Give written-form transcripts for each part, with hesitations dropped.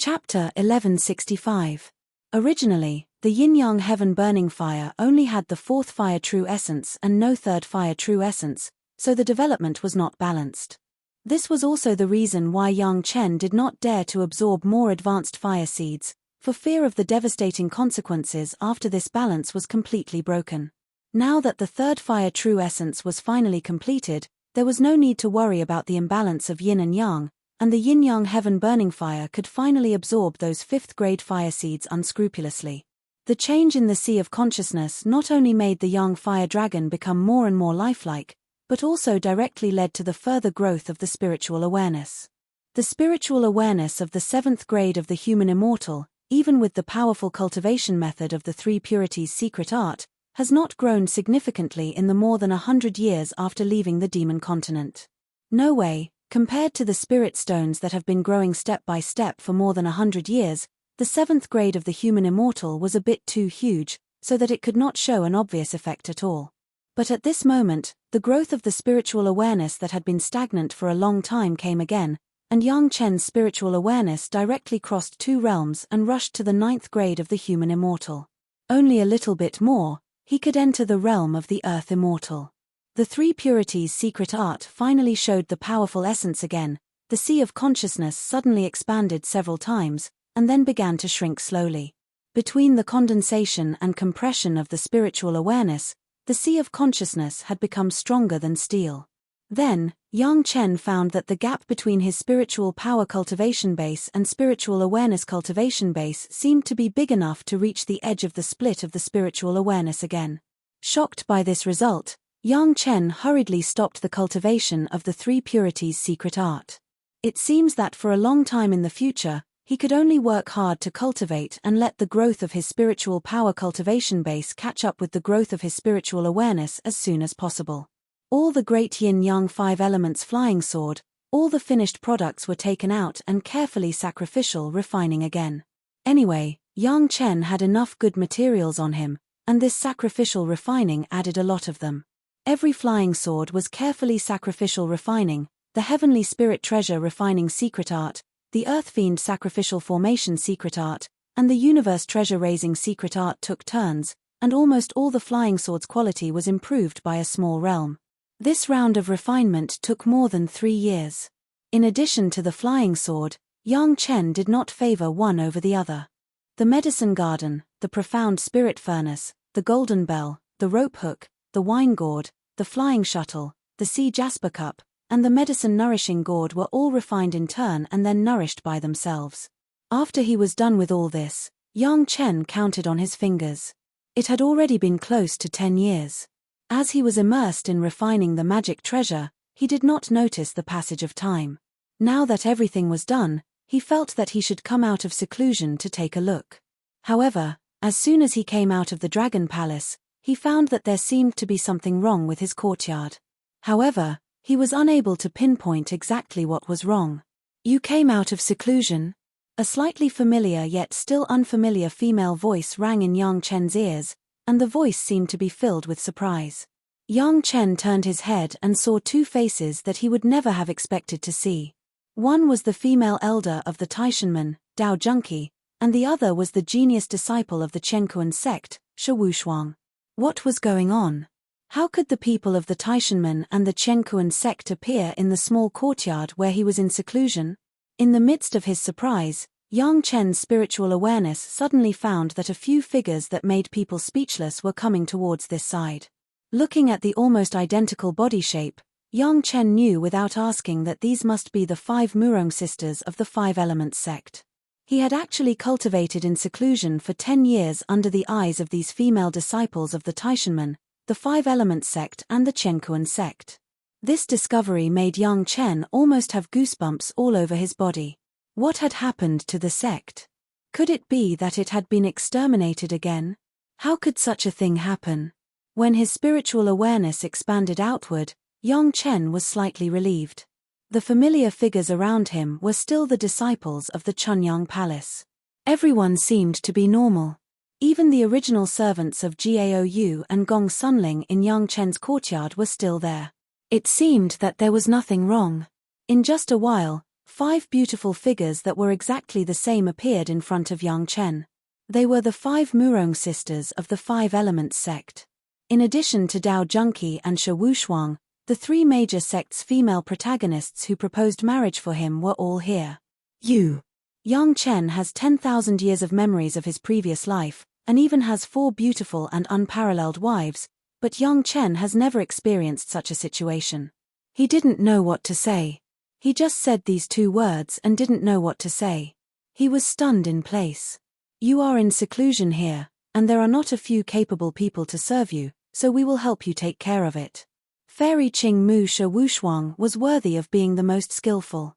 Chapter 1165. Originally, the yin-yang heaven-burning fire only had the fourth fire true essence and no third fire true essence, so the development was not balanced. This was also the reason why Yang Chen did not dare to absorb more advanced fire seeds, for fear of the devastating consequences after this balance was completely broken. Now that the third fire true essence was finally completed, there was no need to worry about the imbalance of yin and yang, and the yin-yang heaven-burning fire could finally absorb those fifth-grade fire seeds unscrupulously. The change in the sea of consciousness not only made the young fire dragon become more and more lifelike, but also directly led to the further growth of the spiritual awareness. The spiritual awareness of the seventh grade of the human immortal, even with the powerful cultivation method of the three purities secret art, has not grown significantly in the more than 100 years after leaving the demon continent. No way. Compared to the spirit stones that have been growing step by step for more than 100 years, the seventh grade of the human immortal was a bit too huge, so that it could not show an obvious effect at all. But at this moment, the growth of the spiritual awareness that had been stagnant for a long time came again, and Yang Chen's spiritual awareness directly crossed 2 realms and rushed to the 9th grade of the human immortal. Only a little bit more, he could enter the realm of the earth immortal. The three purities secret art finally showed the powerful essence again. The sea of consciousness suddenly expanded several times, and then began to shrink slowly. Between the condensation and compression of the spiritual awareness, the sea of consciousness had become stronger than steel. Then, Yang Chen found that the gap between his spiritual power cultivation base and spiritual awareness cultivation base seemed to be big enough to reach the edge of the split of the spiritual awareness again. Shocked by this result, Yang Chen hurriedly stopped the cultivation of the three purities secret art. It seems that for a long time in the future, he could only work hard to cultivate and let the growth of his spiritual power cultivation base catch up with the growth of his spiritual awareness as soon as possible. All the great yin-yang 5 elements flying sword, all the finished products were taken out and carefully sacrificial refining again. Anyway, Yang Chen had enough good materials on him, and this sacrificial refining added a lot of them. Every flying sword was carefully sacrificial refining, the heavenly spirit treasure refining secret art, the earth fiend sacrificial formation secret art, and the universe treasure raising secret art took turns, and almost all the flying sword's quality was improved by a small realm. This round of refinement took more than 3 years. In addition to the flying sword, Yang Chen did not favor one over the other. The medicine garden, the profound spirit furnace, the golden bell, the rope hook, the wine gourd, the flying shuttle, the sea jasper cup, and the medicine nourishing gourd were all refined in turn and then nourished by themselves. After he was done with all this, Yang Chen counted on his fingers. It had already been close to 10 years. As he was immersed in refining the magic treasure, he did not notice the passage of time. Now that everything was done, he felt that he should come out of seclusion to take a look. However, as soon as he came out of the Dragon Palace, he found that there seemed to be something wrong with his courtyard. However, he was unable to pinpoint exactly what was wrong. "You came out of seclusion?" A slightly familiar yet still unfamiliar female voice rang in Yang Chen's ears, and the voice seemed to be filled with surprise. Yang Chen turned his head and saw 2 faces that he would never have expected to see. One was the female elder of the Taishanmen, Dao Junqi, and the other was the genius disciple of the Chenkuan sect, Shi Wushuang. What was going on? How could the people of the Taishanmen and the Chenkuan sect appear in the small courtyard where he was in seclusion? In the midst of his surprise, Yang Chen's spiritual awareness suddenly found that a few figures that made people speechless were coming towards this side. Looking at the almost identical body shape, Yang Chen knew without asking that these must be the 5 Murong sisters of the 5 Elements sect. He had actually cultivated in seclusion for 10 years under the eyes of these female disciples of the Taishanmen, the 5 Elements sect and the Chenkuan sect. This discovery made Yang Chen almost have goosebumps all over his body. What had happened to the sect? Could it be that it had been exterminated again? How could such a thing happen? When his spiritual awareness expanded outward, Yang Chen was slightly relieved. The familiar figures around him were still the disciples of the Chunyang Palace. Everyone seemed to be normal. Even the original servants of Gaou and Gong Sunling in Yang Chen's courtyard were still there. It seemed that there was nothing wrong. In just a while, 5 beautiful figures that were exactly the same appeared in front of Yang Chen. They were the 5 Murong sisters of the 5 Elements sect. In addition to Dao Junqi and Shi Wushuang, the 3 major sects' female protagonists who proposed marriage for him were all here. Yang Chen has 10,000 years of memories of his previous life, and even has 4 beautiful and unparalleled wives, but Yang Chen has never experienced such a situation. He didn't know what to say. He just said these 2 words and didn't know what to say. He was stunned in place. You are in seclusion here, and there are not a few capable people to serve you, so we will help you take care of it. Fairy Qing Mu Shi Wushuang was worthy of being the most skillful.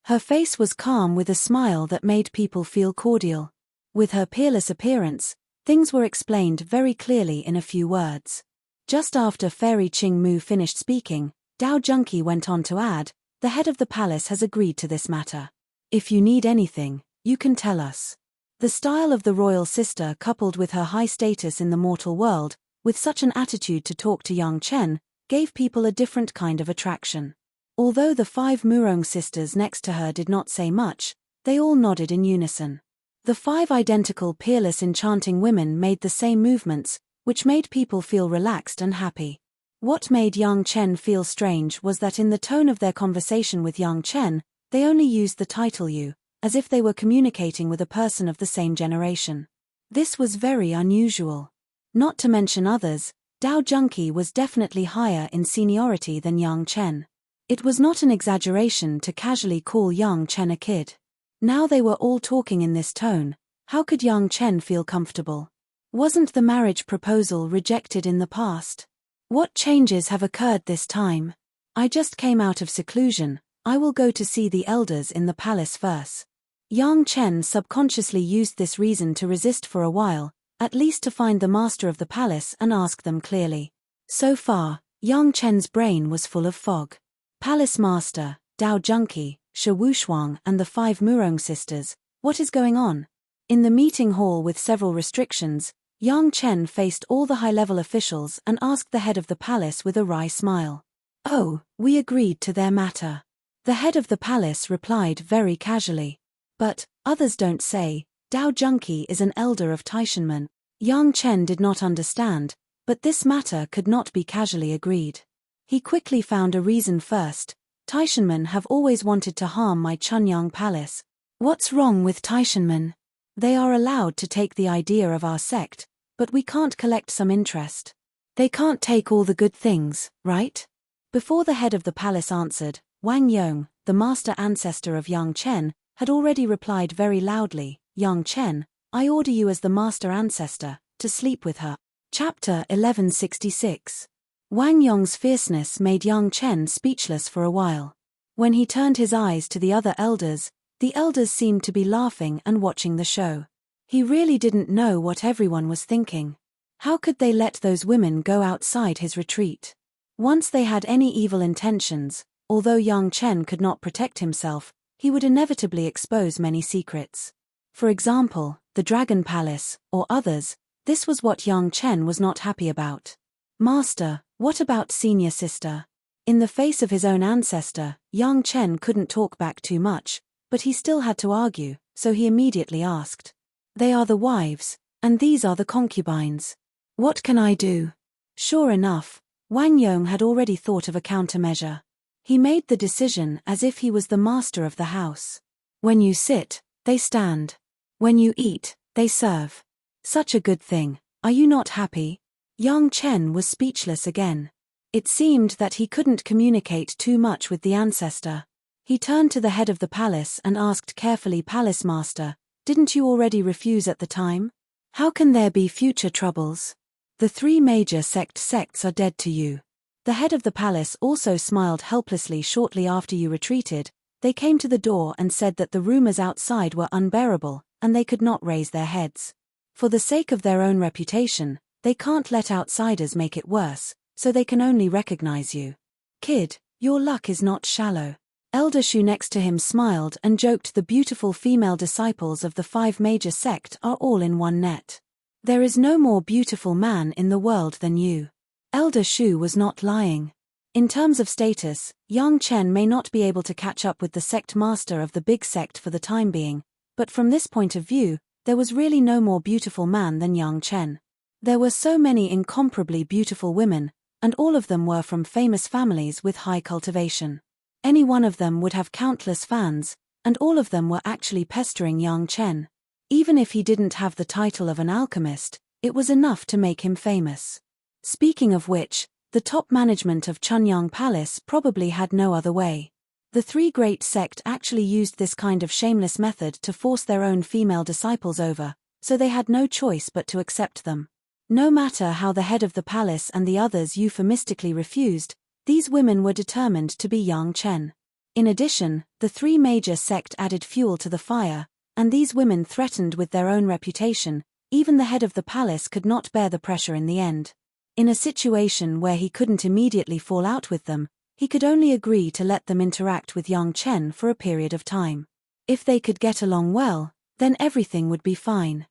Her face was calm with a smile that made people feel cordial. With her peerless appearance, things were explained very clearly in a few words. Just after Fairy Qing Mu finished speaking, Dao Junqi went on to add, "The head of the palace has agreed to this matter. If you need anything, you can tell us." The style of the royal sister coupled with her high status in the mortal world, with such an attitude to talk to Yang Chen, gave people a different kind of attraction. Although the 5 Murong sisters next to her did not say much, they all nodded in unison. The 5 identical peerless enchanting women made the same movements, which made people feel relaxed and happy. What made Yang Chen feel strange was that in the tone of their conversation with Yang Chen, they only used the title you, as if they were communicating with a person of the same generation. This was very unusual. Not to mention others, Dao Junqi was definitely higher in seniority than Yang Chen. It was not an exaggeration to casually call Yang Chen a kid. Now they were all talking in this tone, how could Yang Chen feel comfortable? Wasn't the marriage proposal rejected in the past? What changes have occurred this time? I just came out of seclusion, I will go to see the elders in the palace first. Yang Chen subconsciously used this reason to resist for a while, at least to find the master of the palace and ask them clearly. So far, Yang Chen's brain was full of fog. Palace master, Dao Junqi, Shi Wushuang and the 5 Murong sisters, what is going on? In the meeting hall with several restrictions, Yang Chen faced all the high-level officials and asked the head of the palace with a wry smile. "Oh, we agreed to their matter." The head of the palace replied very casually. "But, others don't say, Dao Junqi is an elder of Taishanmen." Yang Chen did not understand, but this matter could not be casually agreed. He quickly found a reason first. Taishanmen have always wanted to harm my Chunyang palace. What's wrong with Taishanmen? They are allowed to take the idea of our sect, but we can't collect some interest. They can't take all the good things, right? Before the head of the palace answered, Wang Yong, the master ancestor of Yang Chen, had already replied very loudly, "Yang Chen, I order you as the master ancestor, to sleep with her." Chapter 1166. Wang Yong's fierceness made Yang Chen speechless for a while. When he turned his eyes to the other elders, the elders seemed to be laughing and watching the show. He really didn't know what everyone was thinking. How could they let those women go outside his retreat? Once they had any evil intentions, although Yang Chen could not protect himself, he would inevitably expose many secrets. For example, the Dragon Palace, or others, this was what Yang Chen was not happy about. "Master, what about senior sister?" In the face of his own ancestor, Yang Chen couldn't talk back too much, but he still had to argue, so he immediately asked. "They are the wives, and these are the concubines. What can I do?" Sure enough, Wang Yong had already thought of a countermeasure. He made the decision as if he was the master of the house. When you sit, they stand. When you eat, they serve. Such a good thing, are you not happy? Yang Chen was speechless again. It seemed that he couldn't communicate too much with the ancestor. He turned to the head of the palace and asked carefully, "Palace master, didn't you already refuse at the time? How can there be future troubles? The 3 major sects are dead to you." The head of the palace also smiled helplessly. "Shortly after you retreated, they came to the door and said that the rumors outside were unbearable, and they could not raise their heads. For the sake of their own reputation, they can't let outsiders make it worse, so they can only recognize you. Kid, your luck is not shallow." Elder Shu next to him smiled and joked, "The beautiful female disciples of the 5 major sect are all in one net. There is no more beautiful man in the world than you." Elder Shu was not lying. In terms of status, Yang Chen may not be able to catch up with the sect master of the big sect for the time being, but from this point of view, there was really no more beautiful man than Yang Chen. There were so many incomparably beautiful women, and all of them were from famous families with high cultivation. Any one of them would have countless fans, and all of them were actually pestering Yang Chen. Even if he didn't have the title of an alchemist, it was enough to make him famous. Speaking of which, the top management of Chunyang Palace probably had no other way. The three great sect actually used this kind of shameless method to force their own female disciples over, so they had no choice but to accept them. No matter how the head of the palace and the others euphemistically refused, these women were determined to be Yang Chen. In addition, the three major sect added fuel to the fire, and these women threatened with their own reputation. Even the head of the palace could not bear the pressure in the end. In a situation where he couldn't immediately fall out with them, he could only agree to let them interact with Yang Chen for a period of time. If they could get along well, then everything would be fine.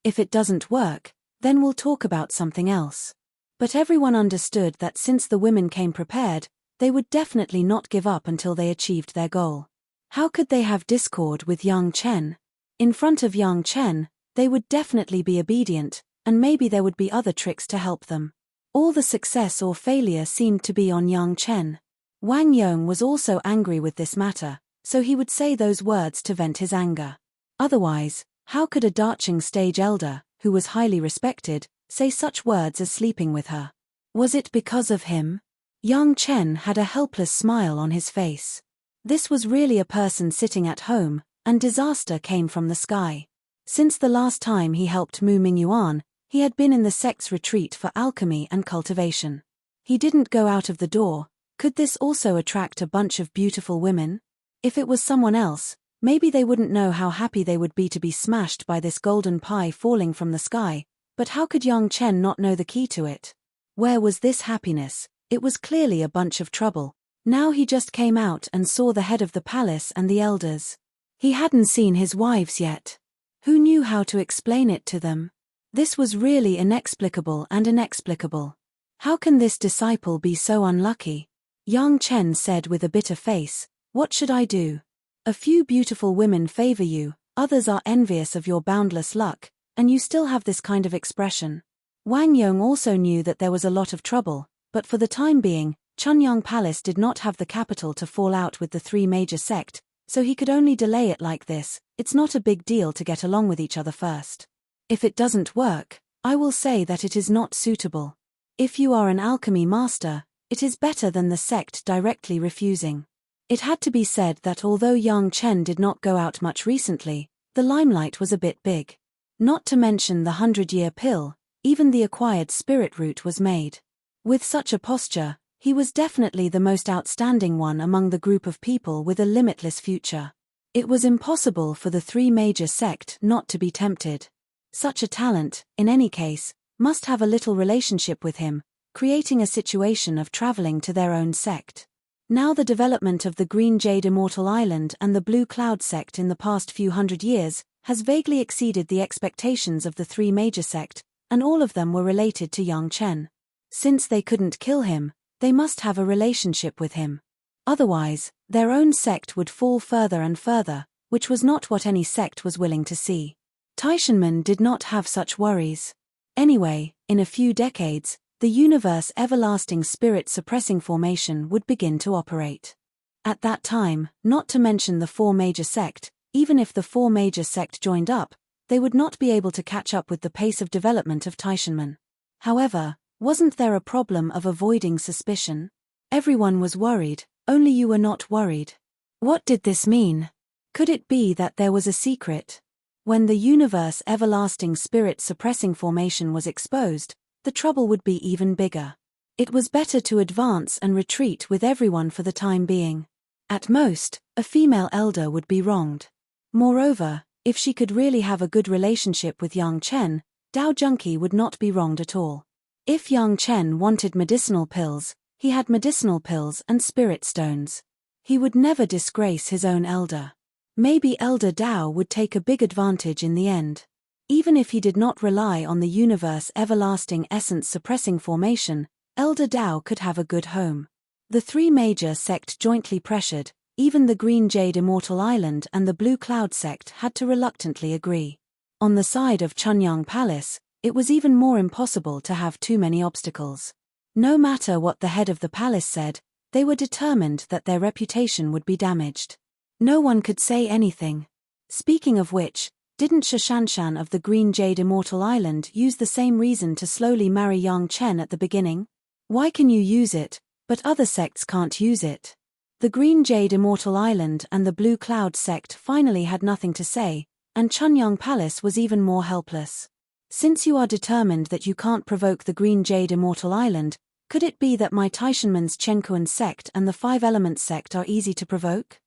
If it doesn't work, then we'll talk about something else. But everyone understood that since the women came prepared, they would definitely not give up until they achieved their goal. How could they have discord with Yang Chen? In front of Yang Chen, they would definitely be obedient, and maybe there would be other tricks to help them. All the success or failure seemed to be on Yang Chen. Wang Yong was also angry with this matter, so he would say those words to vent his anger. Otherwise, how could a Dacheng stage elder, who was highly respected, say such words as sleeping with her? Was it because of him? Yang Chen had a helpless smile on his face. This was really a person sitting at home, and disaster came from the sky. Since the last time he helped Mu Mingyuan, he had been in the sect's retreat for alchemy and cultivation. He didn't go out of the door. Could this also attract a bunch of beautiful women? If it was someone else, maybe they wouldn't know how happy they would be to be smashed by this golden pie falling from the sky, but how could Yang Chen not know the key to it? Where was this happiness? It was clearly a bunch of trouble. Now he just came out and saw the head of the palace and the elders. He hadn't seen his wives yet. Who knew how to explain it to them? This was really inexplicable and inexplicable. How can this disciple be so unlucky? Yang Chen said with a bitter face, "What should I do? A few beautiful women favor you, others are envious of your boundless luck, and you still have this kind of expression." Wang Yong also knew that there was a lot of trouble, but for the time being, Chunyang Palace did not have the capital to fall out with the three major sect, so he could only delay it like this. It's not a big deal to get along with each other first. If it doesn't work, I will say that it is not suitable. If you are an alchemy master, it is better than the sect directly refusing. It had to be said that although Yang Chen did not go out much recently, the limelight was a bit big. Not to mention the 100-year pill, even the acquired spirit root was made. With such a posture, he was definitely the most outstanding one among the group of people with a limitless future. It was impossible for the three major sect not to be tempted. Such a talent, in any case, must have a little relationship with him, creating a situation of traveling to their own sect. Now the development of the Green Jade Immortal Island and the Blue Cloud sect in the past few hundred years has vaguely exceeded the expectations of the three major sect, and all of them were related to Yang Chen. Since they couldn't kill him, they must have a relationship with him. Otherwise, their own sect would fall further and further, which was not what any sect was willing to see. Taishanmen did not have such worries. Anyway, in a few decades, the universe everlasting spirit suppressing formation would begin to operate. At that time, not to mention the four major sect, even if the four major sect joined up, they would not be able to catch up with the pace of development of Taishanmen. However, wasn't there a problem of avoiding suspicion? Everyone was worried, only you were not worried. What did this mean? Could it be that there was a secret? When the universe everlasting spirit suppressing formation was exposed, the trouble would be even bigger. It was better to advance and retreat with everyone for the time being. At most, a female elder would be wronged. Moreover, if she could really have a good relationship with Yang Chen, Dao Junkie would not be wronged at all. If Yang Chen wanted medicinal pills, he had medicinal pills and spirit stones. He would never disgrace his own elder. Maybe Elder Dao would take a big advantage in the end. Even if he did not rely on the universe everlasting essence suppressing formation, Elder Dao could have a good home. The three major sect jointly pressured, even the Green Jade Immortal Island and the Blue Cloud sect had to reluctantly agree. On the side of Chunyang Palace, it was even more impossible to have too many obstacles. No matter what the head of the palace said, they were determined that their reputation would be damaged. No one could say anything. Speaking of which, didn't Shashanshan of the Green Jade Immortal Island use the same reason to slowly marry Yang Chen at the beginning? Why can you use it, but other sects can't use it? The Green Jade Immortal Island and the Blue Cloud sect finally had nothing to say, and Chunyang Palace was even more helpless. Since you are determined that you can't provoke the Green Jade Immortal Island, could it be that my Taishanman's Chenkuan sect and the Five Elements sect are easy to provoke?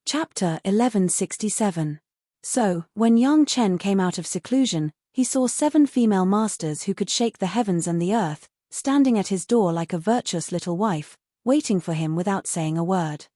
Chapter 1167. So, when Yang Chen came out of seclusion, he saw 7 female masters who could shake the heavens and the earth, standing at his door like a virtuous little wife, waiting for him without saying a word.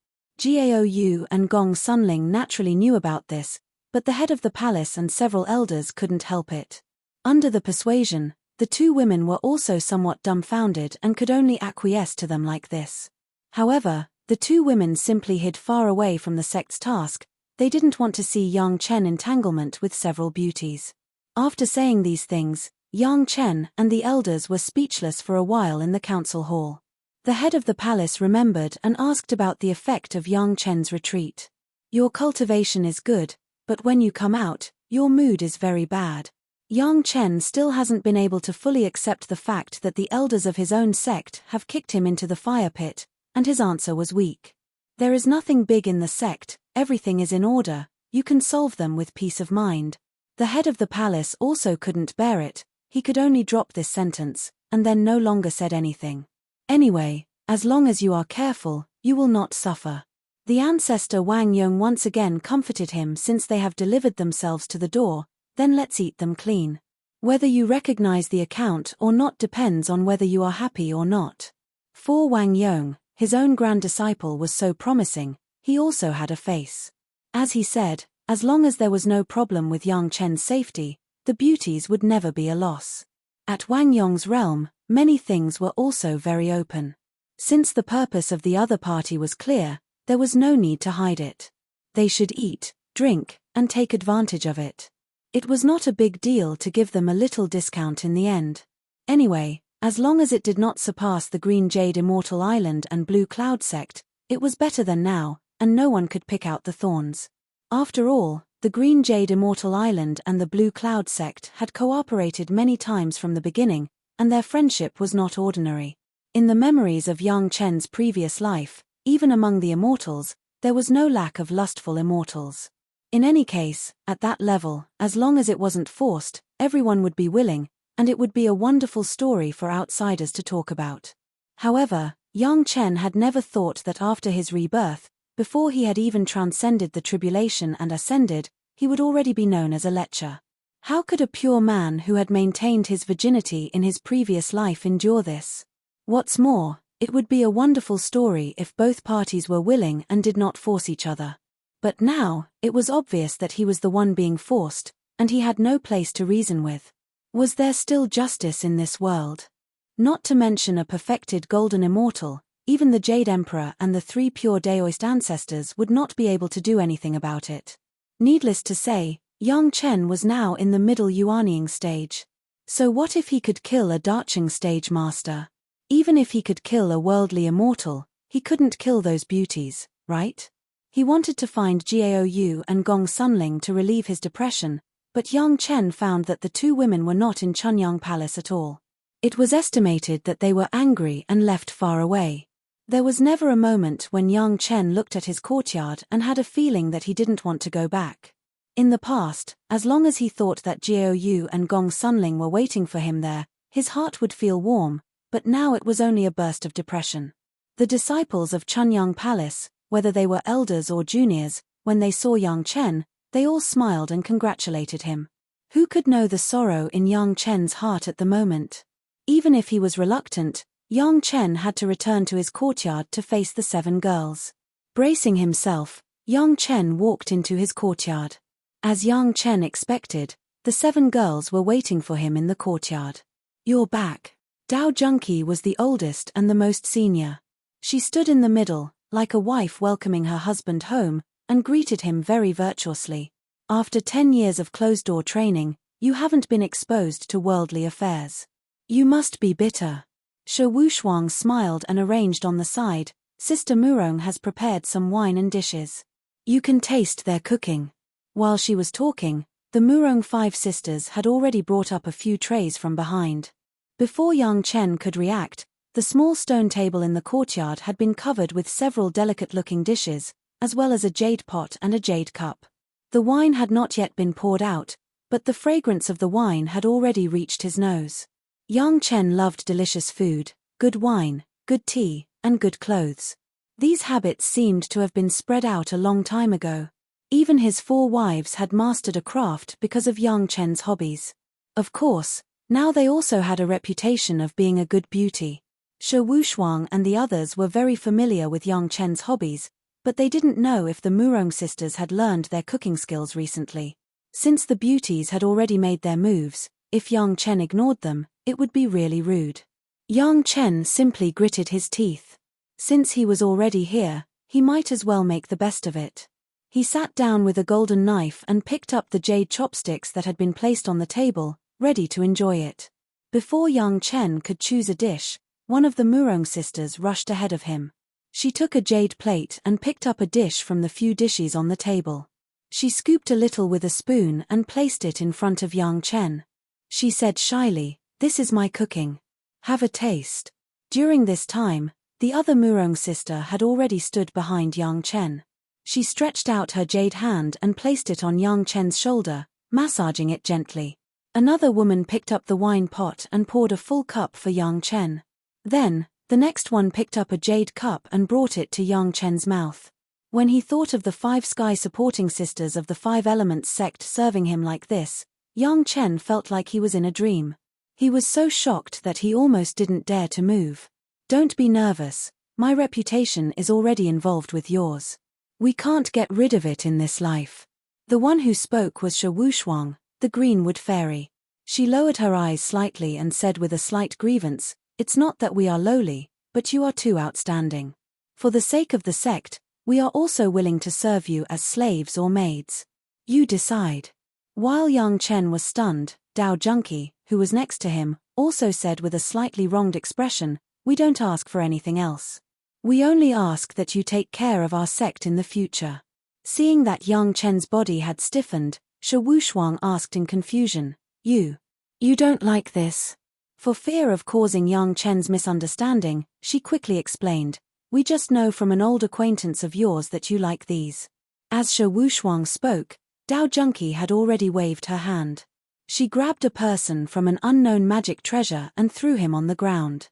Gao Yu and Gong Sunling naturally knew about this, but the head of the palace and several elders couldn't help it. Under the persuasion, the 2 women were also somewhat dumbfounded and could only acquiesce to them like this. However, the 2 women simply hid far away from the sect's task. They didn't want to see Yang Chen entanglement with several beauties. After saying these things, Yang Chen and the elders were speechless for a while in the council hall. The head of the palace remembered and asked about the effect of Yang Chen's retreat. Your cultivation is good, but when you come out, your mood is very bad. Yang Chen still hasn't been able to fully accept the fact that the elders of his own sect have kicked him into the fire pit, and his answer was weak. There is nothing big in the sect, everything is in order, you can solve them with peace of mind. The head of the palace also couldn't bear it, he could only drop this sentence, and then no longer said anything. Anyway, as long as you are careful, you will not suffer. The ancestor Wang Yong once again comforted him. Since they have delivered themselves to the door, then let's eat them clean. Whether you recognize the account or not depends on whether you are happy or not. For Wang Yong, his own grand disciple was so promising, he also had a face. As he said, as long as there was no problem with Yang Chen's safety, the beauties would never be a loss. At Wang Yong's realm, many things were also very open. Since the purpose of the other party was clear, there was no need to hide it. They should eat, drink, and take advantage of it. It was not a big deal to give them a little discount in the end. Anyway, as long as it did not surpass the Green Jade Immortal Island and Blue Cloud sect, it was better than now, and no one could pick out the thorns. After all, the Green Jade Immortal Island and the Blue Cloud sect had cooperated many times from the beginning, and their friendship was not ordinary. In the memories of Yang Chen's previous life, even among the immortals, there was no lack of lustful immortals. In any case, at that level, as long as it wasn't forced, everyone would be willing, and it would be a wonderful story for outsiders to talk about. However, Yang Chen had never thought that after his rebirth, before he had even transcended the tribulation and ascended, he would already be known as a lecher. How could a pure man who had maintained his virginity in his previous life endure this? What's more, it would be a wonderful story if both parties were willing and did not force each other. But now, it was obvious that he was the one being forced, and he had no place to reason with. Was there still justice in this world? Not to mention a perfected golden immortal, even the Jade Emperor and the 3 pure Daoist ancestors would not be able to do anything about it. Needless to say, Yang Chen was now in the middle Yuanying stage. So what if he could kill a Dacheng stage master? Even if he could kill a worldly immortal, he couldn't kill those beauties, right? He wanted to find Gao Yu and Gong Sunling to relieve his depression, but Yang Chen found that the 2 women were not in Chunyang Palace at all. It was estimated that they were angry and left far away. There was never a moment when Yang Chen looked at his courtyard and had a feeling that he didn't want to go back. In the past, as long as he thought that Gao Yu and Gong Sunling were waiting for him there, his heart would feel warm, but now it was only a burst of depression. The disciples of Chunyang Palace, whether they were elders or juniors, when they saw Yang Chen, they all smiled and congratulated him. Who could know the sorrow in Yang Chen's heart at the moment? Even if he was reluctant, Yang Chen had to return to his courtyard to face the 7 girls. Bracing himself, Yang Chen walked into his courtyard. As Yang Chen expected, the 7 girls were waiting for him in the courtyard. You're back. Dao Junki was the oldest and the most senior. She stood in the middle, like a wife welcoming her husband home, and greeted him very virtuously. After 10 years of closed-door training, you haven't been exposed to worldly affairs. You must be bitter. Shi Wushuang smiled and arranged on the side, Sister Murong has prepared some wine and dishes. You can taste their cooking. While she was talking, the Murong 5 sisters had already brought up a few trays from behind. Before Yang Chen could react, the small stone table in the courtyard had been covered with several delicate-looking dishes, as well as a jade pot and a jade cup. The wine had not yet been poured out, but the fragrance of the wine had already reached his nose. Yang Chen loved delicious food, good wine, good tea, and good clothes. These habits seemed to have been spread out a long time ago. Even his 4 wives had mastered a craft because of Yang Chen's hobbies. Of course, now they also had a reputation of being a good beauty. Shi Wushuang and the others were very familiar with Yang Chen's hobbies, but they didn't know if the Murong sisters had learned their cooking skills recently. Since the beauties had already made their moves, if Yang Chen ignored them, it would be really rude. Yang Chen simply gritted his teeth. Since he was already here, he might as well make the best of it. He sat down with a golden knife and picked up the jade chopsticks that had been placed on the table, ready to enjoy it. Before Yang Chen could choose a dish, one of the Murong sisters rushed ahead of him. She took a jade plate and picked up a dish from the few dishes on the table. She scooped a little with a spoon and placed it in front of Yang Chen. She said shyly, "This is my cooking. Have a taste." During this time, the other Murong sister had already stood behind Yang Chen. She stretched out her jade hand and placed it on Yang Chen's shoulder, massaging it gently. Another woman picked up the wine pot and poured a full cup for Yang Chen. Then, the next one picked up a jade cup and brought it to Yang Chen's mouth. When he thought of the 5 sky supporting sisters of the 5 elements sect serving him like this, Yang Chen felt like he was in a dream. He was so shocked that he almost didn't dare to move. "Don't be nervous, my reputation is already involved with yours. We can't get rid of it in this life." The one who spoke was Shi Wushuang, the Greenwood Fairy. She lowered her eyes slightly and said with a slight grievance, "It's not that we are lowly, but you are too outstanding. For the sake of the sect, we are also willing to serve you as slaves or maids. You decide." While Yang Chen was stunned, Dao Junki, who was next to him, also said with a slightly wronged expression, "We don't ask for anything else. We only ask that you take care of our sect in the future." Seeing that Yang Chen's body had stiffened, Shi Wushuang asked in confusion, You don't like this?" For fear of causing Yang Chen's misunderstanding, she quickly explained, "We just know from an old acquaintance of yours that you like these." As Shi Wushuang spoke, Dao Junki had already waved her hand. She grabbed a person from an unknown magic treasure and threw him on the ground.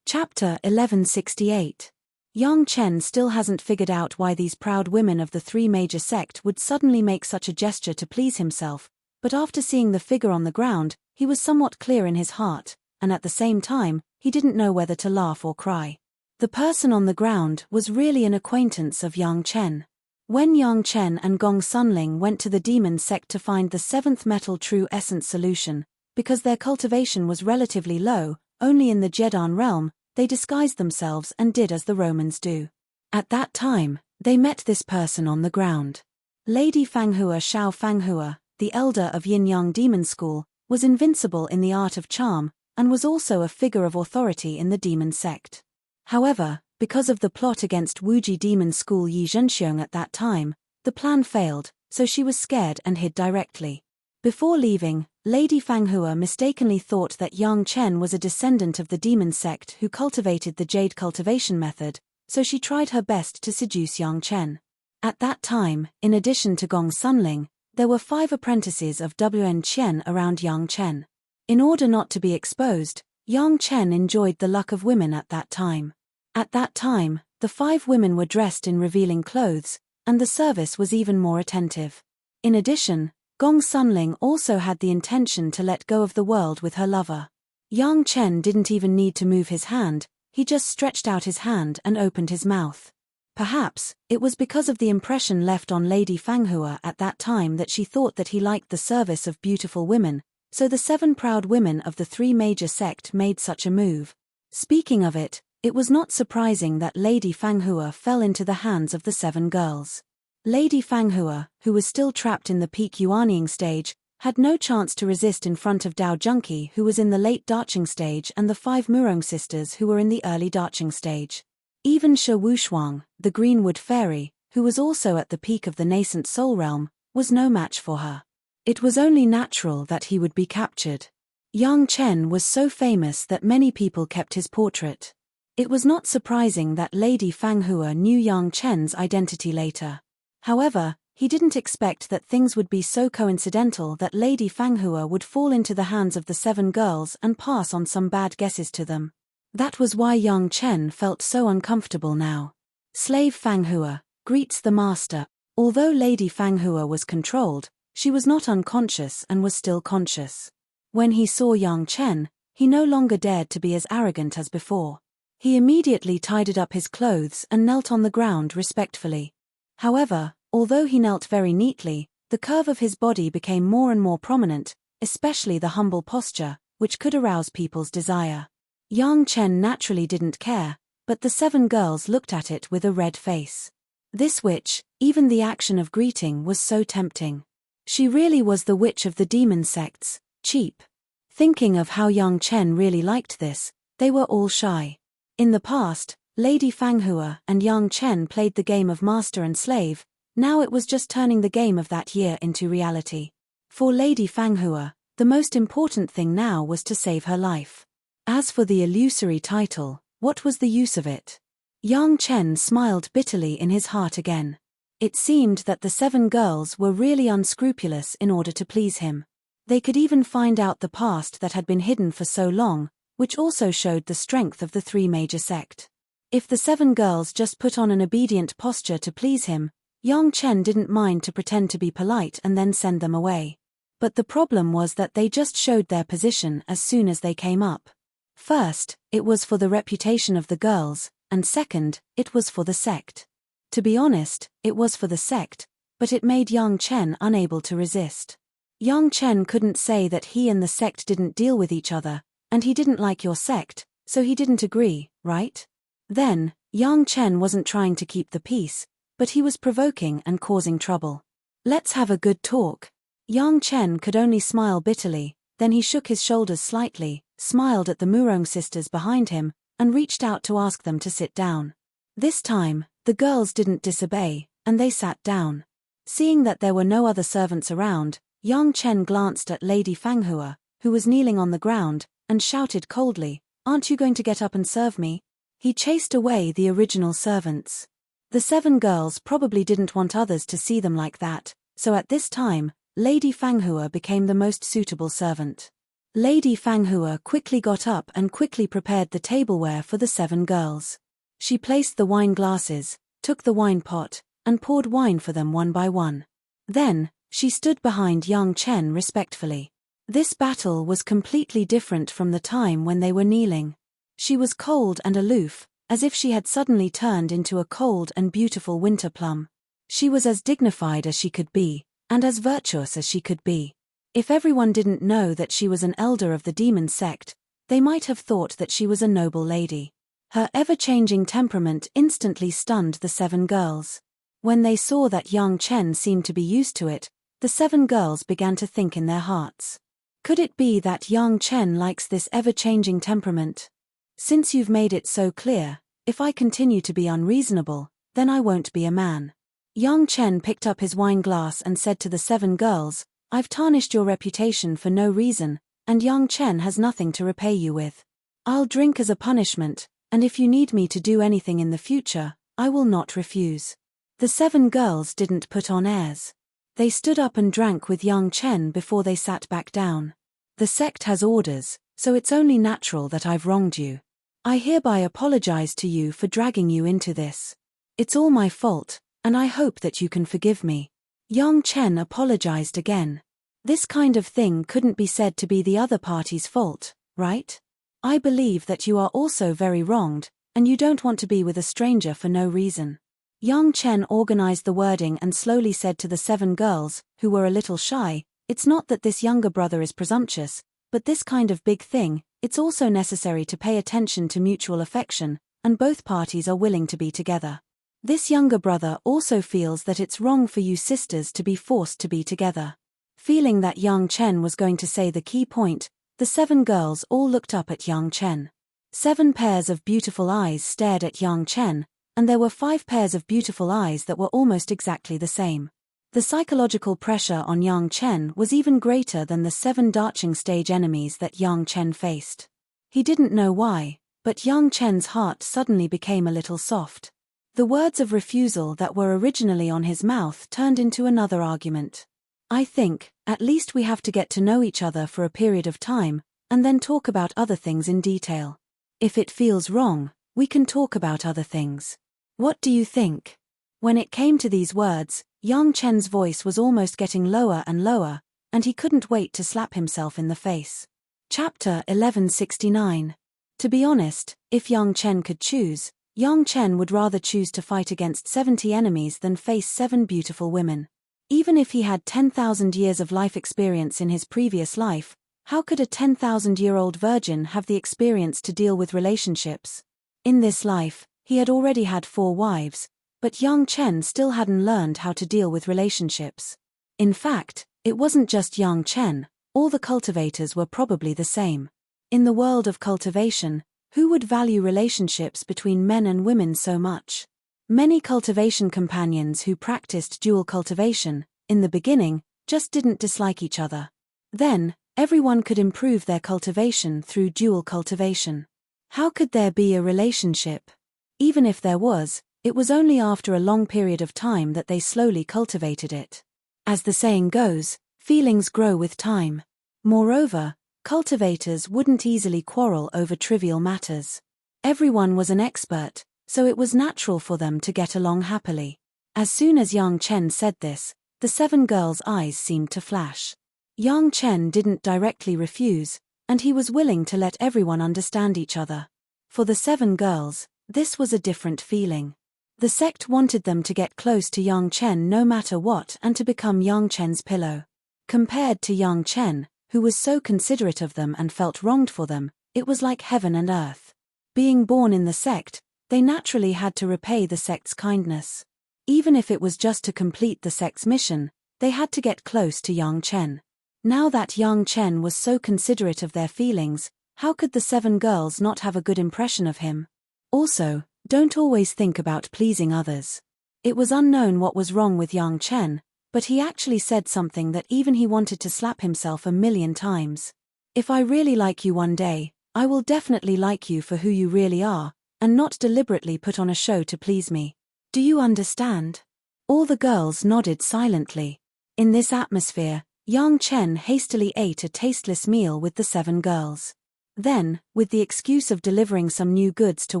Chapter 1168. Yang Chen still hasn't figured out why these proud women of the 3 major sect would suddenly make such a gesture to please himself, but after seeing the figure on the ground, he was somewhat clear in his heart, and at the same time, he didn't know whether to laugh or cry. The person on the ground was really an acquaintance of Yang Chen. When Yang Chen and Gong Sunling went to the demon sect to find the 7th metal true essence solution, because their cultivation was relatively low, only in the Jedan realm, they disguised themselves and did as the Romans do. At that time, they met this person on the ground. Lady Fanghua Xiao Fanghua, the elder of Yin-Yang Demon School, was invincible in the art of charm, and was also a figure of authority in the demon sect. However, because of the plot against Wuji Demon School Yi Zhenxiong at that time, the plan failed, so she was scared and hid directly. Before leaving, Lady Fanghua mistakenly thought that Yang Chen was a descendant of the demon sect who cultivated the jade cultivation method, so she tried her best to seduce Yang Chen. At that time, in addition to Gong Sunling, there were 5 apprentices of Wn Qian around Yang Chen. In order not to be exposed, Yang Chen enjoyed the luck of women at that time. At that time, the 5 women were dressed in revealing clothes, and the service was even more attentive. In addition, Gong Sunling also had the intention to let go of the world with her lover. Yang Chen didn't even need to move his hand, he just stretched out his hand and opened his mouth. Perhaps, it was because of the impression left on Lady Fanghua at that time that she thought that he liked the service of beautiful women, so the 7 proud women of the 3 major sect made such a move. Speaking of it, It was not surprising that Lady Fanghua fell into the hands of the 7 girls. Lady Fanghua, who was still trapped in the peak Yuanying stage, had no chance to resist in front of Dao Junqi, who was in the late Daching stage, and the 5 Murong sisters who were in the early Daching stage. Even Shi Wushuang, the Greenwood Fairy, who was also at the peak of the nascent soul realm, was no match for her. It was only natural that he would be captured. Yang Chen was so famous that many people kept his portrait. It was not surprising that Lady Fanghua knew Yang Chen's identity later. However, he didn't expect that things would be so coincidental that Lady Fanghua would fall into the hands of the 7 girls and pass on some bad guesses to them. That was why Yang Chen felt so uncomfortable now. Slave Fanghua greets the master. Although Lady Fanghua was controlled, she was not unconscious and was still conscious. When he saw Yang Chen, he no longer dared to be as arrogant as before. He immediately tidied up his clothes and knelt on the ground respectfully. However, although he knelt very neatly, the curve of his body became more and more prominent, especially the humble posture, which could arouse people's desire. Yang Chen naturally didn't care, but the 7 girls looked at it with a red face. This witch, even the action of greeting was so tempting. She really was the witch of the demon sects, cheap. Thinking of how Yang Chen really liked this, they were all shy. In the past, Lady Fanghua and Yang Chen played the game of master and slave. Now it was just turning the game of that year into reality. For Lady Fanghua, the most important thing now was to save her life. As for the illusory title, what was the use of it? Yang Chen smiled bitterly in his heart again. It seemed that the 7 girls were really unscrupulous in order to please him. They could even find out the past that had been hidden for so long, which also showed the strength of the 3 major sect. If the 7 girls just put on an obedient posture to please him, Yang Chen didn't mind to pretend to be polite and then send them away. But the problem was that they just showed their position as soon as they came up. First, it was for the reputation of the girls, and second, it was for the sect. To be honest, it was for the sect, but it made Yang Chen unable to resist. Yang Chen couldn't say that he and the sect didn't deal with each other, and he didn't like your sect, so he didn't agree, right? Then, Yang Chen wasn't trying to keep the peace, but he was provoking and causing trouble. Let's have a good talk. Yang Chen could only smile bitterly, then he shook his shoulders slightly, smiled at the Murong sisters behind him, and reached out to ask them to sit down. This time, the girls didn't disobey, and they sat down. Seeing that there were no other servants around, Yang Chen glanced at Lady Fanghua, who was kneeling on the ground, and shouted coldly, "Aren't you going to get up and serve me?" He chased away the original servants. The 7 girls probably didn't want others to see them like that, so at this time, Lady Fanghua became the most suitable servant. Lady Fanghua quickly got up and quickly prepared the tableware for the 7 girls. She placed the wine glasses, took the wine pot, and poured wine for them one by one. Then, she stood behind Yang Chen respectfully. This battle was completely different from the time when they were kneeling. She was cold and aloof, as if she had suddenly turned into a cold and beautiful winter plum. She was as dignified as she could be, and as virtuous as she could be. If everyone didn't know that she was an elder of the demon sect, they might have thought that she was a noble lady. Her ever-changing temperament instantly stunned the 7 girls. When they saw that Yang Chen seemed to be used to it, the 7 girls began to think in their hearts. Could it be that Yang Chen likes this ever-changing temperament? Since you've made it so clear, if I continue to be unreasonable, then I won't be a man. Yang Chen picked up his wine glass and said to the 7 girls, "I've tarnished your reputation for no reason, and Yang Chen has nothing to repay you with. I'll drink as a punishment, and if you need me to do anything in the future, I will not refuse." The 7 girls didn't put on airs. They stood up and drank with Yang Chen before they sat back down. "The sect has orders, so it's only natural that I've wronged you. I hereby apologize to you for dragging you into this. It's all my fault, and I hope that you can forgive me." Yang Chen apologized again. This kind of thing couldn't be said to be the other party's fault, right? "I believe that you are also very wronged, and you don't want to be with a stranger for no reason." Yang Chen organized the wording and slowly said to the 7 girls, who were a little shy, "It's not that this younger brother is presumptuous, but this kind of big thing, it's also necessary to pay attention to mutual affection, and both parties are willing to be together. This younger brother also feels that it's wrong for you sisters to be forced to be together. Feeling that Yang Chen was going to say the key point, the 7 girls all looked up at Yang Chen. 7 pairs of beautiful eyes stared at Yang Chen, and there were 5 pairs of beautiful eyes that were almost exactly the same. The psychological pressure on Yang Chen was even greater than the 7 darting stage enemies that Yang Chen faced. He didn't know why, but Yang Chen's heart suddenly became a little soft. The words of refusal that were originally on his mouth turned into another argument. I think, at least we have to get to know each other for a period of time, and then talk about other things in detail. If it feels wrong, we can talk about other things. What do you think? When it came to these words, Yang Chen's voice was almost getting lower and lower, and he couldn't wait to slap himself in the face. Chapter 1169. To be honest, if Yang Chen could choose, Yang Chen would rather choose to fight against 70 enemies than face 7 beautiful women. Even if he had 10,000 years of life experience in his previous life, how could a 10,000-year-old virgin have the experience to deal with relationships? In this life, he had already had 4 wives, but Yang Chen still hadn't learned how to deal with relationships. In fact, it wasn't just Yang Chen, all the cultivators were probably the same. In the world of cultivation, who would value relationships between men and women so much? Many cultivation companions who practiced dual cultivation, in the beginning, just didn't dislike each other. Then, everyone could improve their cultivation through dual cultivation. How could there be a relationship? Even if there was, it was only after a long period of time that they slowly cultivated it. As the saying goes, feelings grow with time. Moreover, cultivators wouldn't easily quarrel over trivial matters. Everyone was an expert, so it was natural for them to get along happily. As soon as Yang Chen said this, the 7 girls' eyes seemed to flash. Yang Chen didn't directly refuse, and he was willing to let everyone understand each other. For the 7 girls, this was a different feeling. The sect wanted them to get close to Yang Chen no matter what and to become Yang Chen's pillow. Compared to Yang Chen, who was so considerate of them and felt wronged for them, it was like heaven and earth. Being born in the sect, they naturally had to repay the sect's kindness. Even if it was just to complete the sect's mission, they had to get close to Yang Chen. Now that Yang Chen was so considerate of their feelings, how could the 7 girls not have a good impression of him? Also, don't always think about pleasing others. It was unknown what was wrong with Yang Chen, but he actually said something that even he wanted to slap himself a million times. If I really like you one day, I will definitely like you for who you really are, and not deliberately put on a show to please me. Do you understand? All the girls nodded silently. In this atmosphere, Yang Chen hastily ate a tasteless meal with the 7 girls. Then, with the excuse of delivering some new goods to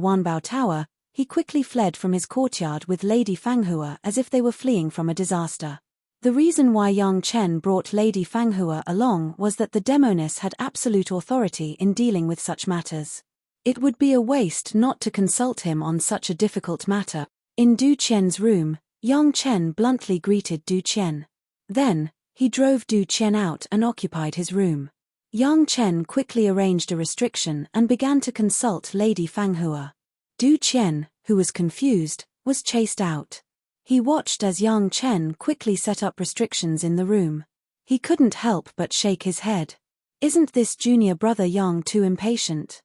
Wanbao Tower, he quickly fled from his courtyard with Lady Fanghua as if they were fleeing from a disaster. The reason why Yang Chen brought Lady Fanghua along was that the demoness had absolute authority in dealing with such matters. It would be a waste not to consult him on such a difficult matter. In Du Qian's room, Yang Chen bluntly greeted Du Qian. Then, he drove Du Qian out and occupied his room. Yang Chen quickly arranged a restriction and began to consult Lady Fanghua. Du Qian, who was confused, was chased out. He watched as Yang Chen quickly set up restrictions in the room. He couldn't help but shake his head. Isn't this junior brother Yang too impatient?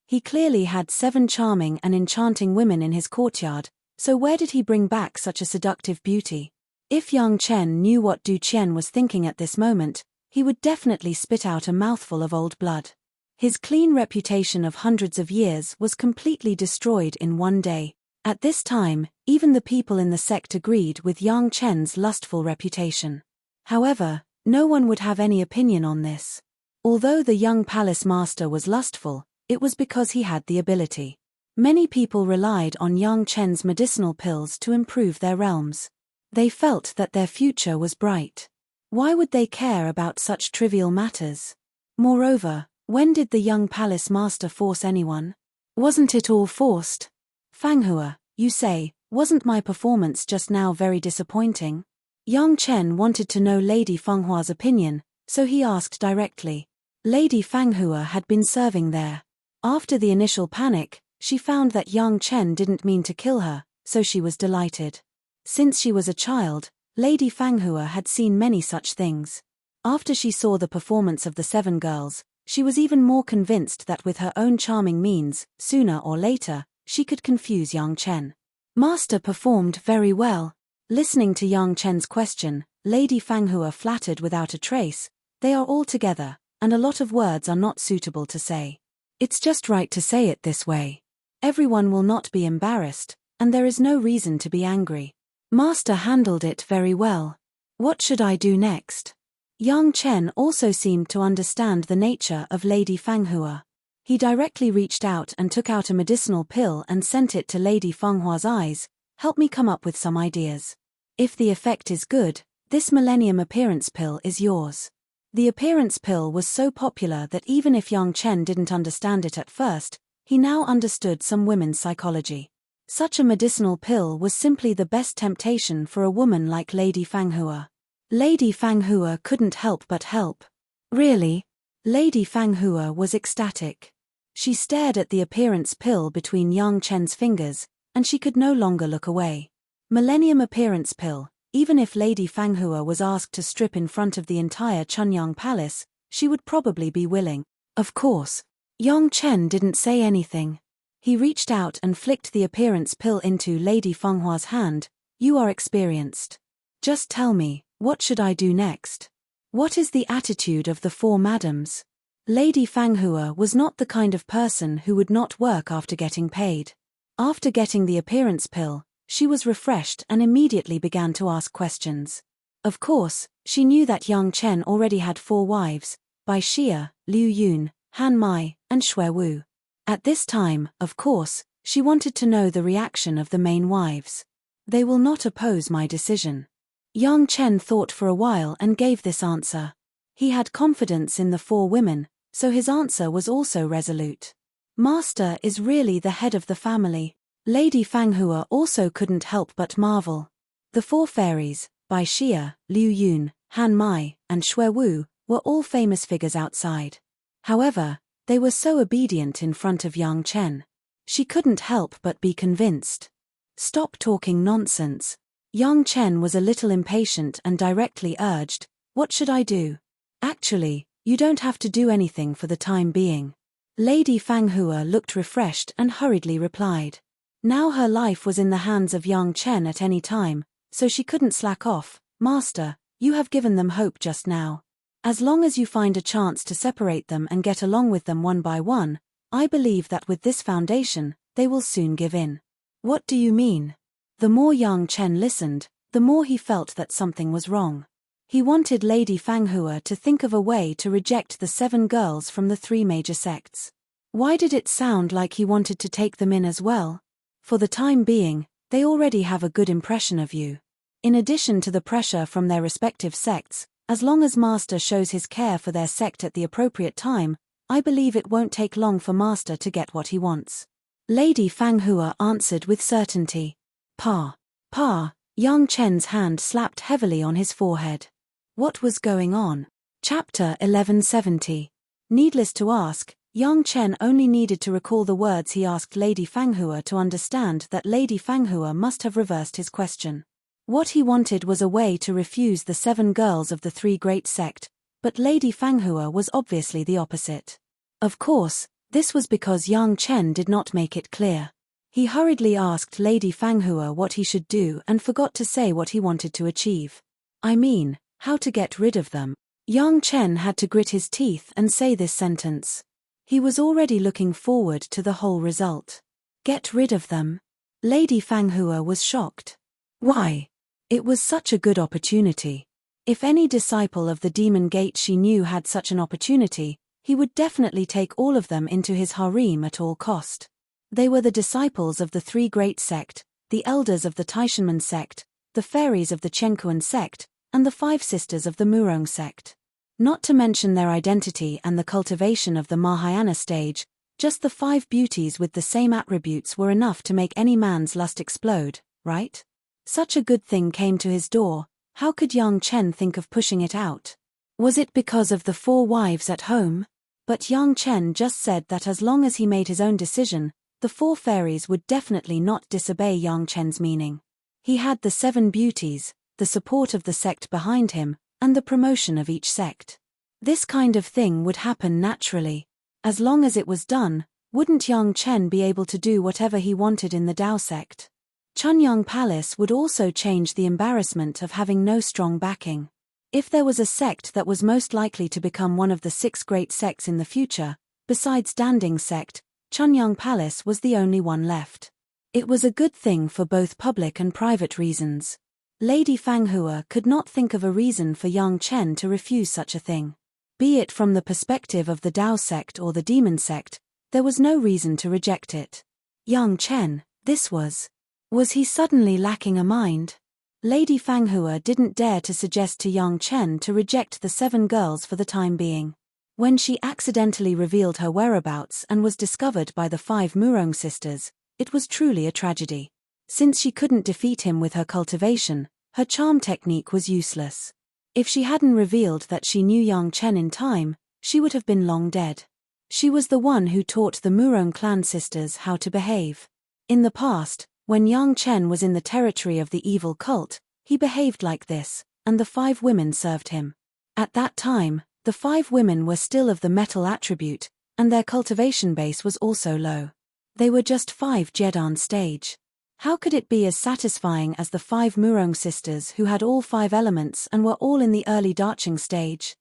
He clearly had 7 charming and enchanting women in his courtyard, so where did he bring back such a seductive beauty? If Yang Chen knew what Du Qian was thinking at this moment, he would definitely spit out a mouthful of old blood. His clean reputation of hundreds of years was completely destroyed in one day. At this time, even the people in the sect agreed with Yang Chen's lustful reputation. However, no one would have any opinion on this. Although the young palace master was lustful, it was because he had the ability. Many people relied on Yang Chen's medicinal pills to improve their realms. They felt that their future was bright. Why would they care about such trivial matters? Moreover, when did the young palace master force anyone? Wasn't it all forced? Fanghua, you say, wasn't my performance just now very disappointing? Yang Chen wanted to know Lady Fenghua's opinion, so he asked directly. Lady Fanghua had been serving there. After the initial panic, She found that Yang Chen didn't mean to kill her, so she was delighted. Since she was a child, Lady Fanghua had seen many such things. After she saw the performance of the 7 girls, she was even more convinced that with her own charming means, sooner or later, she could confuse Yang Chen. Master performed very well. Listening to Yang Chen's question, Lady Fanghua flattered without a trace, "They are all together, and a lot of words are not suitable to say. It's just right to say it this way. Everyone will not be embarrassed, and there is no reason to be angry. Master handled it very well. What should I do next?" Yang Chen also seemed to understand the nature of Lady Fanghua. He directly reached out and took out a medicinal pill and sent it to Lady Fanghua's eyes. "Help me come up with some ideas. If the effect is good, this Millennium Appearance Pill is yours." The appearance pill was so popular that even if Yang Chen didn't understand it at first, he now understood some women's psychology. Such a medicinal pill was simply the best temptation for a woman like Lady Fanghua. Lady Fanghua couldn't help but help. "Really?" Lady Fanghua was ecstatic. She stared at the appearance pill between Yang Chen's fingers, and she could no longer look away. Millennium Appearance Pill. Even if Lady Fanghua was asked to strip in front of the entire Chunyang Palace, she would probably be willing. Of course. Yang Chen didn't say anything. He reached out and flicked the appearance pill into Lady Fanghua's hand. "You are experienced. Just tell me, what should I do next? What is the attitude of the 4 madams?" Lady Fanghua was not the kind of person who would not work after getting paid. After getting the appearance pill, she was refreshed and immediately began to ask questions. Of course, she knew that Yang Chen already had 4 wives, Bai Xia, Liu Yun, Han Mai, and Xue Wu. At this time, of course, she wanted to know the reaction of the main wives. "They will not oppose my decision." Yang Chen thought for a while and gave this answer. He had confidence in the 4 women, so his answer was also resolute. "Master is really the head of the family." Lady Fanghua also couldn't help but marvel. The 4 fairies, Bai Xia, Liu Yun, Han Mai, and Xue Wu, were all famous figures outside. However, they were so obedient in front of Yang Chen. She couldn't help but be convinced. "Stop talking nonsense." Yang Chen was a little impatient and directly urged, "What should I do?" "Actually, you don't have to do anything for the time being." Lady Fanghua looked refreshed and hurriedly replied. Now her life was in the hands of Yang Chen at any time, so she couldn't slack off. "Master, you have given them hope just now. As long as you find a chance to separate them and get along with them one by one, I believe that with this foundation, they will soon give in." "What do you mean?" The more Yang Chen listened, the more he felt that something was wrong. He wanted Lady Fanghua to think of a way to reject the 7 girls from the 3 major sects. Why did it sound like he wanted to take them in as well? For the time being, they already have a good impression of you. In addition to the pressure from their respective sects, as long as Master shows his care for their sect at the appropriate time, I believe it won't take long for Master to get what he wants. Lady Fanghua answered with certainty. Pa. Yang Chen's hand slapped heavily on his forehead. What was going on? Chapter 1170. Needless to ask, Yang Chen only needed to recall the words he asked Lady Fanghua to understand that Lady Fanghua must have reversed his question. What he wanted was a way to refuse the 7 girls of the 3 great sect, but Lady Fanghua was obviously the opposite. Of course, this was because Yang Chen did not make it clear. He hurriedly asked Lady Fanghua what he should do and forgot to say what he wanted to achieve. "I mean, how to get rid of them." Yang Chen had to grit his teeth and say this sentence. He was already looking forward to the whole result. Get rid of them? Lady Fanghua was shocked. Why? It was such a good opportunity. If any disciple of the Demon Gate she knew had such an opportunity, he would definitely take all of them into his harem at all cost. They were the disciples of the 3 great sect, the elders of the Taishanmen sect, the fairies of the Chenkuan sect, and the 5 sisters of the Murong sect. Not to mention their identity and the cultivation of the Mahayana stage, just the 5 beauties with the same attributes were enough to make any man's lust explode, right? Such a good thing came to his door, how could Yang Chen think of pushing it out? Was it because of the 4 wives at home? But Yang Chen just said that as long as he made his own decision, the 4 fairies would definitely not disobey Yang Chen's meaning. He had the 7 beauties, the support of the sect behind him, and the promotion of each sect. This kind of thing would happen naturally. As long as it was done, wouldn't Yang Chen be able to do whatever he wanted in the Dao sect? Chunyang Palace would also change the embarrassment of having no strong backing. If there was a sect that was most likely to become one of the 6 great sects in the future, besides Danding's sect, Chunyang Palace was the only one left. It was a good thing for both public and private reasons. Lady Fanghua could not think of a reason for Yang Chen to refuse such a thing. Be it from the perspective of the Dao sect or the demon sect, there was no reason to reject it. Yang Chen, this was he suddenly lacking a mind? Lady Fanghua didn't dare to suggest to Yang Chen to reject the 7 girls for the time being. When she accidentally revealed her whereabouts and was discovered by the 5 Murong sisters, it was truly a tragedy. Since she couldn't defeat him with her cultivation, her charm technique was useless. If she hadn't revealed that she knew Yang Chen in time, she would have been long dead. She was the one who taught the Murong clan sisters how to behave. In the past, when Yang Chen was in the territory of the evil cult, he behaved like this, and the 5 women served him. At that time, the 5 women were still of the metal attribute, and their cultivation base was also low. They were just 5 Jedan stage. How could it be as satisfying as the 5 Murong sisters who had all 5 elements and were all in the early Darching stage?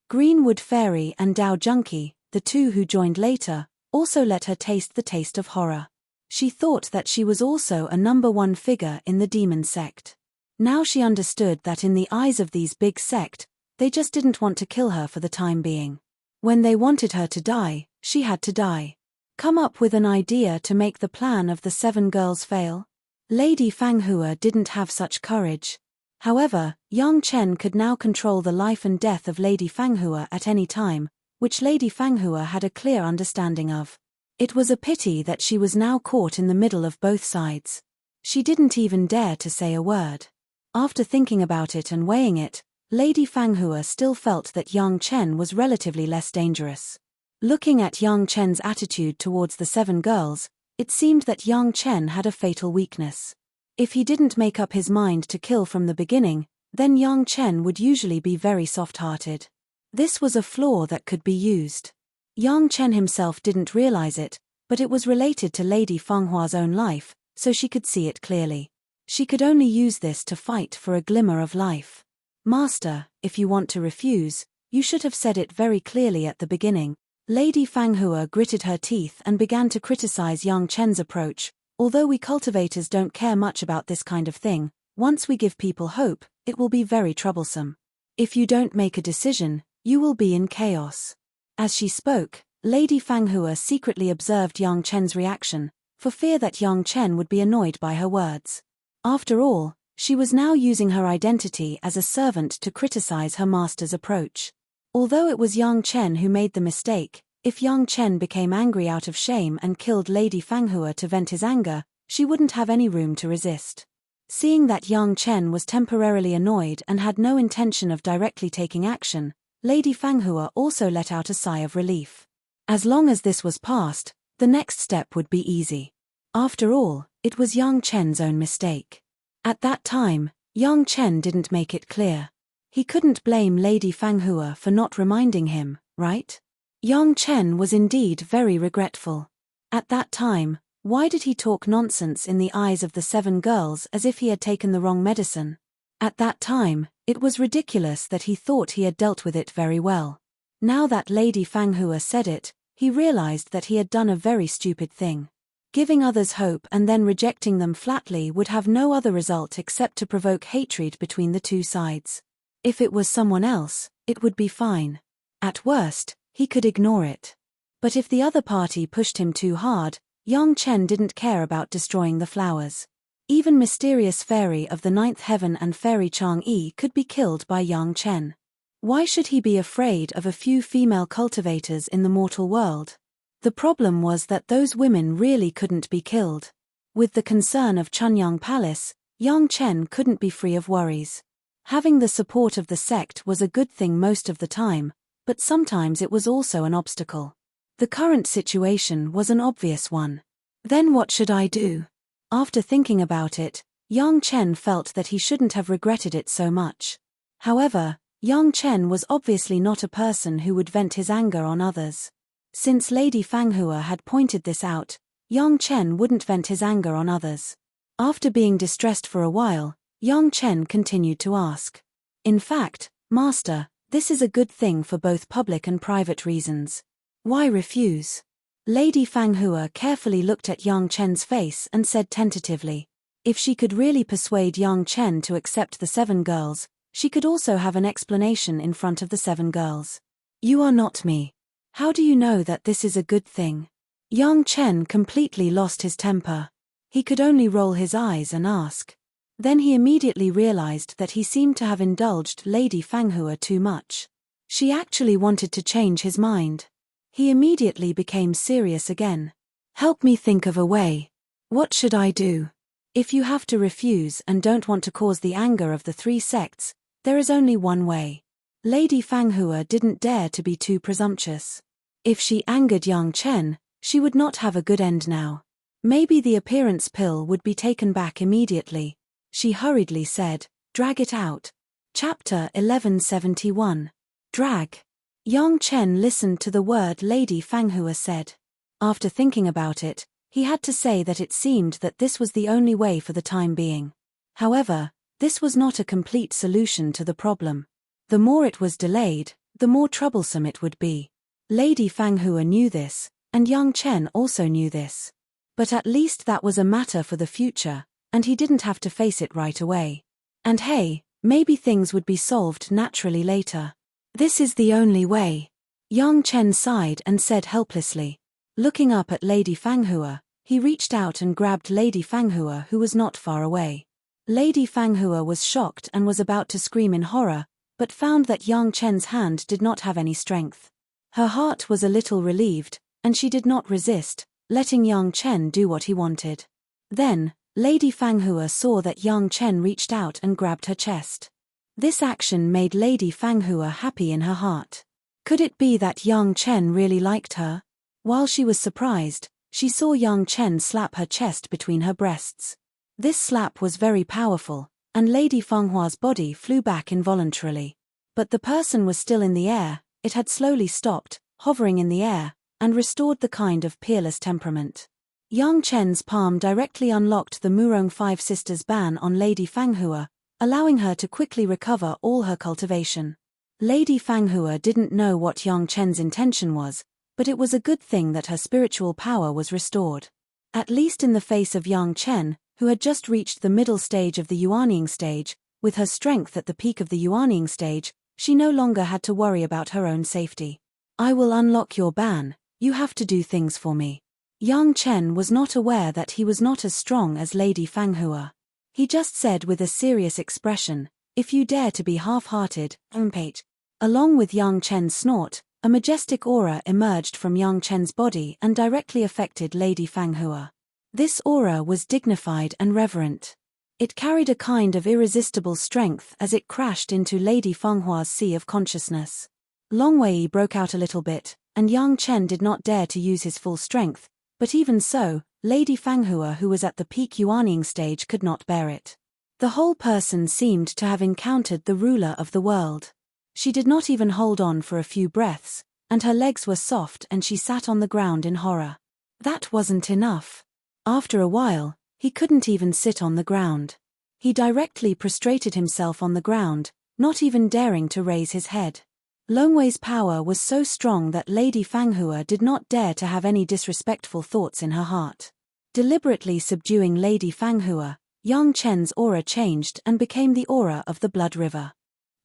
Greenwood Fairy and Dao Junkie, the 2 who joined later, also let her taste the taste of horror. She thought that she was also a number 1 figure in the demon sect. Now she understood that in the eyes of these big sect, they just didn't want to kill her for the time being. When they wanted her to die, she had to die. Come up with an idea to make the plan of the 7 girls fail? Lady Fanghua didn't have such courage. However, Yang Chen could now control the life and death of Lady Fanghua at any time, which Lady Fanghua had a clear understanding of. It was a pity that she was now caught in the middle of both sides. She didn't even dare to say a word. After thinking about it and weighing it, Lady Fanghua still felt that Yang Chen was relatively less dangerous. Looking at Yang Chen's attitude towards the 7 girls, it seemed that Yang Chen had a fatal weakness. If he didn't make up his mind to kill from the beginning, then Yang Chen would usually be very soft-hearted. This was a flaw that could be used. Yang Chen himself didn't realize it, but it was related to Lady Fanghua's own life, so she could see it clearly. She could only use this to fight for a glimmer of life. Master, if you want to refuse, you should have said it very clearly at the beginning. Lady Fanghua gritted her teeth and began to criticize Yang Chen's approach. Although we cultivators don't care much about this kind of thing, once we give people hope, it will be very troublesome. If you don't make a decision, you will be in chaos. As she spoke, Lady Fanghua secretly observed Yang Chen's reaction, for fear that Yang Chen would be annoyed by her words. After all, she was now using her identity as a servant to criticize her master's approach. Although it was Yang Chen who made the mistake, if Yang Chen became angry out of shame and killed Lady Fanghua to vent his anger, she wouldn't have any room to resist. Seeing that Yang Chen was temporarily annoyed and had no intention of directly taking action, Lady Fanghua also let out a sigh of relief. As long as this was past, the next step would be easy. After all, it was Yang Chen's own mistake. At that time, Yang Chen didn't make it clear. He couldn't blame Lady Fanghua for not reminding him, right? Yang Chen was indeed very regretful. At that time, why did he talk nonsense in the eyes of the 7 girls as if he had taken the wrong medicine? At that time, it was ridiculous that he thought he had dealt with it very well. Now that Lady Fanghua said it, he realized that he had done a very stupid thing. Giving others hope and then rejecting them flatly would have no other result except to provoke hatred between the 2 sides. If it was someone else, it would be fine. At worst, he could ignore it. But if the other party pushed him too hard, Yang Chen didn't care about destroying the flowers. Even Mysterious Fairy of the 9th Heaven and Fairy Chang'e could be killed by Yang Chen. Why should he be afraid of a few female cultivators in the mortal world? The problem was that those women really couldn't be killed. With the concern of Chunyang Palace, Yang Chen couldn't be free of worries. Having the support of the sect was a good thing most of the time, but sometimes it was also an obstacle. The current situation was an obvious one. Then what should I do? After thinking about it, Yang Chen felt that he shouldn't have regretted it so much. However, Yang Chen was obviously not a person who would vent his anger on others. Since Lady Fanghua had pointed this out, Yang Chen wouldn't vent his anger on others. After being distressed for a while, Yang Chen continued to ask. In fact, Master, this is a good thing for both public and private reasons. Why refuse? Lady Fanghua carefully looked at Yang Chen's face and said tentatively. If she could really persuade Yang Chen to accept the 7 girls, she could also have an explanation in front of the 7 girls. You are not me. How do you know that this is a good thing? Yang Chen completely lost his temper. He could only roll his eyes and ask. Then he immediately realized that he seemed to have indulged Lady Fanghua too much. She actually wanted to change his mind. He immediately became serious again. Help me think of a way. What should I do? If you have to refuse and don't want to cause the anger of the 3 sects, there is only one way. Lady Fanghua didn't dare to be too presumptuous. If she angered Yang Chen, she would not have a good end now. Maybe the appearance pill would be taken back immediately. She hurriedly said, drag it out. Chapter 1171. Drag. Yang Chen listened to the word Lady Fanghua said. After thinking about it, he had to say that it seemed that this was the only way for the time being. However, this was not a complete solution to the problem. The more it was delayed, the more troublesome it would be. Lady Fanghua knew this, and Yang Chen also knew this. But at least that was a matter for the future, and he didn't have to face it right away. And hey, maybe things would be solved naturally later. This is the only way. Yang Chen sighed and said helplessly. Looking up at Lady Fanghua, he reached out and grabbed Lady Fanghua, who was not far away. Lady Fanghua was shocked and was about to scream in horror, but found that Yang Chen's hand did not have any strength. Her heart was a little relieved, and she did not resist, letting Yang Chen do what he wanted. Then, Lady Fanghua saw that Yang Chen reached out and grabbed her chest. This action made Lady Fanghua happy in her heart. Could it be that Yang Chen really liked her? While she was surprised, she saw Yang Chen slap her chest between her breasts. This slap was very powerful, and Lady Fenghua's body flew back involuntarily. But the person was still in the air, it had slowly stopped, hovering in the air, and restored the kind of peerless temperament. Yang Chen's palm directly unlocked the Murong 5 Sisters ban on Lady Fanghua, allowing her to quickly recover all her cultivation. Lady Fanghua didn't know what Yang Chen's intention was, but it was a good thing that her spiritual power was restored. At least in the face of Yang Chen, who had just reached the middle stage of the Yuanying stage, with her strength at the peak of the Yuanying stage, she no longer had to worry about her own safety. I will unlock your ban, you have to do things for me. Yang Chen was not aware that he was not as strong as Lady Fanghua. He just said with a serious expression, if you dare to be half-hearted, Pate. Along with Yang Chen's snort, a majestic aura emerged from Yang Chen's body and directly affected Lady Fanghua. This aura was dignified and reverent. It carried a kind of irresistible strength as it crashed into Lady Fenghua's sea of consciousness. Long Wei broke out a little bit, and Yang Chen did not dare to use his full strength, but even so, Lady Fanghua, who was at the peak Yuanying stage, could not bear it. The whole person seemed to have encountered the ruler of the world. She did not even hold on for a few breaths, and her legs were soft and she sat on the ground in horror. That wasn't enough. After a while, he couldn't even sit on the ground. He directly prostrated himself on the ground, not even daring to raise his head. Longwei's power was so strong that Lady Fanghua did not dare to have any disrespectful thoughts in her heart. Deliberately subduing Lady Fanghua, Yang Chen's aura changed and became the aura of the Blood River.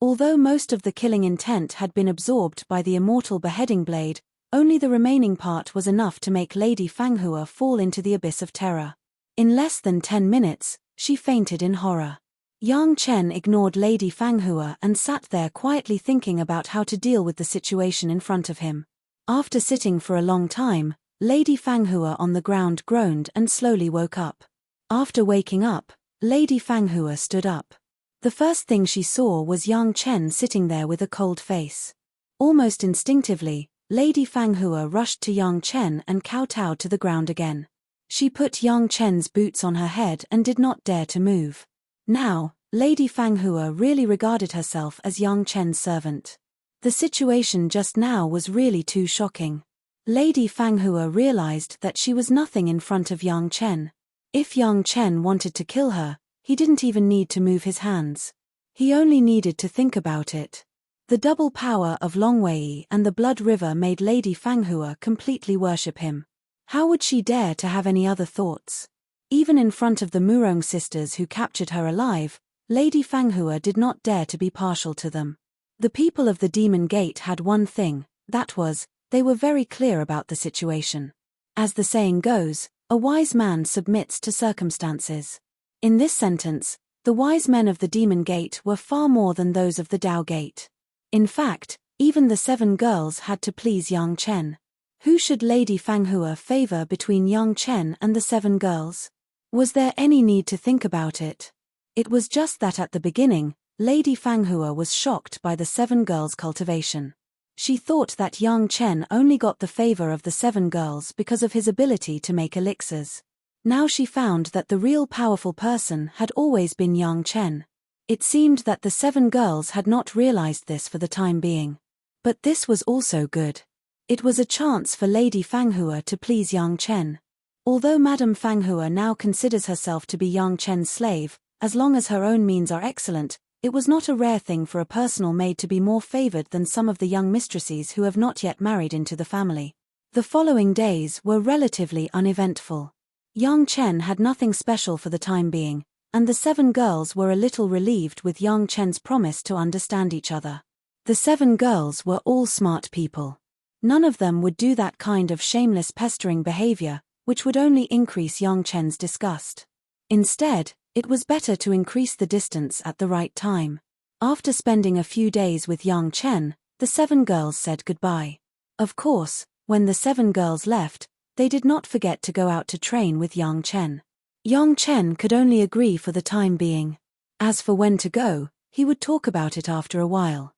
Although most of the killing intent had been absorbed by the immortal beheading blade, only the remaining part was enough to make Lady Fanghua fall into the abyss of terror. In less than 10 minutes, she fainted in horror. Yang Chen ignored Lady Fanghua and sat there quietly thinking about how to deal with the situation in front of him. After sitting for a long time, Lady Fanghua on the ground groaned and slowly woke up. After waking up, Lady Fanghua stood up. The first thing she saw was Yang Chen sitting there with a cold face. Almost instinctively, Lady Fanghua rushed to Yang Chen and kowtowed to the ground again. She put Yang Chen's boots on her head and did not dare to move. Now, Lady Fanghua really regarded herself as Yang Chen's servant. The situation just now was really too shocking. Lady Fanghua realized that she was nothing in front of Yang Chen. If Yang Chen wanted to kill her, he didn't even need to move his hands. He only needed to think about it. The double power of Longwei and the Blood River made Lady Fanghua completely worship him. How would she dare to have any other thoughts? Even in front of the Murong sisters who captured her alive, Lady Fanghua did not dare to be partial to them. The people of the Demon Gate had one thing, that was, they were very clear about the situation. As the saying goes, a wise man submits to circumstances. In this sentence, the wise men of the Demon Gate were far more than those of the Dao Gate. In fact, even the 7 girls had to please Yang Chen. Who should Lady Fanghua favor between Yang Chen and the 7 girls? Was there any need to think about it? It was just that at the beginning, Lady Fanghua was shocked by the 7 girls' cultivation. She thought that Yang Chen only got the favor of the 7 girls because of his ability to make elixirs. Now she found that the real powerful person had always been Yang Chen. It seemed that the 7 girls had not realized this for the time being. But this was also good. It was a chance for Lady Fanghua to please Yang Chen. Although Madame Fanghua now considers herself to be Yang Chen's slave, as long as her own means are excellent, it was not a rare thing for a personal maid to be more favored than some of the young mistresses who have not yet married into the family. The following days were relatively uneventful. Yang Chen had nothing special for the time being, and the 7 girls were a little relieved with Yang Chen's promise to understand each other. The 7 girls were all smart people. None of them would do that kind of shameless pestering behavior, which would only increase Yang Chen's disgust. Instead, it was better to increase the distance at the right time. After spending a few days with Yang Chen, the 7 girls said goodbye. Of course, when the 7 girls left, they did not forget to go out to train with Yang Chen. Yang Chen could only agree for the time being. As for when to go, he would talk about it after a while.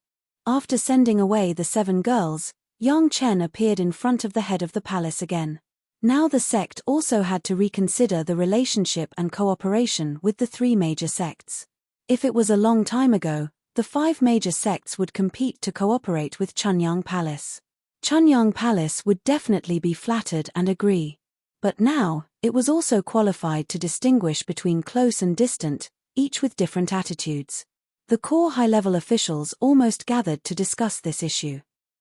After sending away the 7 girls, Yang Chen appeared in front of the head of the palace again. Now the sect also had to reconsider the relationship and cooperation with the 3 major sects. If it was a long time ago, the 5 major sects would compete to cooperate with Chunyang Palace. Chunyang Palace would definitely be flattered and agree. But now, it was also qualified to distinguish between close and distant, each with different attitudes. The core high-level officials almost gathered to discuss this issue.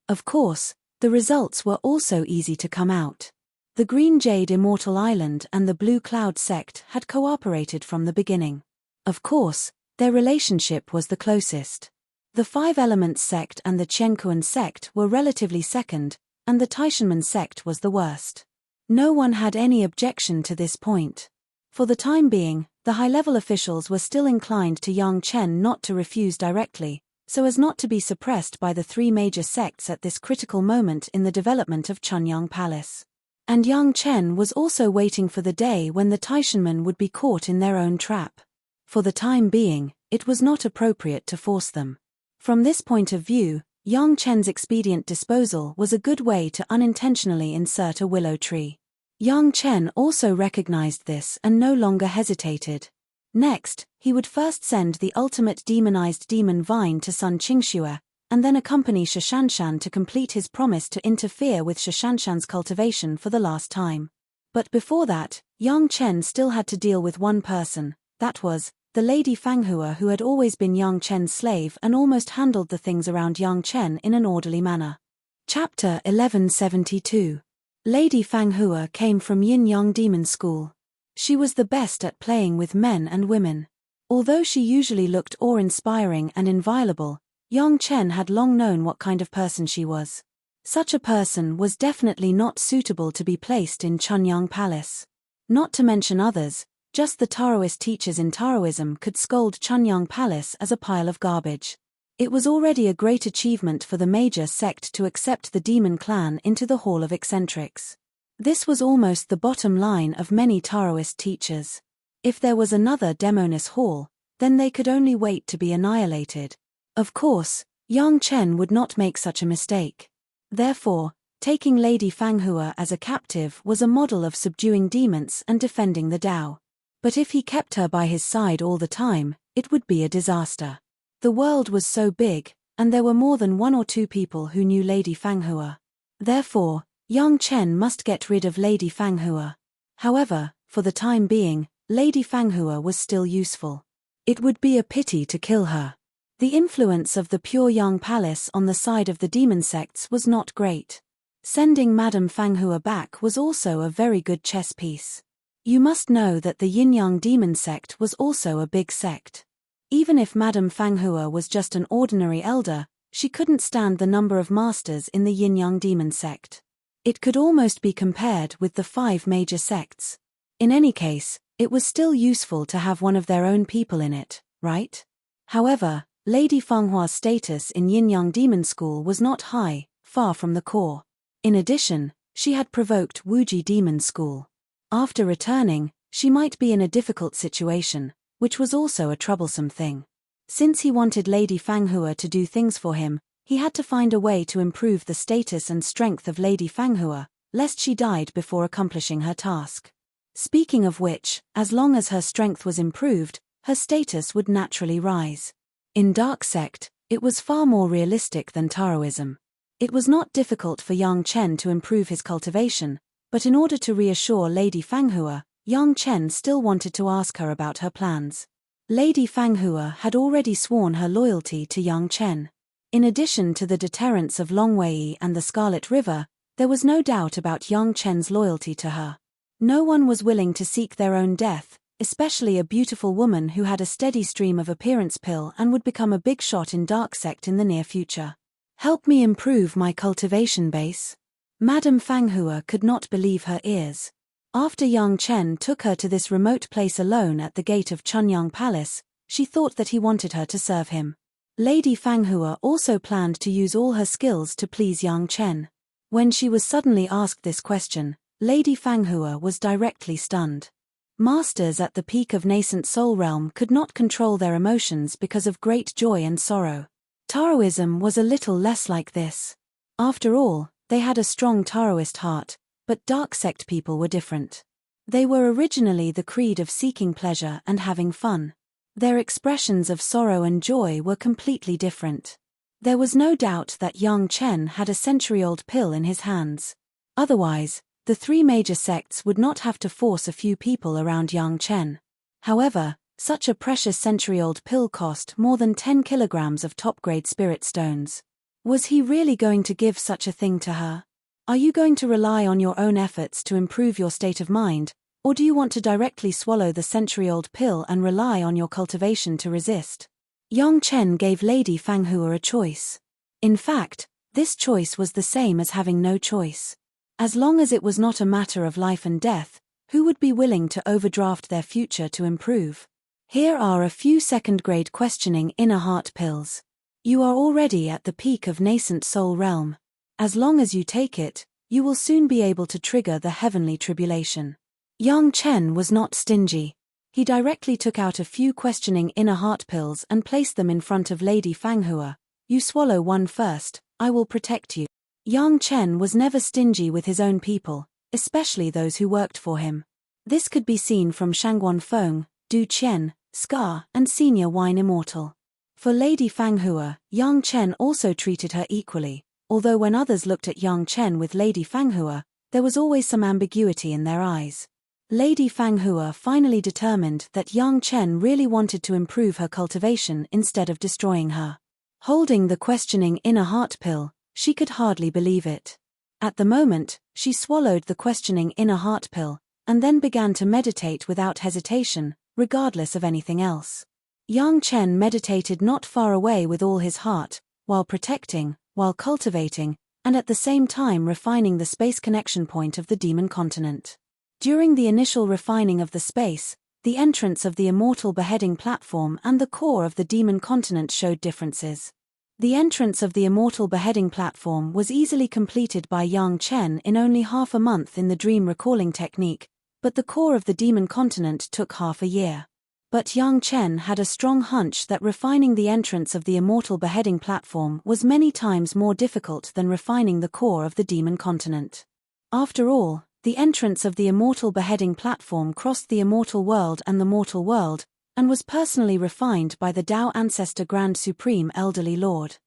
Of course, the results were also easy to come out. The Green Jade Immortal Island and the Blue Cloud sect had cooperated from the beginning. Of course, their relationship was the closest. The 5 Elements sect and the Qianquan sect were relatively second, and the Taishanmen sect was the worst. No one had any objection to this point. For the time being, the high-level officials were still inclined to Yang Chen not to refuse directly, so as not to be suppressed by the 3 major sects at this critical moment in the development of Chunyang Palace. And Yang Chen was also waiting for the day when the Taishanmen would be caught in their own trap. For the time being, it was not appropriate to force them. From this point of view, Yang Chen's expedient disposal was a good way to unintentionally insert a willow tree. Yang Chen also recognized this and no longer hesitated. Next, he would first send the ultimate demonized demon vine to Sun Qingxue, and then accompany Shishanshan to complete his promise to interfere with Shishanshan's cultivation for the last time. But before that, Yang Chen still had to deal with one person, that was, the Lady Fanghua, who had always been Yang Chen's slave and almost handled the things around Yang Chen in an orderly manner. Chapter 1172. Lady Fanghua came from Yin-Yang Demon School. She was the best at playing with men and women. Although she usually looked awe-inspiring and inviolable, Yang Chen had long known what kind of person she was. Such a person was definitely not suitable to be placed in Chunyang Palace. Not to mention others, just the Taoist teachers in Taoism could scold Chunyang Palace as a pile of garbage. It was already a great achievement for the major sect to accept the demon clan into the Hall of Eccentrics. This was almost the bottom line of many Taoist teachers. If there was another Demoness Hall, then they could only wait to be annihilated. Of course, Yang Chen would not make such a mistake. Therefore, Taking Lady Fanghua as a captive was a model of subduing demons and defending the Tao. But if he kept her by his side all the time, it would be a disaster. The world was so big, and there were more than 1 or 2 people who knew Lady Fanghua. Therefore, Yang Chen must get rid of Lady Fanghua. However, for the time being, Lady Fanghua was still useful. It would be a pity to kill her. The influence of the Pure Yang Palace on the side of the demon sects was not great. Sending Madame Fanghua back was also a very good chess piece. You must know that the Yin-Yang demon sect was also a big sect. Even if Madame Fanghua was just an ordinary elder, she couldn't stand the number of masters in the Yin-Yang demon sect. It could almost be compared with the 5 major sects. In any case, it was still useful to have one of their own people in it, right? However, Lady Fanghua's status in Yin-Yang demon school was not high, far from the core. In addition, she had provoked Wuji demon school. After returning, she might be in a difficult situation, which was also a troublesome thing. Since he wanted Lady Fanghua to do things for him, he had to find a way to improve the status and strength of Lady Fanghua, lest she died before accomplishing her task. Speaking of which, as long as her strength was improved, her status would naturally rise. In Dark Sect, it was far more realistic than Taoism. It was not difficult for Yang Chen to improve his cultivation, but in order to reassure Lady Fanghua, Yang Chen still wanted to ask her about her plans. Lady Fanghua had already sworn her loyalty to Yang Chen. In addition to the deterrence of Longwei and the Scarlet River, there was no doubt about Yang Chen's loyalty to her. No one was willing to seek their own death, especially a beautiful woman who had a steady stream of appearance pill and would become a big shot in Dark Sect in the near future. Help me improve my cultivation base. Madame Fanghua could not believe her ears. After Yang Chen took her to this remote place alone at the gate of Chunyang Palace, she thought that he wanted her to serve him. Lady Fanghua also planned to use all her skills to please Yang Chen. When she was suddenly asked this question, Lady Fanghua was directly stunned. Masters at the peak of nascent soul realm could not control their emotions because of great joy and sorrow. Taoism was a little less like this. After all, they had a strong Taoist heart, but Dark Sect people were different. They were originally the creed of seeking pleasure and having fun. Their expressions of sorrow and joy were completely different. There was no doubt that Yang Chen had a century-old pill in his hands. Otherwise, the 3 major sects would not have to force a few people around Yang Chen. However, such a precious century-old pill cost more than 10 kilograms of top-grade spirit stones. Was he really going to give such a thing to her? Are you going to rely on your own efforts to improve your state of mind, or do you want to directly swallow the century-old pill and rely on your cultivation to resist? Yang Chen gave Lady Fanghua a choice. In fact, this choice was the same as having no choice. As long as it was not a matter of life and death, who would be willing to overdraft their future to improve? Here are a few second-grade questioning inner heart pills. You are already at the peak of nascent soul realm. As long as you take it, you will soon be able to trigger the heavenly tribulation. Yang Chen was not stingy. He directly took out a few questioning inner heart pills and placed them in front of Lady Fanghua. You swallow one first, I will protect you. Yang Chen was never stingy with his own people, especially those who worked for him. This could be seen from Shangguan Feng, Du Qian, Scar, and Senior Wine Immortal. For Lady Fanghua, Yang Chen also treated her equally, although when others looked at Yang Chen with Lady Fanghua, there was always some ambiguity in their eyes. Lady Fanghua finally determined that Yang Chen really wanted to improve her cultivation instead of destroying her. Holding the questioning inner heart pill, she could hardly believe it. At the moment, she swallowed the questioning inner heart pill, and then began to meditate without hesitation, regardless of anything else. Yang Chen meditated not far away with all his heart, while protecting, while cultivating, and at the same time refining the space connection point of the demon continent. During the initial refining of the space, the entrance of the immortal beheading platform and the core of the demon continent showed differences. The entrance of the immortal beheading platform was easily completed by Yang Chen in only half a month in the dream recalling technique, but the core of the demon continent took half a year. But Yang Chen had a strong hunch that refining the entrance of the immortal beheading platform was many times more difficult than refining the core of the demon continent. After all, the entrance of the immortal beheading platform crossed the immortal world and the mortal world, and was personally refined by the Tao Ancestor Grand Supreme Elderly Lord.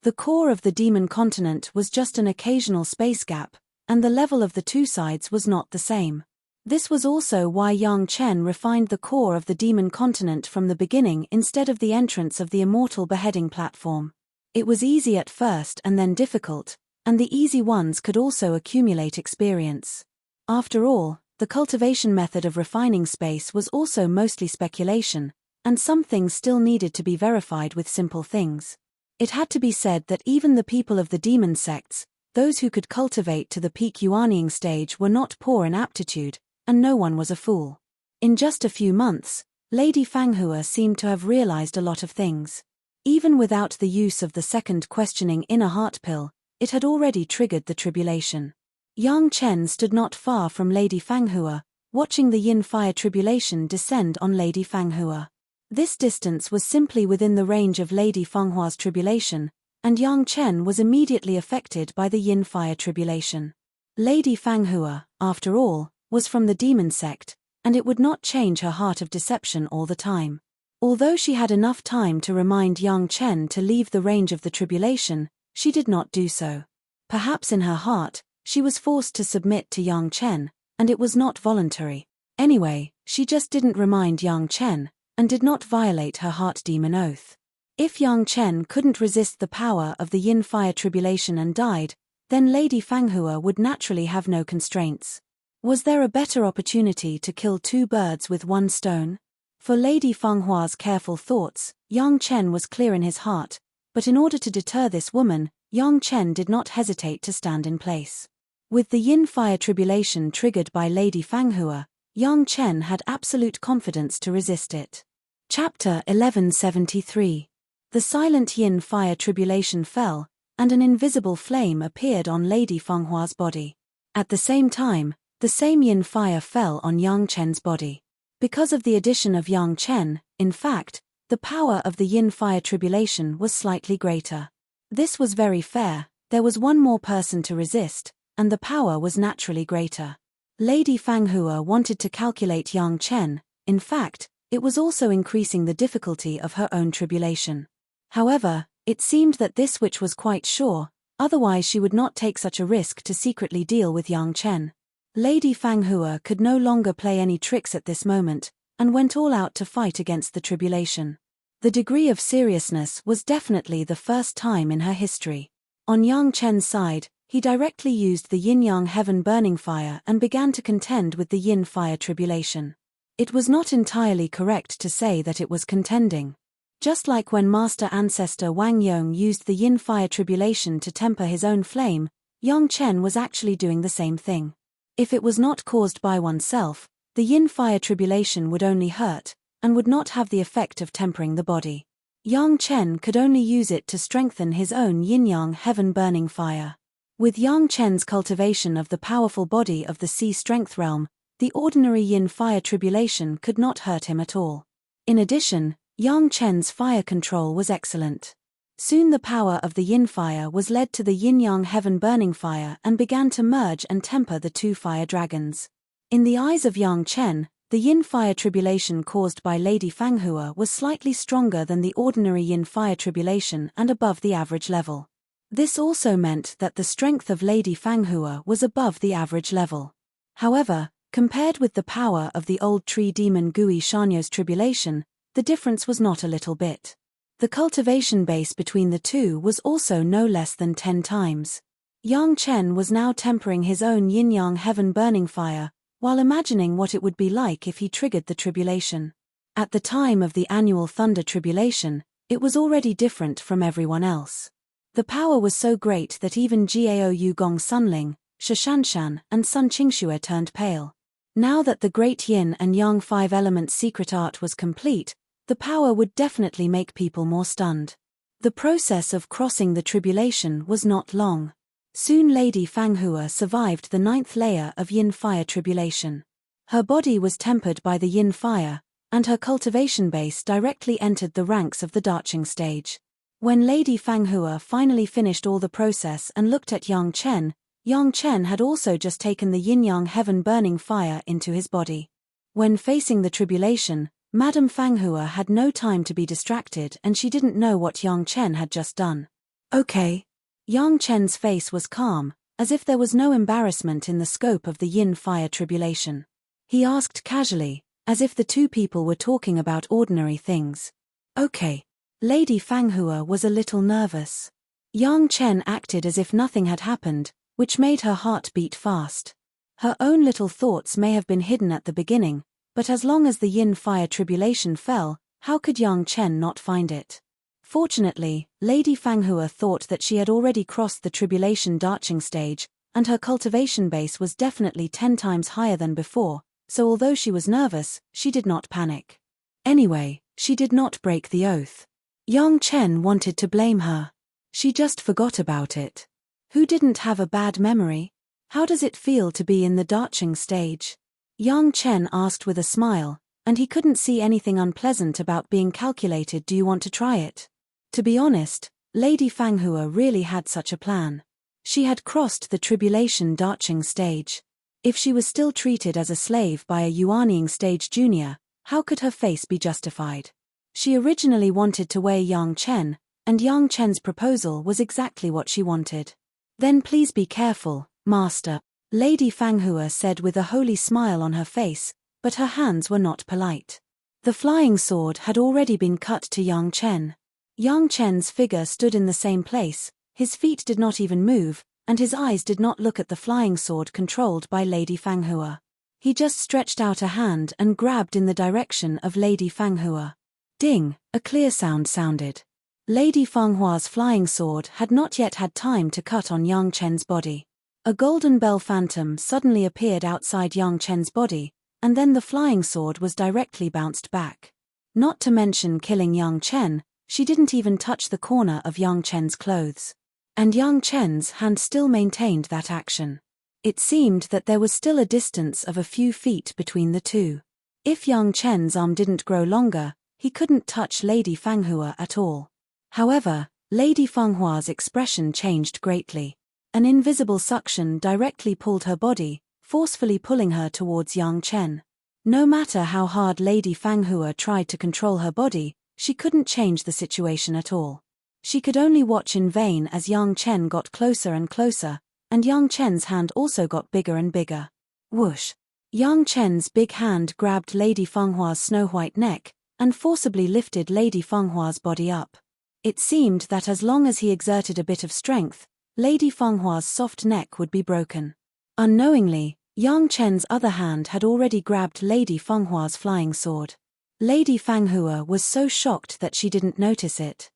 The core of the demon continent was just an occasional space gap, and the level of the two sides was not the same. This was also why Yang Chen refined the core of the demon continent from the beginning instead of the entrance of the immortal beheading platform. It was easy at first and then difficult, and the easy ones could also accumulate experience. After all, the cultivation method of refining space was also mostly speculation, and some things still needed to be verified with simple things. It had to be said that even the people of the demon sects, those who could cultivate to the peak Yuanying stage, were not poor in aptitude, and no one was a fool. In just a few months, Lady Fanghua seemed to have realized a lot of things. Even without the use of the second questioning inner heart pill, it had already triggered the tribulation. Yang Chen stood not far from Lady Fanghua, watching the yin fire tribulation descend on Lady Fanghua. This distance was simply within the range of Lady Fenghua's tribulation, and Yang Chen was immediately affected by the yin fire tribulation. Lady Fanghua, after all, was from the demon sect, and it would not change her heart of deception all the time. Although she had enough time to remind Yang Chen to leave the range of the tribulation, she did not do so. Perhaps in her heart, she was forced to submit to Yang Chen, and it was not voluntary. Anyway, she just didn't remind Yang Chen, and did not violate her heart demon oath. If Yang Chen couldn't resist the power of the yin fire tribulation and died, then Lady Fanghua would naturally have no constraints. Was there a better opportunity to kill two birds with one stone? For Lady Fenghua's careful thoughts, Yang Chen was clear in his heart, but in order to deter this woman, Yang Chen did not hesitate to stand in place. With the yin fire tribulation triggered by Lady Fanghua, Yang Chen had absolute confidence to resist it. Chapter 1173. The silent yin fire tribulation fell, and an invisible flame appeared on Lady Fenghua's body. At the same time, the same yin fire fell on Yang Chen's body. Because of the addition of Yang Chen, in fact, the power of the yin fire tribulation was slightly greater. This was very fair, there was one more person to resist, and the power was naturally greater. Lady Fanghua wanted to calculate Yang Chen, in fact, it was also increasing the difficulty of her own tribulation. However, it seemed that this witch was quite sure, otherwise she would not take such a risk to secretly deal with Yang Chen. Lady Fanghua could no longer play any tricks at this moment, and went all out to fight against the tribulation. The degree of seriousness was definitely the first time in her history. On Yang Chen's side, he directly used the yin-yang heaven burning fire and began to contend with the yin fire tribulation. It was not entirely correct to say that it was contending. Just like when Master Ancestor Wang Yong used the yin fire tribulation to temper his own flame, Yang Chen was actually doing the same thing. If it was not caused by oneself, the yin fire tribulation would only hurt, and would not have the effect of tempering the body. Yang Chen could only use it to strengthen his own yin-yang heaven burning fire. With Yang Chen's cultivation of the powerful body of the sea strength realm, the ordinary yin fire tribulation could not hurt him at all. In addition, Yang Chen's fire control was excellent. Soon the power of the yin fire was led to the yin-yang heaven burning fire and began to merge and temper the two fire dragons. In the eyes of Yang Chen, the yin fire tribulation caused by Lady Fanghua was slightly stronger than the ordinary yin fire tribulation and above the average level. This also meant that the strength of Lady Fanghua was above the average level. However, compared with the power of the old tree demon Gui Shanyo's tribulation, the difference was not a little bit. The cultivation base between the two was also no less than 10 times. Yang Chen was now tempering his own yin-yang heaven burning fire, while imagining what it would be like if he triggered the tribulation. At the time of the annual thunder tribulation, it was already different from everyone else. The power was so great that even Gao Yugong Sunling, Shishanshan, and Sun Qingxue turned pale. Now that the great yin and yang five-element secret art was complete, the power would definitely make people more stunned. The process of crossing the tribulation was not long. Soon Lady Fanghua survived the 9th layer of yin fire tribulation. Her body was tempered by the yin fire, and her cultivation base directly entered the ranks of the darching stage. When Lady Fanghua finally finished all the process and looked at Yang Chen had also just taken the yin-yang heaven-burning fire into his body. When facing the tribulation, Madame Fanghua had no time to be distracted and she didn't know what Yang Chen had just done. Okay. Yang Chen's face was calm, as if there was no embarrassment in the scope of the yin-fire tribulation. He asked casually, as if the two people were talking about ordinary things. Okay. Lady Fanghua was a little nervous. Yang Chen acted as if nothing had happened, which made her heart beat fast. Her own little thoughts may have been hidden at the beginning, but as long as the yin-fire tribulation fell, how could Yang Chen not find it? Fortunately, Lady Fanghua thought that she had already crossed the tribulation darching stage, and her cultivation base was definitely 10 times higher than before, so although she was nervous, she did not panic. Anyway, she did not break the oath. Yang Chen wanted to blame her. She just forgot about it. Who didn't have a bad memory? How does it feel to be in the darching stage? Yang Chen asked with a smile, and he couldn't see anything unpleasant about being calculated. Do you want to try it? To be honest, Lady Fanghua really had such a plan. She had crossed the tribulation darching stage. If she was still treated as a slave by a Yuanying stage junior, how could her face be justified? She originally wanted to weigh Yang Chen, and Yang Chen's proposal was exactly what she wanted. Then please be careful, Master, Lady Fanghua said with a holy smile on her face, but her hands were not polite. The flying sword had already been cut to Yang Chen. Yang Chen's figure stood in the same place, his feet did not even move, and his eyes did not look at the flying sword controlled by Lady Fanghua. He just stretched out a hand and grabbed in the direction of Lady Fanghua. Ding, a clear sound sounded. Lady Fanghua's flying sword had not yet had time to cut on Yang Chen's body. A golden bell phantom suddenly appeared outside Yang Chen's body, and then the flying sword was directly bounced back. Not to mention killing Yang Chen, she didn't even touch the corner of Yang Chen's clothes. And Yang Chen's hand still maintained that action. It seemed that there was still a distance of a few feet between the two. If Yang Chen's arm didn't grow longer, he couldn't touch Lady Fanghua at all. However, Lady Fanghua's expression changed greatly. An invisible suction directly pulled her body, forcefully pulling her towards Yang Chen. No matter how hard Lady Fanghua tried to control her body, she couldn't change the situation at all. She could only watch in vain as Yang Chen got closer and closer, and Yang Chen's hand also got bigger and bigger. Whoosh! Yang Chen's big hand grabbed Lady Fanghua's snow-white neck, and forcibly lifted Lady Fanghua's body up. It seemed that as long as he exerted a bit of strength, Lady Fanghua's soft neck would be broken. Unknowingly, Yang Chen's other hand had already grabbed Lady Fanghua's flying sword. Lady Fanghua was so shocked that she didn't notice it.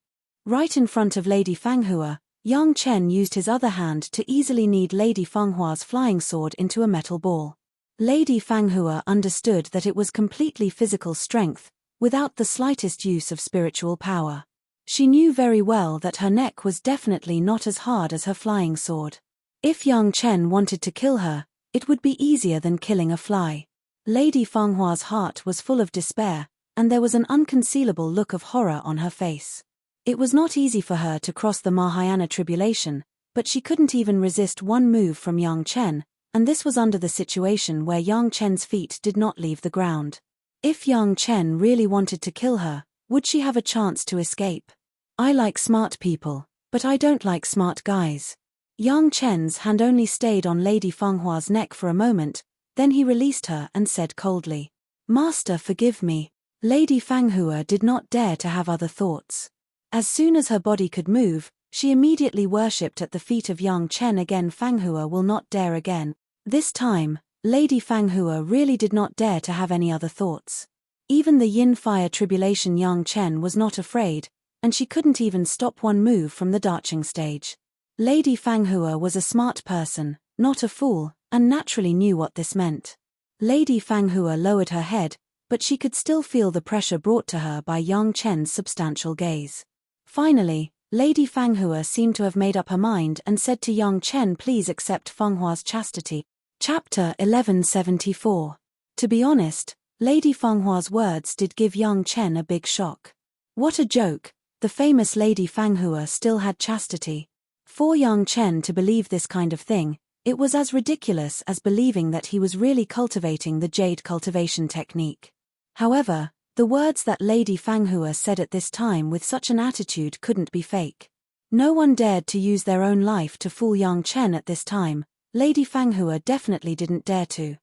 Right in front of Lady Fanghua, Yang Chen used his other hand to easily knead Lady Fanghua's flying sword into a metal ball. Lady Fanghua understood that it was completely physical strength, without the slightest use of spiritual power. She knew very well that her neck was definitely not as hard as her flying sword. If Yang Chen wanted to kill her, it would be easier than killing a fly. Lady Fanghua's heart was full of despair, and there was an unconcealable look of horror on her face. It was not easy for her to cross the Mahayana tribulation, but she couldn't even resist one move from Yang Chen, and this was under the situation where Yang Chen's feet did not leave the ground. If Yang Chen really wanted to kill her, would she have a chance to escape? I like smart people, but I don't like smart guys. Yang Chen's hand only stayed on Lady Fanghua's neck for a moment, then he released her and said coldly, "Master, forgive me." Lady Fanghua did not dare to have other thoughts. As soon as her body could move, she immediately worshipped at the feet of Yang Chen again. Fanghua will not dare again. This time, Lady Fanghua really did not dare to have any other thoughts. Even the yin-fire tribulation Yang Chen was not afraid, and she couldn't even stop one move from the darching stage. Lady Fanghua was a smart person, not a fool, and naturally knew what this meant. Lady Fanghua lowered her head, but she could still feel the pressure brought to her by Yang Chen's substantial gaze. Finally, Lady Fanghua seemed to have made up her mind and said to Yang Chen, "Please accept Fanghua's chastity." Chapter 1174. To be honest, Lady Fenghua's words did give Yang Chen a big shock. What a joke, the famous Lady Fanghua still had chastity. For Yang Chen to believe this kind of thing, it was as ridiculous as believing that he was really cultivating the jade cultivation technique. However, the words that Lady Fanghua said at this time with such an attitude couldn't be fake. No one dared to use their own life to fool Yang Chen at this time. Lady Fanghua definitely didn't dare to.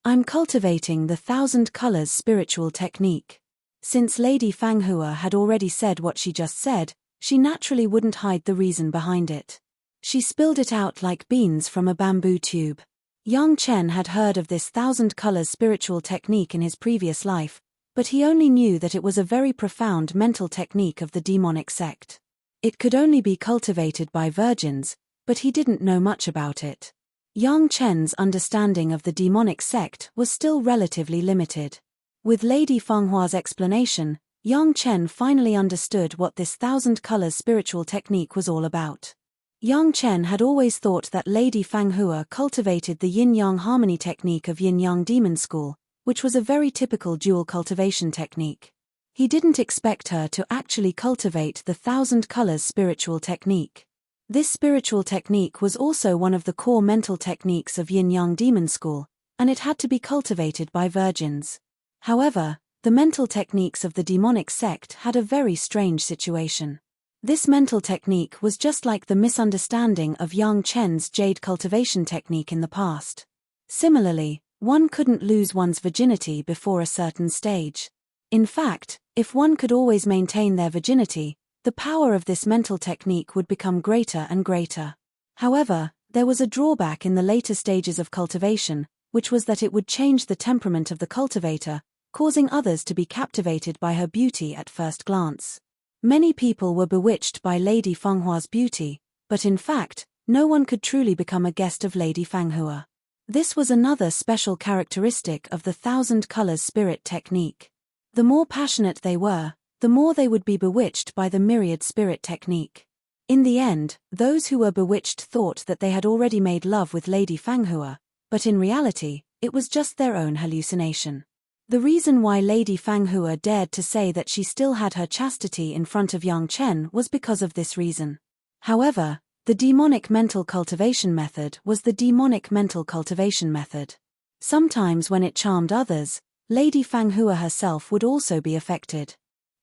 I'm cultivating the 1,000 colors spiritual technique. Since Lady Fanghua had already said what she just said, she naturally wouldn't hide the reason behind it. She spilled it out like beans from a bamboo tube. Yang Chen had heard of this 1,000 colors spiritual technique in his previous life, but he only knew that it was a very profound mental technique of the demonic sect. It could only be cultivated by virgins, but he didn't know much about it. Yang Chen's understanding of the demonic sect was still relatively limited. With Lady Fenghua's explanation, Yang Chen finally understood what this 1,000 colors spiritual technique was all about. Yang Chen had always thought that Lady Fanghua cultivated the yin-yang harmony technique of yin-yang demon school, which was a very typical dual cultivation technique. He didn't expect her to actually cultivate the 1,000 colors spiritual technique. This spiritual technique was also one of the core mental techniques of yin-yang demon school, and it had to be cultivated by virgins. However, the mental techniques of the demonic sect had a very strange situation. This mental technique was just like the misunderstanding of Yang Chen's jade cultivation technique in the past. Similarly, one couldn't lose one's virginity before a certain stage. In fact, if one could always maintain their virginity, the power of this mental technique would become greater and greater. However, there was a drawback in the later stages of cultivation, which was that it would change the temperament of the cultivator, causing others to be captivated by her beauty at first glance. Many people were bewitched by Lady Fenghua's beauty, but in fact, no one could truly become a guest of Lady Fanghua. This was another special characteristic of the 1,000 colors spirit technique. The more passionate they were, the more they would be bewitched by the myriad spirit technique. In the end, those who were bewitched thought that they had already made love with Lady Fanghua, but in reality, it was just their own hallucination. The reason why Lady Fanghua dared to say that she still had her chastity in front of Yang Chen was because of this reason. However, the demonic mental cultivation method was the demonic mental cultivation method. Sometimes when it charmed others, Lady Fanghua herself would also be affected.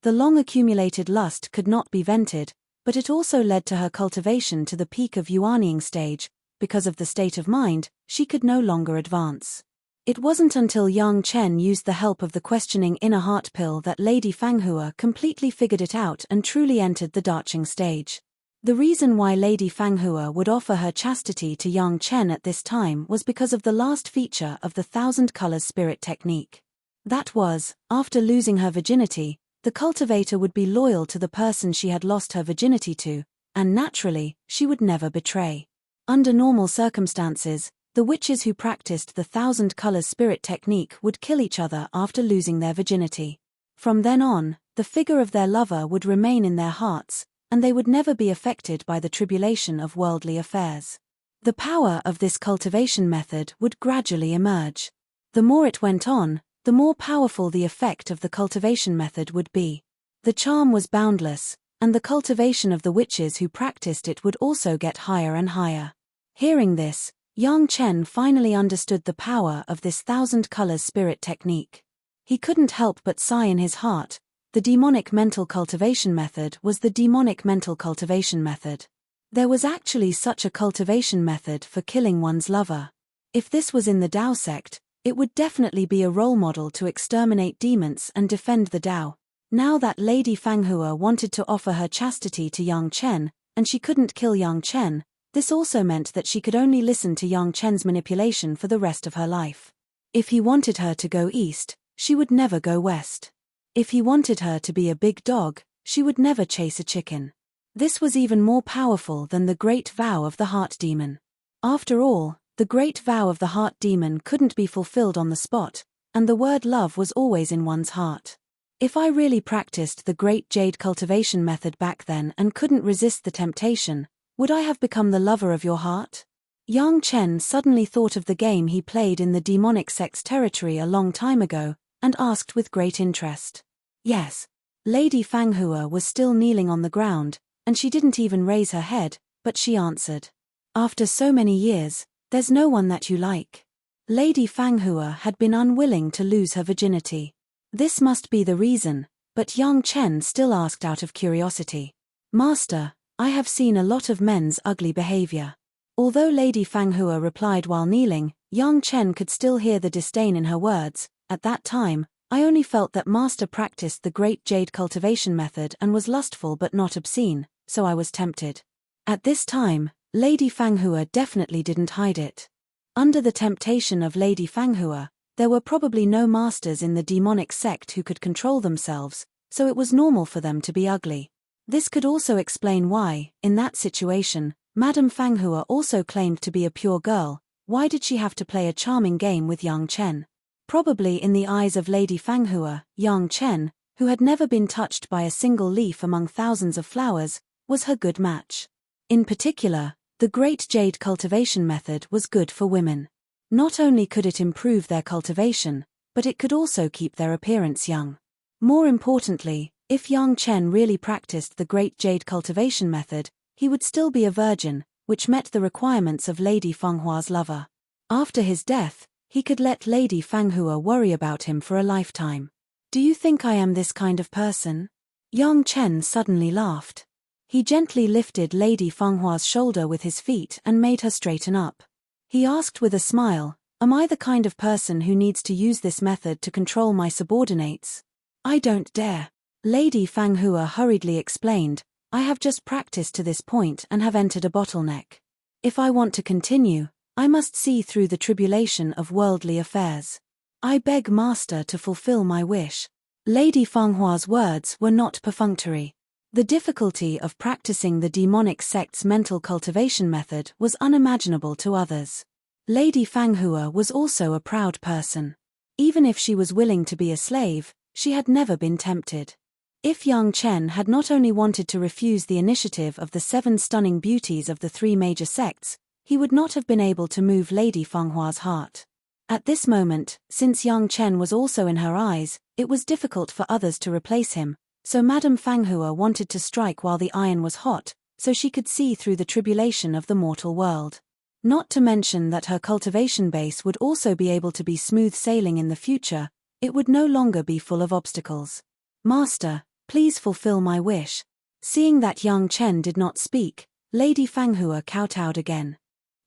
The long accumulated lust could not be vented, but it also led to her cultivation to the peak of yuanying stage. Because of the state of mind, she could no longer advance. It wasn't until Yang Chen used the help of the questioning inner heart pill that Lady Fanghua completely figured it out and truly entered the darching stage. The reason why Lady Fanghua would offer her chastity to Yang Chen at this time was because of the last feature of the 1,000 colors spirit technique. That was, after losing her virginity, the cultivator would be loyal to the person she had lost her virginity to, and naturally, she would never betray. Under normal circumstances, the witches who practiced the 1,000 colors spirit technique would kill each other after losing their virginity. From then on, the figure of their lover would remain in their hearts, and they would never be affected by the tribulation of worldly affairs. The power of this cultivation method would gradually emerge. The more it went on, the more powerful the effect of the cultivation method would be. The charm was boundless, and the cultivation of the witches who practiced it would also get higher and higher. Hearing this, Yang Chen finally understood the power of this 1,000 colors spirit technique. He couldn't help but sigh in his heart. The demonic mental cultivation method was the demonic mental cultivation method. There was actually such a cultivation method for killing one's lover. If this was in the Tao sect, it would definitely be a role model to exterminate demons and defend the Tao. Now that Lady Fanghua wanted to offer her chastity to Yang Chen, and she couldn't kill Yang Chen, this also meant that she could only listen to Yang Chen's manipulation for the rest of her life. If he wanted her to go east, she would never go west. If he wanted her to be a big dog, she would never chase a chicken. This was even more powerful than the great vow of the heart demon. After all, the great vow of the heart demon couldn't be fulfilled on the spot, and the word love was always in one's heart. If I really practiced the great jade cultivation method back then and couldn't resist the temptation, would I have become the lover of your heart? Yang Chen suddenly thought of the game he played in the demonic sect's territory a long time ago, and asked with great interest. Yes. Lady Fanghua was still kneeling on the ground, and she didn't even raise her head, but she answered. After so many years, there's no one that you like. Lady Fanghua had been unwilling to lose her virginity. This must be the reason, but Yang Chen still asked out of curiosity. Master, I have seen a lot of men's ugly behavior. Although Lady Fanghua replied while kneeling, Yang Chen could still hear the disdain in her words. At that time, I only felt that Master practiced the great jade cultivation method and was lustful but not obscene, so I was tempted. At this time, Lady Fanghua definitely didn't hide it. Under the temptation of Lady Fanghua, there were probably no masters in the demonic sect who could control themselves, so it was normal for them to be ugly. This could also explain why, in that situation, Madame Fanghua also claimed to be a pure girl. Why did she have to play a charming game with Yang Chen? Probably in the eyes of Lady Fanghua, Yang Chen, who had never been touched by a single leaf among thousands of flowers, was her good match. In particular, the great jade cultivation method was good for women. Not only could it improve their cultivation, but it could also keep their appearance young. More importantly, if Yang Chen really practiced the great jade cultivation method, he would still be a virgin, which met the requirements of Lady Fanghua's lover. After his death, he could let Lady Fanghua worry about him for a lifetime. Do you think I am this kind of person? Yang Chen suddenly laughed. He gently lifted Lady Fanghua's shoulder with his feet and made her straighten up. He asked with a smile, am I the kind of person who needs to use this method to control my subordinates? I don't dare. Lady Fanghua hurriedly explained, I have just practiced to this point and have entered a bottleneck. If I want to continue, I must see through the tribulation of worldly affairs. I beg Master to fulfill my wish. Lady Fanghua's words were not perfunctory. The difficulty of practicing the demonic sect's mental cultivation method was unimaginable to others. Lady Fanghua was also a proud person. Even if she was willing to be a slave, she had never been tempted. If Yang Chen had not only wanted to refuse the initiative of the 7 stunning beauties of the 3 major sects, he would not have been able to move Lady Fanghua's heart. At this moment, since Yang Chen was also in her eyes, it was difficult for others to replace him, so Madame Fanghua wanted to strike while the iron was hot, so she could see through the tribulation of the mortal world. Not to mention that her cultivation base would also be able to be smooth sailing in the future, it would no longer be full of obstacles. Master, please fulfill my wish. Seeing that Yang Chen did not speak, Lady Fanghua kowtowed again.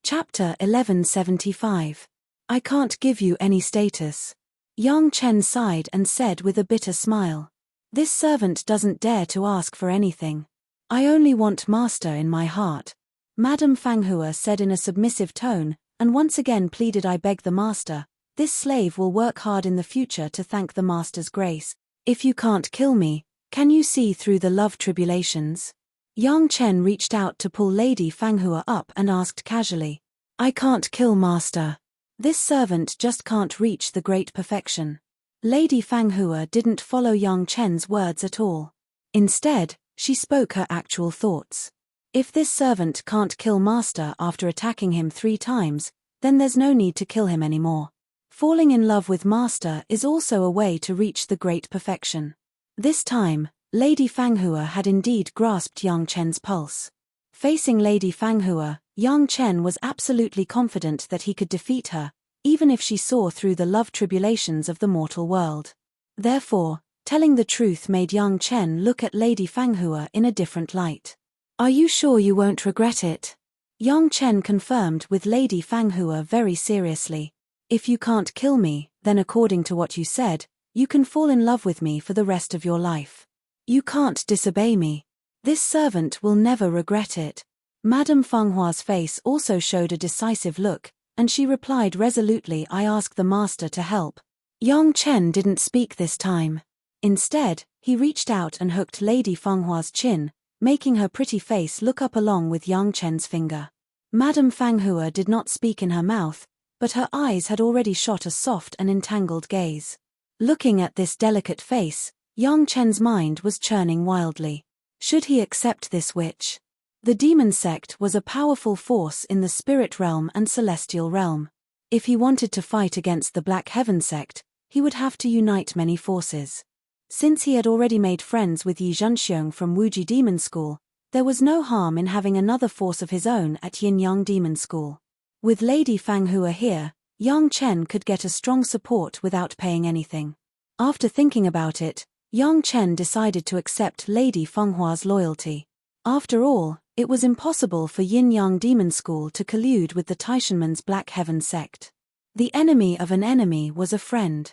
Chapter 1175. I can't give you any status. Yang Chen sighed and said with a bitter smile. This servant doesn't dare to ask for anything. I only want Master in my heart. Madame Fanghua said in a submissive tone, and once again pleaded, I beg the Master. This slave will work hard in the future to thank the Master's grace. If you can't kill me, can you see through the love tribulations? Yang Chen reached out to pull Lady Fanghua up and asked casually. I can't kill Master. This servant just can't reach the great perfection. Lady Fanghua didn't follow Yang Chen's words at all. Instead, she spoke her actual thoughts. If this servant can't kill Master after attacking him 3 times, then there's no need to kill him anymore. Falling in love with Master is also a way to reach the great perfection. This time, Lady Fanghua had indeed grasped Yang Chen's pulse. Facing Lady Fanghua, Yang Chen was absolutely confident that he could defeat her, even if she saw through the love tribulations of the mortal world. Therefore, telling the truth made Yang Chen look at Lady Fanghua in a different light. Are you sure you won't regret it? Yang Chen confirmed with Lady Fanghua very seriously. If you can't kill me, then according to what you said, you can fall in love with me for the rest of your life. You can't disobey me. This servant will never regret it. Madame Fanghua's face also showed a decisive look, and she replied resolutely, I ask the Master to help. Yang Chen didn't speak this time. Instead, he reached out and hooked Lady Fanghua's chin, making her pretty face look up along with Yang Chen's finger. Madame Fanghua did not speak in her mouth, but her eyes had already shot a soft and entangled gaze. Looking at this delicate face, Yang Chen's mind was churning wildly. Should he accept this witch? The demon sect was a powerful force in the spirit realm and celestial realm. If he wanted to fight against the Black Heaven sect, he would have to unite many forces. Since he had already made friends with Yi Zhenxiong from Wuji Demon School, there was no harm in having another force of his own at Yin-Yang Demon School. With Lady Fanghua here, Yang Chen could get a strong support without paying anything. After thinking about it, Yang Chen decided to accept Lady Fenghua's loyalty. After all, it was impossible for Yin-Yang Demon School to collude with the Taishanmen's Black Heaven sect. The enemy of an enemy was a friend.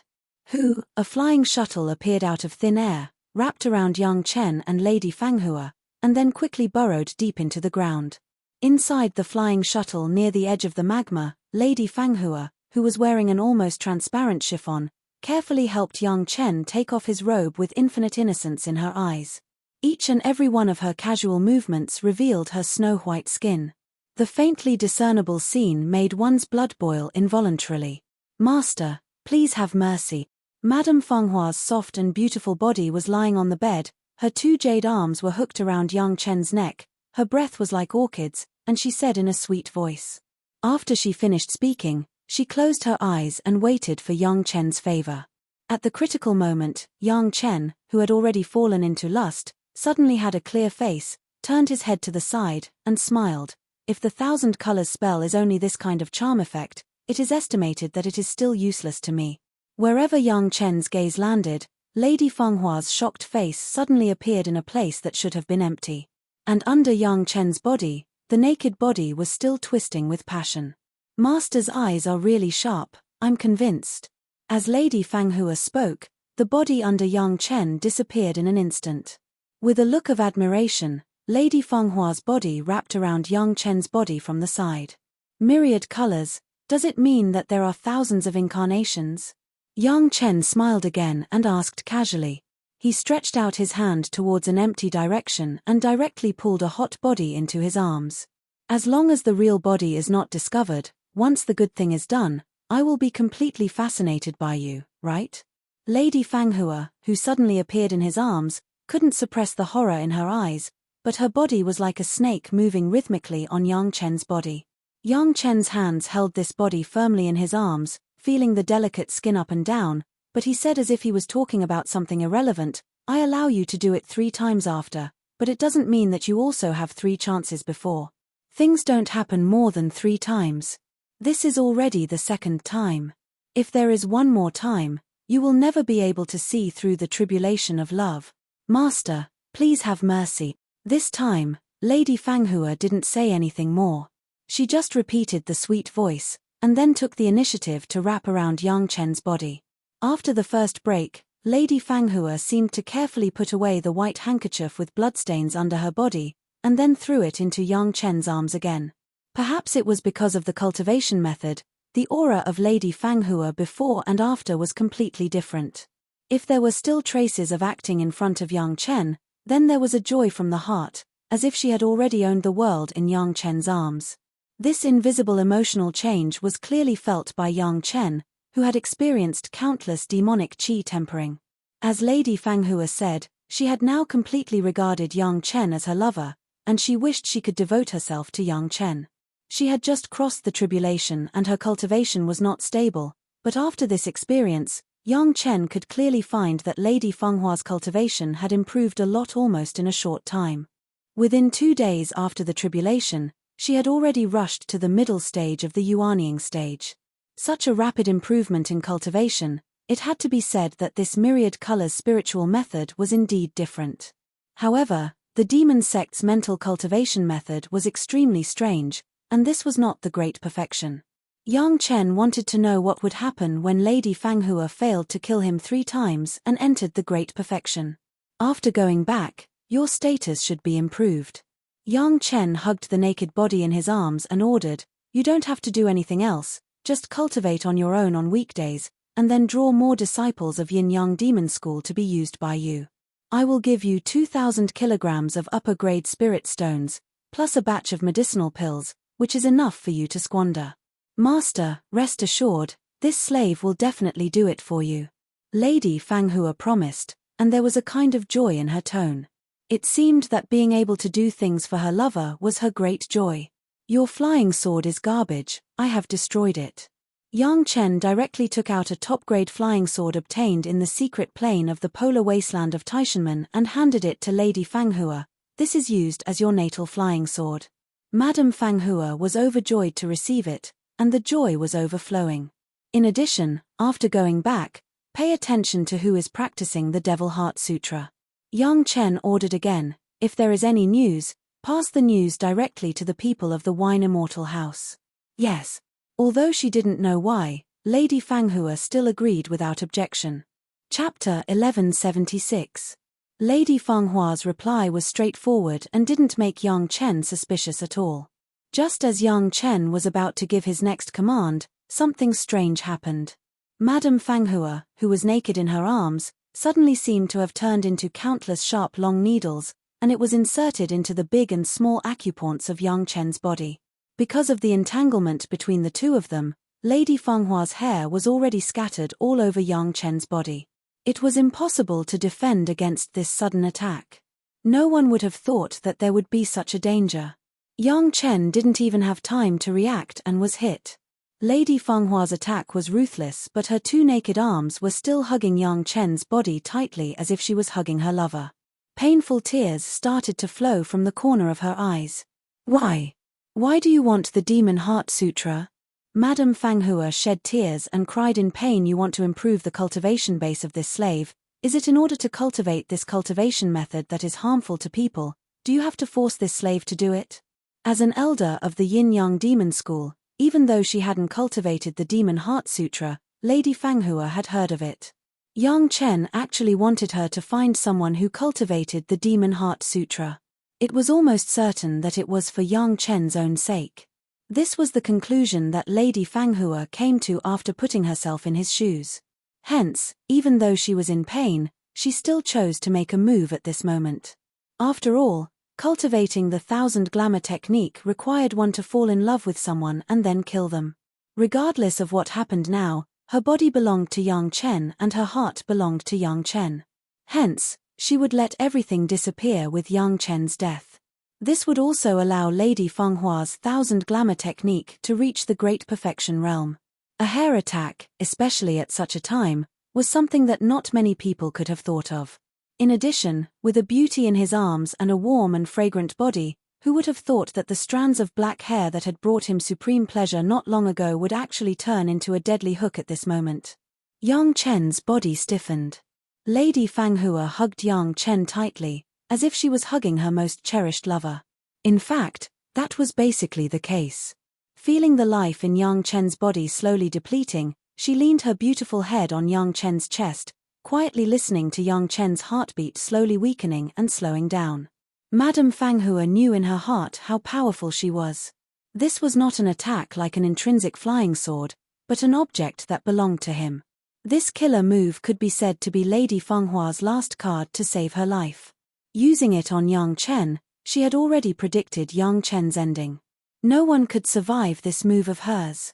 A flying shuttle appeared out of thin air, wrapped around Yang Chen and Lady Fanghua, and then quickly burrowed deep into the ground. Inside the flying shuttle near the edge of the magma, Lady Fanghua, who was wearing an almost transparent chiffon, carefully helped Yang Chen take off his robe with infinite innocence in her eyes. Each and every one of her casual movements revealed her snow-white skin. The faintly discernible scene made one's blood boil involuntarily. "Master, please have mercy." Madame Fenghua's soft and beautiful body was lying on the bed, her two jade arms were hooked around Yang Chen's neck, her breath was like orchids, and she said in a sweet voice. After she finished speaking, she closed her eyes and waited for Yang Chen's favor. At the critical moment, Yang Chen, who had already fallen into lust, suddenly had a clear face, turned his head to the side, and smiled. If the 1,000 colors spell is only this kind of charm effect, it is estimated that it is still useless to me. Wherever Yang Chen's gaze landed, Lady Fenghua's shocked face suddenly appeared in a place that should have been empty. And under Yang Chen's body, the naked body was still twisting with passion. "Master's eyes are really sharp, I'm convinced." As Lady Fanghua spoke, the body under Yang Chen disappeared in an instant. With a look of admiration, Lady Fenghua's body wrapped around Yang Chen's body from the side. "Myriad colors, does it mean that there are thousands of incarnations?" Yang Chen smiled again and asked casually. He stretched out his hand towards an empty direction and directly pulled a hot body into his arms. "As long as the real body is not discovered, once the good thing is done, I will be completely fascinated by you, right?" Lady Fanghua, who suddenly appeared in his arms, couldn't suppress the horror in her eyes, but her body was like a snake moving rhythmically on Yang Chen's body. Yang Chen's hands held this body firmly in his arms, feeling the delicate skin up and down, but he said as if he was talking about something irrelevant, "I allow you to do it 3 times after, but it doesn't mean that you also have 3 chances before. Things don't happen more than 3 times. This is already the 2nd time. If there is one more time, you will never be able to see through the tribulation of love. Master, please have mercy." This time, Lady Fanghua didn't say anything more. She just repeated the sweet voice, and then took the initiative to wrap around Yang Chen's body. After the first break, Lady Fanghua seemed to carefully put away the white handkerchief with bloodstains under her body, and then threw it into Yang Chen's arms again. Perhaps it was because of the cultivation method, the aura of Lady Fanghua before and after was completely different. If there were still traces of acting in front of Yang Chen, then there was a joy from the heart, as if she had already owned the world in Yang Chen's arms. This invisible emotional change was clearly felt by Yang Chen, who had experienced countless demonic qi tempering. As Lady Fanghua said, she had now completely regarded Yang Chen as her lover, and she wished she could devote herself to Yang Chen. She had just crossed the tribulation and her cultivation was not stable, but after this experience, Yang Chen could clearly find that Lady Fenghua's cultivation had improved a lot almost in a short time. Within 2 days after the tribulation, she had already rushed to the middle stage of the Yuanying stage. Such a rapid improvement in cultivation, it had to be said that this myriad colors spiritual method was indeed different. However, the demon sect's mental cultivation method was extremely strange, and this was not the great perfection. Yang Chen wanted to know what would happen when Lady Fanghua failed to kill him 3 times and entered the great perfection. After going back, your status should be improved. Yang Chen hugged the naked body in his arms and ordered, "You don't have to do anything else, just cultivate on your own on weekdays, and then draw more disciples of Yin-Yang Demon School to be used by you. I will give you 2,000 kilograms of upper-grade spirit stones, plus a batch of medicinal pills, which is enough for you to squander. Master, rest assured, this slave will definitely do it for you." Lady Fanghua promised, and there was a kind of joy in her tone. It seemed that being able to do things for her lover was her great joy. "Your flying sword is garbage, I have destroyed it." Yang Chen directly took out a top-grade flying sword obtained in the secret plane of the polar wasteland of Taishanmen and handed it to Lady Fanghua. This is used as your natal flying sword. Madame Fanghua was overjoyed to receive it, and the joy was overflowing. In addition, after going back, pay attention to who is practicing the Devil Heart Sutra. Yang Chen ordered again, if there is any news, pass the news directly to the people of the Wine Immortal House. Yes. Although she didn't know why, Lady Fanghua still agreed without objection. Chapter 1176. Lady Fanghua's reply was straightforward and didn't make Yang Chen suspicious at all. Just as Yang Chen was about to give his next command, something strange happened. Madame Fanghua, who was naked in her arms, suddenly seemed to have turned into countless sharp long needles, and it was inserted into the big and small acupoints of Yang Chen's body. Because of the entanglement between the two of them, Lady Fanghua's hair was already scattered all over Yang Chen's body. It was impossible to defend against this sudden attack. No one would have thought that there would be such a danger. Yang Chen didn't even have time to react and was hit. Lady Fanghua's attack was ruthless, but her two naked arms were still hugging Yang Chen's body tightly as if she was hugging her lover. Painful tears started to flow from the corner of her eyes. Why? Why do you want the Demon Heart Sutra? Madame Fanghua shed tears and cried in pain. You want to improve the cultivation base of this slave. Is it in order to cultivate this cultivation method that is harmful to people? Do you have to force this slave to do it? As an elder of the Yin-Yang Demon School, even though she hadn't cultivated the Demon Heart Sutra, Lady Fanghua had heard of it. Yang Chen actually wanted her to find someone who cultivated the Demon Heart Sutra. It was almost certain that it was for Yang Chen's own sake. This was the conclusion that Lady Fanghua came to after putting herself in his shoes. Hence, even though she was in pain, she still chose to make a move at this moment. After all, cultivating the 1000 glamour technique required one to fall in love with someone and then kill them. Regardless of what happened now, her body belonged to Yang Chen and her heart belonged to Yang Chen. Hence, she would let everything disappear with Yang Chen's death. This would also allow Lady Fanghua's 1000 glamour technique to reach the great perfection realm. A hair attack, especially at such a time, was something that not many people could have thought of. In addition, with a beauty in his arms and a warm and fragrant body, who would have thought that the strands of black hair that had brought him supreme pleasure not long ago would actually turn into a deadly hook at this moment? Yang Chen's body stiffened. Lady Fanghua hugged Yang Chen tightly, as if she was hugging her most cherished lover. In fact, that was basically the case. Feeling the life in Yang Chen's body slowly depleting, she leaned her beautiful head on Yang Chen's chest, quietly listening to Yang Chen's heartbeat slowly weakening and slowing down. Madame Fanghua knew in her heart how powerful she was. This was not an attack like an intrinsic flying sword, but an object that belonged to him. This killer move could be said to be Lady Fanghua's last card to save her life. Using it on Yang Chen, she had already predicted Yang Chen's ending. No one could survive this move of hers.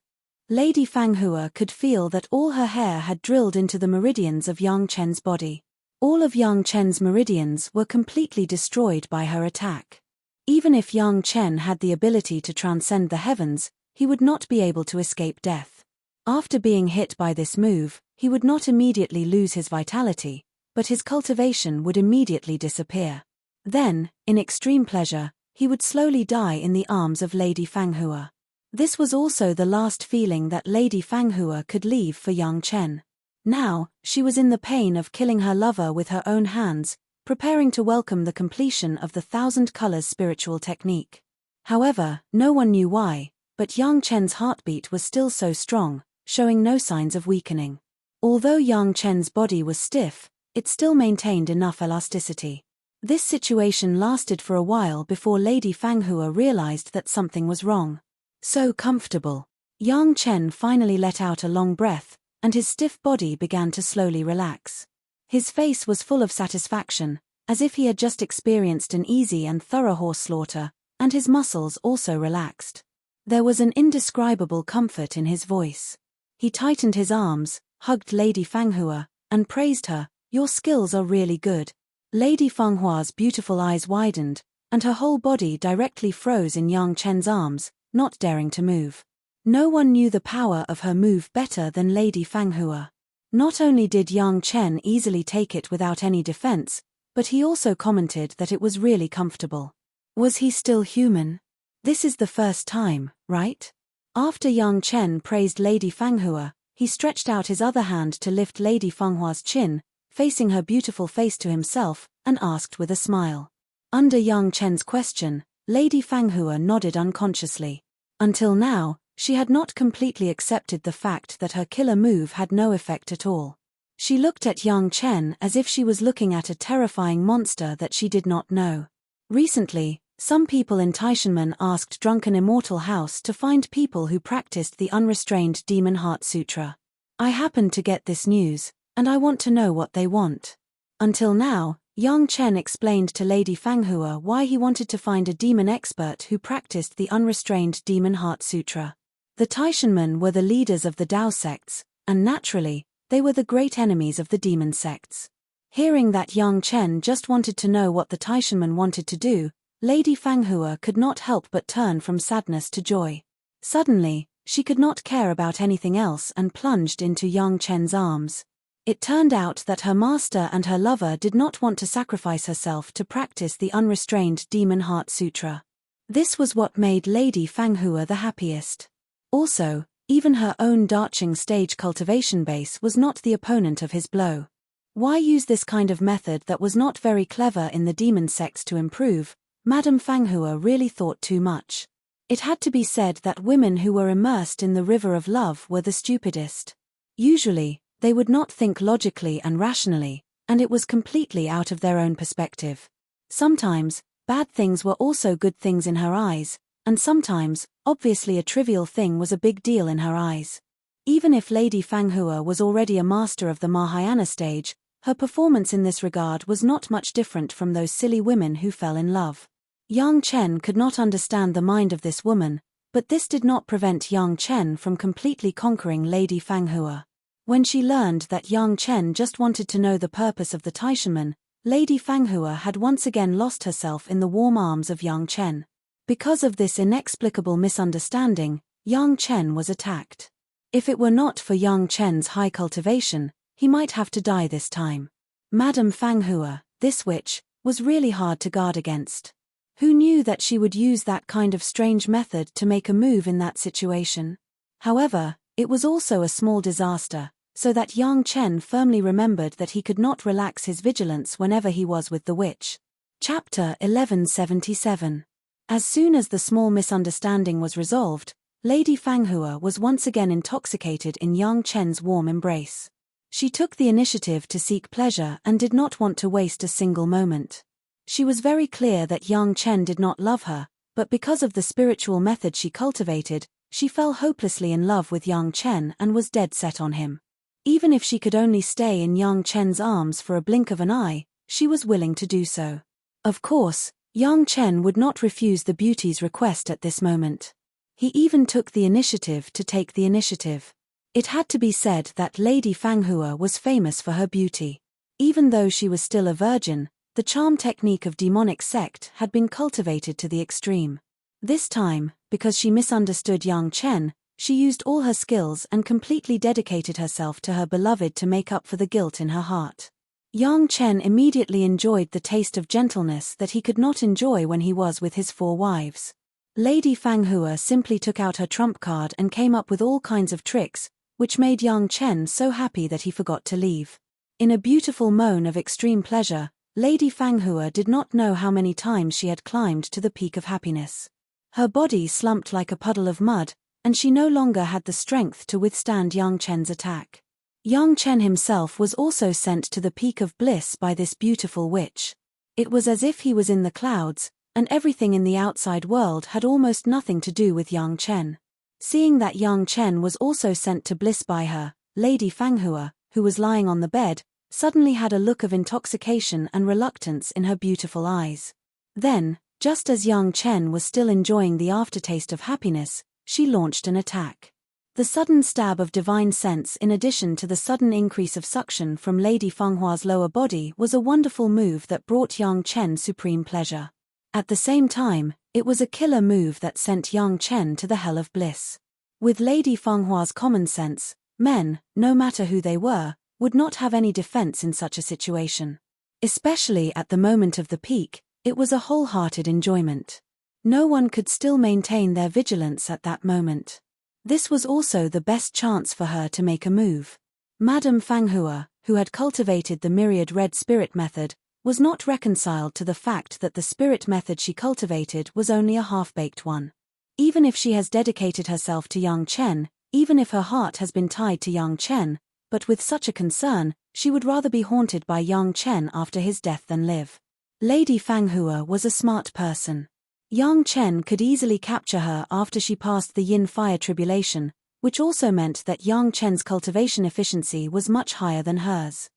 Lady Fanghua could feel that all her hair had drilled into the meridians of Yang Chen's body. All of Yang Chen's meridians were completely destroyed by her attack. Even if Yang Chen had the ability to transcend the heavens, he would not be able to escape death. After being hit by this move, he would not immediately lose his vitality, but his cultivation would immediately disappear. Then, in extreme pleasure, he would slowly die in the arms of Lady Fanghua. This was also the last feeling that Lady Fanghua could leave for Yang Chen. Now, she was in the pain of killing her lover with her own hands, preparing to welcome the completion of the 1000 colors spiritual technique. However, no one knew why, but Yang Chen's heartbeat was still so strong, showing no signs of weakening. Although Yang Chen's body was stiff, it still maintained enough elasticity. This situation lasted for a while before Lady Fanghua realized that something was wrong. So comfortable. Yang Chen finally let out a long breath, and his stiff body began to slowly relax. His face was full of satisfaction, as if he had just experienced an easy and thorough horse slaughter, and his muscles also relaxed. There was an indescribable comfort in his voice. He tightened his arms, hugged Lady Fanghua, and praised her. "Your skills are really good." Lady Fanghua's beautiful eyes widened, and her whole body directly froze in Yang Chen's arms, not daring to move. No one knew the power of her move better than Lady Fanghua. Not only did Yang Chen easily take it without any defense, but he also commented that it was really comfortable. Was he still human? This is the first time, right? After Yang Chen praised Lady Fanghua, he stretched out his other hand to lift Lady Fenghua's chin, facing her beautiful face to himself, and asked with a smile. Under Yang Chen's question, Lady Fanghua nodded unconsciously. Until now, she had not completely accepted the fact that her killer move had no effect at all. She looked at Yang Chen as if she was looking at a terrifying monster that she did not know. Recently, some people in Taishanmen asked Drunken Immortal House to find people who practiced the unrestrained Demon Heart Sutra. I happened to get this news, and I want to know what they want. Until now, Yang Chen explained to Lady Fanghua why he wanted to find a demon expert who practiced the unrestrained Demon Heart Sutra. The Taishanmen were the leaders of the Dao sects, and naturally, they were the great enemies of the demon sects. Hearing that Yang Chen just wanted to know what the Taishanmen wanted to do, Lady Fanghua could not help but turn from sadness to joy. Suddenly, she could not care about anything else and plunged into Yang Chen's arms. It turned out that her master and her lover did not want to sacrifice herself to practice the unrestrained Demon Heart Sutra. This was what made Lady Fanghua the happiest. Also, even her own Darching stage cultivation base was not the opponent of his blow. Why use this kind of method that was not very clever in the demon sects to improve? Madame Fanghua really thought too much. It had to be said that women who were immersed in the river of love were the stupidest. Usually, they would not think logically and rationally, and it was completely out of their own perspective. Sometimes, bad things were also good things in her eyes, and sometimes, obviously a trivial thing was a big deal in her eyes. Even if Lady Fanghua was already a master of the Mahayana stage, her performance in this regard was not much different from those silly women who fell in love. Yang Chen could not understand the mind of this woman, but this did not prevent Yang Chen from completely conquering Lady Fanghua. When she learned that Yang Chen just wanted to know the purpose of the Taishanmen, Lady Fanghua had once again lost herself in the warm arms of Yang Chen. Because of this inexplicable misunderstanding, Yang Chen was attacked. If it were not for Yang Chen's high cultivation, he might have to die this time. Madame Fanghua, this witch, was really hard to guard against. Who knew that she would use that kind of strange method to make a move in that situation? However, it was also a small disaster, so that Yang Chen firmly remembered that he could not relax his vigilance whenever he was with the witch. Chapter 1177. As soon as the small misunderstanding was resolved, Lady Fanghua was once again intoxicated in Yang Chen's warm embrace. She took the initiative to seek pleasure and did not want to waste a single moment. She was very clear that Yang Chen did not love her, but because of the spiritual method she cultivated, she fell hopelessly in love with Yang Chen and was dead set on him. Even if she could only stay in Yang Chen's arms for a blink of an eye, she was willing to do so. Of course, Yang Chen would not refuse the beauty's request at this moment. He even took the initiative to take the initiative. It had to be said that Lady Fanghua was famous for her beauty. Even though she was still a virgin, the charm technique of demonic sect had been cultivated to the extreme. This time, because she misunderstood Yang Chen, she used all her skills and completely dedicated herself to her beloved to make up for the guilt in her heart. Yang Chen immediately enjoyed the taste of gentleness that he could not enjoy when he was with his 4 wives. Lady Fanghua simply took out her trump card and came up with all kinds of tricks, which made Yang Chen so happy that he forgot to leave. In a beautiful moan of extreme pleasure, Lady Fanghua did not know how many times she had climbed to the peak of happiness. Her body slumped like a puddle of mud, and she no longer had the strength to withstand Yang Chen's attack. Yang Chen himself was also sent to the peak of bliss by this beautiful witch. It was as if he was in the clouds, and everything in the outside world had almost nothing to do with Yang Chen. Seeing that Yang Chen was also sent to bliss by her, Lady Fanghua, who was lying on the bed, suddenly had a look of intoxication and reluctance in her beautiful eyes. Then, just as Yang Chen was still enjoying the aftertaste of happiness, she launched an attack. The sudden stab of divine sense in addition to the sudden increase of suction from Lady Fenghua's lower body was a wonderful move that brought Yang Chen supreme pleasure. At the same time, it was a killer move that sent Yang Chen to the hell of bliss. With Lady Fenghua's common sense, men, no matter who they were, would not have any defense in such a situation. Especially at the moment of the peak, it was a wholehearted enjoyment. No one could still maintain their vigilance at that moment. This was also the best chance for her to make a move. Madame Fanghua, who had cultivated the myriad red spirit method, was not reconciled to the fact that the spirit method she cultivated was only a half-baked one. Even if she has dedicated herself to Yang Chen, even if her heart has been tied to Yang Chen, but with such a concern, she would rather be haunted by Yang Chen after his death than live. Lady Fanghua was a smart person. Yang Chen could easily capture her after she passed the yin-fire tribulation, which also meant that Yang Chen's cultivation efficiency was much higher than hers.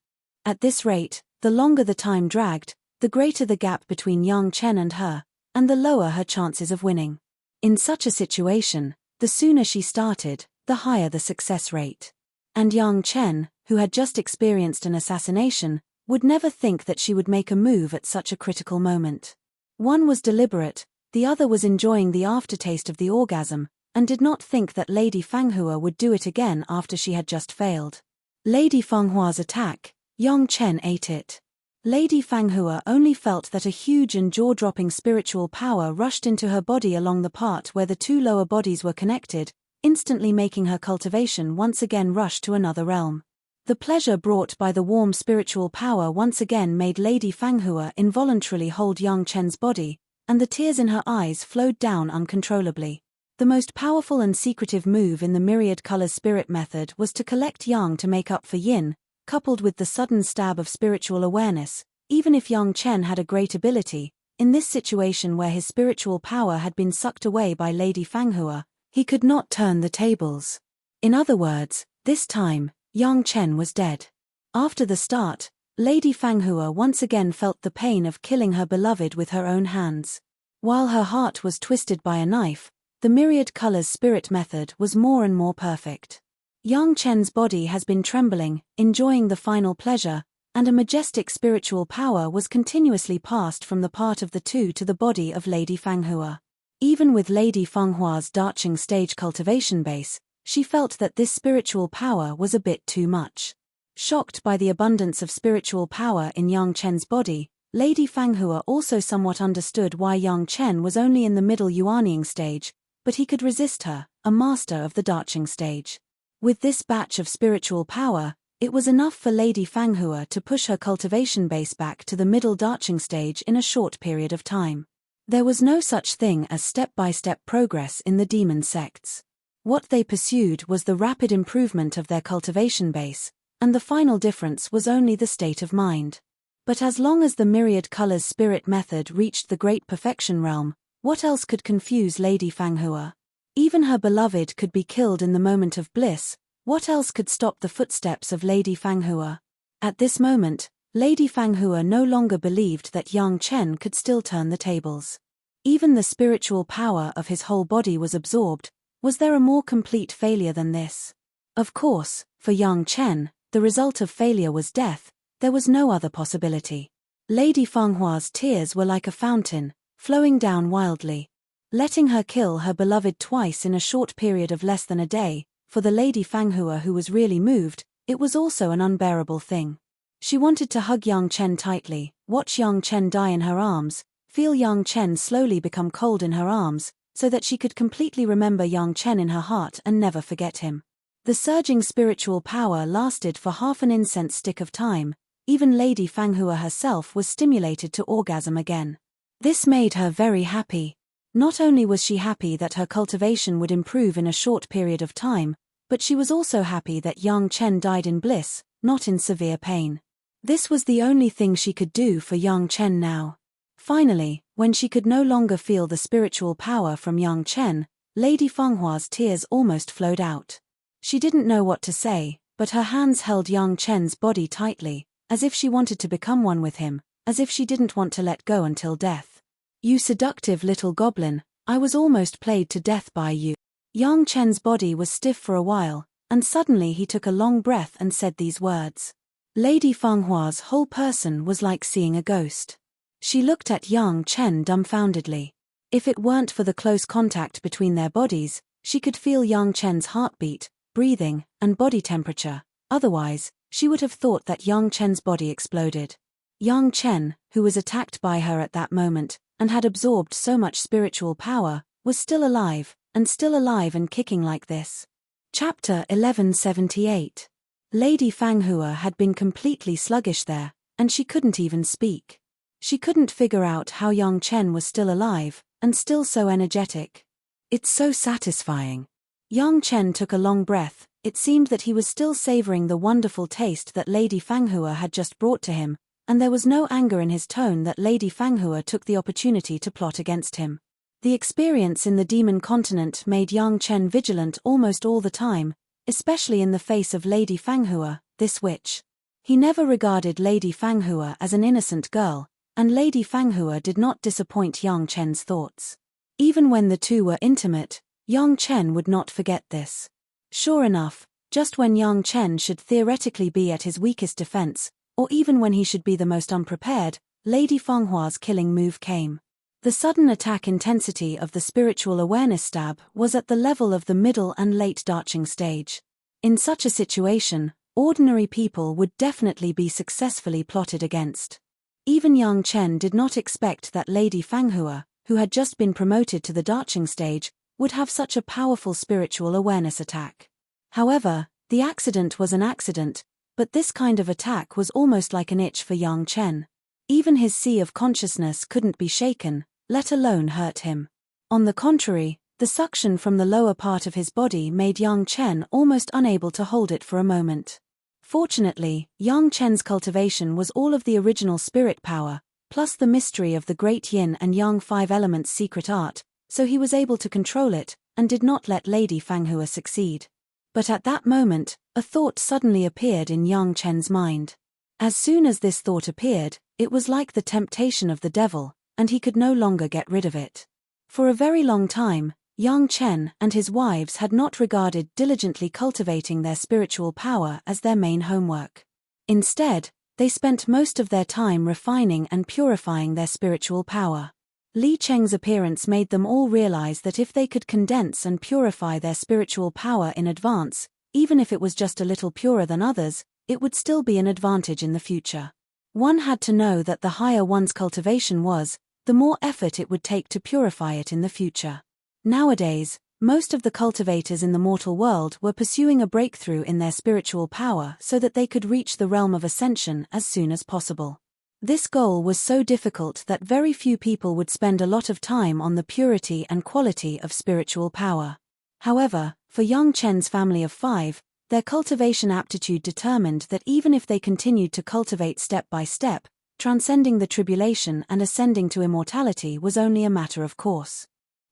At this rate, the longer the time dragged, the greater the gap between Yang Chen and her, and the lower her chances of winning. In such a situation, the sooner she started, the higher the success rate. And Yang Chen, who had just experienced an assassination, would never think that she would make a move at such a critical moment. One was deliberate, the other was enjoying the aftertaste of the orgasm, and did not think that Lady Fanghua would do it again after she had just failed. Lady Fenghua's attack, Yang Chen ate it. Lady Fanghua only felt that a huge and jaw-dropping spiritual power rushed into her body along the part where the two lower bodies were connected, instantly making her cultivation once again rush to another realm. The pleasure brought by the warm spiritual power once again made Lady Fanghua involuntarily hold Yang Chen's body, and the tears in her eyes flowed down uncontrollably. The most powerful and secretive move in the myriad colors spirit method was to collect Yang to make up for yin, coupled with the sudden stab of spiritual awareness. Even if Yang Chen had a great ability, in this situation where his spiritual power had been sucked away by Lady Fanghua, he could not turn the tables. In other words, this time, Yang Chen was dead. After the start, Lady Fanghua once again felt the pain of killing her beloved with her own hands. While her heart was twisted by a knife, the myriad colors spirit method was more and more perfect. Yang Chen's body has been trembling, enjoying the final pleasure, and a majestic spiritual power was continuously passed from the part of the two to the body of Lady Fanghua. Even with Lady Fenghua's Darching stage cultivation base, she felt that this spiritual power was a bit too much. Shocked by the abundance of spiritual power in Yang Chen's body, Lady Fanghua also somewhat understood why Yang Chen was only in the middle Yuanying stage, but he could resist her, a master of the Darching stage. With this batch of spiritual power, it was enough for Lady Fanghua to push her cultivation base back to the middle Darching stage in a short period of time. There was no such thing as step-by-step progress in the demon sects. What they pursued was the rapid improvement of their cultivation base, and the final difference was only the state of mind. But as long as the myriad colors spirit method reached the great perfection realm, what else could confuse Lady Fanghua? Even her beloved could be killed in the moment of bliss, what else could stop the footsteps of Lady Fanghua? At this moment, Lady Fanghua no longer believed that Yang Chen could still turn the tables. Even the spiritual power of his whole body was absorbed. Was there a more complete failure than this? Of course, for Yang Chen, the result of failure was death. There was no other possibility. Lady Fenghua's tears were like a fountain, flowing down wildly. Letting her kill her beloved twice in a short period of less than a day, for the Lady Fanghua who was really moved, it was also an unbearable thing. She wanted to hug Yang Chen tightly, watch Yang Chen die in her arms, feel Yang Chen slowly become cold in her arms, so that she could completely remember Yang Chen in her heart and never forget him. The surging spiritual power lasted for half an incense stick of time. Even Lady Fanghua herself was stimulated to orgasm again. This made her very happy. Not only was she happy that her cultivation would improve in a short period of time, but she was also happy that Yang Chen died in bliss, not in severe pain. This was the only thing she could do for Yang Chen now. Finally, when she could no longer feel the spiritual power from Yang Chen, Lady Fenghua's tears almost flowed out. She didn't know what to say, but her hands held Yang Chen's body tightly, as if she wanted to become one with him, as if she didn't want to let go until death. "You seductive little goblin, I was almost played to death by you." Yang Chen's body was stiff for a while, and suddenly he took a long breath and said these words. Lady Fenghua's whole person was like seeing a ghost. She looked at Yang Chen dumbfoundedly. If it weren't for the close contact between their bodies, She could feel Yang Chen's heartbeat, breathing, and body temperature. Otherwise, she would have thought that Yang Chen's body exploded. Yang Chen, who was attacked by her at that moment, and had absorbed so much spiritual power, was still alive and kicking like this. Chapter 1178. Lady Fanghua had been completely sluggish there, and she couldn't even speak. She couldn't figure out how Yang Chen was still alive, and still so energetic. It's so satisfying. Yang Chen took a long breath. It seemed that he was still savoring the wonderful taste that Lady Fanghua had just brought to him, and there was no anger in his tone that Lady Fanghua took the opportunity to plot against him. The experience in the demon continent made Yang Chen vigilant almost all the time, especially in the face of Lady Fanghua, this witch. He never regarded Lady Fanghua as an innocent girl, and Lady Fanghua did not disappoint Yang Chen's thoughts. Even when the two were intimate, Yang Chen would not forget this. Sure enough, just when Yang Chen should theoretically be at his weakest defense, or even when he should be the most unprepared, Lady Fenghua's killing move came. The sudden attack intensity of the spiritual awareness stab was at the level of the middle and late darching stage. In such a situation, ordinary people would definitely be successfully plotted against. Even Yang Chen did not expect that Lady Fanghua, who had just been promoted to the darching stage, would have such a powerful spiritual awareness attack. However, the accident was an accident, but this kind of attack was almost like an itch for Yang Chen. Even his sea of consciousness couldn't be shaken, let alone hurt him. On the contrary, the suction from the lower part of his body made Yang Chen almost unable to hold it for a moment. Fortunately, Yang Chen's cultivation was all of the original spirit power, plus the mystery of the great yin and yang 5 elements secret art, so he was able to control it, and did not let Lady Fanghua succeed. But at that moment, a thought suddenly appeared in Yang Chen's mind. As soon as this thought appeared, it was like the temptation of the devil, and he could no longer get rid of it. For a very long time, Yang Chen and his wives had not regarded diligently cultivating their spiritual power as their main homework. Instead, they spent most of their time refining and purifying their spiritual power. Li Cheng's appearance made them all realize that if they could condense and purify their spiritual power in advance, even if it was just a little purer than others, it would still be an advantage in the future. One had to know that the higher one's cultivation was, the more effort it would take to purify it in the future. Nowadays, most of the cultivators in the mortal world were pursuing a breakthrough in their spiritual power so that they could reach the realm of ascension as soon as possible. This goal was so difficult that very few people would spend a lot of time on the purity and quality of spiritual power. However, for Yang Chen's family of 5, their cultivation aptitude determined that even if they continued to cultivate step by step, transcending the tribulation and ascending to immortality was only a matter of course.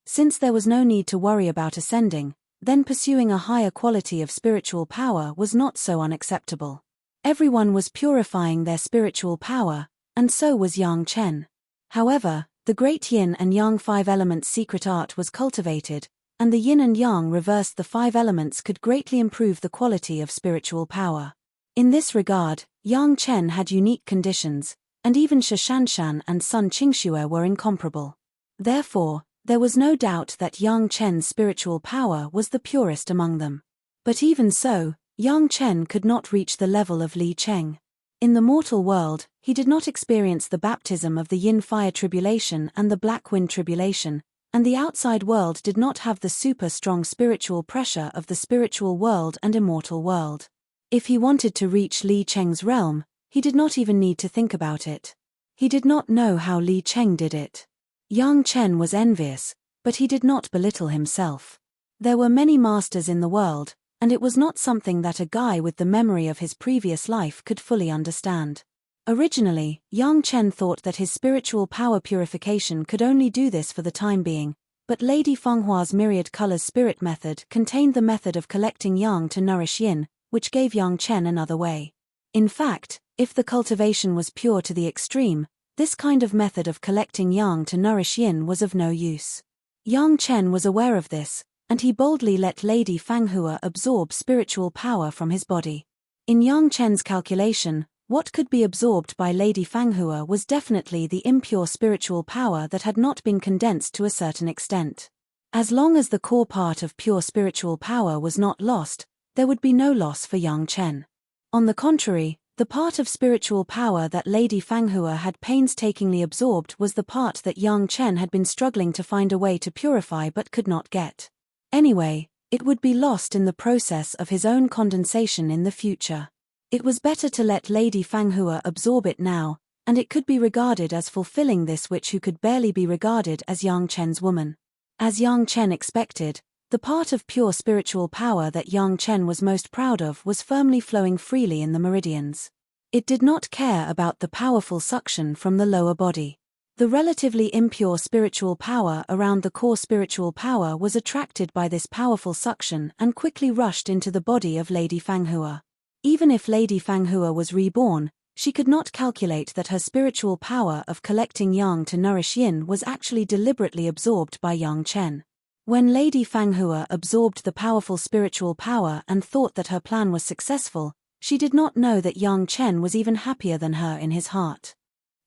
Since there was no need to worry about ascending, then pursuing a higher quality of spiritual power was not so unacceptable. Everyone was purifying their spiritual power, and so was Yang Chen. However, the great yin and yang 5 elements secret art was cultivated, and the yin and yang reversed the 5 elements could greatly improve the quality of spiritual power. In this regard, Yang Chen had unique conditions, and even Shishanshan and Sun Qingxue were incomparable. Therefore, there was no doubt that Yang Chen's spiritual power was the purest among them. But even so, Yang Chen could not reach the level of Li Cheng. In the mortal world, he did not experience the baptism of the yin fire tribulation and the black wind tribulation, and the outside world did not have the super strong spiritual pressure of the spiritual world and immortal world. If he wanted to reach Li Cheng's realm, he did not even need to think about it. He did not know how Li Cheng did it. Yang Chen was envious, but he did not belittle himself. There were many masters in the world, and it was not something that a guy with the memory of his previous life could fully understand. Originally, Yang Chen thought that his spiritual power purification could only do this for the time being, but Lady Fenghua's myriad colors spirit method contained the method of collecting yang to nourish yin, which gave Yang Chen another way. In fact, if the cultivation was pure to the extreme, this kind of method of collecting yang to nourish yin was of no use. Yang Chen was aware of this, and he boldly let Lady Fanghua absorb spiritual power from his body. In Yang Chen's calculation, what could be absorbed by Lady Fanghua was definitely the impure spiritual power that had not been condensed to a certain extent. As long as the core part of pure spiritual power was not lost, there would be no loss for Yang Chen. On the contrary, the part of spiritual power that Lady Fanghua had painstakingly absorbed was the part that Yang Chen had been struggling to find a way to purify but could not get. Anyway, it would be lost in the process of his own condensation in the future. It was better to let Lady Fanghua absorb it now, and it could be regarded as fulfilling this which who could barely be regarded as Yang Chen's woman. As Yang Chen expected, the part of pure spiritual power that Yang Chen was most proud of was firmly flowing freely in the meridians. It did not care about the powerful suction from the lower body. The relatively impure spiritual power around the core spiritual power was attracted by this powerful suction and quickly rushed into the body of Lady Fanghua. Even if Lady Fanghua was reborn, she could not calculate that her spiritual power of collecting yang to nourish yin was actually deliberately absorbed by Yang Chen. When Lady Fanghua absorbed the powerful spiritual power and thought that her plan was successful, she did not know that Yang Chen was even happier than her in his heart.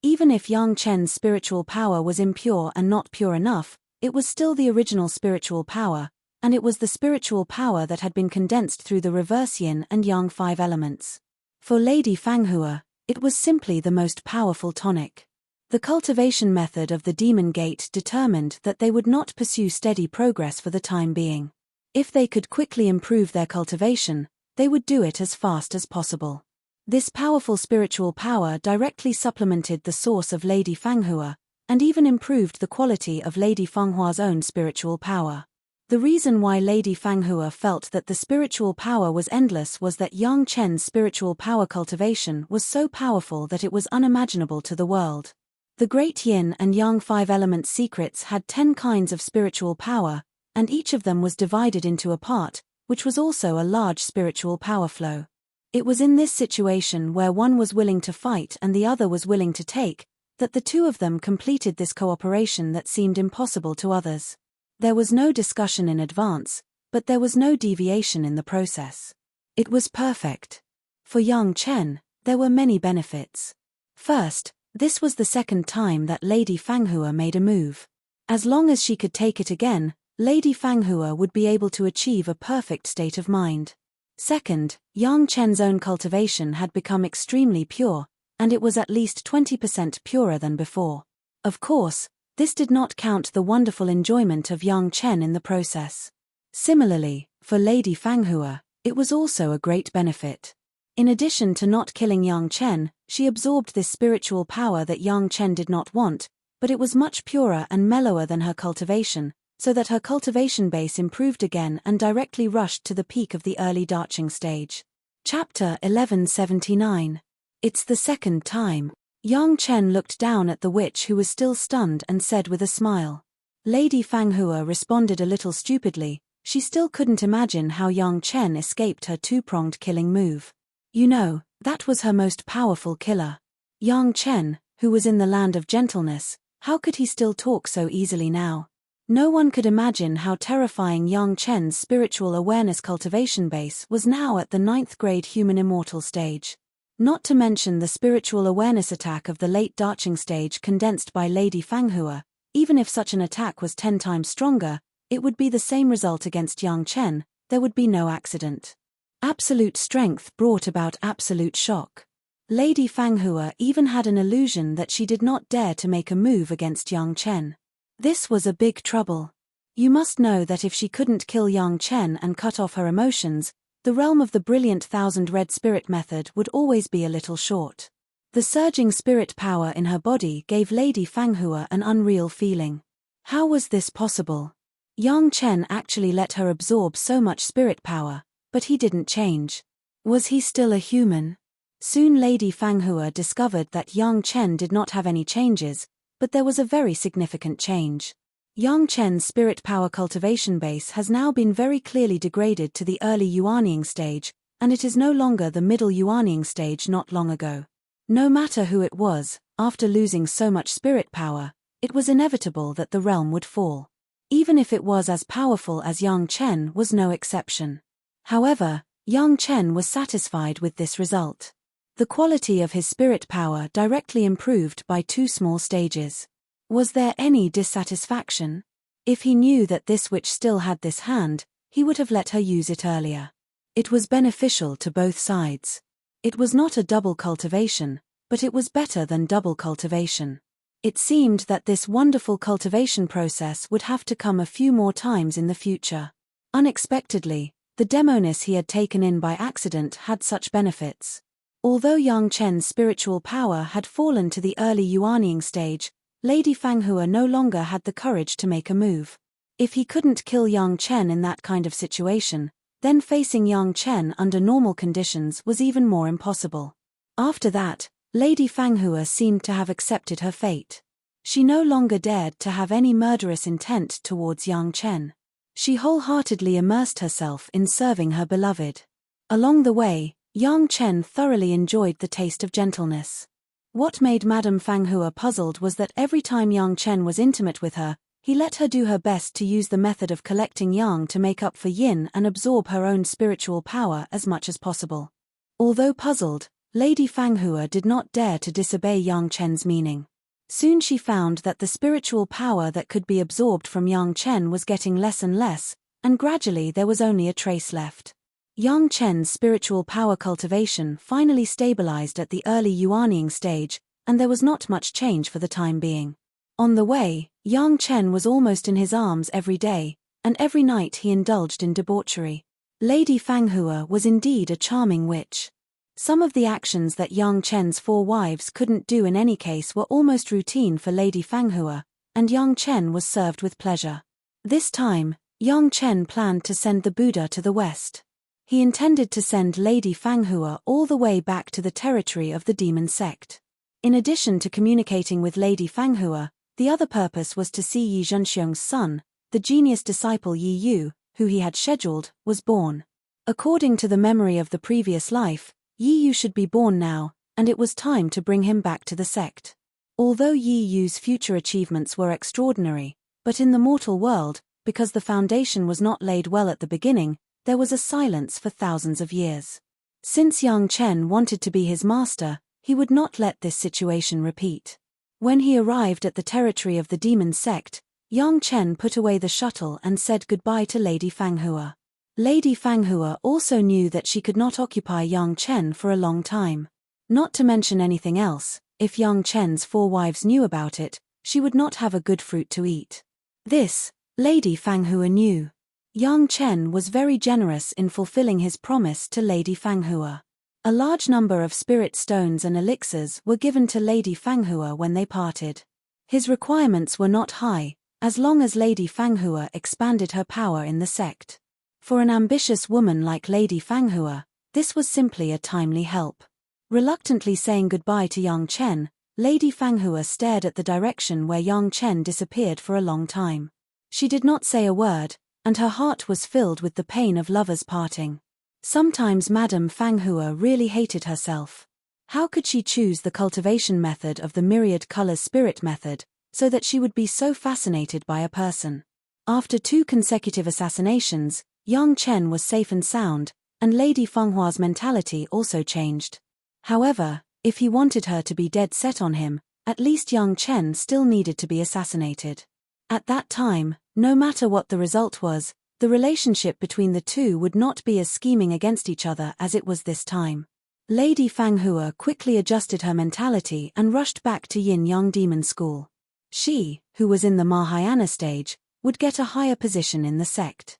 Even if Yang Chen's spiritual power was impure and not pure enough, it was still the original spiritual power, and it was the spiritual power that had been condensed through the reverse yin and yang 5 elements. For Lady Fanghua, it was simply the most powerful tonic. The cultivation method of the demon gate determined that they would not pursue steady progress for the time being. If they could quickly improve their cultivation, they would do it as fast as possible. This powerful spiritual power directly supplemented the source of Lady Fanghua, and even improved the quality of Lady Fanghua's own spiritual power. The reason why Lady Fanghua felt that the spiritual power was endless was that Yang Chen's spiritual power cultivation was so powerful that it was unimaginable to the world. The great yin and yang 5 elements secrets had 10 kinds of spiritual power, and each of them was divided into a part, which was also a large spiritual power flow. It was in this situation where one was willing to fight and the other was willing to take, that the two of them completed this cooperation that seemed impossible to others. There was no discussion in advance, but there was no deviation in the process. It was perfect. For Yang Chen, there were many benefits. First, this was the second time that Lady Fanghua made a move. As long as she could take it again, Lady Fanghua would be able to achieve a perfect state of mind. Second, Yang Chen's own cultivation had become extremely pure, and it was at least 20% purer than before. Of course, this did not count the wonderful enjoyment of Yang Chen in the process. Similarly, for Lady Fanghua, it was also a great benefit. In addition to not killing Yang Chen, she absorbed this spiritual power that Yang Chen did not want, but it was much purer and mellower than her cultivation, so that her cultivation base improved again and directly rushed to the peak of the early darching stage. Chapter 1179. It's the second time. Yang Chen looked down at the witch who was still stunned and said with a smile. Lady Fanghua responded a little stupidly. She still couldn't imagine how Yang Chen escaped her two-pronged killing move. You know, that was her most powerful killer. Yang Chen, who was in the land of gentleness, how could he still talk so easily now? No one could imagine how terrifying Yang Chen's spiritual awareness cultivation base was now at the 9th grade human immortal stage. Not to mention the spiritual awareness attack of the late darching stage condensed by Lady Fanghua. Even if such an attack was 10 times stronger, it would be the same result against Yang Chen. There would be no accident. Absolute strength brought about absolute shock. Lady Fanghua even had an illusion that she did not dare to make a move against Yang Chen. This was a big trouble. You must know that if she couldn't kill Yang Chen and cut off her emotions, the realm of the brilliant thousand red spirit method would always be a little short. The surging spirit power in her body gave Lady Fanghua an unreal feeling. How was this possible? Yang Chen actually let her absorb so much spirit power, but he didn't change. Was he still a human? Soon Lady Fanghua discovered that Yang Chen did not have any changes, but there was a very significant change. Yang Chen's spirit power cultivation base has now been very clearly degraded to the early Yuanying stage, and it is no longer the middle Yuanying stage not long ago. No matter who it was, after losing so much spirit power, it was inevitable that the realm would fall. Even if it was as powerful as Yang Chen was no exception. However, Yang Chen was satisfied with this result. The quality of his spirit power directly improved by 2 small stages. Was there any dissatisfaction? If he knew that this witch still had this hand, he would have let her use it earlier. It was beneficial to both sides. It was not a double cultivation, but it was better than double cultivation. It seemed that this wonderful cultivation process would have to come a few more times in the future. Unexpectedly, the demoness he had taken in by accident had such benefits. Although Yang Chen's spiritual power had fallen to the early Yuanying stage, Lady Fanghua no longer had the courage to make a move. If he couldn't kill Yang Chen in that kind of situation, then facing Yang Chen under normal conditions was even more impossible. After that, Lady Fanghua seemed to have accepted her fate. She no longer dared to have any murderous intent towards Yang Chen. She wholeheartedly immersed herself in serving her beloved. Along the way, Yang Chen thoroughly enjoyed the taste of gentleness. What made Madame Fanghua puzzled was that every time Yang Chen was intimate with her, he let her do her best to use the method of collecting yang to make up for yin and absorb her own spiritual power as much as possible. Although puzzled, Lady Fanghua did not dare to disobey Yang Chen's meaning. Soon she found that the spiritual power that could be absorbed from Yang Chen was getting less and less, and gradually there was only a trace left. Yang Chen's spiritual power cultivation finally stabilized at the early Yuanying stage, and there was not much change for the time being. On the way, Yang Chen was almost in his arms every day, and every night he indulged in debauchery. Lady Fanghua was indeed a charming witch. Some of the actions that Yang Chen's 4 wives couldn't do in any case were almost routine for Lady Fanghua, and Yang Chen was served with pleasure. This time, Yang Chen planned to send the Buddha to the west. He intended to send Lady Fanghua all the way back to the territory of the demon sect. In addition to communicating with Lady Fanghua, the other purpose was to see Yi Zhenxiong's son, the genius disciple Yi Yu, who he had scheduled, was born. According to the memory of the previous life, Yi Yu should be born now, and it was time to bring him back to the sect. Although Yi Yu's future achievements were extraordinary, but in the mortal world, because the foundation was not laid well at the beginning, there was a silence for thousands of years. Since Yang Chen wanted to be his master, he would not let this situation repeat. When he arrived at the territory of the demon sect, Yang Chen put away the shuttle and said goodbye to Lady Fanghua. Lady Fanghua also knew that she could not occupy Yang Chen for a long time. Not to mention anything else, if Yang Chen's 4 wives knew about it, she would not have a good fruit to eat. This, Lady Fanghua knew. Yang Chen was very generous in fulfilling his promise to Lady Fanghua. A large number of spirit stones and elixirs were given to Lady Fanghua when they parted. His requirements were not high, as long as Lady Fanghua expanded her power in the sect. For an ambitious woman like Lady Fanghua, this was simply a timely help. Reluctantly saying goodbye to Yang Chen, Lady Fanghua stared at the direction where Yang Chen disappeared for a long time. She did not say a word, and her heart was filled with the pain of lovers parting. Sometimes Madame Fanghua really hated herself. How could she choose the cultivation method of the myriad colors spirit method, so that she would be so fascinated by a person? After 2 consecutive assassinations, Yang Chen was safe and sound, and Lady Fenghua's mentality also changed. However, if he wanted her to be dead set on him, at least Yang Chen still needed to be assassinated. At that time, no matter what the result was, the relationship between the two would not be as scheming against each other as it was this time. Lady Fanghua quickly adjusted her mentality and rushed back to Yin-Yang Demon School. She, who was in the Mahayana stage, would get a higher position in the sect.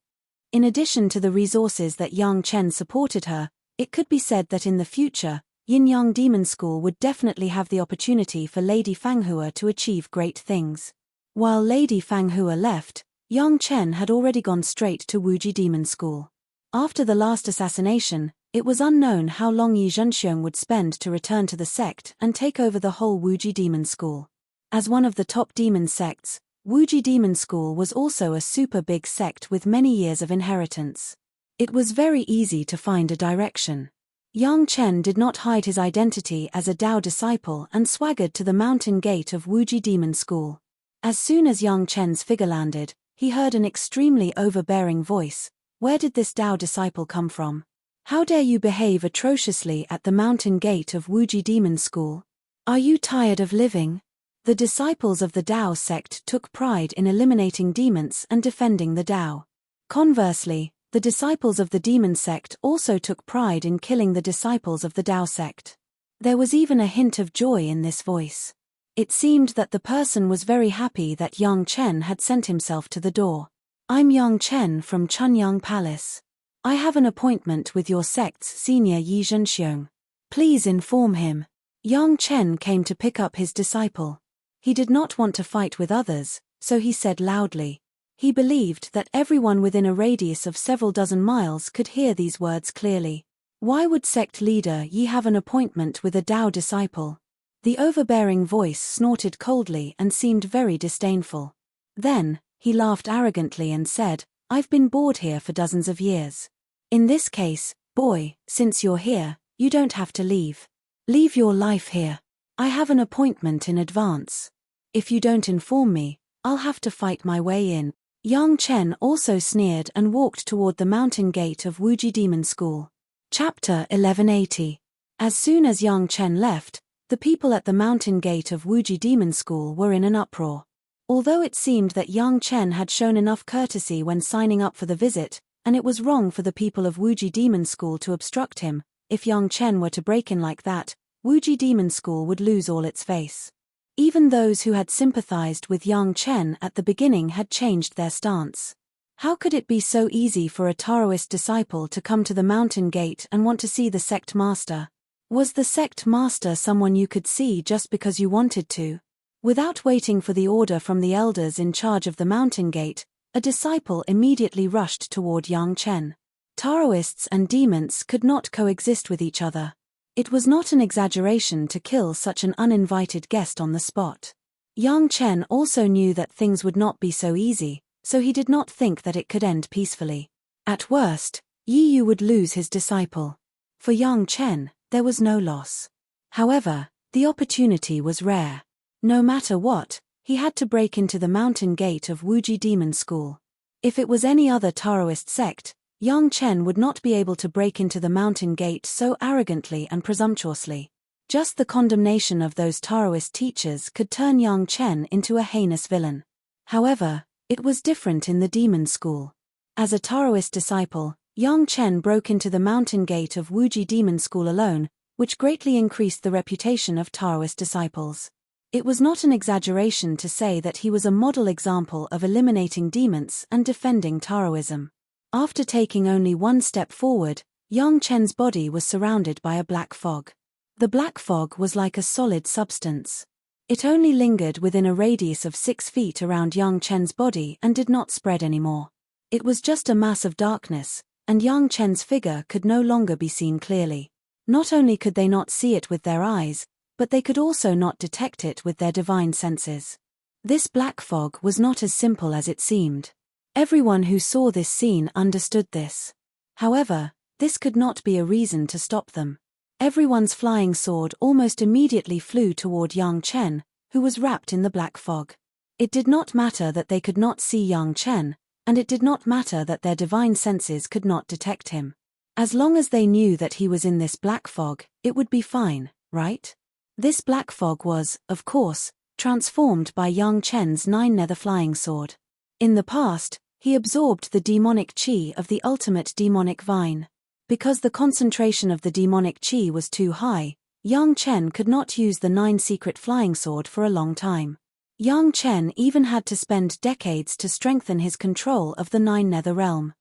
In addition to the resources that Yang Chen supported her, it could be said that in the future, Yin-Yang Demon School would definitely have the opportunity for Lady Fanghua to achieve great things. While Lady Fanghua left, Yang Chen had already gone straight to Wuji Demon School. After the last assassination, it was unknown how long Yi Zhenxiong would spend to return to the sect and take over the whole Wuji Demon School. As one of the top demon sects, Wuji Demon School was also a super big sect with many years of inheritance. It was very easy to find a direction. Yang Chen did not hide his identity as a Dao disciple and swaggered to the mountain gate of Wuji Demon School. As soon as Yang Chen's figure landed, he heard an extremely overbearing voice. Where did this Dao disciple come from? How dare you behave atrociously at the mountain gate of Wuji Demon School? Are you tired of living? The disciples of the Tao sect took pride in eliminating demons and defending the Tao. Conversely, the disciples of the demon sect also took pride in killing the disciples of the Tao sect. There was even a hint of joy in this voice. It seemed that the person was very happy that Yang Chen had sent himself to the door. "I'm Yang Chen from Chunyang Palace. I have an appointment with your sect's senior Yi Zhenxiong. Please inform him." Yang Chen came to pick up his disciple. He did not want to fight with others, so he said loudly. He believed that everyone within a radius of several dozen miles could hear these words clearly. Why would sect leader Yi have an appointment with a Tao disciple? The overbearing voice snorted coldly and seemed very disdainful. Then, he laughed arrogantly and said, "I've been bored here for dozens of years. In this case, boy, since you're here, you don't have to leave. Leave your life here. I have an appointment in advance. If you don't inform me, I'll have to fight my way in." Yang Chen also sneered and walked toward the mountain gate of Wuji Demon School. Chapter 1180. As soon as Yang Chen left, the people at the mountain gate of Wuji Demon School were in an uproar. Although it seemed that Yang Chen had shown enough courtesy when signing up for the visit, and it was wrong for the people of Wuji Demon School to obstruct him, if Yang Chen were to break in like that, Wuji Demon School would lose all its face. Even those who had sympathized with Yang Chen at the beginning had changed their stance. How could it be so easy for a Taoist disciple to come to the mountain gate and want to see the sect master? Was the sect master someone you could see just because you wanted to? Without waiting for the order from the elders in charge of the mountain gate, a disciple immediately rushed toward Yang Chen. Taoists and demons could not coexist with each other. It was not an exaggeration to kill such an uninvited guest on the spot. Yang Chen also knew that things would not be so easy, so he did not think that it could end peacefully. At worst, Yi Yu would lose his disciple. For Yang Chen, there was no loss. However, the opportunity was rare. No matter what, he had to break into the mountain gate of Wuji Demon School. If it was any other Taoist sect, Yang Chen would not be able to break into the mountain gate so arrogantly and presumptuously. Just the condemnation of those Taoist teachers could turn Yang Chen into a heinous villain. However, it was different in the demon school. As a Taoist disciple, Yang Chen broke into the mountain gate of Wuji Demon School alone, which greatly increased the reputation of Taoist disciples. It was not an exaggeration to say that he was a model example of eliminating demons and defending Taoism. After taking only one step forward, Yang Chen's body was surrounded by a black fog. The black fog was like a solid substance. It only lingered within a radius of 6 feet around Yang Chen's body and did not spread anymore. It was just a mass of darkness, and Yang Chen's figure could no longer be seen clearly. Not only could they not see it with their eyes, but they could also not detect it with their divine senses. This black fog was not as simple as it seemed. Everyone who saw this scene understood this. However, this could not be a reason to stop them. Everyone's flying sword almost immediately flew toward Yang Chen, who was wrapped in the black fog. It did not matter that they could not see Yang Chen, and it did not matter that their divine senses could not detect him. As long as they knew that he was in this black fog, it would be fine, right? This black fog was, of course, transformed by Yang Chen's 9-nether flying sword. In the past, he absorbed the demonic qi of the ultimate demonic vine. Because the concentration of the demonic qi was too high, Yang Chen could not use the 9-secret flying sword for a long time. Yang Chen even had to spend decades to strengthen his control of the 9-nether realm.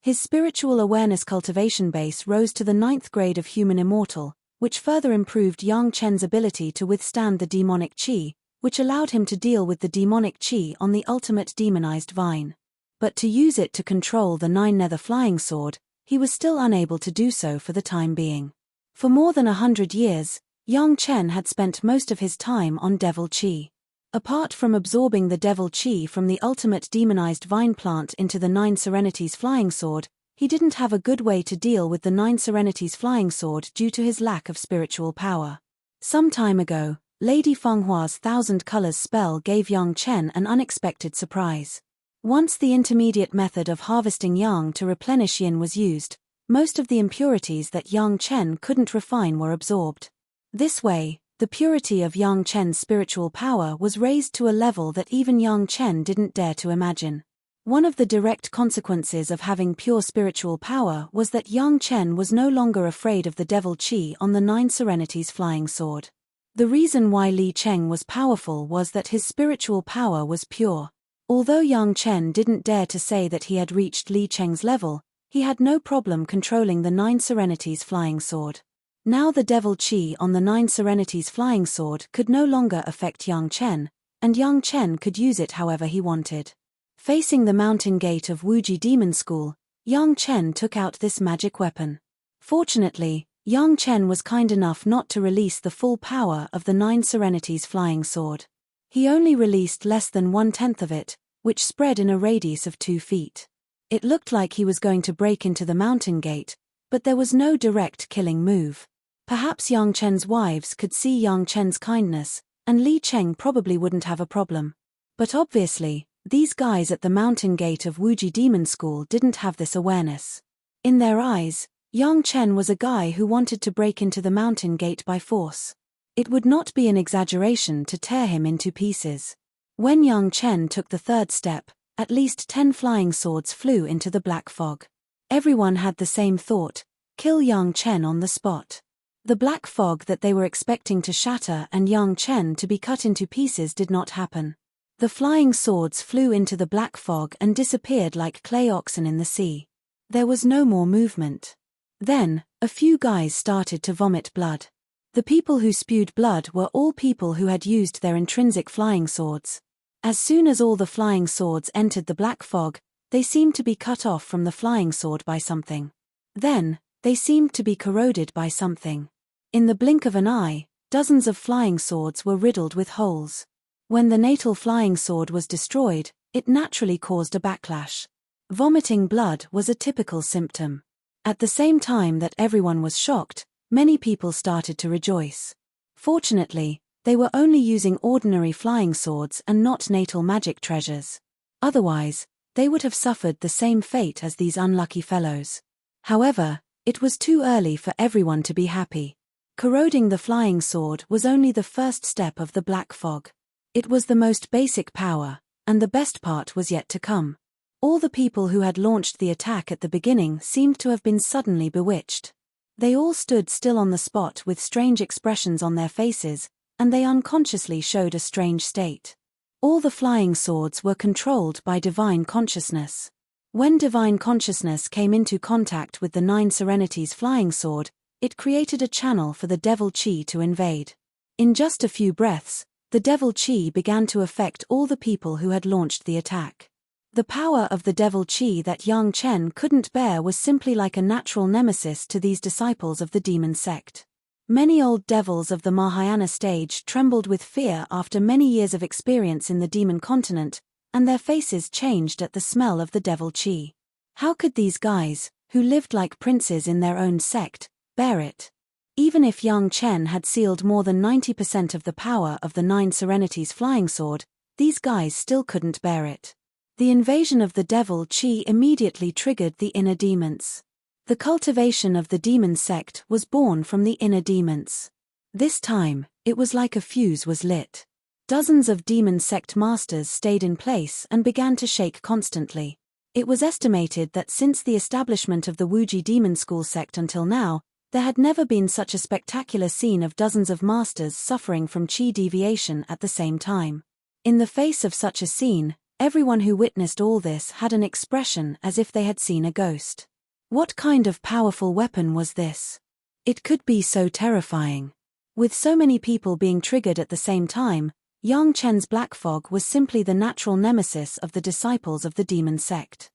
His spiritual awareness cultivation base rose to the 9th grade of human immortal, which further improved Yang Chen's ability to withstand the demonic qi, which allowed him to deal with the demonic qi on the ultimate demonized vine. But to use it to control the 9-nether flying sword, he was still unable to do so for the time being. For more than 100 years, Yang Chen had spent most of his time on devil qi. Apart from absorbing the devil qi from the ultimate demonized vine plant into the 9 Serenities flying sword, he didn't have a good way to deal with the 9 Serenities flying sword due to his lack of spiritual power. Some time ago, Lady Fenghua's 1,000 Colors spell gave Yang Chen an unexpected surprise. Once the intermediate method of harvesting yang to replenish yin was used, most of the impurities that Yang Chen couldn't refine were absorbed. This way, the purity of Yang Chen's spiritual power was raised to a level that even Yang Chen didn't dare to imagine. One of the direct consequences of having pure spiritual power was that Yang Chen was no longer afraid of the devil Qi on the Nine Serenities flying sword. The reason why Li Cheng was powerful was that his spiritual power was pure. Although Yang Chen didn't dare to say that he had reached Li Cheng's level, he had no problem controlling the Nine Serenities flying sword. Now the devil Qi on the Nine Serenities flying sword could no longer affect Yang Chen, and Yang Chen could use it however he wanted. Facing the mountain gate of Wuji Demon School, Yang Chen took out this magic weapon. Fortunately, Yang Chen was kind enough not to release the full power of the Nine Serenities flying sword. He only released less than 1/10 of it, which spread in a radius of 2 feet. It looked like he was going to break into the mountain gate, but there was no direct killing move. Perhaps Yang Chen's wives could see Yang Chen's kindness, and Li Cheng probably wouldn't have a problem. But obviously, these guys at the mountain gate of Wuji Demon School didn't have this awareness. In their eyes, Yang Chen was a guy who wanted to break into the mountain gate by force. It would not be an exaggeration to tear him into pieces. When Yang Chen took the third step, at least 10 flying swords flew into the black fog. Everyone had the same thought: kill Yang Chen on the spot. The black fog that they were expecting to shatter and Yang Chen to be cut into pieces did not happen. The flying swords flew into the black fog and disappeared like clay oxen in the sea. There was no more movement. Then, a few guys started to vomit blood. The people who spewed blood were all people who had used their intrinsic flying swords. As soon as all the flying swords entered the black fog, they seemed to be cut off from the flying sword by something. Then, they seemed to be corroded by something. In the blink of an eye, dozens of flying swords were riddled with holes. When the natal flying sword was destroyed, it naturally caused a backlash. Vomiting blood was a typical symptom. At the same time that everyone was shocked, many people started to rejoice. Fortunately, they were only using ordinary flying swords and not natal magic treasures. Otherwise, they would have suffered the same fate as these unlucky fellows. However, it was too early for everyone to be happy. Corroding the flying sword was only the first step of the black fog. It was the most basic power, and the best part was yet to come. All the people who had launched the attack at the beginning seemed to have been suddenly bewitched. They all stood still on the spot with strange expressions on their faces, and they unconsciously showed a strange state. All the flying swords were controlled by divine consciousness. When divine consciousness came into contact with the Nine Serenities flying sword, it created a channel for the devil Qi to invade. In just a few breaths, the devil Qi began to affect all the people who had launched the attack. The power of the devil Qi that Yang Chen couldn't bear was simply like a natural nemesis to these disciples of the demon sect. Many old devils of the Mahayana stage trembled with fear after many years of experience in the demon continent, and their faces changed at the smell of the devil Qi. How could these guys, who lived like princes in their own sect, bear it? Even if Yang Chen had sealed more than 90% of the power of the Nine Serenities flying sword, these guys still couldn't bear it. The invasion of the devil Qi immediately triggered the inner demons. The cultivation of the demon sect was born from the inner demons. This time, it was like a fuse was lit. Dozens of demon sect masters stayed in place and began to shake constantly. It was estimated that since the establishment of the Wuji Demon School sect until now, there had never been such a spectacular scene of dozens of masters suffering from Qi deviation at the same time. In the face of such a scene, everyone who witnessed all this had an expression as if they had seen a ghost. What kind of powerful weapon was this? It could be so terrifying. With so many people being triggered at the same time, Yang Chen's black fog was simply the natural nemesis of the disciples of the demon sect.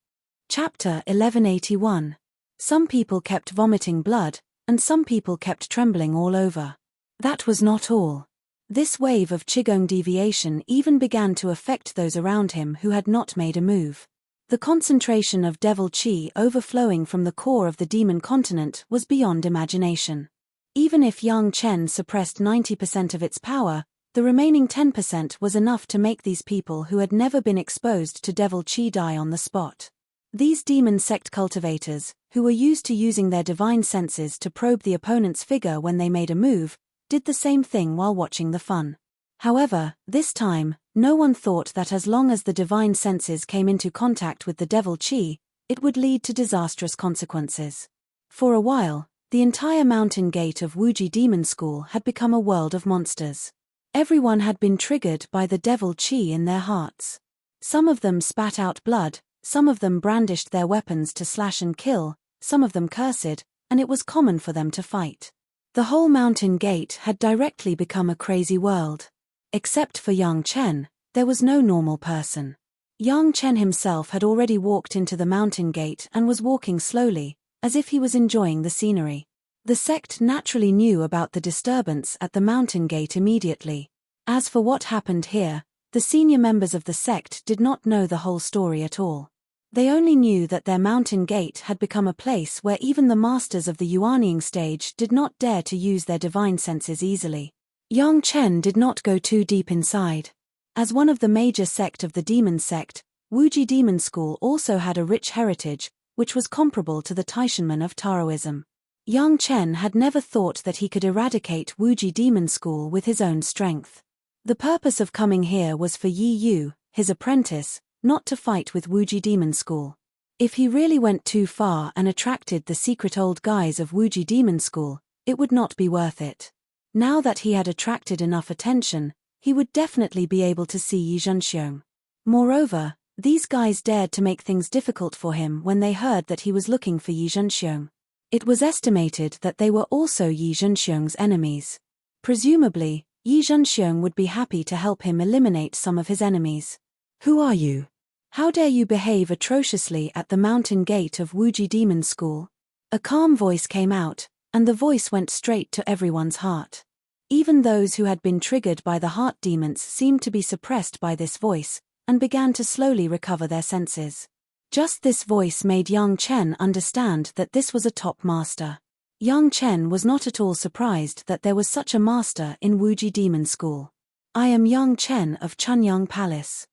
Chapter 1181. Some people kept vomiting blood, and some people kept trembling all over. That was not all. This wave of Qigong deviation even began to affect those around him who had not made a move. The concentration of devil Qi overflowing from the core of the demon continent was beyond imagination. Even if Yang Chen suppressed 90% of its power, the remaining 10% was enough to make these people who had never been exposed to devil Qi die on the spot. These demon sect cultivators, who were used to using their divine senses to probe the opponent's figure when they made a move, did the same thing while watching the fun. However, this time, no one thought that as long as the divine senses came into contact with the devil chi, it would lead to disastrous consequences. For a while, the entire mountain gate of Wuji Demon School had become a world of monsters. Everyone had been triggered by the devil chi in their hearts. Some of them spat out blood, some of them brandished their weapons to slash and kill, some of them cursed, and it was common for them to fight. The whole mountain gate had directly become a crazy world. Except for Yang Chen, there was no normal person. Yang Chen himself had already walked into the mountain gate and was walking slowly, as if he was enjoying the scenery. The sect naturally knew about the disturbance at the mountain gate immediately. As for what happened here, the senior members of the sect did not know the whole story at all. They only knew that their mountain gate had become a place where even the masters of the Yuanying stage did not dare to use their divine senses easily. Yang Chen did not go too deep inside. As one of the major sect of the demon sect, Wuji Demon School also had a rich heritage, which was comparable to the Taishanmen of Taoism. Yang Chen had never thought that he could eradicate Wuji Demon School with his own strength. The purpose of coming here was for Yi Yu, his apprentice, not to fight with Wuji Demon School. If he really went too far and attracted the secret old guys of Wuji Demon School, it would not be worth it. Now that he had attracted enough attention, he would definitely be able to see Yi Zhenxiong. Moreover, these guys dared to make things difficult for him when they heard that he was looking for Yi Zhenxiong. It was estimated that they were also Yi Zhenxiong's enemies. Presumably, Yi Zhenxiong would be happy to help him eliminate some of his enemies. Who are you? How dare you behave atrociously at the mountain gate of Wuji Demon School? A calm voice came out, and the voice went straight to everyone's heart. Even those who had been triggered by the heart demons seemed to be suppressed by this voice, and began to slowly recover their senses. Just this voice made Yang Chen understand that this was a top master. Yang Chen was not at all surprised that there was such a master in Wuji Demon School. I am Yang Chen of Chunyang Palace.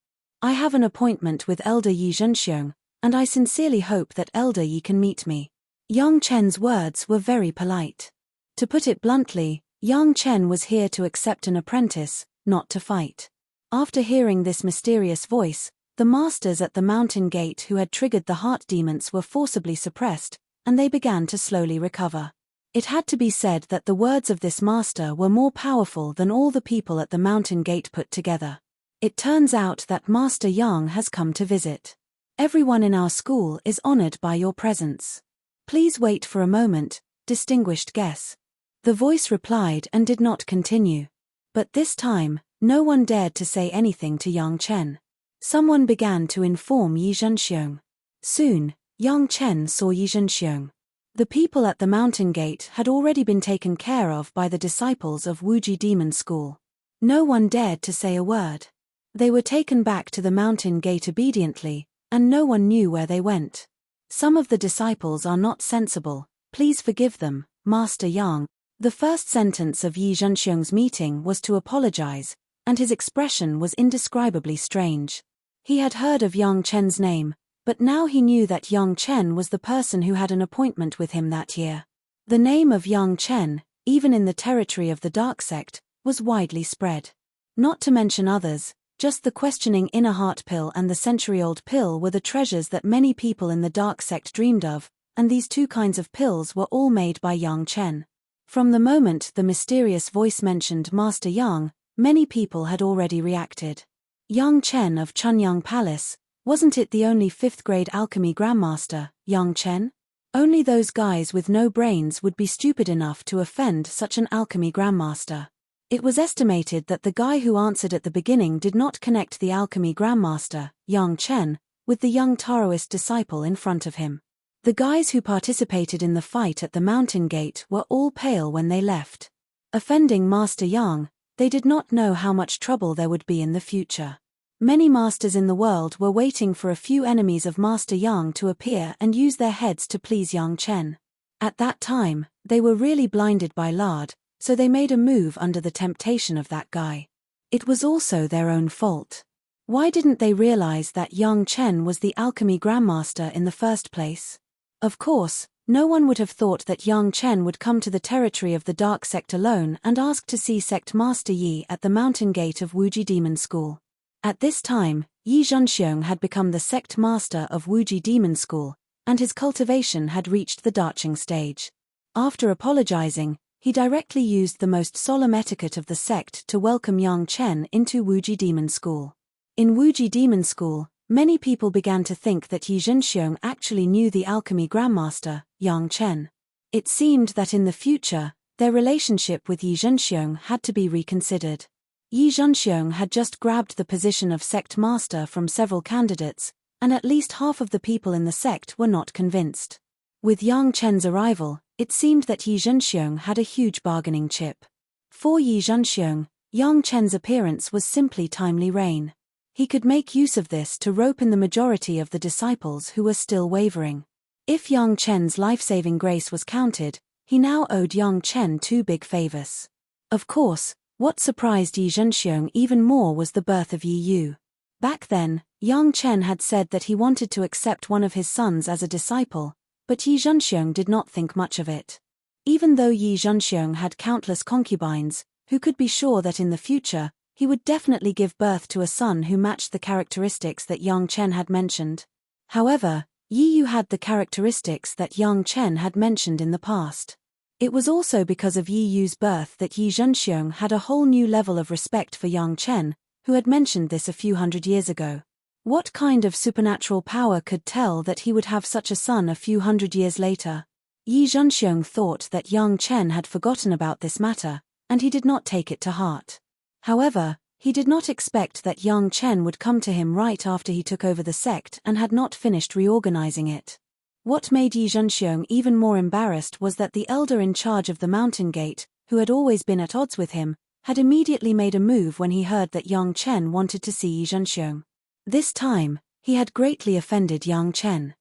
I have an appointment with Elder Yi Zhenxiong, and I sincerely hope that Elder Yi can meet me. Yang Chen's words were very polite. To put it bluntly, Yang Chen was here to accept an apprentice, not to fight. After hearing this mysterious voice, the masters at the mountain gate who had triggered the heart demons were forcibly suppressed, and they began to slowly recover. It had to be said that the words of this master were more powerful than all the people at the mountain gate put together. It turns out that Master Yang has come to visit. Everyone in our school is honored by your presence. Please wait for a moment, distinguished guest. The voice replied and did not continue. But this time, no one dared to say anything to Yang Chen. Someone began to inform Yi Zhenxiong. Soon, Yang Chen saw Yi Zhenxiong. The people at the mountain gate had already been taken care of by the disciples of Wuji Demon School. No one dared to say a word. They were taken back to the mountain gate obediently, and no one knew where they went. Some of the disciples are not sensible, please forgive them, Master Yang. The first sentence of Yi Zhenxiong's meeting was to apologize, and his expression was indescribably strange. He had heard of Yang Chen's name, but now he knew that Yang Chen was the person who had an appointment with him that year. The name of Yang Chen, even in the territory of the dark sect, was widely spread. Not to mention others, just the questioning inner heart pill and the century-old pill were the treasures that many people in the dark sect dreamed of, and these two kinds of pills were all made by Yang Chen. From the moment the mysterious voice mentioned Master Yang, many people had already reacted. Yang Chen of Chunyang Palace, wasn't it the only 5th grade alchemy grandmaster, Yang Chen? Only those guys with no brains would be stupid enough to offend such an alchemy grandmaster. It was estimated that the guy who answered at the beginning did not connect the alchemy grandmaster, Yang Chen, with the young Taoist disciple in front of him. The guys who participated in the fight at the mountain gate were all pale when they left. Offending Master Yang, they did not know how much trouble there would be in the future. Many masters in the world were waiting for a few enemies of Master Yang to appear and use their heads to please Yang Chen. At that time, they were really blinded by lard, so they made a move under the temptation of that guy. It was also their own fault. Why didn't they realize that Yang Chen was the alchemy grandmaster in the first place? Of course, No one would have thought that Yang Chen would come to the territory of the dark sect alone and ask to see Sect Master Yi at the mountain gate of Wuji Demon School. At this time, Yi Zhenxiong had become the sect master of Wuji Demon School, and his cultivation had reached the Dacheng stage. After apologizing, he directly used the most solemn etiquette of the sect to welcome Yang Chen into Wuji Demon School. In Wuji Demon School, many people began to think that Yi Zhenxiong actually knew the alchemy grandmaster, Yang Chen. It seemed that in the future, their relationship with Yi Zhenxiong had to be reconsidered. Yi Zhenxiong had just grabbed the position of sect master from several candidates, and at least half of the people in the sect were not convinced. With Yang Chen's arrival, it seemed that Yi Zhenxiong had a huge bargaining chip. For Yi Zhenxiong, Yang Chen's appearance was simply timely rain. He could make use of this to rope in the majority of the disciples who were still wavering. If Yang Chen's life-saving grace was counted, he now owed Yang Chen two big favors. Of course, what surprised Yi Zhenxiong even more was the birth of Yi Yu. Back then, Yang Chen had said that he wanted to accept one of his sons as a disciple, but Yi Zhenxiong did not think much of it. Even though Yi Zhenxiong had countless concubines, who could be sure that in the future, he would definitely give birth to a son who matched the characteristics that Yang Chen had mentioned. However, Yi Yu had the characteristics that Yang Chen had mentioned in the past. It was also because of Yi Yu's birth that Yi Zhenxiong had a whole new level of respect for Yang Chen, who had mentioned this a few hundred years ago. What kind of supernatural power could tell that he would have such a son a few hundred years later? Yi Zhenxiong thought that Yang Chen had forgotten about this matter, and he did not take it to heart. However, he did not expect that Yang Chen would come to him right after he took over the sect and had not finished reorganizing it. What made Yi Zhenxiong even more embarrassed was that the elder in charge of the mountain gate, who had always been at odds with him, had immediately made a move when he heard that Yang Chen wanted to see Yi Zhenxiong. This time, he had greatly offended Yang Chen.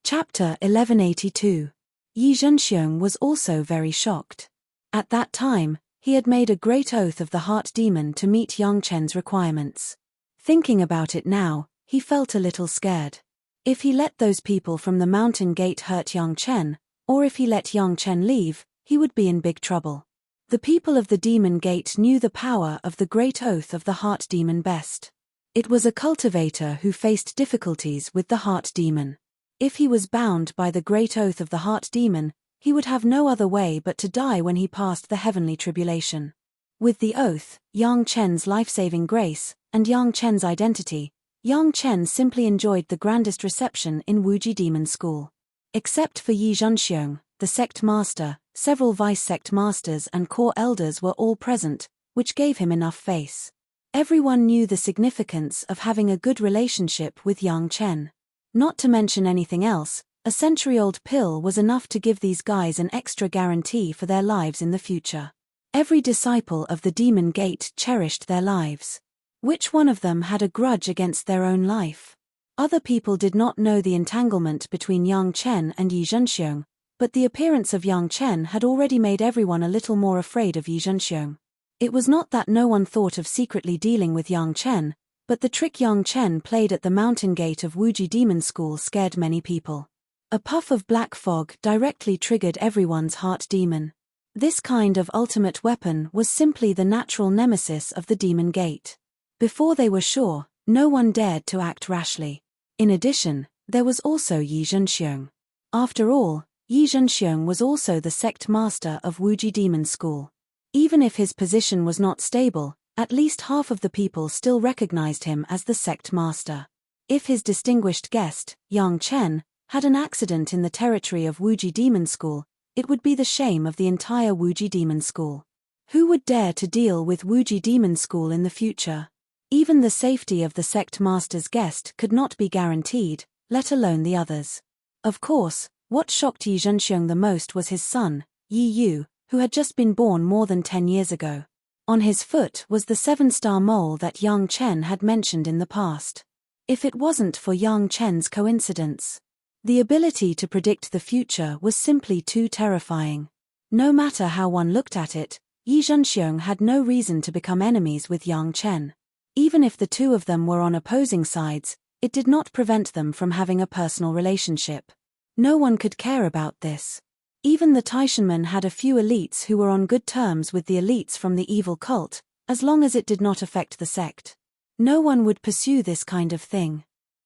Chapter 1182. Yi Zhenxiong was also very shocked. At that time, he had made a great oath of the heart demon to meet Yang Chen's requirements. Thinking about it now, he felt a little scared. If he let those people from the mountain gate hurt Yang Chen, or if he let Yang Chen leave, he would be in big trouble. The people of the demon gate knew the power of the great oath of the heart demon best. It was a cultivator who faced difficulties with the heart demon. If he was bound by the great oath of the heart demon, he would have no other way but to die when he passed the heavenly tribulation. With the oath, Yang Chen's life-saving grace, and Yang Chen's identity, Yang Chen simply enjoyed the grandest reception in Wuji Demon School. Except for Yi Zhenxiong, the sect master, several vice-sect masters and core elders were all present, which gave him enough face. Everyone knew the significance of having a good relationship with Yang Chen. Not to mention anything else, a century-old pill was enough to give these guys an extra guarantee for their lives in the future. Every disciple of the Demon Gate cherished their lives. Which one of them had a grudge against their own life? Other people did not know the entanglement between Yang Chen and Yi Zhenxiong, but the appearance of Yang Chen had already made everyone a little more afraid of Yi Zhenxiong. It was not that no one thought of secretly dealing with Yang Chen, but the trick Yang Chen played at the mountain gate of Wuji Demon School scared many people. A puff of black fog directly triggered everyone's heart demon. This kind of ultimate weapon was simply the natural nemesis of the demon gate. Before they were sure, no one dared to act rashly. In addition, there was also Yi Zhenxiong. After all, Yi Zhenxiong was also the sect master of Wuji Demon School. Even if his position was not stable, at least half of the people still recognized him as the sect master. If his distinguished guest, Yang Chen, had an accident in the territory of Wuji Demon School, it would be the shame of the entire Wuji Demon School. Who would dare to deal with Wuji Demon School in the future? Even the safety of the sect master's guest could not be guaranteed, let alone the others. Of course, what shocked Yi Zhenxiong the most was his son, Yi Yu, who had just been born more than 10 years ago. On his foot was the 7-star mole that Yang Chen had mentioned in the past. If it wasn't for Yang Chen's coincidence. The ability to predict the future was simply too terrifying. No matter how one looked at it, Yi Zhenxiong had no reason to become enemies with Yang Chen. Even if the two of them were on opposing sides, it did not prevent them from having a personal relationship. No one could care about this. Even the Taishanmen had a few elites who were on good terms with the elites from the evil cult, as long as it did not affect the sect. No one would pursue this kind of thing.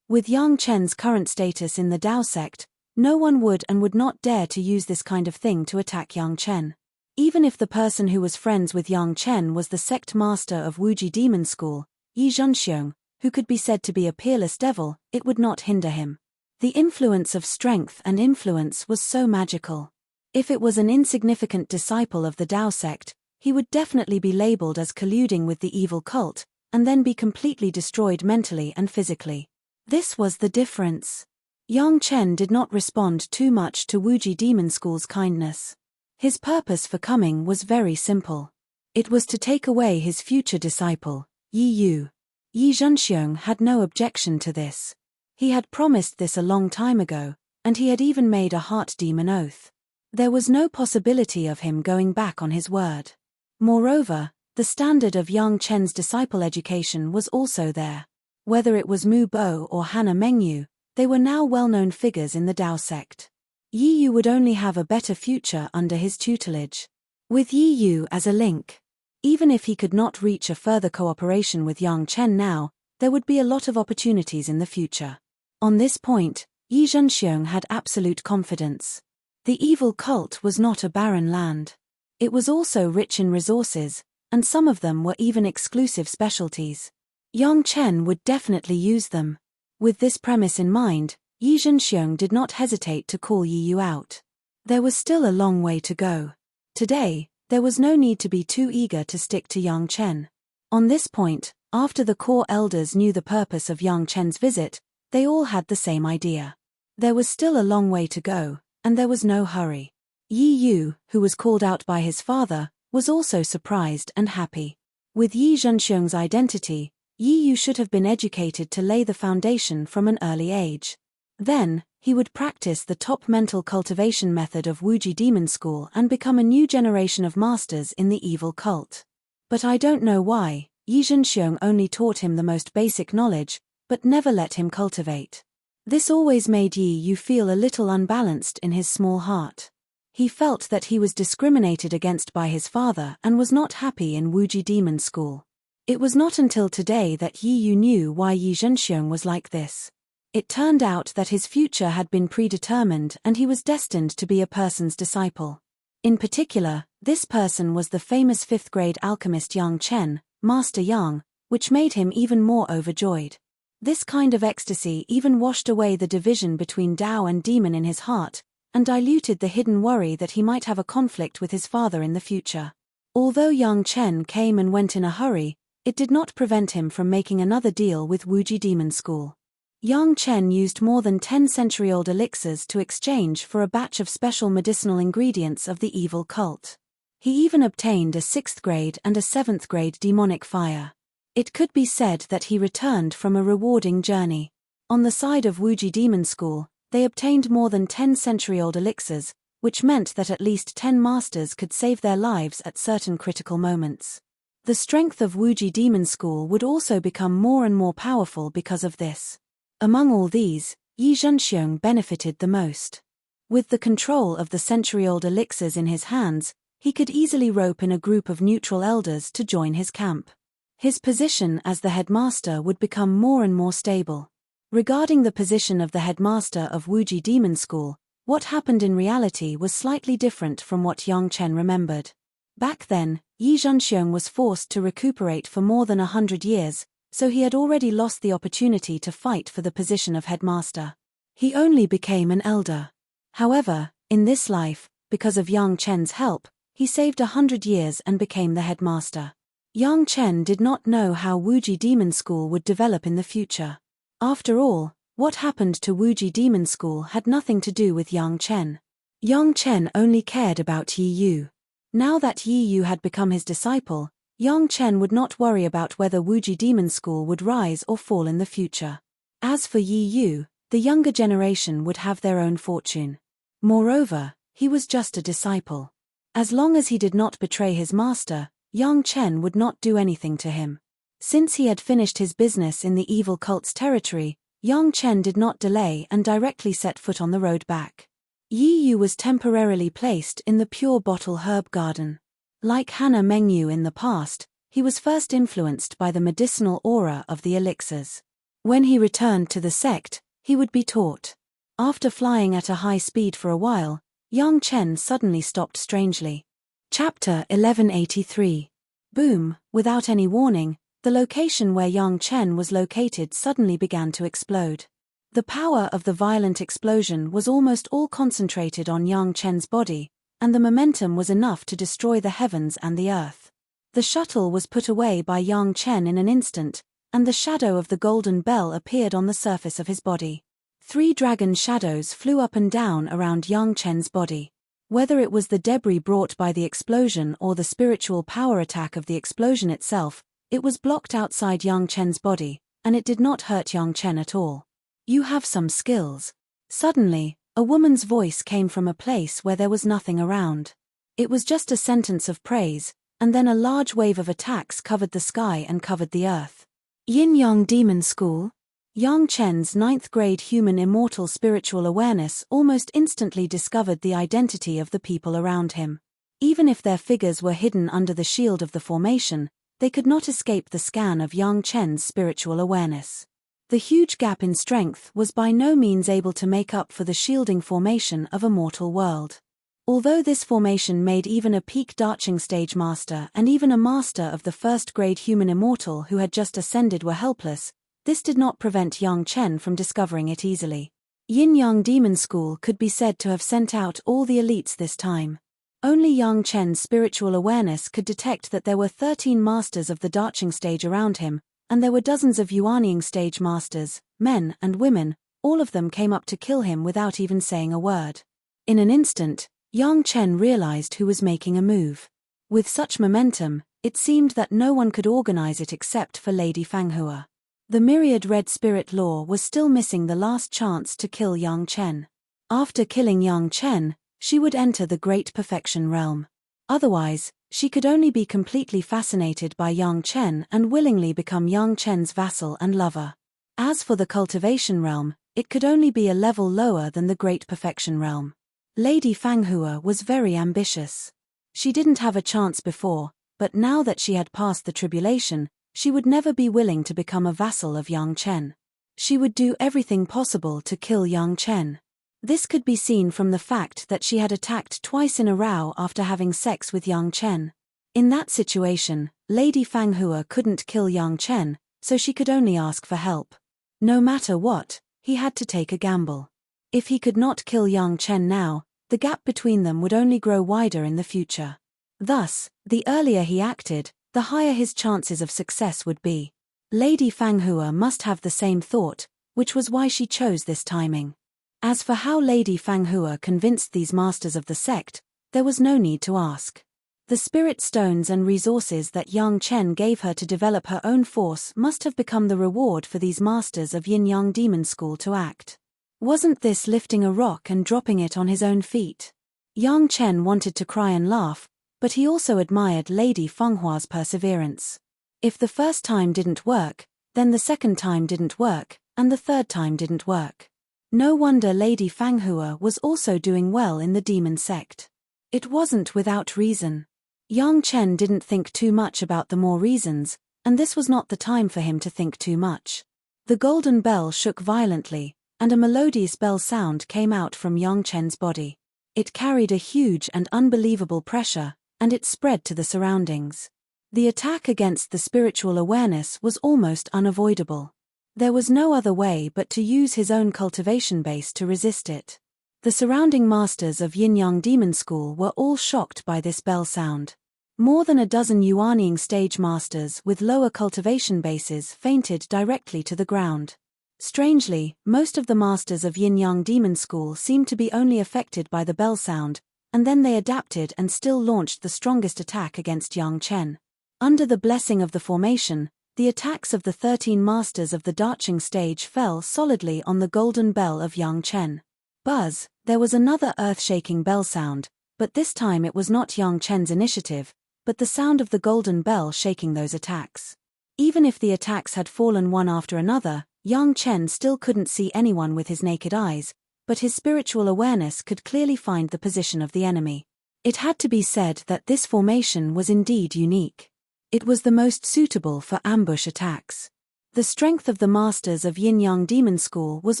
With Yang Chen's current status in the Dao sect, no one would and would not dare to use this kind of thing to attack Yang Chen. Even if the person who was friends with Yang Chen was the sect master of Wuji Demon School, Yi Zhenxiong, who could be said to be a peerless devil, it would not hinder him. The influence of strength and influence was so magical. If it was an insignificant disciple of the Dao sect, he would definitely be labeled as colluding with the evil cult, and then be completely destroyed mentally and physically. This was the difference. Yang Chen did not respond too much to Wuji Demon School's kindness. His purpose for coming was very simple. It was to take away his future disciple, Yi Yu. Yi Zhenxiong had no objection to this. He had promised this a long time ago, and he had even made a heart demon oath. There was no possibility of him going back on his word. Moreover, the standard of Yang Chen's disciple education was also there. Whether it was Mu Bo or Hannah Mengyu, they were now well-known figures in the Dao sect. Yi Yu would only have a better future under his tutelage. With Yi Yu as a link, even if he could not reach a further cooperation with Yang Chen now, there would be a lot of opportunities in the future. On this point, Yi Zhenxiong had absolute confidence. The evil cult was not a barren land. It was also rich in resources, and some of them were even exclusive specialties. Yang Chen would definitely use them. With this premise in mind, Yi Zhenxiong did not hesitate to call Yi Yu out. There was still a long way to go. Today, there was no need to be too eager to stick to Yang Chen. On this point, after the core elders knew the purpose of Yang Chen's visit, they all had the same idea. There was still a long way to go, and there was no hurry. Yi Yu, who was called out by his father, was also surprised and happy. With Yi Zhenxiong's identity, Yi Yu should have been educated to lay the foundation from an early age. Then, he would practice the top mental cultivation method of Wuji Demon School and become a new generation of masters in the evil cult. But I don't know why, Yi Zhenxiong only taught him the most basic knowledge, but never let him cultivate. This always made Yi Yu feel a little unbalanced in his small heart. He felt that he was discriminated against by his father and was not happy in Wuji Demon School. It was not until today that Yi Yu knew why Yi Zhenxiong was like this. It turned out that his future had been predetermined and he was destined to be a person's disciple. In particular, this person was the famous 5th-grade alchemist Yang Chen, Master Yang, which made him even more overjoyed. This kind of ecstasy even washed away the division between Dao and demon in his heart, and diluted the hidden worry that he might have a conflict with his father in the future. Although Yang Chen came and went in a hurry, it did not prevent him from making another deal with Wuji Demon School. Yang Chen used more than 10 century-old elixirs to exchange for a batch of special medicinal ingredients of the evil cult. He even obtained a 6th-grade and a 7th-grade demonic fire. It could be said that he returned from a rewarding journey. On the side of Wuji Demon School, they obtained more than 10 century-old elixirs, which meant that at least 10 masters could save their lives at certain critical moments. The strength of Wuji Demon School would also become more and more powerful because of this. Among all these, Yi Zhenxiong benefited the most. With the control of the century-old elixirs in his hands, he could easily rope in a group of neutral elders to join his camp. His position as the headmaster would become more and more stable. Regarding the position of the headmaster of Wuji Demon School, what happened in reality was slightly different from what Yang Chen remembered. Back then, Yi Zhenxiong was forced to recuperate for more than 100 years, so he had already lost the opportunity to fight for the position of headmaster. He only became an elder. However, in this life, because of Yang Chen's help, he saved 100 years and became the headmaster. Yang Chen did not know how Wuji Demon School would develop in the future. After all, what happened to Wuji Demon School had nothing to do with Yang Chen. Yang Chen only cared about Yi Yu. Now that Yi Yu had become his disciple, Yang Chen would not worry about whether Wuji Demon School would rise or fall in the future. As for Yi Yu, the younger generation would have their own fortune. Moreover, he was just a disciple. As long as he did not betray his master, Yang Chen would not do anything to him. Since he had finished his business in the evil cult's territory, Yang Chen did not delay and directly set foot on the road back. Yi Yu was temporarily placed in the pure bottle herb garden. Like Hannah Mengyu in the past, he was first influenced by the medicinal aura of the elixirs. When he returned to the sect, he would be taught. After flying at a high speed for a while, Yang Chen suddenly stopped strangely. Chapter 1183. Boom, without any warning, the location where Yang Chen was located suddenly began to explode. The power of the violent explosion was almost all concentrated on Yang Chen's body, and the momentum was enough to destroy the heavens and the earth. The shuttle was put away by Yang Chen in an instant, and the shadow of the golden bell appeared on the surface of his body. 3 dragon shadows flew up and down around Yang Chen's body. Whether it was the debris brought by the explosion or the spiritual power attack of the explosion itself, it was blocked outside Yang Chen's body, and it did not hurt Yang Chen at all. You have some skills. Suddenly, a woman's voice came from a place where there was nothing around. It was just a sentence of praise, and then a large wave of attacks covered the sky and covered the earth. Yin-Yang Demon School? Yang Chen's 9th grade human immortal spiritual awareness almost instantly discovered the identity of the people around him. Even if their figures were hidden under the shield of the formation, they could not escape the scan of Yang Chen's spiritual awareness. The huge gap in strength was by no means able to make up for the shielding formation of a mortal world. Although this formation made even a peak Darching stage master and even a master of the 1st grade human immortal who had just ascended were helpless, this did not prevent Yang Chen from discovering it easily. Yin-Yang Demon School could be said to have sent out all the elites this time. Only Yang Chen's spiritual awareness could detect that there were 13 masters of the Darching stage around him, and there were dozens of Yuanying stage masters, men and women, all of them came up to kill him without even saying a word. In an instant, Yang Chen realized who was making a move. With such momentum, it seemed that no one could organize it except for Lady Fanghua. The myriad red spirit law was still missing the last chance to kill Yang Chen. After killing Yang Chen, she would enter the Great Perfection realm. Otherwise, she could only be completely fascinated by Yang Chen and willingly become Yang Chen's vassal and lover. As for the cultivation realm, it could only be a level lower than the Great Perfection realm. Lady Fanghua was very ambitious. She didn't have a chance before, but now that she had passed the tribulation, she would never be willing to become a vassal of Yang Chen. She would do everything possible to kill Yang Chen. This could be seen from the fact that she had attacked twice in a row after having sex with Yang Chen. In that situation, Lady Fanghua couldn't kill Yang Chen, so she could only ask for help. No matter what, he had to take a gamble. If he could not kill Yang Chen now, the gap between them would only grow wider in the future. Thus, the earlier he acted, the higher his chances of success would be. Lady Fanghua must have the same thought, which was why she chose this timing. As for how Lady Fanghua convinced these masters of the sect, there was no need to ask. The spirit stones and resources that Yang Chen gave her to develop her own force must have become the reward for these masters of Yin-Yang Demon School to act. Wasn't this lifting a rock and dropping it on his own feet? Yang Chen wanted to cry and laugh, but he also admired Lady Fenghua's perseverance. If the first time didn't work, then the second time didn't work, and the third time didn't work. No wonder Lady Fanghua was also doing well in the demon sect. It wasn't without reason. Yang Chen didn't think too much about the more reasons, and this was not the time for him to think too much. The golden bell shook violently, and a melodious bell sound came out from Yang Chen's body. It carried a huge and unbelievable pressure, and it spread to the surroundings. The attack against the spiritual awareness was almost unavoidable. There was no other way but to use his own cultivation base to resist it. The surrounding masters of Yin-Yang Demon School were all shocked by this bell sound. More than a dozen Yuanying stage masters with lower cultivation bases fainted directly to the ground. Strangely, most of the masters of Yin-Yang Demon School seemed to be only affected by the bell sound, and then they adapted and still launched the strongest attack against Yang Chen. Under the blessing of the formation, the attacks of the 13 masters of the Darching stage fell solidly on the golden bell of Yang Chen. Buzz, there was another earth-shaking bell sound, but this time it was not Yang Chen's initiative, but the sound of the golden bell shaking those attacks. Even if the attacks had fallen one after another, Yang Chen still couldn't see anyone with his naked eyes, but his spiritual awareness could clearly find the position of the enemy. It had to be said that this formation was indeed unique. It was the most suitable for ambush attacks. The strength of the masters of Yin-Yang Demon School was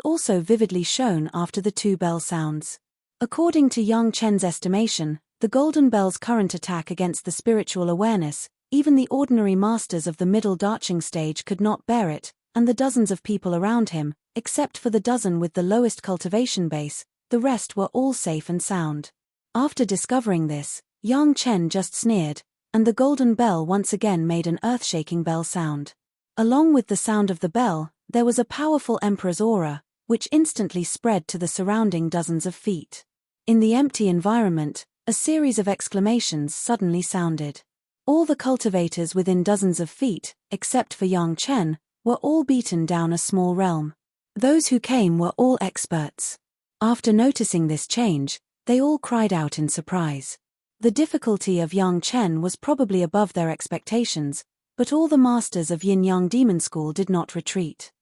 also vividly shown after the two bell sounds. According to Yang Chen's estimation, the Golden Bell's current attack against the spiritual awareness, even the ordinary masters of the middle Darching stage could not bear it, and the dozens of people around him, except for the dozen with the lowest cultivation base, the rest were all safe and sound. After discovering this, Yang Chen just sneered, and the Golden Bell once again made an earth-shaking bell sound. Along with the sound of the bell, there was a powerful Emperor's aura, which instantly spread to the surrounding dozens of feet. In the empty environment, a series of exclamations suddenly sounded. All the cultivators within dozens of feet, except for Yang Chen, were all beaten down a small realm. Those who came were all experts. After noticing this change, they all cried out in surprise. The difficulty of Yang Chen was probably above their expectations, but all the masters of Yin-Yang Demon School did not retreat.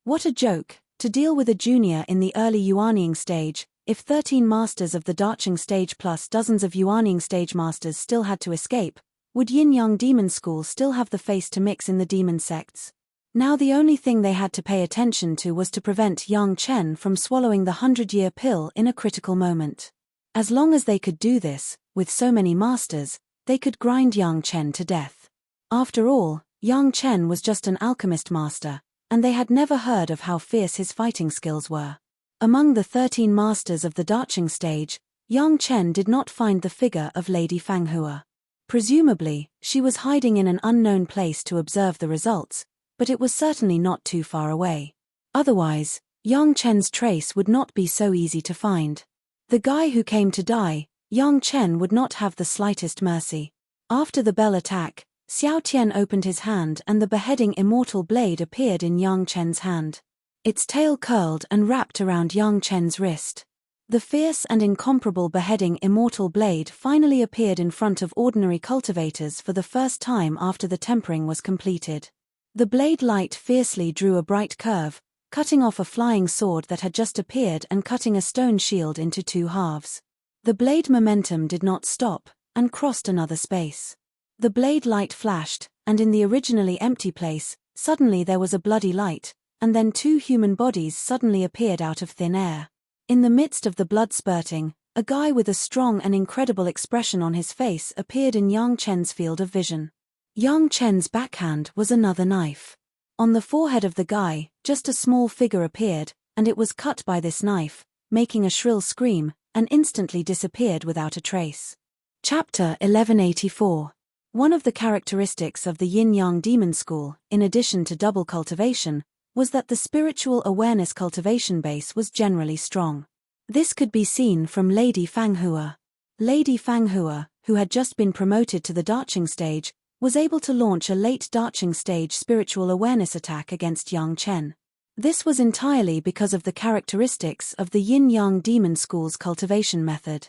What a joke, to deal with a junior in the early Yuanying stage, if 13 masters of the Darching stage plus dozens of Yuanying stage masters still had to escape, would Yin-Yang Demon School still have the face to mix in the demon sects? Now the only thing they had to pay attention to was to prevent Yang Chen from swallowing the 100-year pill in a critical moment. As long as they could do this, with so many masters, they could grind Yang Chen to death. After all, Yang Chen was just an alchemist master, and they had never heard of how fierce his fighting skills were. Among the 13 masters of the Darching stage, Yang Chen did not find the figure of Lady Fanghua. Presumably, she was hiding in an unknown place to observe the results, but it was certainly not too far away. Otherwise, Yang Chen's trace would not be so easy to find. The guy who came to die, Yang Chen would not have the slightest mercy. After the bell attack, Xiao Tian opened his hand and the beheading immortal blade appeared in Yang Chen's hand. Its tail curled and wrapped around Yang Chen's wrist. The fierce and incomparable beheading immortal blade finally appeared in front of ordinary cultivators for the first time after the tempering was completed. The blade light fiercely drew a bright curve, cutting off a flying sword that had just appeared and cutting a stone shield into two halves. The blade momentum did not stop, and crossed another space. The blade light flashed, and in the originally empty place, suddenly there was a bloody light, and then two human bodies suddenly appeared out of thin air. In the midst of the blood spurting, a guy with a strong and incredible expression on his face appeared in Yang Chen's field of vision. Yang Chen's backhand was another knife. On the forehead of the guy, just a small figure appeared, and it was cut by this knife, making a shrill scream, and instantly disappeared without a trace. Chapter 1184. One of the characteristics of the Yin-Yang Demon School, in addition to double cultivation, was that the spiritual awareness cultivation base was generally strong. This could be seen from Lady Fanghua. Lady Fanghua, who had just been promoted to the Darching stage, was able to launch a late Darching stage spiritual awareness attack against Yang Chen. This was entirely because of the characteristics of the Yin-Yang Demon School's cultivation method.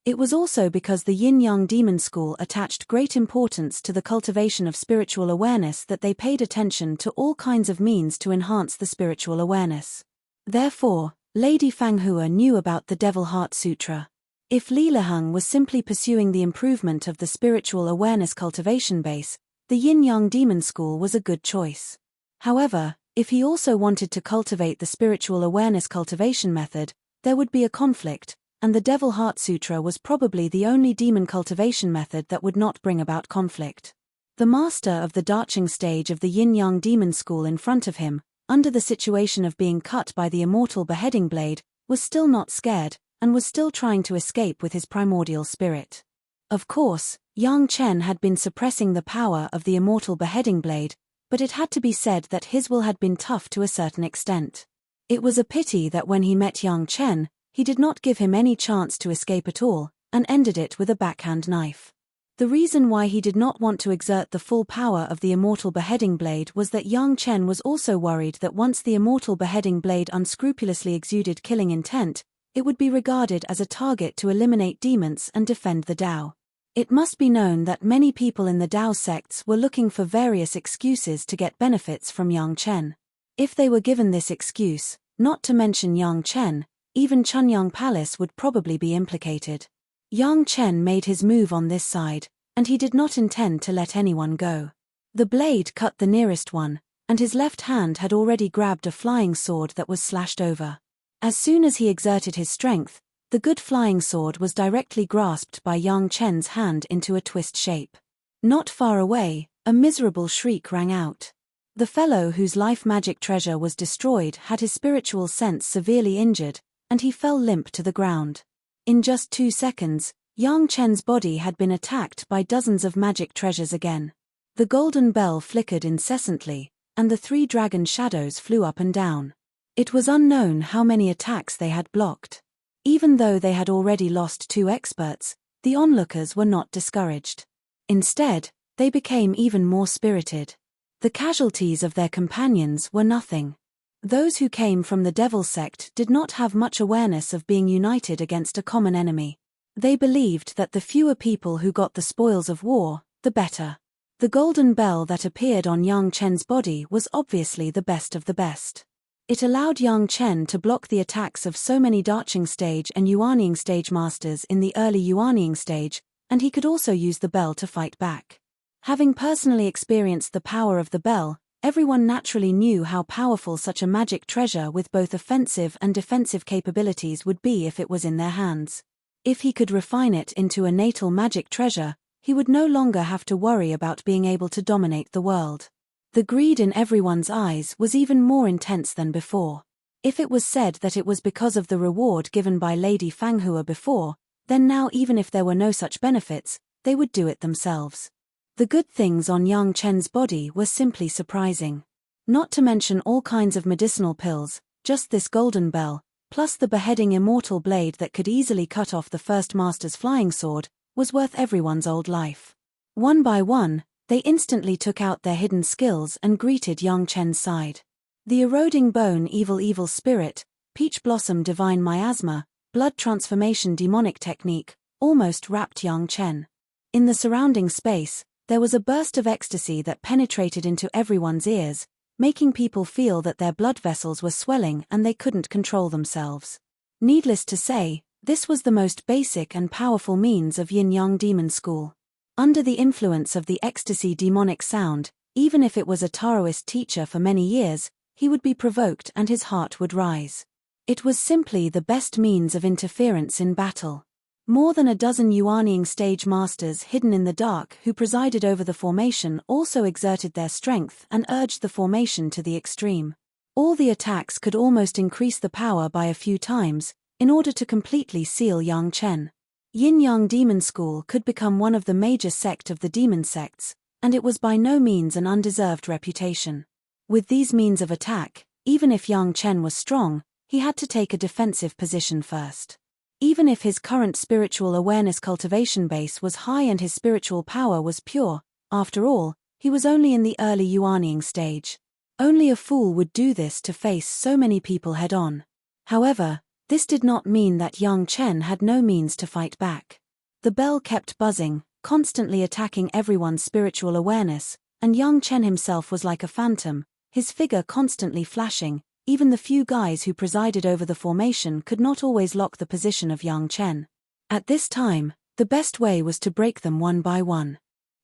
It was also because the Yin-Yang Demon School attached great importance to the cultivation of spiritual awareness that they paid attention to all kinds of means to enhance the spiritual awareness. Therefore, Lady Fanghua knew about the Devil Heart Sutra. If Li Leheng was simply pursuing the improvement of the spiritual awareness cultivation base, the Yin-Yang Demon School was a good choice. However, if he also wanted to cultivate the spiritual awareness cultivation method, there would be a conflict, and the Devil Heart Sutra was probably the only demon cultivation method that would not bring about conflict. The master of the Darching stage of the Yin-Yang Demon School in front of him, under the situation of being cut by the immortal beheading blade, was still not scared, and was still trying to escape with his primordial spirit. Of course, Yang Chen had been suppressing the power of the immortal beheading blade, but it had to be said that his will had been tough to a certain extent. It was a pity that when he met Yang Chen, he did not give him any chance to escape at all, and ended it with a backhand knife. The reason why he did not want to exert the full power of the immortal beheading blade was that Yang Chen was also worried that once the immortal beheading blade unscrupulously exuded killing intent, it would be regarded as a target to eliminate demons and defend the Tao. It must be known that many people in the Tao sects were looking for various excuses to get benefits from Yang Chen. If they were given this excuse, not to mention Yang Chen, even Chunyang Palace would probably be implicated. Yang Chen made his move on this side, and he did not intend to let anyone go. The blade cut the nearest one, and his left hand had already grabbed a flying sword that was slashed over. As soon as he exerted his strength, the good flying sword was directly grasped by Yang Chen's hand into a twist shape. Not far away, a miserable shriek rang out. The fellow whose life magic treasure was destroyed had his spiritual sense severely injured, and he fell limp to the ground. In just 2 seconds, Yang Chen's body had been attacked by dozens of magic treasures again. The golden bell flickered incessantly, and the 3 dragon shadows flew up and down. It was unknown how many attacks they had blocked. Even though they had already lost 2 experts, the onlookers were not discouraged. Instead, they became even more spirited. The casualties of their companions were nothing. Those who came from the Devil sect did not have much awareness of being united against a common enemy. They believed that the fewer people who got the spoils of war, the better. The golden bell that appeared on Yang Chen's body was obviously the best of the best. It allowed Yang Chen to block the attacks of so many Darching stage and Yuanying stage masters in the early Yuanying stage, and he could also use the bell to fight back. Having personally experienced the power of the bell, everyone naturally knew how powerful such a magic treasure with both offensive and defensive capabilities would be if it was in their hands. If he could refine it into a natal magic treasure, he would no longer have to worry about being able to dominate the world. The greed in everyone's eyes was even more intense than before. If it was said that it was because of the reward given by Lady Fanghua before, then now even if there were no such benefits, they would do it themselves. The good things on Yang Chen's body were simply surprising. Not to mention all kinds of medicinal pills, just this golden bell, plus the beheading immortal blade that could easily cut off the first master's flying sword, was worth everyone's old life. One by one, they instantly took out their hidden skills and greeted Yang Chen's side. The eroding bone evil spirit, peach blossom divine miasma, blood transformation demonic technique, almost wrapped Yang Chen. In the surrounding space, there was a burst of ecstasy that penetrated into everyone's ears, making people feel that their blood vessels were swelling and they couldn't control themselves. Needless to say, this was the most basic and powerful means of yin-yang demon school. Under the influence of the ecstasy demonic sound, even if it was a Taoist teacher for many years, he would be provoked and his heart would rise. It was simply the best means of interference in battle. More than a dozen Yuanying stage masters hidden in the dark who presided over the formation also exerted their strength and urged the formation to the extreme. All the attacks could almost increase the power by a few times, in order to completely seal Yang Chen. Yin-Yang Demon School could become one of the major sect of the demon sects, and it was by no means an undeserved reputation. With these means of attack, even if Yang Chen was strong, he had to take a defensive position first. Even if his current spiritual awareness cultivation base was high and his spiritual power was pure, after all, he was only in the early Yuanying stage. Only a fool would do this to face so many people head-on. However, this did not mean that Yang Chen had no means to fight back. The bell kept buzzing, constantly attacking everyone's spiritual awareness, and Yang Chen himself was like a phantom, his figure constantly flashing. Even the few guys who presided over the formation could not always lock the position of Yang Chen. At this time, the best way was to break them one by one.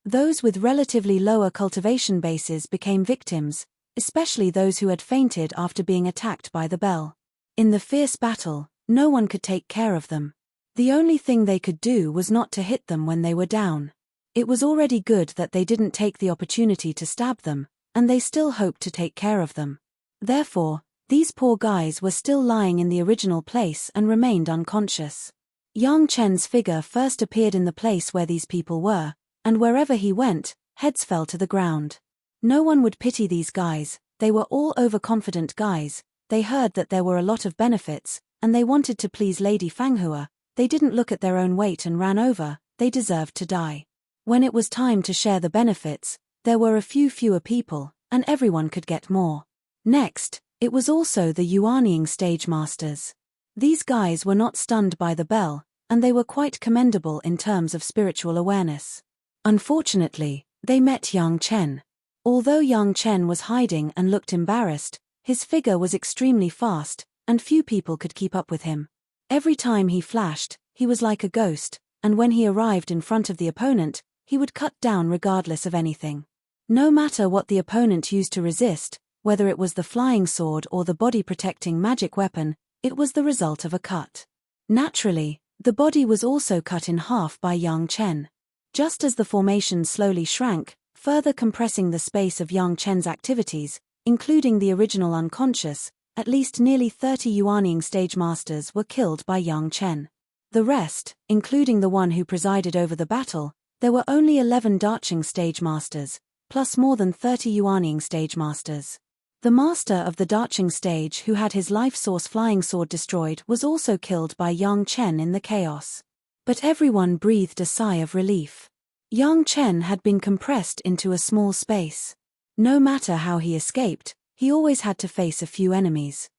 Those with relatively lower cultivation bases became victims, especially those who had fainted after being attacked by the bell. In the fierce battle, no one could take care of them. The only thing they could do was not to hit them when they were down. It was already good that they didn't take the opportunity to stab them, and they still hoped to take care of them. Therefore, these poor guys were still lying in the original place and remained unconscious. Yang Chen's figure first appeared in the place where these people were, and wherever he went, heads fell to the ground. No one would pity these guys, they were all overconfident guys, they heard that there were a lot of benefits, and they wanted to please Lady Fanghua, they didn't look at their own weight and ran over, they deserved to die. When it was time to share the benefits, there were a few fewer people, and everyone could get more. Next, it was also the Yuanying stage masters. These guys were not stunned by the bell, and they were quite commendable in terms of spiritual awareness. Unfortunately, they met Yang Chen. Although Yang Chen was hiding and looked embarrassed, His figure was extremely fast, and few people could keep up with him. Every time he flashed, he was like a ghost, and when he arrived in front of the opponent, he would cut down regardless of anything. No matter what the opponent used to resist, whether it was the flying sword or the body-protecting magic weapon, it was the result of a cut. Naturally, the body was also cut in half by Yang Chen. Just as the formation slowly shrank, further compressing the space of Yang Chen's activities, including the original unconscious, at least nearly 30 Yuanying stage masters were killed by Yang Chen. The rest, including the one who presided over the battle, there were only 11 Dacheng stage masters, plus more than 30 Yuanying stage masters. The master of the Dacheng stage who had his life source flying sword destroyed was also killed by Yang Chen in the chaos. But everyone breathed a sigh of relief. Yang Chen had been compressed into a small space. No matter how he escaped, he always had to face a few enemies.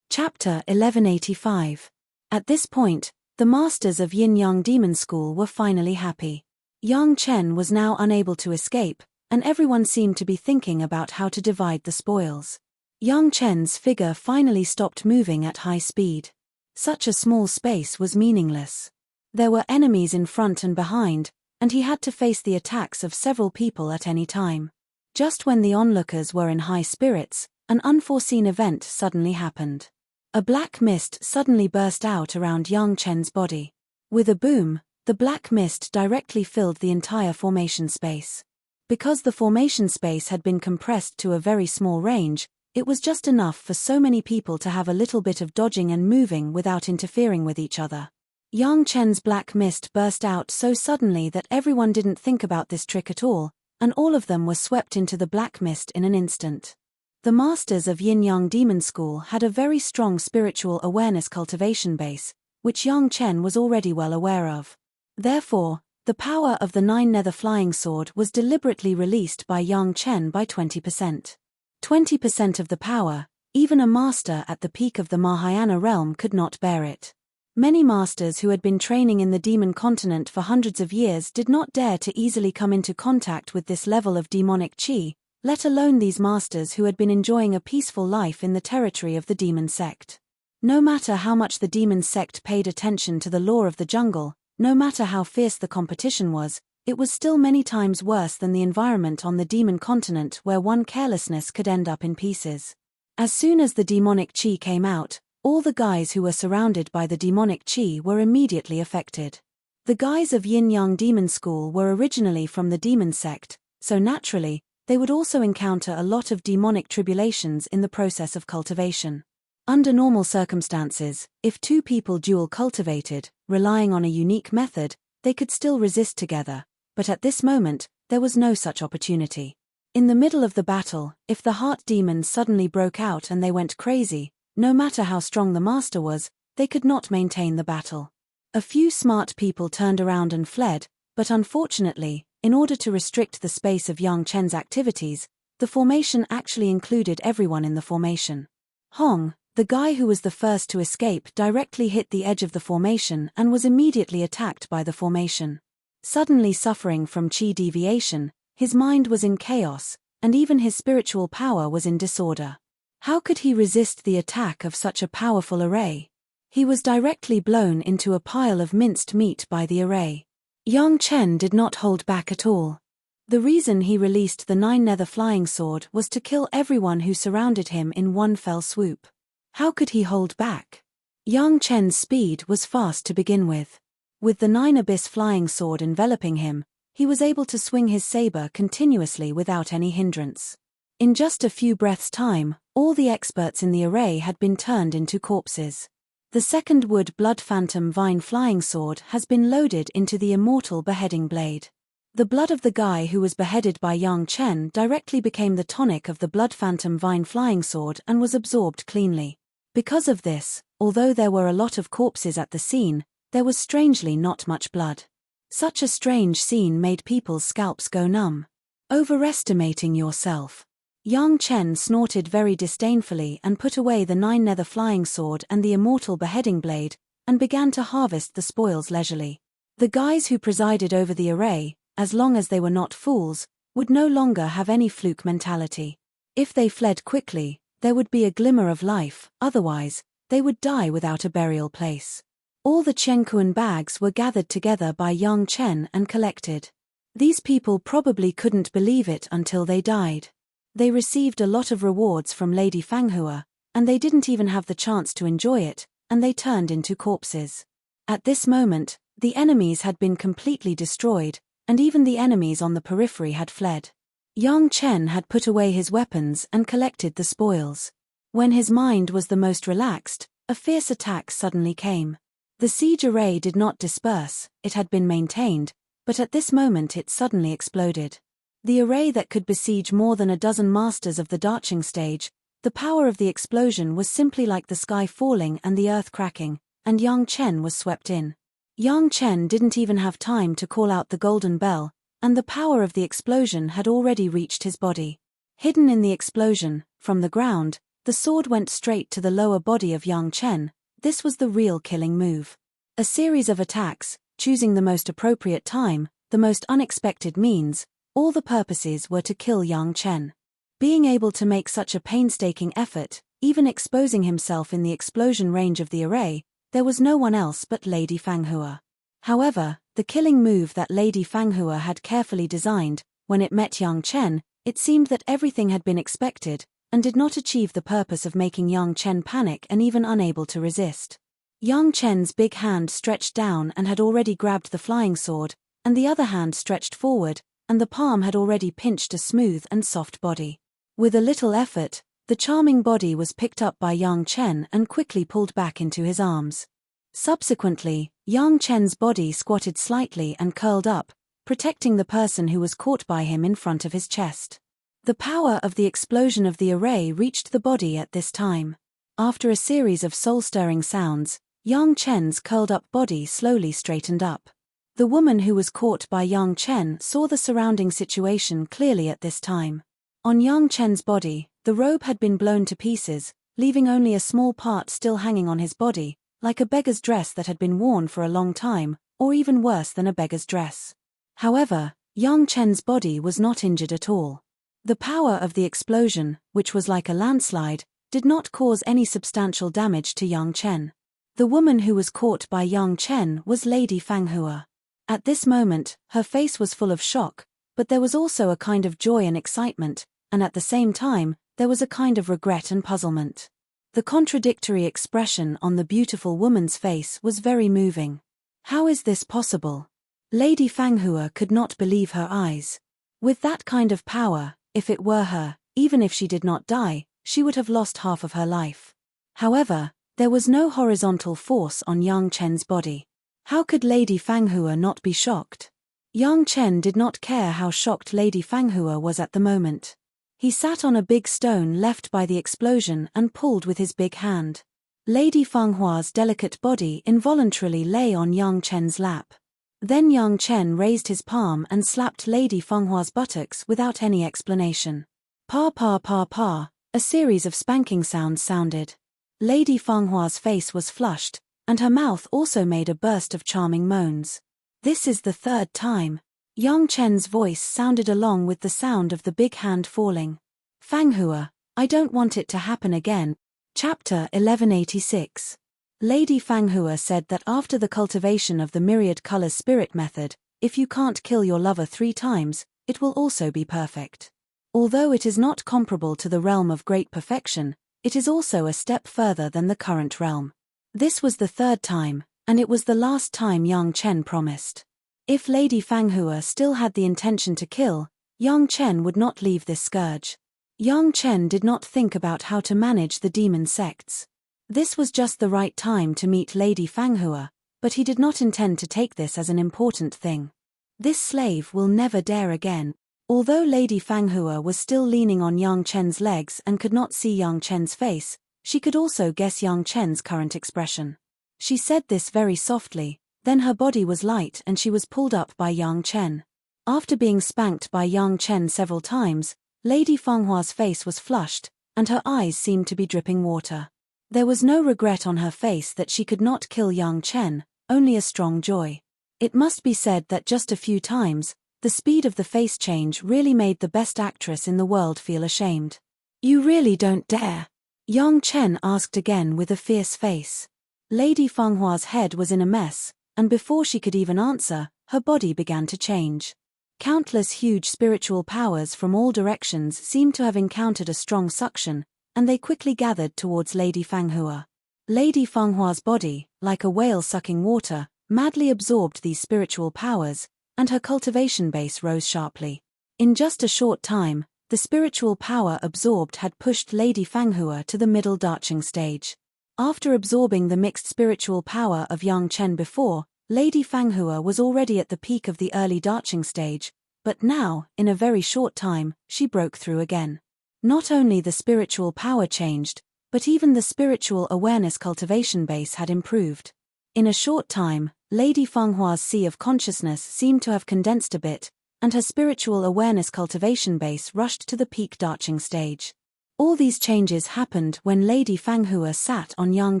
Chapter 1185. At this point, the masters of Yin-Yang Demon School were finally happy. Yang Chen was now unable to escape, and everyone seemed to be thinking about how to divide the spoils. Yang Chen's figure finally stopped moving at high speed. Such a small space was meaningless. There were enemies in front and behind, and he had to face the attacks of several people at any time. Just when the onlookers were in high spirits, an unforeseen event suddenly happened. A black mist suddenly burst out around Yang Chen's body. With a boom, the black mist directly filled the entire formation space. Because the formation space had been compressed to a very small range, it was just enough for so many people to have a little bit of dodging and moving without interfering with each other. Yang Chen's black mist burst out so suddenly that everyone didn't think about this trick at all, and all of them were swept into the black mist in an instant. The masters of Yin-Yang Demon School had a very strong spiritual awareness cultivation base, which Yang Chen was already well aware of. Therefore, the power of the Nine Nether Flying Sword was deliberately released by Yang Chen by 20%. 20% of the power, even a master at the peak of the Mahayana realm could not bear it. Many masters who had been training in the demon continent for hundreds of years did not dare to easily come into contact with this level of demonic qi, let alone these masters who had been enjoying a peaceful life in the territory of the demon sect. No matter how much the demon sect paid attention to the law of the jungle, no matter how fierce the competition was, it was still many times worse than the environment on the demon continent where one carelessness could end up in pieces. As soon as the demonic qi came out, all the guys who were surrounded by the demonic qi were immediately affected. The guys of Yin-Yang Demon School were originally from the demon sect, so naturally, they would also encounter a lot of demonic tribulations in the process of cultivation. Under normal circumstances, if two people dual cultivated, relying on a unique method, they could still resist together, but at this moment, there was no such opportunity. In the middle of the battle, if the heart demons suddenly broke out and they went crazy, no matter how strong the master was, they could not maintain the battle. A few smart people turned around and fled, but unfortunately, in order to restrict the space of Yang Chen's activities, the formation actually included everyone in the formation. Hong, the guy who was the first to escape, directly hit the edge of the formation and was immediately attacked by the formation. Suddenly suffering from qi deviation, his mind was in chaos, and even his spiritual power was in disorder. How could he resist the attack of such a powerful array? He was directly blown into a pile of minced meat by the array. Yang Chen did not hold back at all. The reason he released the Nine Nether Flying Sword was to kill everyone who surrounded him in one fell swoop. How could he hold back? Yang Chen's speed was fast to begin with. With the Nine Abyss Flying Sword enveloping him, he was able to swing his saber continuously without any hindrance. In just a few breaths' time, all the experts in the array had been turned into corpses. The second Wood Blood Phantom Vine Flying Sword has been loaded into the immortal beheading blade. The blood of the guy who was beheaded by Yang Chen directly became the tonic of the Blood Phantom Vine Flying Sword and was absorbed cleanly. Because of this, although there were a lot of corpses at the scene, there was strangely not much blood. Such a strange scene made people's scalps go numb. Overestimating yourself. Yang Chen snorted very disdainfully and put away the Nine Nether Flying Sword and the immortal beheading blade, and began to harvest the spoils leisurely. The guys who presided over the array, as long as they were not fools, would no longer have any fluke mentality. If they fled quickly, there would be a glimmer of life, otherwise, they would die without a burial place. All the Chengkuan bags were gathered together by Yang Chen and collected. These people probably couldn't believe it until they died. They received a lot of rewards from Lady Fanghua, and they didn't even have the chance to enjoy it, and they turned into corpses. At this moment, the enemies had been completely destroyed, and even the enemies on the periphery had fled. Yang Chen had put away his weapons and collected the spoils. When his mind was the most relaxed, a fierce attack suddenly came. The siege array did not disperse, it had been maintained, but at this moment it suddenly exploded. The array that could besiege more than a dozen masters of the Darching stage, the power of the explosion was simply like the sky falling and the earth cracking, and Yang Chen was swept in. Yang Chen didn't even have time to call out the golden bell, and the power of the explosion had already reached his body. Hidden in the explosion, from the ground, the sword went straight to the lower body of Yang Chen. This was the real killing move. A series of attacks, choosing the most appropriate time, the most unexpected means, all the purposes were to kill Yang Chen. Being able to make such a painstaking effort, even exposing himself in the explosion range of the array, there was no one else but Lady Fanghua. However, the killing move that Lady Fanghua had carefully designed, when it met Yang Chen, it seemed that everything had been expected, and did not achieve the purpose of making Yang Chen panic and even unable to resist. Yang Chen's big hand stretched down and had already grabbed the flying sword, and the other hand stretched forward, and the palm had already pinched a smooth and soft body. With a little effort, the charming body was picked up by Yang Chen and quickly pulled back into his arms. Subsequently, Yang Chen's body squatted slightly and curled up, protecting the person who was caught by him in front of his chest. The power of the explosion of the array reached the body at this time. After a series of soul-stirring sounds, Yang Chen's curled-up body slowly straightened up. The woman who was caught by Yang Chen saw the surrounding situation clearly at this time. On Yang Chen's body, the robe had been blown to pieces, leaving only a small part still hanging on his body, like a beggar's dress that had been worn for a long time, or even worse than a beggar's dress. However, Yang Chen's body was not injured at all. The power of the explosion, which was like a landslide, did not cause any substantial damage to Yang Chen. The woman who was caught by Yang Chen was Lady Fanghua. At this moment, her face was full of shock, but there was also a kind of joy and excitement, and at the same time, there was a kind of regret and puzzlement. The contradictory expression on the beautiful woman's face was very moving. How is this possible? Lady Fanghua could not believe her eyes. With that kind of power, if it were her, even if she did not die, she would have lost half of her life. However, there was no horizontal force on Yang Chen's body. How could Lady Fanghua not be shocked? Yang Chen did not care how shocked Lady Fanghua was at the moment. He sat on a big stone left by the explosion and pulled with his big hand. Lady Fanghua's delicate body involuntarily lay on Yang Chen's lap. Then Yang Chen raised his palm and slapped Lady Fanghua's buttocks without any explanation. Pa pa pa pa, a series of spanking sounds sounded. Lady Fanghua's face was flushed, and her mouth also made a burst of charming moans. This is the third time. Yang Chen's voice sounded along with the sound of the big hand falling. Fanghua, I don't want it to happen again. Chapter 1186. Lady Fanghua said that after the cultivation of the myriad colors spirit method, if you can't kill your lover 3 times, it will also be perfect. Although it is not comparable to the realm of great perfection, it is also a step further than the current realm. This was the 3rd time, and it was the last time Yang Chen promised. If Lady Fanghua still had the intention to kill, Yang Chen would not leave this scourge. Yang Chen did not think about how to manage the demon sects. This was just the right time to meet Lady Fanghua, but he did not intend to take this as an important thing. This slave will never dare again. Although Lady Fanghua was still leaning on Yang Chen's legs and could not see Yang Chen's face, she could also guess Yang Chen's current expression. She said this very softly, then her body was light and she was pulled up by Yang Chen. After being spanked by Yang Chen several times, Lady Fanghua's face was flushed, and her eyes seemed to be dripping water. There was no regret on her face that she could not kill Yang Chen, only a strong joy. It must be said that just a few times, the speed of the face change really made the best actress in the world feel ashamed. You really don't dare? Yang Chen asked again with a fierce face. Lady Fenghua's head was in a mess, and before she could even answer, her body began to change. Countless huge spiritual powers from all directions seemed to have encountered a strong suction, and they quickly gathered towards Lady Fenghua. Lady Fenghua's body, like a whale sucking water, madly absorbed these spiritual powers, and her cultivation base rose sharply. In just a short time, the spiritual power absorbed had pushed Lady Fenghua to the middle darching stage. After absorbing the mixed spiritual power of Yang Chen before, Lady Fenghua was already at the peak of the early darching stage, but now, in a very short time, she broke through again. Not only the spiritual power changed, but even the spiritual awareness cultivation base had improved. In a short time, Lady Fenghua's sea of consciousness seemed to have condensed a bit, and her spiritual awareness cultivation base rushed to the peak darching stage. All these changes happened when Lady Fenghua sat on Yang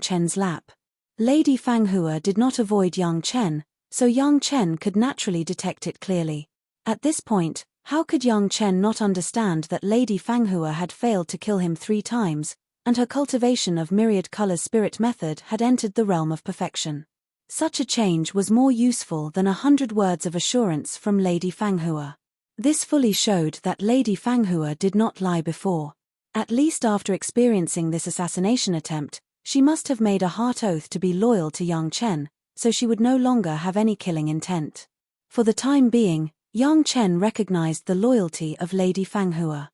Chen's lap. Lady Fenghua did not avoid Yang Chen, so Yang Chen could naturally detect it clearly. At this point, how could Yang Chen not understand that Lady Fenghua had failed to kill him 3 times, and her cultivation of myriad colors spirit method had entered the realm of perfection? Such a change was more useful than 100 words of assurance from Lady Fenghua. This fully showed that Lady Fenghua did not lie before. At least after experiencing this assassination attempt, she must have made a heart oath to be loyal to Yang Chen, so she would no longer have any killing intent. For the time being, Yang Chen recognized the loyalty of Lady Fenghua.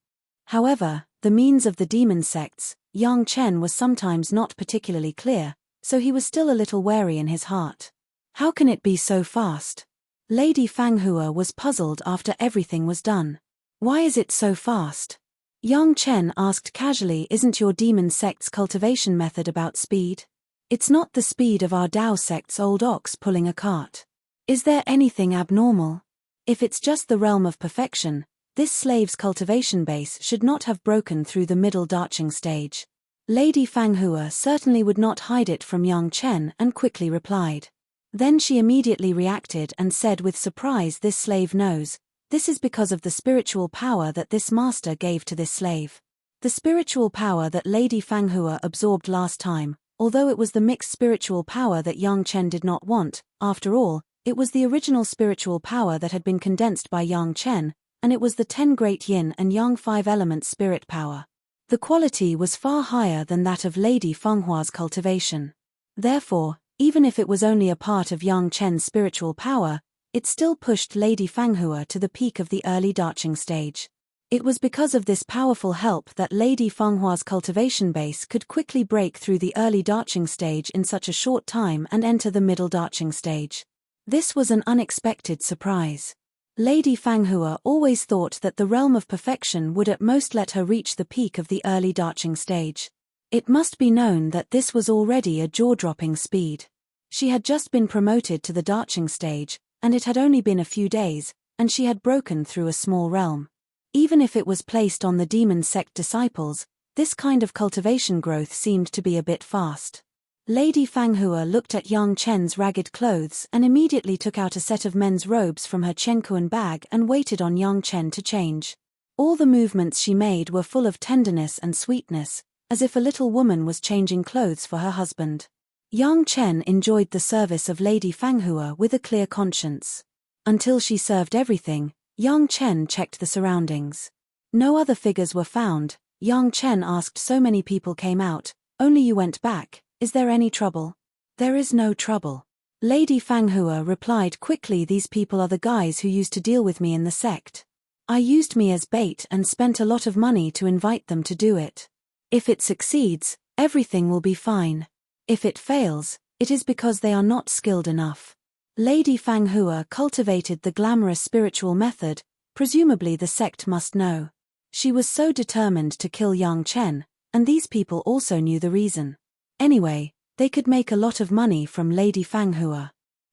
However, the means of the demon sects, Yang Chen was sometimes not particularly clear, so he was still a little wary in his heart. How can it be so fast? Lady Fenghua was puzzled after everything was done. Why is it so fast? Yang Chen asked casually, isn't your demon sect's cultivation method about speed? It's not the speed of our Dao sect's old ox pulling a cart. Is there anything abnormal? If it's just the realm of perfection, this slave's cultivation base should not have broken through the middle darching stage. Lady Fenghua certainly would not hide it from Yang Chen and quickly replied. Then she immediately reacted and said with surprise, this slave knows. This is because of the spiritual power that this master gave to this slave. The spiritual power that Lady Fenghua absorbed last time, although it was the mixed spiritual power that Yang Chen did not want, after all, it was the original spiritual power that had been condensed by Yang Chen, and it was the 10 great yin and yang 5 elements spirit power. The quality was far higher than that of Lady Fenghua's cultivation. Therefore, even if it was only a part of Yang Chen's spiritual power, it still pushed Lady Fenghua to the peak of the early darching stage. It was because of this powerful help that Lady Fenghua's cultivation base could quickly break through the early darching stage in such a short time and enter the middle darching stage. This was an unexpected surprise. Lady Fenghua always thought that the realm of perfection would at most let her reach the peak of the early darching stage. It must be known that this was already a jaw-dropping speed. She had just been promoted to the darching stage, and it had only been a few days, and she had broken through a small realm. Even if it was placed on the demon sect disciples, this kind of cultivation growth seemed to be a bit fast. Lady Fenghua looked at Yang Chen's ragged clothes and immediately took out a set of men's robes from her Chenkuan bag and waited on Yang Chen to change. All the movements she made were full of tenderness and sweetness, as if a little woman was changing clothes for her husband. Yang Chen enjoyed the service of Lady Fenghua with a clear conscience. Until she served everything, Yang Chen checked the surroundings. No other figures were found. Yang Chen asked, so many people came out, only you went back. Is there any trouble? There is no trouble. Lady Fenghua replied quickly, these people are the guys who used to deal with me in the sect. I used me as bait and spent a lot of money to invite them to do it. If it succeeds, everything will be fine. If it fails, it is because they are not skilled enough. Lady Fenghua cultivated the glamorous spiritual method, presumably the sect must know. She was so determined to kill Yang Chen, and these people also knew the reason. Anyway, they could make a lot of money from Lady Fenghua.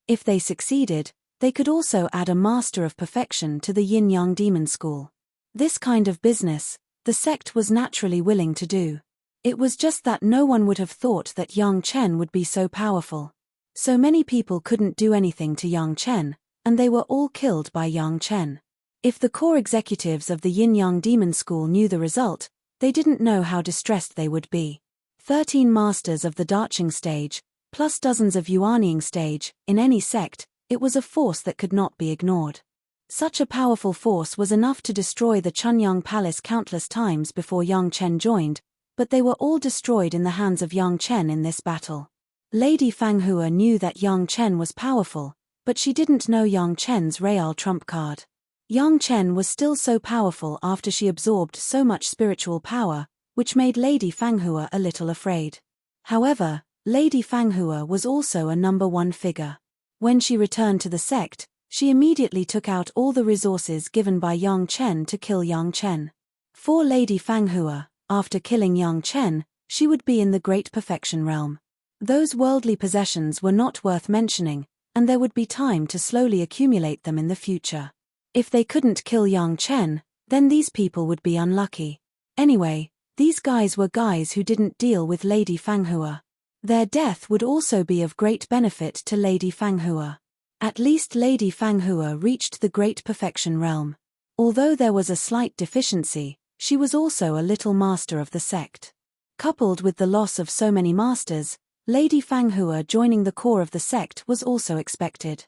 If they succeeded, they could also add a master of perfection to the yin-yang demon school. This kind of business, the sect was naturally willing to do. It was just that no one would have thought that Yang Chen would be so powerful. So many people couldn't do anything to Yang Chen, and they were all killed by Yang Chen. If the core executives of the yin-yang demon school knew the result, They didn't know how distressed they would be. 13 masters of the Darching stage, plus dozens of Yuanying stage, in any sect, it was a force that could not be ignored. Such a powerful force was enough to destroy the Chunyang Palace countless times before Yang Chen joined, but they were all destroyed in the hands of Yang Chen in this battle. Lady Fanghua knew that Yang Chen was powerful, but she didn't know Yang Chen's Real trump card. Yang Chen was still so powerful after she absorbed so much spiritual power, which made Lady Fanghua a little afraid. However, Lady Fanghua was also a number one figure. When she returned to the sect, she immediately took out all the resources given by Yang Chen to kill Yang Chen. For Lady Fanghua, after killing Yang Chen, she would be in the Great Perfection realm. Those worldly possessions were not worth mentioning, and there would be time to slowly accumulate them in the future. If they couldn't kill Yang Chen, then these people would be unlucky. Anyway, these guys were guys who didn't deal with Lady Fanghua. Their death would also be of great benefit to Lady Fanghua. At least Lady Fanghua reached the Great Perfection realm. Although there was a slight deficiency, she was also a little master of the sect. Coupled with the loss of so many masters, Lady Fanghua joining the core of the sect was also expected.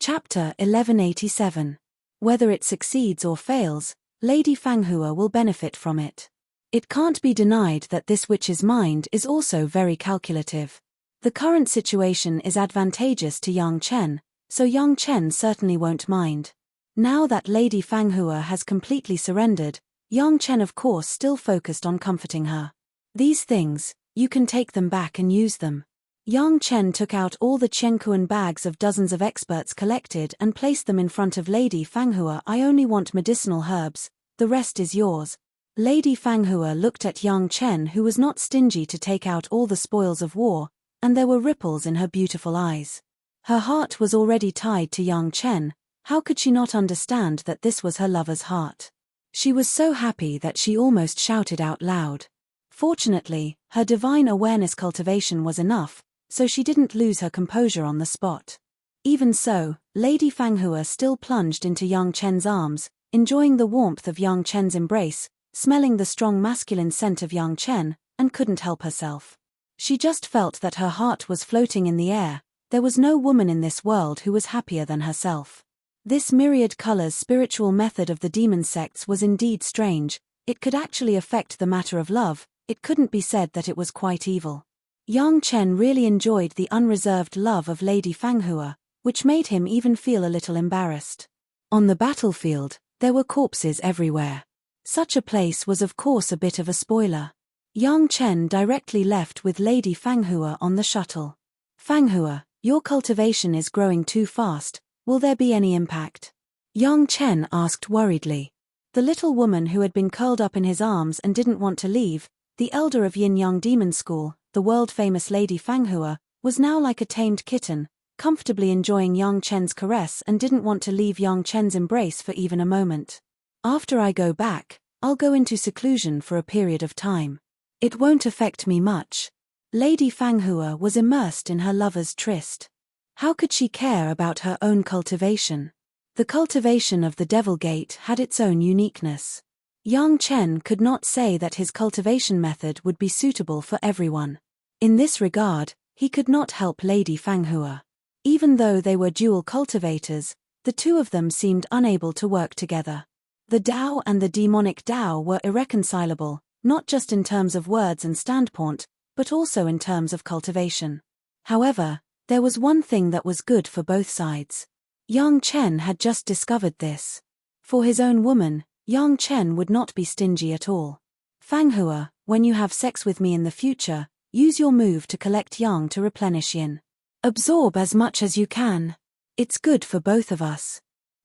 Chapter 1187. Whether it succeeds or fails, Lady Fanghua will benefit from it. It can't be denied that this witch's mind is also very calculative. The current situation is advantageous to Yang Chen, so Yang Chen certainly won't mind. Now that Lady Fanghua has completely surrendered, Yang Chen of course still focused on comforting her. These things, you can take them back and use them. Yang Chen took out all the Qiankuan bags of dozens of experts collected and placed them in front of Lady Fanghua. I only want medicinal herbs, the rest is yours. Lady Fanghua looked at Yang Chen, who was not stingy to take out all the spoils of war, and there were ripples in her beautiful eyes. Her heart was already tied to Yang Chen. How could she not understand that this was her lover's heart? She was so happy that she almost shouted out loud. Fortunately, her divine awareness cultivation was enough, so she didn't lose her composure on the spot. Even so, Lady Fanghua still plunged into Yang Chen's arms, enjoying the warmth of Yang Chen's embrace, smelling the strong masculine scent of Yang Chen, and couldn't help herself. She just felt that her heart was floating in the air. There was no woman in this world who was happier than herself. This myriad colors spiritual method of the demon sects was indeed strange. It could actually affect the matter of love. It couldn't be said that it was quite evil. Yang Chen really enjoyed the unreserved love of Lady Fanghua, which made him even feel a little embarrassed. On the battlefield, there were corpses everywhere. Such a place was of course a bit of a spoiler. Yang Chen directly left with Lady Fanghua on the shuttle. Fanghua, your cultivation is growing too fast, will there be any impact? Yang Chen asked worriedly. The little woman who had been curled up in his arms and didn't want to leave, the elder of Yin-Yang Demon School, the world-famous Lady Fanghua, was now like a tamed kitten, comfortably enjoying Yang Chen's caress and didn't want to leave Yang Chen's embrace for even a moment. After I go back, I'll go into seclusion for a period of time. It won't affect me much. Lady Fanghua was immersed in her lover's tryst. How could she care about her own cultivation? The cultivation of the Devil Gate had its own uniqueness. Yang Chen could not say that his cultivation method would be suitable for everyone. In this regard, he could not help Lady Fanghua. Even though they were dual cultivators, the two of them seemed unable to work together. The Tao and the demonic Tao were irreconcilable, not just in terms of words and standpoint, but also in terms of cultivation. However, there was one thing that was good for both sides. Yang Chen had just discovered this. For his own woman, Yang Chen would not be stingy at all. Fanghua, when you have sex with me in the future, use your move to collect yang to replenish yin. Absorb as much as you can. It's good for both of us.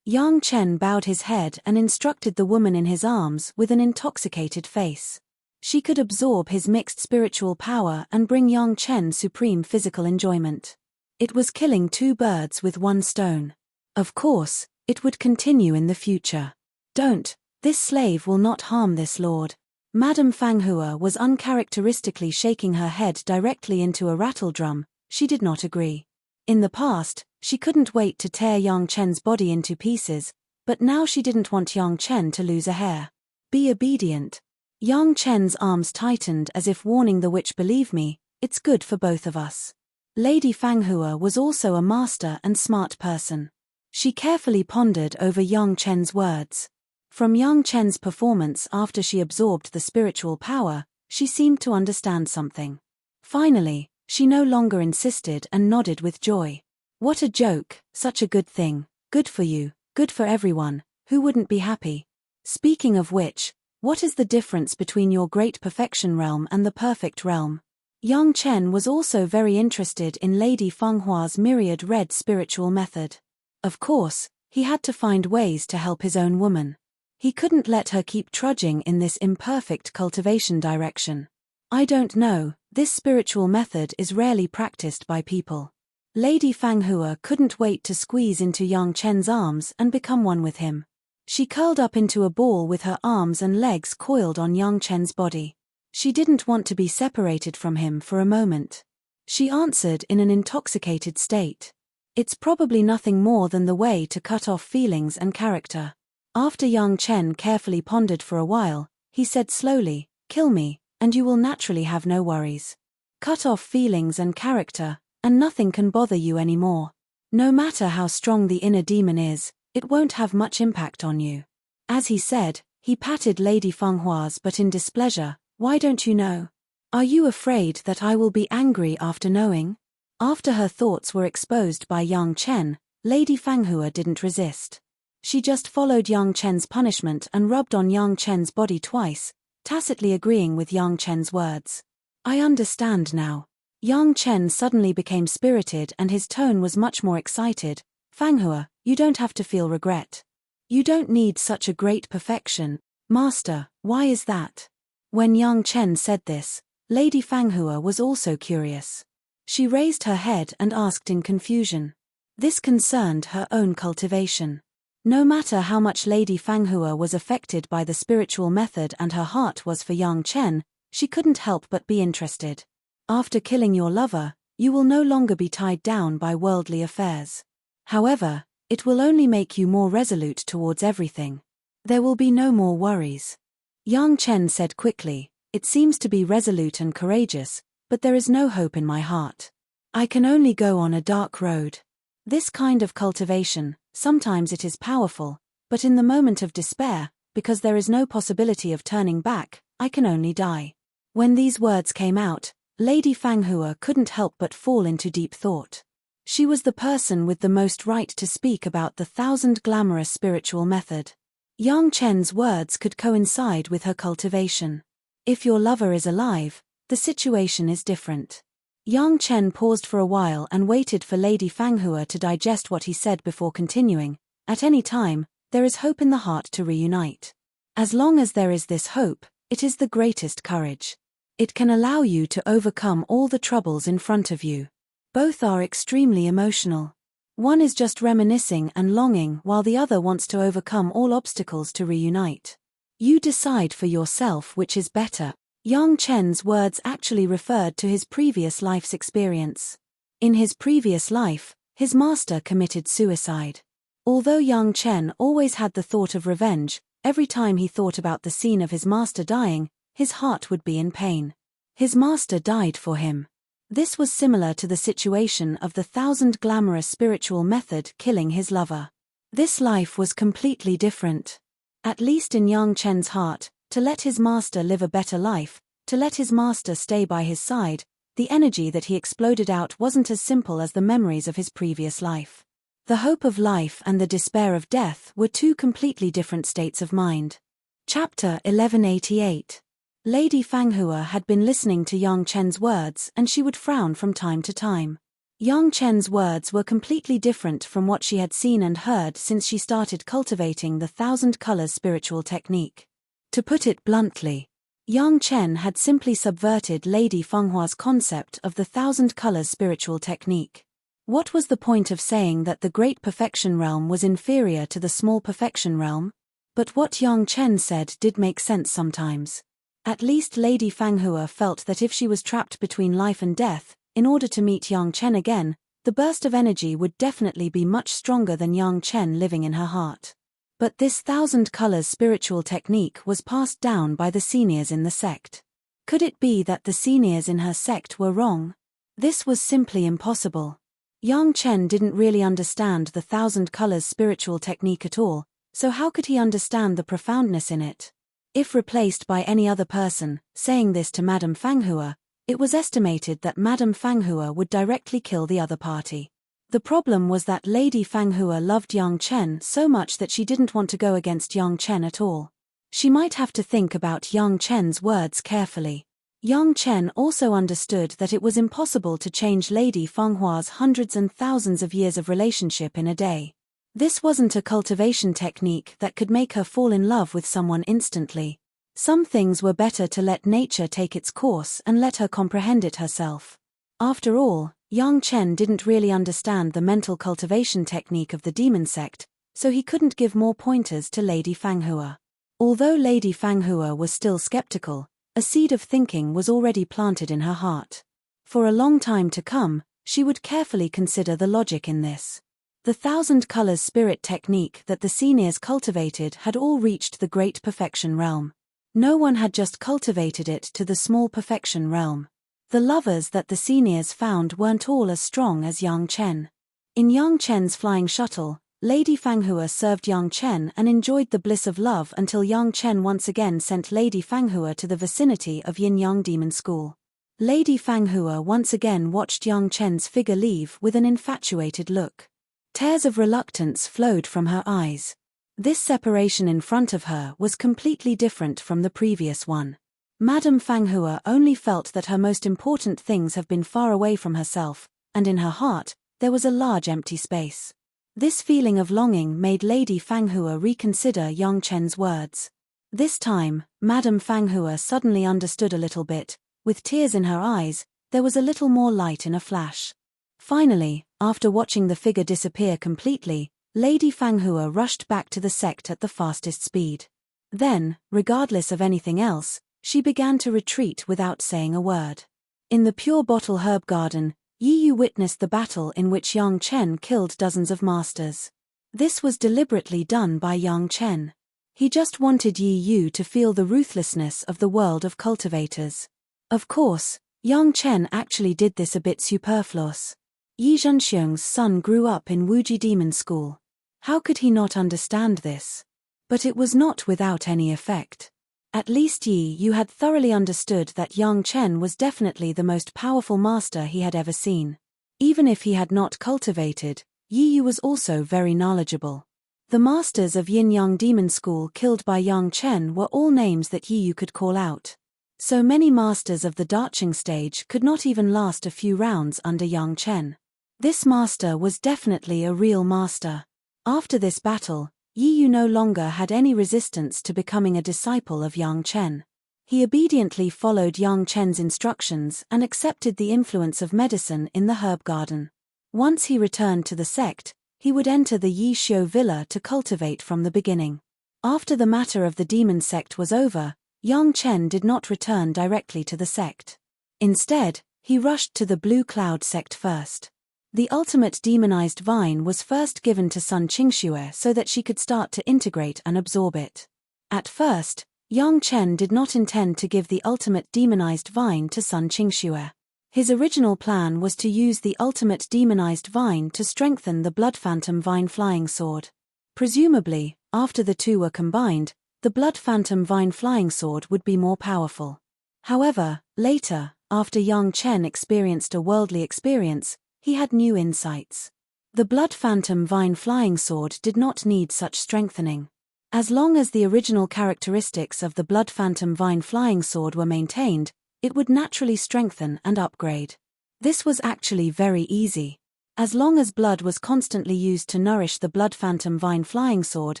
Yang Chen bowed his head and instructed the woman in his arms with an intoxicated face. She could absorb his mixed spiritual power and bring Yang Chen supreme physical enjoyment. It was killing two birds with one stone. Of course, it would continue in the future. Don't, this slave will not harm this lord. Madame Fanghua was uncharacteristically shaking her head directly into a rattledrum. She did not agree. In the past, she couldn't wait to tear Yang Chen's body into pieces, but now she didn't want Yang Chen to lose a hair. Be obedient. Yang Chen's arms tightened as if warning the witch, believe me, it's good for both of us. Lady Fanghua was also a master and smart person. She carefully pondered over Yang Chen's words. From Yang Chen's performance after she absorbed the spiritual power, she seemed to understand something. Finally, she no longer insisted and nodded with joy. What a joke, such a good thing, good for you, good for everyone, who wouldn't be happy? Speaking of which, what is the difference between your great perfection realm and the perfect realm? Yang Chen was also very interested in Lady Fenghua's myriad red spiritual method. Of course, he had to find ways to help his own woman. He couldn't let her keep trudging in this imperfect cultivation direction. I don't know, this spiritual method is rarely practiced by people. Lady Fanghua couldn't wait to squeeze into Yang Chen's arms and become one with him. She curled up into a ball with her arms and legs coiled on Yang Chen's body. She didn't want to be separated from him for a moment. She answered in an intoxicated state. It's probably nothing more than the way to cut off feelings and character. After Yang Chen carefully pondered for a while, he said slowly, kill me, and you will naturally have no worries. Cut off feelings and character, and nothing can bother you anymore. No matter how strong the inner demon is, it won't have much impact on you. As he said, he patted Lady Fenghua's but in displeasure. Why don't you know? Are you afraid that I will be angry after knowing? After her thoughts were exposed by Yang Chen, Lady Fanghua didn't resist. She just followed Yang Chen's punishment and rubbed on Yang Chen's body twice, tacitly agreeing with Yang Chen's words. I understand now. Yang Chen suddenly became spirited and his tone was much more excited. Fanghua, you don't have to feel regret. You don't need such a great perfection. Master, why is that? When Yang Chen said this, Lady Fanghua was also curious. She raised her head and asked in confusion. This concerned her own cultivation. No matter how much Lady Fanghua was affected by the spiritual method and her heart was for Yang Chen, she couldn't help but be interested. After killing your lover, you will no longer be tied down by worldly affairs. However, it will only make you more resolute towards everything. There will be no more worries. Yang Chen said quickly, it seems to be resolute and courageous, but there is no hope in my heart. I can only go on a dark road. This kind of cultivation, sometimes it is powerful, but in the moment of despair, because there is no possibility of turning back, I can only die. When these words came out, Lady Fanghua couldn't help but fall into deep thought. She was the person with the most right to speak about the 1,000 glamorous spiritual method. Yang Chen's words could coincide with her cultivation. If your lover is alive, the situation is different. Yang Chen paused for a while and waited for Lady Fanghua to digest what he said before continuing. At any time, there is hope in the heart to reunite. As long as there is this hope, it is the greatest courage. It can allow you to overcome all the troubles in front of you. Both are extremely emotional. One is just reminiscing and longing while the other wants to overcome all obstacles to reunite. You decide for yourself which is better. Yang Chen's words actually referred to his previous life's experience. In his previous life, his master committed suicide. Although Yang Chen always had the thought of revenge, every time he thought about the scene of his master dying, his heart would be in pain. His master died for him. This was similar to the situation of the 1,000 glamorous spiritual method killing his lover. This life was completely different. At least in Yang Chen's heart, to let his master live a better life, to let his master stay by his side, the energy that he exploded out wasn't as simple as the memories of his previous life. The hope of life and the despair of death were two completely different states of mind. Chapter 1188. Lady Fanghua had been listening to Yang Chen's words and she would frown from time to time. Yang Chen's words were completely different from what she had seen and heard since she started cultivating the 1,000 colors spiritual technique. To put it bluntly, Yang Chen had simply subverted Lady Fenghua's concept of the 1,000 colors spiritual technique. What was the point of saying that the great perfection realm was inferior to the small perfection realm? But what Yang Chen said did make sense sometimes. At least Lady Fanghua felt that if she was trapped between life and death, in order to meet Yang Chen again, the burst of energy would definitely be much stronger than Yang Chen living in her heart. But this thousand colors spiritual technique was passed down by the seniors in the sect. Could it be that the seniors in her sect were wrong? This was simply impossible. Yang Chen didn't really understand the thousand colors spiritual technique at all, so how could he understand the profoundness in it? If replaced by any other person, saying this to Madame Fanghua, it was estimated that Madame Fanghua would directly kill the other party. The problem was that Lady Fanghua loved Yang Chen so much that she didn't want to go against Yang Chen at all. She might have to think about Yang Chen's words carefully. Yang Chen also understood that it was impossible to change Lady Fenghua's hundreds and thousands of years of relationship in a day. This wasn't a cultivation technique that could make her fall in love with someone instantly. Some things were better to let nature take its course and let her comprehend it herself. After all, Yang Chen didn't really understand the mental cultivation technique of the demon sect, so he couldn't give more pointers to Lady Fanghua. Although Lady Fanghua was still skeptical, a seed of thinking was already planted in her heart. For a long time to come, she would carefully consider the logic in this. The thousand colors spirit technique that the seniors cultivated had all reached the great perfection realm. No one had just cultivated it to the small perfection realm. The lovers that the seniors found weren't all as strong as Yang Chen. In Yang Chen's flying shuttle, Lady Fanghua served Yang Chen and enjoyed the bliss of love until Yang Chen once again sent Lady Fanghua to the vicinity of Yin-Yang Demon School. Lady Fanghua once again watched Yang Chen's figure leave with an infatuated look. Tears of reluctance flowed from her eyes. This separation in front of her was completely different from the previous one. Madame Fanghua only felt that her most important things have been far away from herself, and in her heart, there was a large empty space. This feeling of longing made Lady Fanghua reconsider Yang Chen's words. This time, Madame Fanghua suddenly understood a little bit. With tears in her eyes, there was a little more light in a flash. Finally, after watching the figure disappear completely, Lady Fanghua rushed back to the sect at the fastest speed. Then, regardless of anything else, she began to retreat without saying a word. In the Pure Bottle Herb Garden, Yi Yu witnessed the battle in which Yang Chen killed dozens of masters. This was deliberately done by Yang Chen. He just wanted Yi Yu to feel the ruthlessness of the world of cultivators. Of course, Yang Chen actually did this a bit superfluous. Yi Zhenxiong's son grew up in Wuji Demon School. How could he not understand this? But it was not without any effect. At least Yi Yu had thoroughly understood that Yang Chen was definitely the most powerful master he had ever seen. Even if he had not cultivated, Yi Yu was also very knowledgeable. The masters of Yin-Yang Demon School killed by Yang Chen were all names that Yi Yu could call out. So many masters of the Daching stage could not even last a few rounds under Yang Chen. This master was definitely a real master. After this battle, Yi Yu no longer had any resistance to becoming a disciple of Yang Chen. He obediently followed Yang Chen's instructions and accepted the influence of medicine in the herb garden. Once he returned to the sect, he would enter the Yi Xiu villa to cultivate from the beginning. After the matter of the demon sect was over, Yang Chen did not return directly to the sect. Instead, he rushed to the Blue Cloud sect first. The ultimate demonized vine was first given to Sun Qingxue so that she could start to integrate and absorb it. At first, Yang Chen did not intend to give the ultimate demonized vine to Sun Qingxue. His original plan was to use the ultimate demonized vine to strengthen the Blood Phantom Vine Flying Sword. Presumably, after the two were combined, the Blood Phantom Vine Flying Sword would be more powerful. However, later, after Yang Chen experienced a worldly experience, he had new insights. The Blood Phantom Vine Flying Sword did not need such strengthening. As long as the original characteristics of the Blood Phantom Vine Flying Sword were maintained, it would naturally strengthen and upgrade. This was actually very easy. As long as blood was constantly used to nourish the Blood Phantom Vine Flying Sword,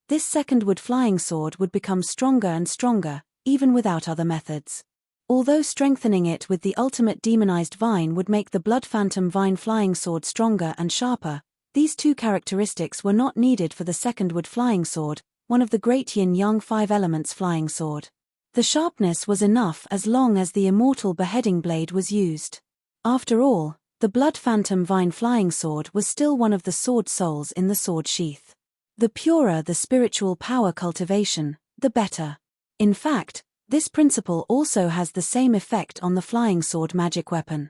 this second wood flying sword would become stronger and stronger, even without other methods. Although strengthening it with the ultimate demonized vine would make the Blood Phantom Vine Flying Sword stronger and sharper, these two characteristics were not needed for the second wood flying sword, one of the great yin-yang 5 elements flying sword. The sharpness was enough as long as the immortal beheading blade was used. After all, the Blood Phantom Vine Flying Sword was still one of the sword souls in the sword sheath. The purer the spiritual power cultivation, the better. In fact, this principle also has the same effect on the flying sword magic weapon.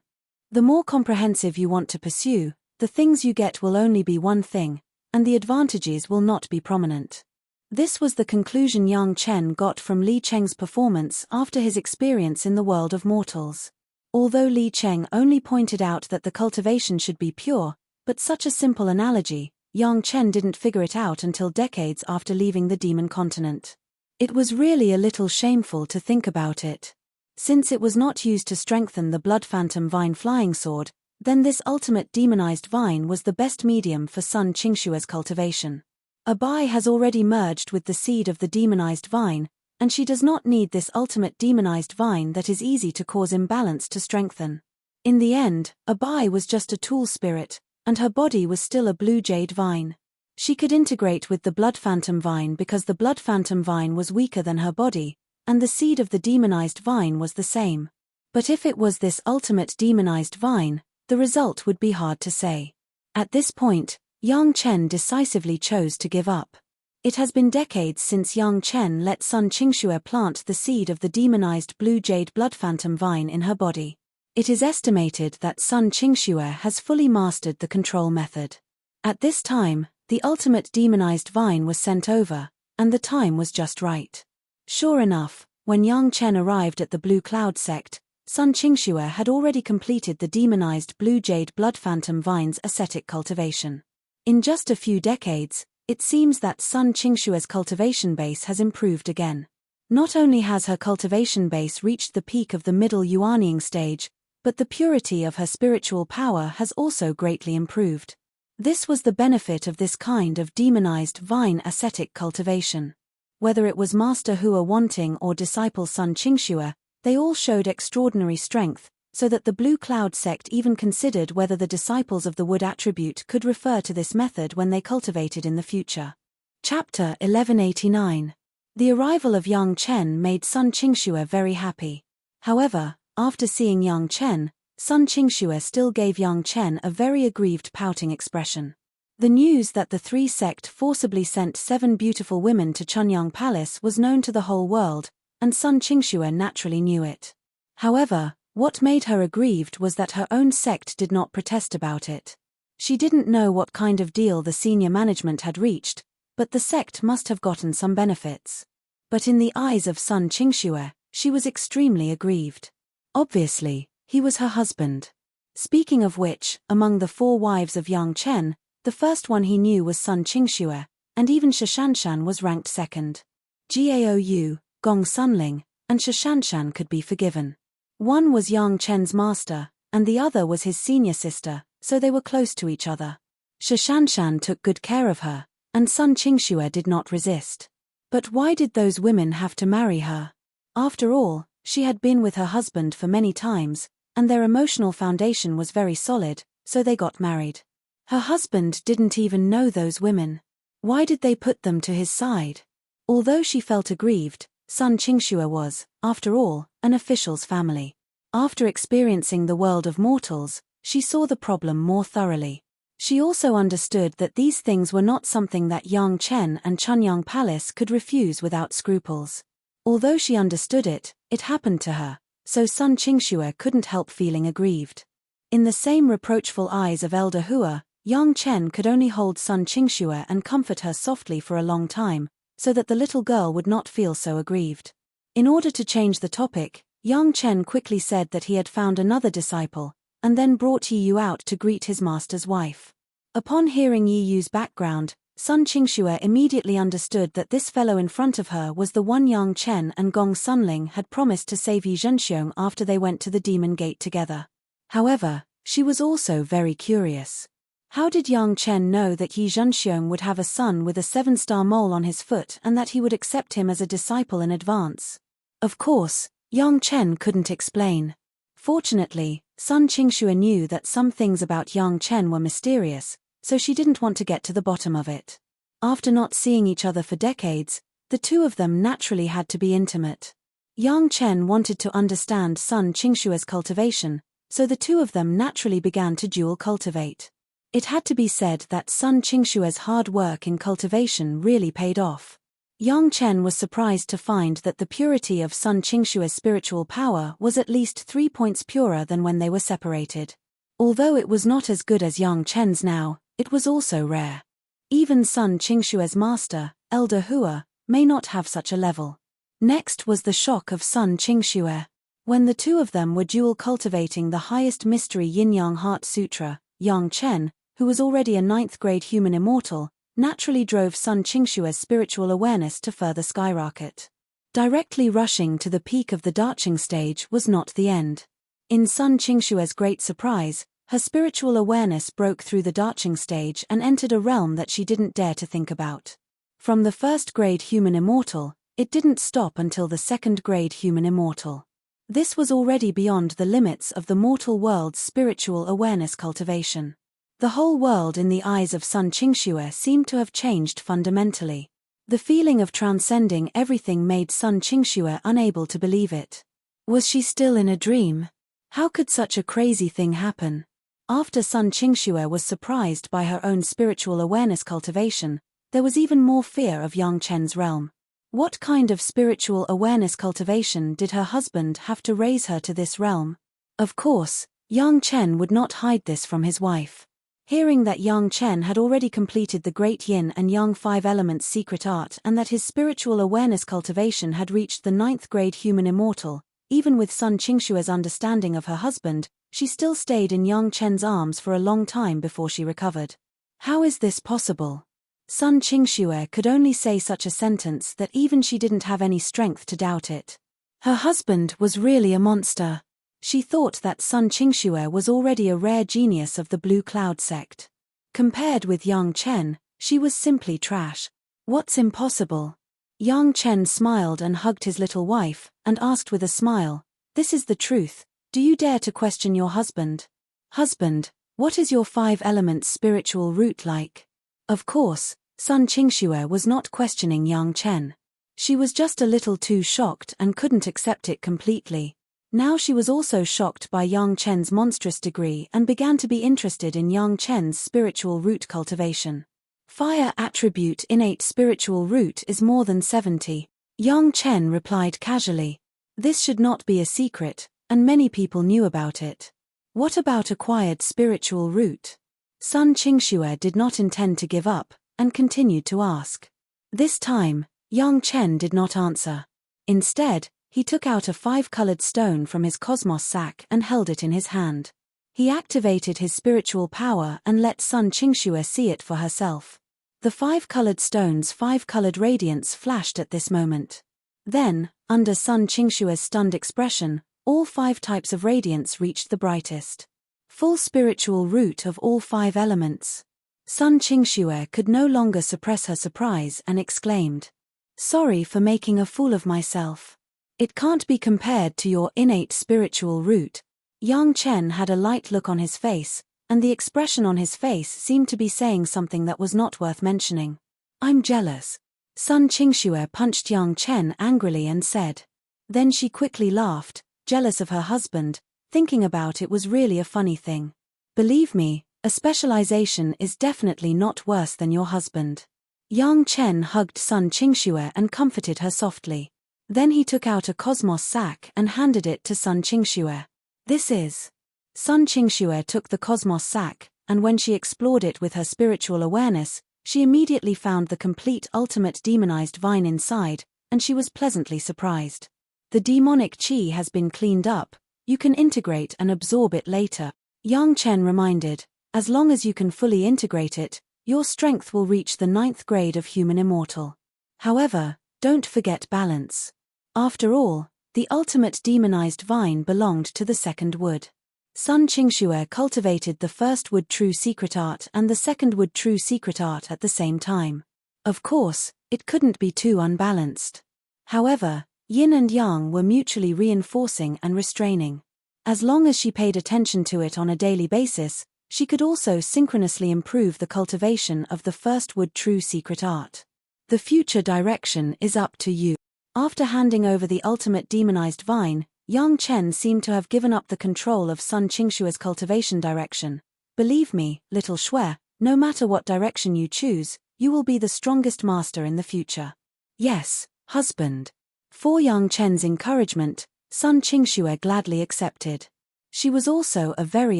The more comprehensive you want to pursue, the things you get will only be one thing, and the advantages will not be prominent. This was the conclusion Yang Chen got from Li Cheng's performance after his experience in the world of mortals. Although Li Cheng only pointed out that the cultivation should be pure, but such a simple analogy, Yang Chen didn't figure it out until decades after leaving the demon continent. It was really a little shameful to think about it. Since it was not used to strengthen the Blood Phantom Vine flying sword, then this ultimate demonized vine was the best medium for Sun Qingshua's cultivation. A bai has already merged with the seed of the demonized vine, and she does not need this ultimate demonized vine that is easy to cause imbalance to strengthen. In the end, a bai was just a tool spirit, and her body was still a blue jade vine. She could integrate with the Blood Phantom Vine because the Blood Phantom Vine was weaker than her body, and the seed of the demonized vine was the same. But if it was this ultimate demonized vine, the result would be hard to say. At this point, Yang Chen decisively chose to give up. It has been decades since Yang Chen let Sun Qingxue plant the seed of the demonized blue jade Blood Phantom Vine in her body. It is estimated that Sun Qingxue has fully mastered the control method. At this time, the ultimate demonized vine was sent over, and the time was just right. Sure enough, when Yang Chen arrived at the Blue Cloud sect, Sun Qingxue had already completed the demonized blue jade Blood Phantom Vine's ascetic cultivation. In just a few decades, it seems that Sun Qingshue's cultivation base has improved again. Not only has her cultivation base reached the peak of the middle Yuanying stage, but the purity of her spiritual power has also greatly improved. This was the benefit of this kind of demonized vine ascetic cultivation. Whether it was Master Hua Wanting or disciple Sun Qingxue, they all showed extraordinary strength, so that the Blue Cloud sect even considered whether the disciples of the wood attribute could refer to this method when they cultivated in the future. Chapter 1189. The arrival of Yang Chen made Sun Qingxue very happy. However, after seeing Yang Chen, Sun Qingxue still gave Yang Chen a very aggrieved pouting expression. The news that the three sect forcibly sent 7 beautiful women to Chunyang Palace was known to the whole world, and Sun Qingxue naturally knew it. However, what made her aggrieved was that her own sect did not protest about it. She didn't know what kind of deal the senior management had reached, but the sect must have gotten some benefits. But in the eyes of Sun Qingxue, she was extremely aggrieved. Obviously, he was her husband. Speaking of which, among the 4 wives of Yang Chen, the first one he knew was Sun Qingxue, and even Shishanshan was ranked second. Gaou, Gong Sunling, and Shishanshan could be forgiven. One was Yang Chen's master, and the other was his senior sister, so they were close to each other. Shishanshan took good care of her, and Sun Qingxue did not resist. But why did those women have to marry her? After all, she had been with her husband for many times, and their emotional foundation was very solid, so they got married. Her husband didn't even know those women. Why did they put them to his side? Although she felt aggrieved, Sun Qingxue was, after all, an official's family. After experiencing the world of mortals, she saw the problem more thoroughly. She also understood that these things were not something that Yang Chen and Chunyang Palace could refuse without scruples. Although she understood it, it happened to her, so Sun Qingxue couldn't help feeling aggrieved. In the same reproachful eyes of Elder Hua, Yang Chen could only hold Sun Qingxue and comfort her softly for a long time, so that the little girl would not feel so aggrieved. In order to change the topic, Yang Chen quickly said that he had found another disciple, and then brought Yi Yu out to greet his master's wife. Upon hearing Yi Yu's background, Sun Qingxue immediately understood that this fellow in front of her was the one Yang Chen and Gong Sunling had promised to save Yi Zhenxiong after they went to the Demon Gate together. However, she was also very curious. How did Yang Chen know that Yi Zhenxiong would have a son with a 7-star mole on his foot and that he would accept him as a disciple in advance? Of course, Yang Chen couldn't explain. Fortunately, Sun Qingxue knew that some things about Yang Chen were mysterious, so she didn't want to get to the bottom of it. After not seeing each other for decades, the two of them naturally had to be intimate. Yang Chen wanted to understand Sun Qingxue's cultivation, so the two of them naturally began to dual cultivate. It had to be said that Sun Qingshue's hard work in cultivation really paid off. Yang Chen was surprised to find that the purity of Sun Qingshue's spiritual power was at least 3 points purer than when they were separated. Although it was not as good as Yang Chen's now, it was also rare. Even Sun Qingshue's master, Elder Hua, may not have such a level. Next was the shock of Sun Qingxue. When the two of them were dual cultivating the highest mystery Yin-Yang Heart Sutra, Yang Chen, who was already a 9th grade human immortal, naturally drove Sun Qingshue's spiritual awareness to further skyrocket. Directly rushing to the peak of the Daching stage was not the end. In Sun Qingshue's great surprise, her spiritual awareness broke through the Daching stage and entered a realm that she didn't dare to think about. From the 1st grade human immortal, it didn't stop until the 2nd grade human immortal. This was already beyond the limits of the mortal world's spiritual awareness cultivation. The whole world in the eyes of Sun Qingxue seemed to have changed fundamentally. The feeling of transcending everything made Sun Qingxue unable to believe it. Was she still in a dream? How could such a crazy thing happen? After Sun Qingxue was surprised by her own spiritual awareness cultivation, there was even more fear of Yang Chen's realm. What kind of spiritual awareness cultivation did her husband have to raise her to this realm? Of course, Yang Chen would not hide this from his wife. Hearing that Yang Chen had already completed the Great Yin and Yang 5 Elements secret art and that his spiritual awareness cultivation had reached the 9th grade human immortal, even with Sun Qingshue's understanding of her husband, she still stayed in Yang Chen's arms for a long time before she recovered. How is this possible? Sun Qingxue could only say such a sentence that even she didn't have any strength to doubt it. Her husband was really a monster. She thought that Sun Qingxue was already a rare genius of the Blue Cloud sect. Compared with Yang Chen, she was simply trash. What's impossible? Yang Chen smiled and hugged his little wife, and asked with a smile, "This is the truth. Do you dare to question your husband? Husband, what is your 5 elements spiritual root like?" Of course, Sun Qingxue was not questioning Yang Chen. She was just a little too shocked and couldn't accept it completely. Now she was also shocked by Yang Chen's monstrous degree and began to be interested in Yang Chen's spiritual root cultivation. Fire attribute innate spiritual root is more than 70. Yang Chen replied casually. This should not be a secret, and many people knew about it. What about acquired spiritual root? Sun Qingxue did not intend to give up, and continued to ask. This time, Yang Chen did not answer. Instead, he took out a 5-colored stone from his cosmos sack and held it in his hand. He activated his spiritual power and let Sun Qingxue see it for herself. The 5-colored stone's 5-colored radiance flashed at this moment. Then, under Sun Qingxue's stunned expression, all 5 types of radiance reached the brightest. Full spiritual root of all 5 elements. Sun Qingxue could no longer suppress her surprise and exclaimed, "Sorry for making a fool of myself. It can't be compared to your innate spiritual root." Yang Chen had a light look on his face, and the expression on his face seemed to be saying something that was not worth mentioning. "I'm jealous." Sun Qingxue punched Yang Chen angrily and said. Then she quickly laughed, jealous of her husband, thinking about it was really a funny thing. "Believe me, a specialization is definitely not worse than your husband." Yang Chen hugged Sun Qingxue and comforted her softly. Then he took out a cosmos sack and handed it to Sun Qingxue. "This is." Sun Qingxue took the cosmos sack, and when she explored it with her spiritual awareness, she immediately found the complete ultimate demonized vine inside, and she was pleasantly surprised. "The demonic qi has been cleaned up, you can integrate and absorb it later," Yang Chen reminded. "As long as you can fully integrate it, your strength will reach the 9th grade of human immortal. However, don't forget balance. After all, the ultimate demonized vine belonged to the 2nd wood." Sun Qingxue cultivated the 1st wood true secret art and the 2nd wood true secret art at the same time. Of course, it couldn't be too unbalanced. However, yin and yang were mutually reinforcing and restraining. As long as she paid attention to it on a daily basis, she could also synchronously improve the cultivation of the 1st wood true secret art. The future direction is up to you. After handing over the ultimate demonized vine, Yang Chen seemed to have given up the control of Sun Qingxue's cultivation direction, Believe me, little Shui, no matter what direction you choose, you will be the strongest master in the future. Yes, husband. For Yang Chen's encouragement, Sun Qingxue gladly accepted. She was also a very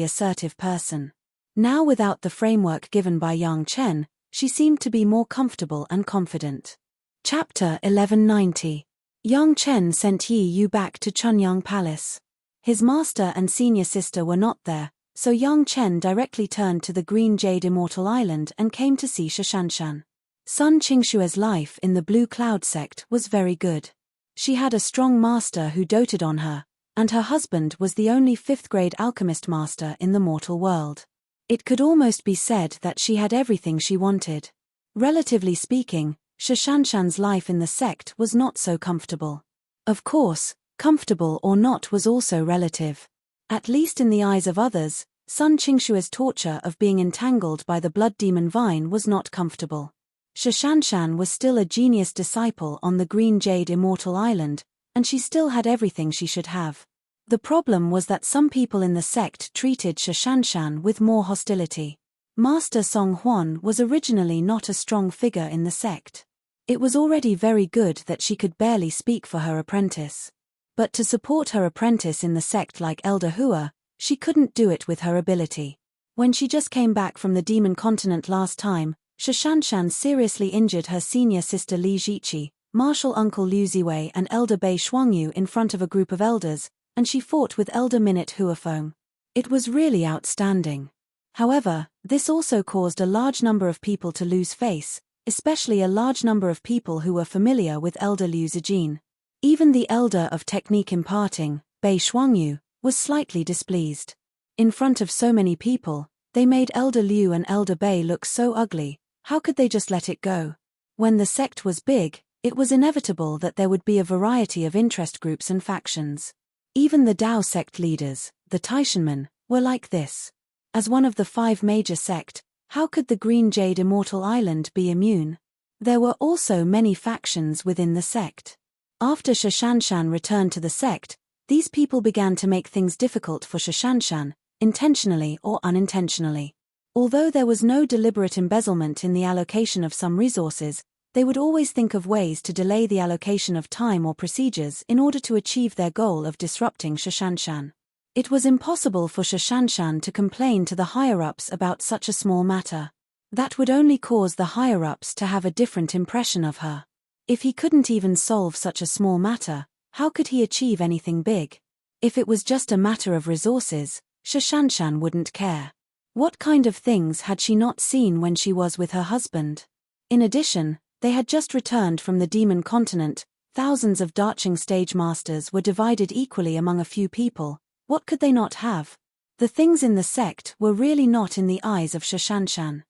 assertive person. Now without the framework given by Yang Chen, she seemed to be more comfortable and confident. Chapter 1190. Yang Chen sent Yi Yu back to Chunyang Palace. His master and senior sister were not there, so Yang Chen directly turned to the Green Jade Immortal Island and came to see Shishanshan. Sun Qingxue's life in the Blue Cloud sect was very good. She had a strong master who doted on her, and her husband was the only 5th-grade alchemist master in the mortal world. It could almost be said that she had everything she wanted. Relatively speaking, Shishanshan's life in the sect was not so comfortable. Of course, comfortable or not was also relative. At least in the eyes of others, Sun Qingxue's torture of being entangled by the blood demon vine was not comfortable. Shishanshan was still a genius disciple on the Green Jade Immortal Island, and she still had everything she should have. The problem was that some people in the sect treated Shishanshan with more hostility. Master Song Huan was originally not a strong figure in the sect. It was already very good that she could barely speak for her apprentice. But to support her apprentice in the sect like Elder Hua, she couldn't do it with her ability. When she just came back from the demon continent last time, Shishanshan seriously injured her senior sister Li Ziqi, martial uncle Liu Ziwei and Elder Bei Shuangyu in front of a group of elders, and she fought with Elder Minute Huafeng. It was really outstanding. However, this also caused a large number of people to lose face, especially a large number of people who were familiar with Elder Liu Zijin. Even the elder of technique imparting, Bei Shuangyu, was slightly displeased. In front of so many people, they made Elder Liu and Elder Bei look so ugly. How could they just let it go? When the sect was big, it was inevitable that there would be a variety of interest groups and factions. Even the Dao sect leaders, the Taishanmen, were like this. As one of the 5 major sect, how could the Green Jade Immortal Island be immune? There were also many factions within the sect. After Shishanshan returned to the sect, these people began to make things difficult for Shishanshan, intentionally or unintentionally. Although there was no deliberate embezzlement in the allocation of some resources, they would always think of ways to delay the allocation of time or procedures in order to achieve their goal of disrupting Shishanshan. It was impossible for Shishanshan to complain to the higher-ups about such a small matter. That would only cause the higher-ups to have a different impression of her. If he couldn't even solve such a small matter, how could he achieve anything big? If it was just a matter of resources, Shishanshan wouldn't care. What kind of things had she not seen when she was with her husband? In addition, they had just returned from the demon continent. Thousands of Darching stage masters were divided equally among a few people. What could they not have? The things in the sect were really not in the eyes of Shishanshan.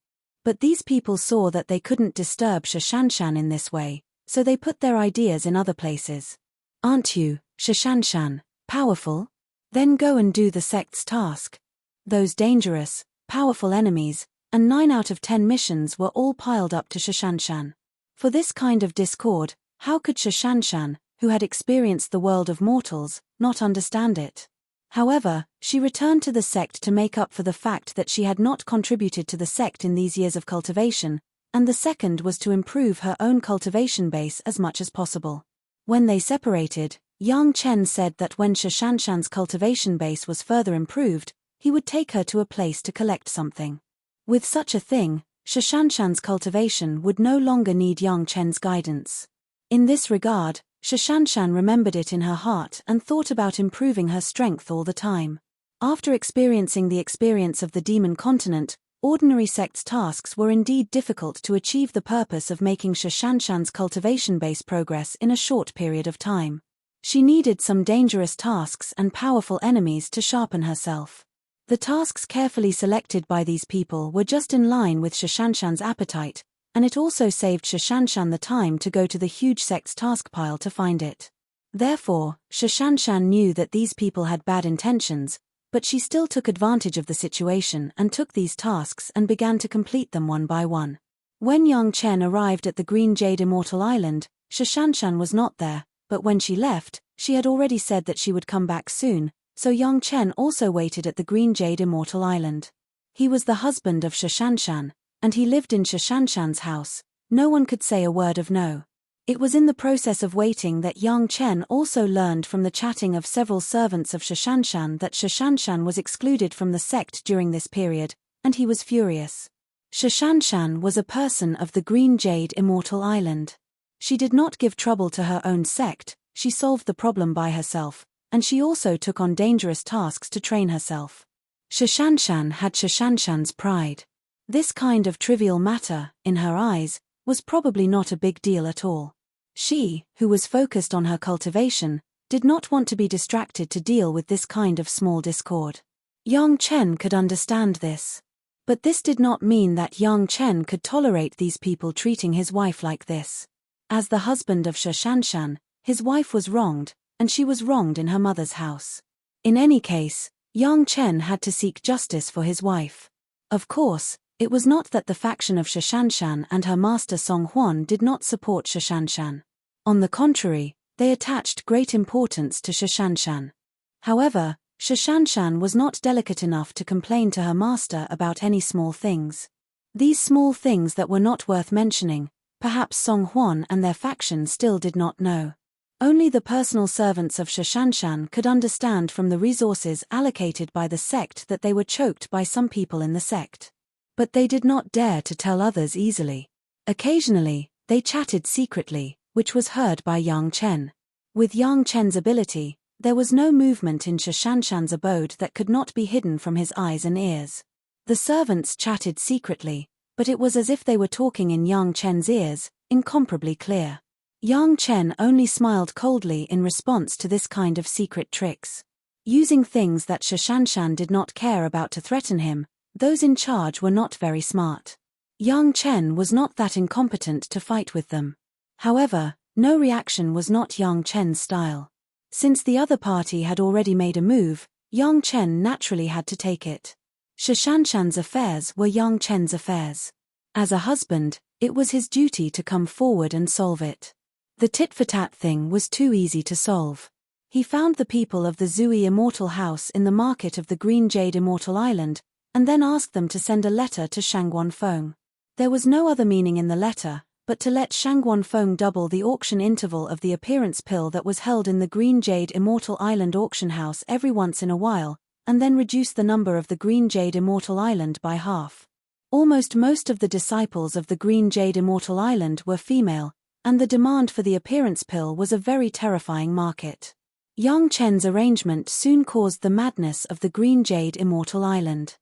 But these people saw that they couldn't disturb Shishanshan in this way, so they put their ideas in other places. Aren't you, Shishanshan, powerful? Then go and do the sect's task. Those dangerous, powerful enemies, and 9 out of 10 missions were all piled up to Shishanshan. For this kind of discord, how could Shishanshan, who had experienced the world of mortals, not understand it? However, she returned to the sect to make up for the fact that she had not contributed to the sect in these years of cultivation, and the second was to improve her own cultivation base as much as possible. When they separated, Yang Chen said that when Shishanshan's cultivation base was further improved, he would take her to a place to collect something. With such a thing, Shishanshan's cultivation would no longer need Yang Chen's guidance. In this regard, Shishanshan remembered it in her heart and thought about improving her strength all the time. After experiencing the experience of the demon continent, ordinary sect's tasks were indeed difficult to achieve the purpose of making Shishanshan's cultivation base progress in a short period of time. She needed some dangerous tasks and powerful enemies to sharpen herself. The tasks carefully selected by these people were just in line with Shishanshan's appetite, and it also saved Shishanshan the time to go to the huge sect's task pile to find it. Therefore, Shishanshan knew that these people had bad intentions, but she still took advantage of the situation and took these tasks and began to complete them one by one. When Yang Chen arrived at the Green Jade Immortal Island, Shishanshan was not there, but when she left, she had already said that she would come back soon, so Yang Chen also waited at the Green Jade Immortal Island. He was the husband of Shashanshan, and he lived in Shashanshan's house. No one could say a word of no. It was in the process of waiting that young Chen also learned from the chatting of several servants of Shashanshan that Shashanshan was excluded from the sect during this period, and he was furious. Shashanshan was a person of the Green Jade Immortal Island. She did not give trouble to her own sect, she solved the problem by herself, and she also took on dangerous tasks to train herself. Shashanshan had Shashanshan's pride. This kind of trivial matter, in her eyes, was probably not a big deal at all. She, who was focused on her cultivation, did not want to be distracted to deal with this kind of small discord. Yang Chen could understand this. But this did not mean that Yang Chen could tolerate these people treating his wife like this. As the husband of Shashanshan, his wife was wronged, and she was wronged in her mother's house. In any case, Yang Chen had to seek justice for his wife. Of course, it was not that the faction of Shashanshan and her master Song Huan did not support Shashanshan. On the contrary, they attached great importance to Shashanshan. However, Shashanshan was not delicate enough to complain to her master about any small things. These small things that were not worth mentioning, perhaps Song Huan and their faction still did not know. Only the personal servants of Shashanshan could understand from the resources allocated by the sect that they were choked by some people in the sect. But they did not dare to tell others easily. Occasionally, they chatted secretly, which was heard by Yang Chen. With Yang Chen's ability, there was no movement in Shashanshan's abode that could not be hidden from his eyes and ears. The servants chatted secretly, but it was as if they were talking in Yang Chen's ears, incomparably clear. Yang Chen only smiled coldly in response to this kind of secret tricks. Using things that Shashanshan did not care about to threaten him, those in charge were not very smart. Yang Chen was not that incompetent to fight with them. However, no reaction was not Yang Chen's style. Since the other party had already made a move, Yang Chen naturally had to take it. Shashanshan's affairs were Yang Chen's affairs. As a husband, it was his duty to come forward and solve it. The tit-for-tat thing was too easy to solve. He found the people of the Zui Immortal House in the market of the Green Jade Immortal Island, and then asked them to send a letter to Shangguan Feng. There was no other meaning in the letter, but to let Shangguan Feng double the auction interval of the appearance pill that was held in the Green Jade Immortal Island auction house every once in a while, and then reduce the number of the Green Jade Immortal Island by half. Almost most of the disciples of the Green Jade Immortal Island were female, and the demand for the appearance pill was a very terrifying market. Yang Chen's arrangement soon caused the madness of the Green Jade Immortal Island.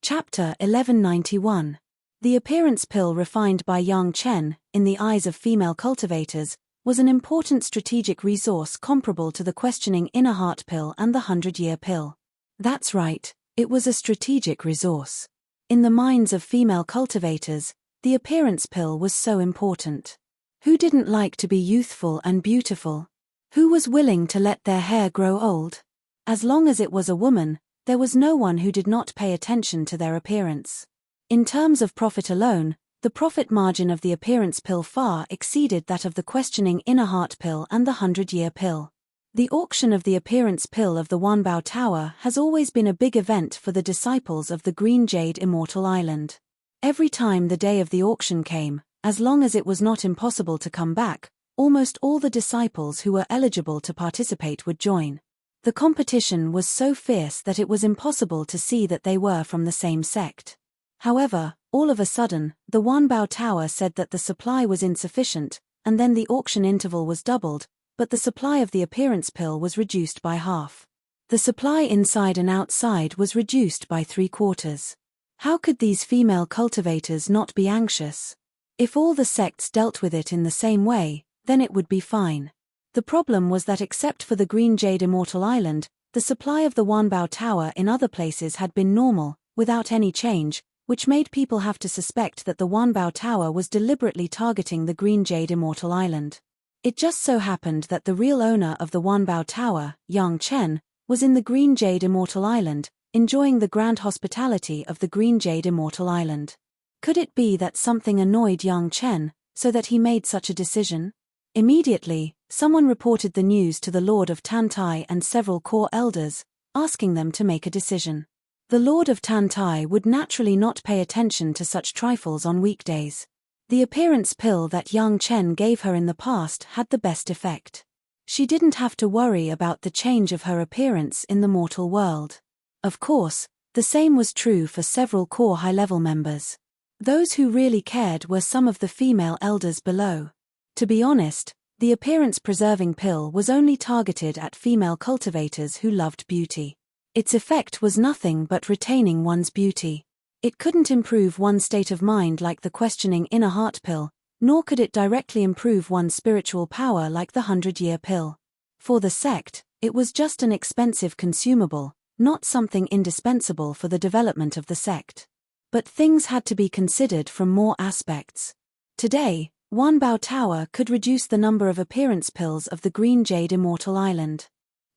Chapter 1191. The appearance pill refined by Yang Chen, in the eyes of female cultivators, was an important strategic resource comparable to the questioning inner heart pill and the 100-year pill. That's right, it was a strategic resource. In the minds of female cultivators, the appearance pill was so important. Who didn't like to be youthful and beautiful? Who was willing to let their hair grow old? As long as it was a woman, there was no one who did not pay attention to their appearance. In terms of profit alone, the profit margin of the appearance pill far exceeded that of the questioning inner heart pill and the 100-year pill. The auction of the appearance pill of the Wanbao Tower has always been a big event for the disciples of the Green Jade Immortal Island. Every time the day of the auction came, as long as it was not impossible to come back, almost all the disciples who were eligible to participate would join. The competition was so fierce that it was impossible to see that they were from the same sect. However, all of a sudden, the Wanbao Tower said that the supply was insufficient, and then the auction interval was doubled, but the supply of the appearance pill was reduced by half. The supply inside and outside was reduced by 3/4. How could these female cultivators not be anxious? If all the sects dealt with it in the same way, then it would be fine. The problem was that except for the Green Jade Immortal Island, the supply of the Wanbao Tower in other places had been normal, without any change, which made people have to suspect that the Wanbao Tower was deliberately targeting the Green Jade Immortal Island. It just so happened that the real owner of the Wanbao Tower, Yang Chen, was in the Green Jade Immortal Island, enjoying the grand hospitality of the Green Jade Immortal Island. Could it be that something annoyed Yang Chen, so that he made such a decision? Immediately, someone reported the news to the Lord of Tantai and several core elders, asking them to make a decision. The Lord of Tantai would naturally not pay attention to such trifles on weekdays. The appearance pill that Yang Chen gave her in the past had the best effect. She didn't have to worry about the change of her appearance in the mortal world. Of course, the same was true for several core high-level members. Those who really cared were some of the female elders below. To be honest, the appearance-preserving pill was only targeted at female cultivators who loved beauty. Its effect was nothing but retaining one's beauty. It couldn't improve one's state of mind like the questioning inner heart pill, nor could it directly improve one's spiritual power like the 100-year pill. For the sect, it was just an expensive consumable, not something indispensable for the development of the sect. But things had to be considered from more aspects. Today, one Bao Tower could reduce the number of appearance pills of the Green Jade Immortal Island.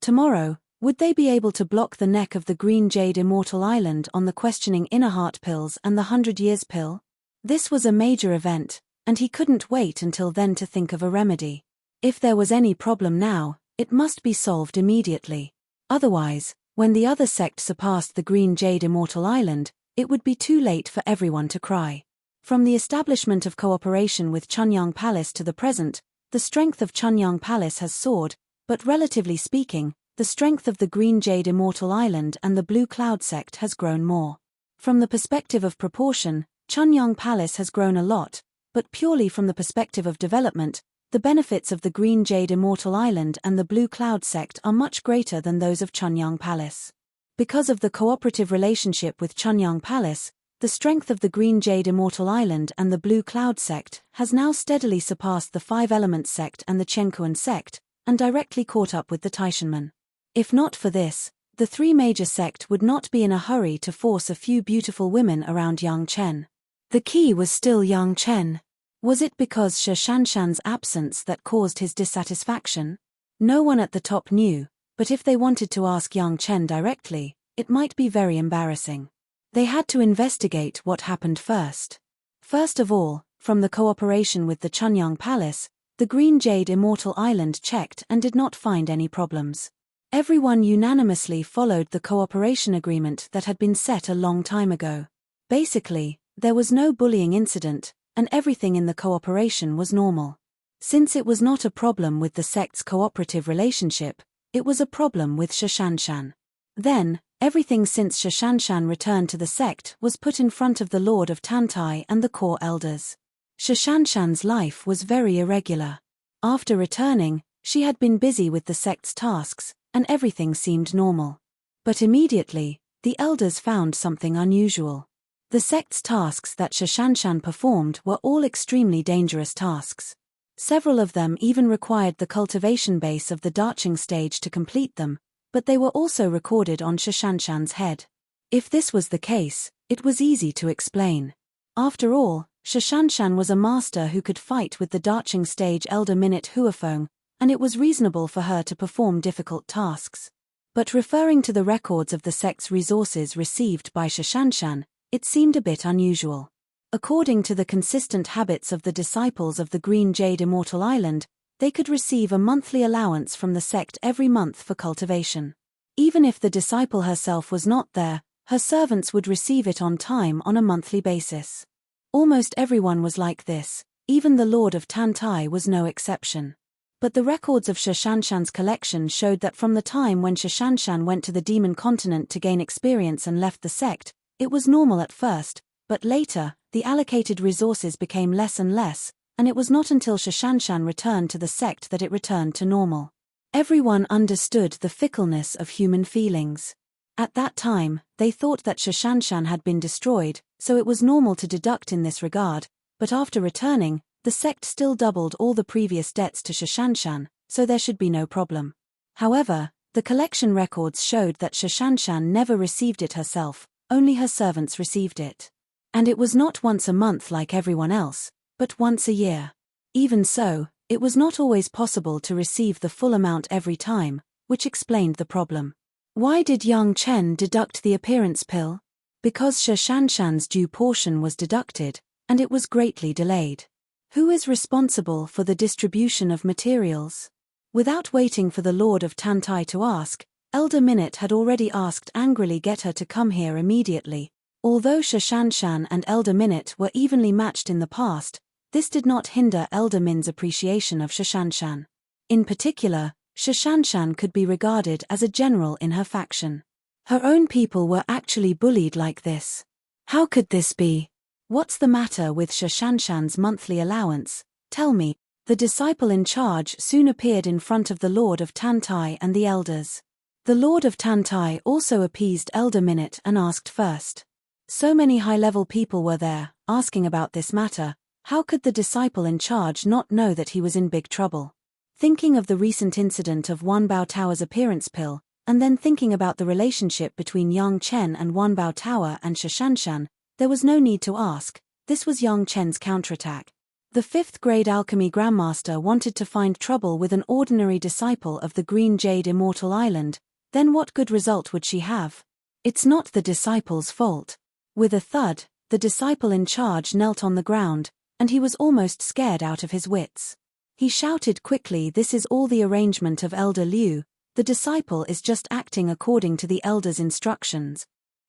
Tomorrow, would they be able to block the neck of the Green Jade Immortal Island on the questioning inner heart pills and the 100 years pill? This was a major event, and he couldn't wait until then to think of a remedy. If there was any problem now, it must be solved immediately. Otherwise, when the other sect surpassed the Green Jade Immortal Island, it would be too late for everyone to cry. From the establishment of cooperation with Chunyang Palace to the present, the strength of Chunyang Palace has soared, but relatively speaking, the strength of the Green Jade Immortal Island and the Blue Cloud sect has grown more. From the perspective of proportion, Chunyang Palace has grown a lot, but purely from the perspective of development, the benefits of the Green Jade Immortal Island and the Blue Cloud sect are much greater than those of Chunyang Palace. Because of the cooperative relationship with Chunyang Palace, the strength of the Green Jade Immortal Island and the Blue Cloud sect has now steadily surpassed the Five Elements sect and the Chenkuan sect, and directly caught up with the Taishanmen. If not for this, the three major sect would not be in a hurry to force a few beautiful women around Yang Chen. The key was still Yang Chen. Was it because Shi Shanshan's absence that caused his dissatisfaction? No one at the top knew, but if they wanted to ask Yang Chen directly, it might be very embarrassing. They had to investigate what happened first. First of all, from the cooperation with the Chunyang Palace, the Green Jade Immortal Island checked and did not find any problems. Everyone unanimously followed the cooperation agreement that had been set a long time ago. Basically, there was no bullying incident, and everything in the cooperation was normal. Since it was not a problem with the sect's cooperative relationship, it was a problem with Shi Shanshan. Then, everything since Shi Shanshan returned to the sect was put in front of the Lord of Tantai and the core elders. Shi Shanshan's life was very irregular. After returning, she had been busy with the sect's tasks, and everything seemed normal. But immediately, the elders found something unusual. The sect's tasks that Shi Shanshan performed were all extremely dangerous tasks. Several of them even required the cultivation base of the Darching stage to complete them, but they were also recorded on Shi Shanshan's head. If this was the case, it was easy to explain. After all, Shi Shanshan was a master who could fight with the Darching stage elder Minute Huafeng, and it was reasonable for her to perform difficult tasks. But referring to the records of the sect's resources received by Shi Shanshan, it seemed a bit unusual. According to the consistent habits of the disciples of the Green Jade Immortal Island, they could receive a monthly allowance from the sect every month for cultivation. Even if the disciple herself was not there, her servants would receive it on time on a monthly basis. Almost everyone was like this, even the Lord of Tantai was no exception. But the records of Shi Shanshan's collection showed that from the time when Shi Shanshan went to the Demon Continent to gain experience and left the sect, it was normal at first, but later, the allocated resources became less and less, and it was not until Shi Shanshan returned to the sect that it returned to normal. Everyone understood the fickleness of human feelings. At that time, they thought that Shi Shanshan had been destroyed, so it was normal to deduct in this regard, but after returning, the sect still doubled all the previous debts to Shi Shanshan, so there should be no problem. However, the collection records showed that Shi Shanshan never received it herself, only her servants received it. And it was not once a month like everyone else, but once a year. Even so, it was not always possible to receive the full amount every time, which explained the problem. Why did Yang Chen deduct the appearance pill? Because Shi Shanshan's due portion was deducted, and it was greatly delayed. Who is responsible for the distribution of materials? Without waiting for the Lord of Tantai to ask, Elder Minute had already asked angrily get her to come here immediately. Although Shashanshan and Elder Minute were evenly matched in the past, this did not hinder Elder Min's appreciation of Shashanshan. In particular, Shashanshan could be regarded as a general in her faction. Her own people were actually bullied like this. How could this be? What's the matter with Shashanshan's monthly allowance? Tell me. The disciple in charge soon appeared in front of the Lord of Tantai and the elders. The Lord of Tantai also appeased Elder Minute and asked first. So many high-level people were there, asking about this matter. How could the disciple in charge not know that he was in big trouble? Thinking of the recent incident of Wan Bao Tower's appearance pill, and then thinking about the relationship between Yang Chen and Wan Bao Tower and Shashanshan, there was no need to ask. This was Yang Chen's counterattack. The 5th grade alchemy grandmaster wanted to find trouble with an ordinary disciple of the Green Jade Immortal Island, then what good result would she have? It's not the disciple's fault. With a thud, the disciple in charge knelt on the ground, and he was almost scared out of his wits. He shouted quickly, "This is all the arrangement of Elder Liu, the disciple is just acting according to the elder's instructions."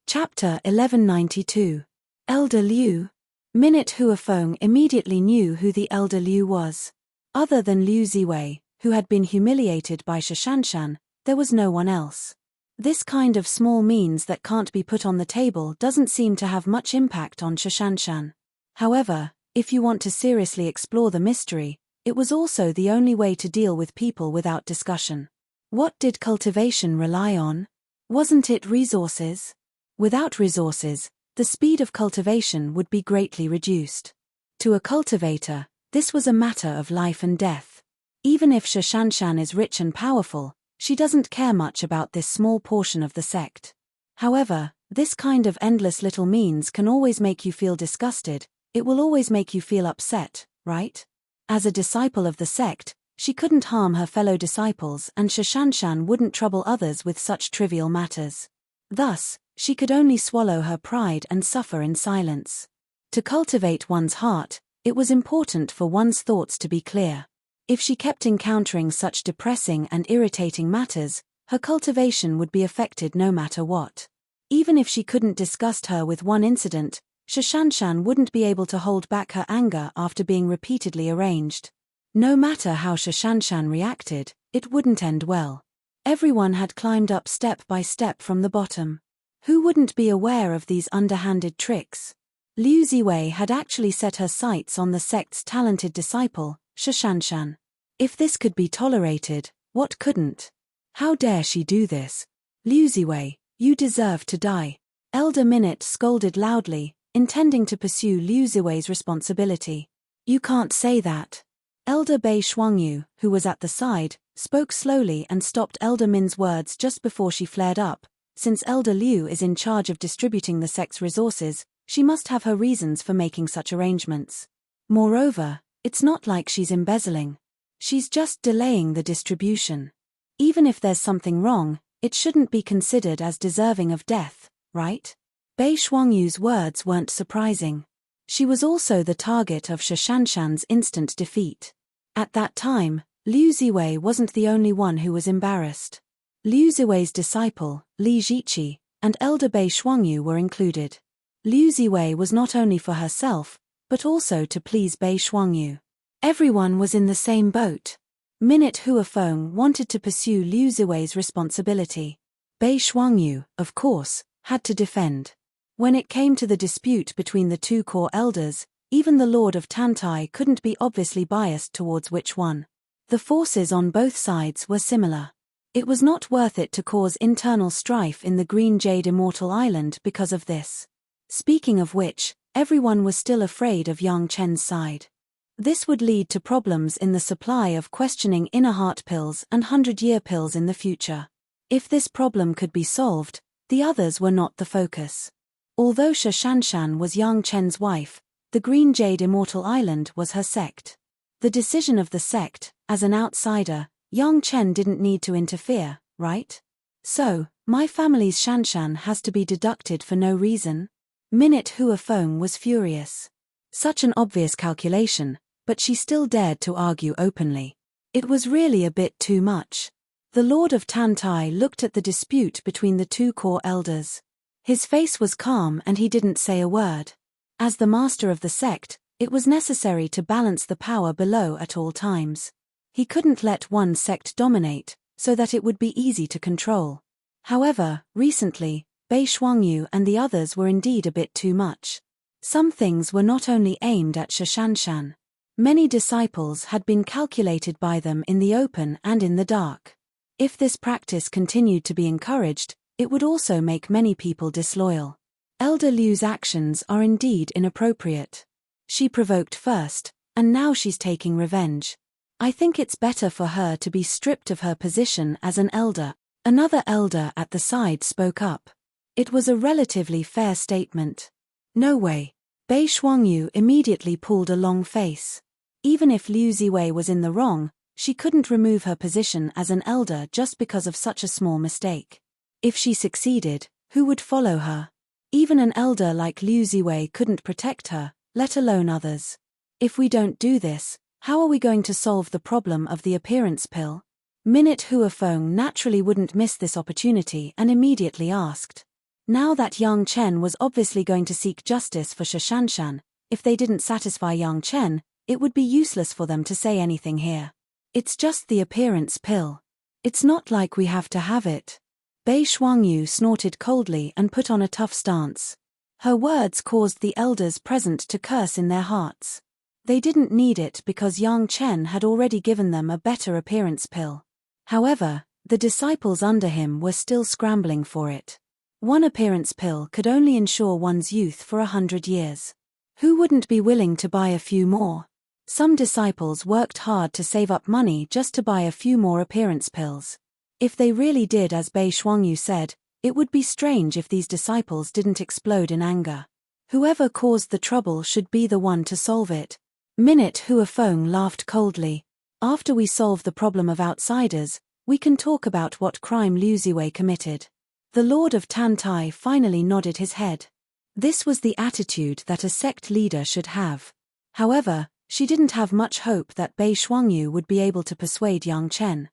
Chapter 1192. Elder Liu. Minute Huafeng immediately knew who the Elder Liu was. Other than Liu Ziwei, who had been humiliated by Shashanshan, there was no one else. This kind of small means that can't be put on the table doesn't seem to have much impact on Shashanshan. However, if you want to seriously explore the mystery, it was also the only way to deal with people without discussion. What did cultivation rely on? Wasn't it resources? Without resources, the speed of cultivation would be greatly reduced. To a cultivator, this was a matter of life and death. Even if Shashanshan is rich and powerful, she doesn't care much about this small portion of the sect. However, this kind of endless little means can always make you feel disgusted, it will always make you feel upset, right? As a disciple of the sect, she couldn't harm her fellow disciples and Shashanshan wouldn't trouble others with such trivial matters. Thus, she could only swallow her pride and suffer in silence. To cultivate one's heart, it was important for one's thoughts to be clear. If she kept encountering such depressing and irritating matters, her cultivation would be affected no matter what. Even if she couldn't disgust her with one incident, Shashanshan wouldn't be able to hold back her anger after being repeatedly arranged. No matter how Shashanshan reacted, it wouldn't end well. Everyone had climbed up step by step from the bottom. Who wouldn't be aware of these underhanded tricks? Liu Ziwei had actually set her sights on the sect's talented disciple, Shashanshan. If this could be tolerated, what couldn't? How dare she do this? Liu Ziwei, you deserve to die. Elder Minute scolded loudly, intending to pursue Liu Ziwei's responsibility. You can't say that. Elder Bei Shuangyu, who was at the side, spoke slowly and stopped Elder Min's words just before she flared up. Since Elder Liu is in charge of distributing the sect's resources, she must have her reasons for making such arrangements. Moreover, it's not like she's embezzling. She's just delaying the distribution. Even if there's something wrong, it shouldn't be considered as deserving of death, right? Bei Shuangyu's words weren't surprising. She was also the target of Shashanshan's instant defeat. At that time, Liu Ziwei wasn't the only one who was embarrassed. Liu Ziwei's disciple, Li Jiqi, and Elder Bei Shuangyu were included. Liu Ziwei was not only for herself, but also to please Bei Shuangyu. Everyone was in the same boat. Minute Huafeng wanted to pursue Liu Ziwei's responsibility. Bei Shuangyu, of course, had to defend. When it came to the dispute between the two core elders, even the Lord of Tantai couldn't be obviously biased towards which one. The forces on both sides were similar. It was not worth it to cause internal strife in the Green Jade Immortal Island because of this. Speaking of which, everyone was still afraid of Yang Chen's side. This would lead to problems in the supply of questioning inner heart pills and 100-year pills in the future. If this problem could be solved, the others were not the focus. Although Shashanshan was Yang Chen's wife, the Green Jade Immortal Island was her sect. The decision of the sect, as an outsider, Yang Chen didn't need to interfere, right? So, my family's Shanshan has to be deducted for no reason? Minute Huafeng was furious. Such an obvious calculation, but she still dared to argue openly. It was really a bit too much. The Lord of Tantai looked at the dispute between the two core elders. His face was calm and he didn't say a word. As the master of the sect, it was necessary to balance the power below at all times. He couldn't let one sect dominate, so that it would be easy to control. However, recently, Bei Shuangyu and the others were indeed a bit too much. Some things were not only aimed at Shishanshan. Many disciples had been calculated by them in the open and in the dark. If this practice continued to be encouraged, it would also make many people disloyal. Elder Liu's actions are indeed inappropriate. She provoked first, and now she's taking revenge. I think it's better for her to be stripped of her position as an elder. Another elder at the side spoke up. It was a relatively fair statement. No way. Bei Shuangyu immediately pulled a long face. Even if Liu Ziwei was in the wrong, she couldn't remove her position as an elder just because of such a small mistake. If she succeeded, who would follow her? Even an elder like Liu Ziwei couldn't protect her, let alone others. If we don't do this, how are we going to solve the problem of the appearance pill? Minute Huafeng naturally wouldn't miss this opportunity and immediately asked. Now that Yang Chen was obviously going to seek justice for Shishanshan, if they didn't satisfy Yang Chen, it would be useless for them to say anything here. It's just the appearance pill. It's not like we have to have it. Bei Shuangyu snorted coldly and put on a tough stance. Her words caused the elders present to curse in their hearts. They didn't need it because Yang Chen had already given them a better appearance pill. However, the disciples under him were still scrambling for it. One appearance pill could only ensure one's youth for 100 years. Who wouldn't be willing to buy a few more? Some disciples worked hard to save up money just to buy a few more appearance pills. If they really did as Bei Shuangyu said, it would be strange if these disciples didn't explode in anger. Whoever caused the trouble should be the one to solve it. Minute Huafeng laughed coldly. After we solve the problem of outsiders, we can talk about what crime Liu Ziwei committed. The Lord of Tantai finally nodded his head. This was the attitude that a sect leader should have. However, she didn't have much hope that Bei Shuangyu would be able to persuade Yang Chen.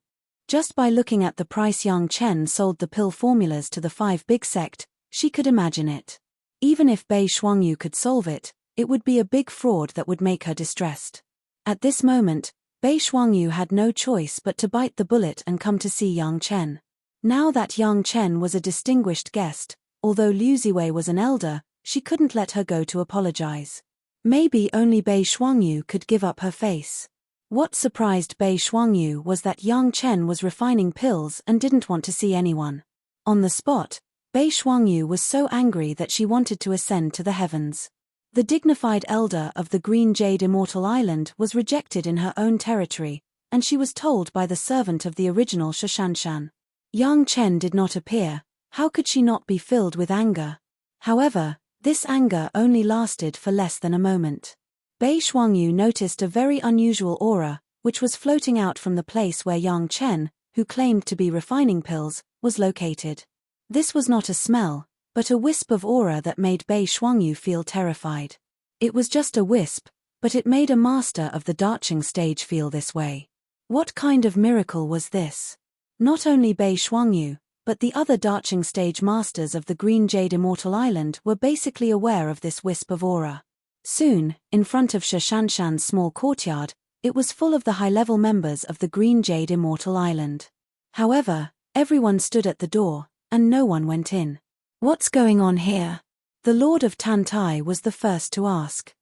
Just by looking at the price Yang Chen sold the pill formulas to the 5 big sect, she could imagine it. Even if Bei Shuangyu could solve it, it would be a big fraud that would make her distressed. At this moment, Bei Shuangyu had no choice but to bite the bullet and come to see Yang Chen. Now that Yang Chen was a distinguished guest, although Liu Ziwei was an elder, she couldn't let her go to apologize. Maybe only Bei Shuangyu could give up her face. What surprised Bei Shuangyu was that Yang Chen was refining pills and didn't want to see anyone. On the spot, Bei Shuangyu was so angry that she wanted to ascend to the heavens. The dignified elder of the Green Jade Immortal Island was rejected in her own territory, and she was told by the servant of the original Shishanshan. Yang Chen did not appear. How could she not be filled with anger? However, this anger only lasted for less than a moment. Bei Shuangyu noticed a very unusual aura, which was floating out from the place where Yang Chen, who claimed to be refining pills, was located. This was not a smell, but a wisp of aura that made Bei Shuangyu feel terrified. It was just a wisp, but it made a master of the Darching stage feel this way. What kind of miracle was this? Not only Bei Shuangyu, but the other Darching stage masters of the Green Jade Immortal Island were basically aware of this wisp of aura. Soon, in front of Shishanshan's small courtyard, it was full of the high-level members of the Green Jade Immortal Island. However, everyone stood at the door, and no one went in. What's going on here? The Lord of Tantai was the first to ask.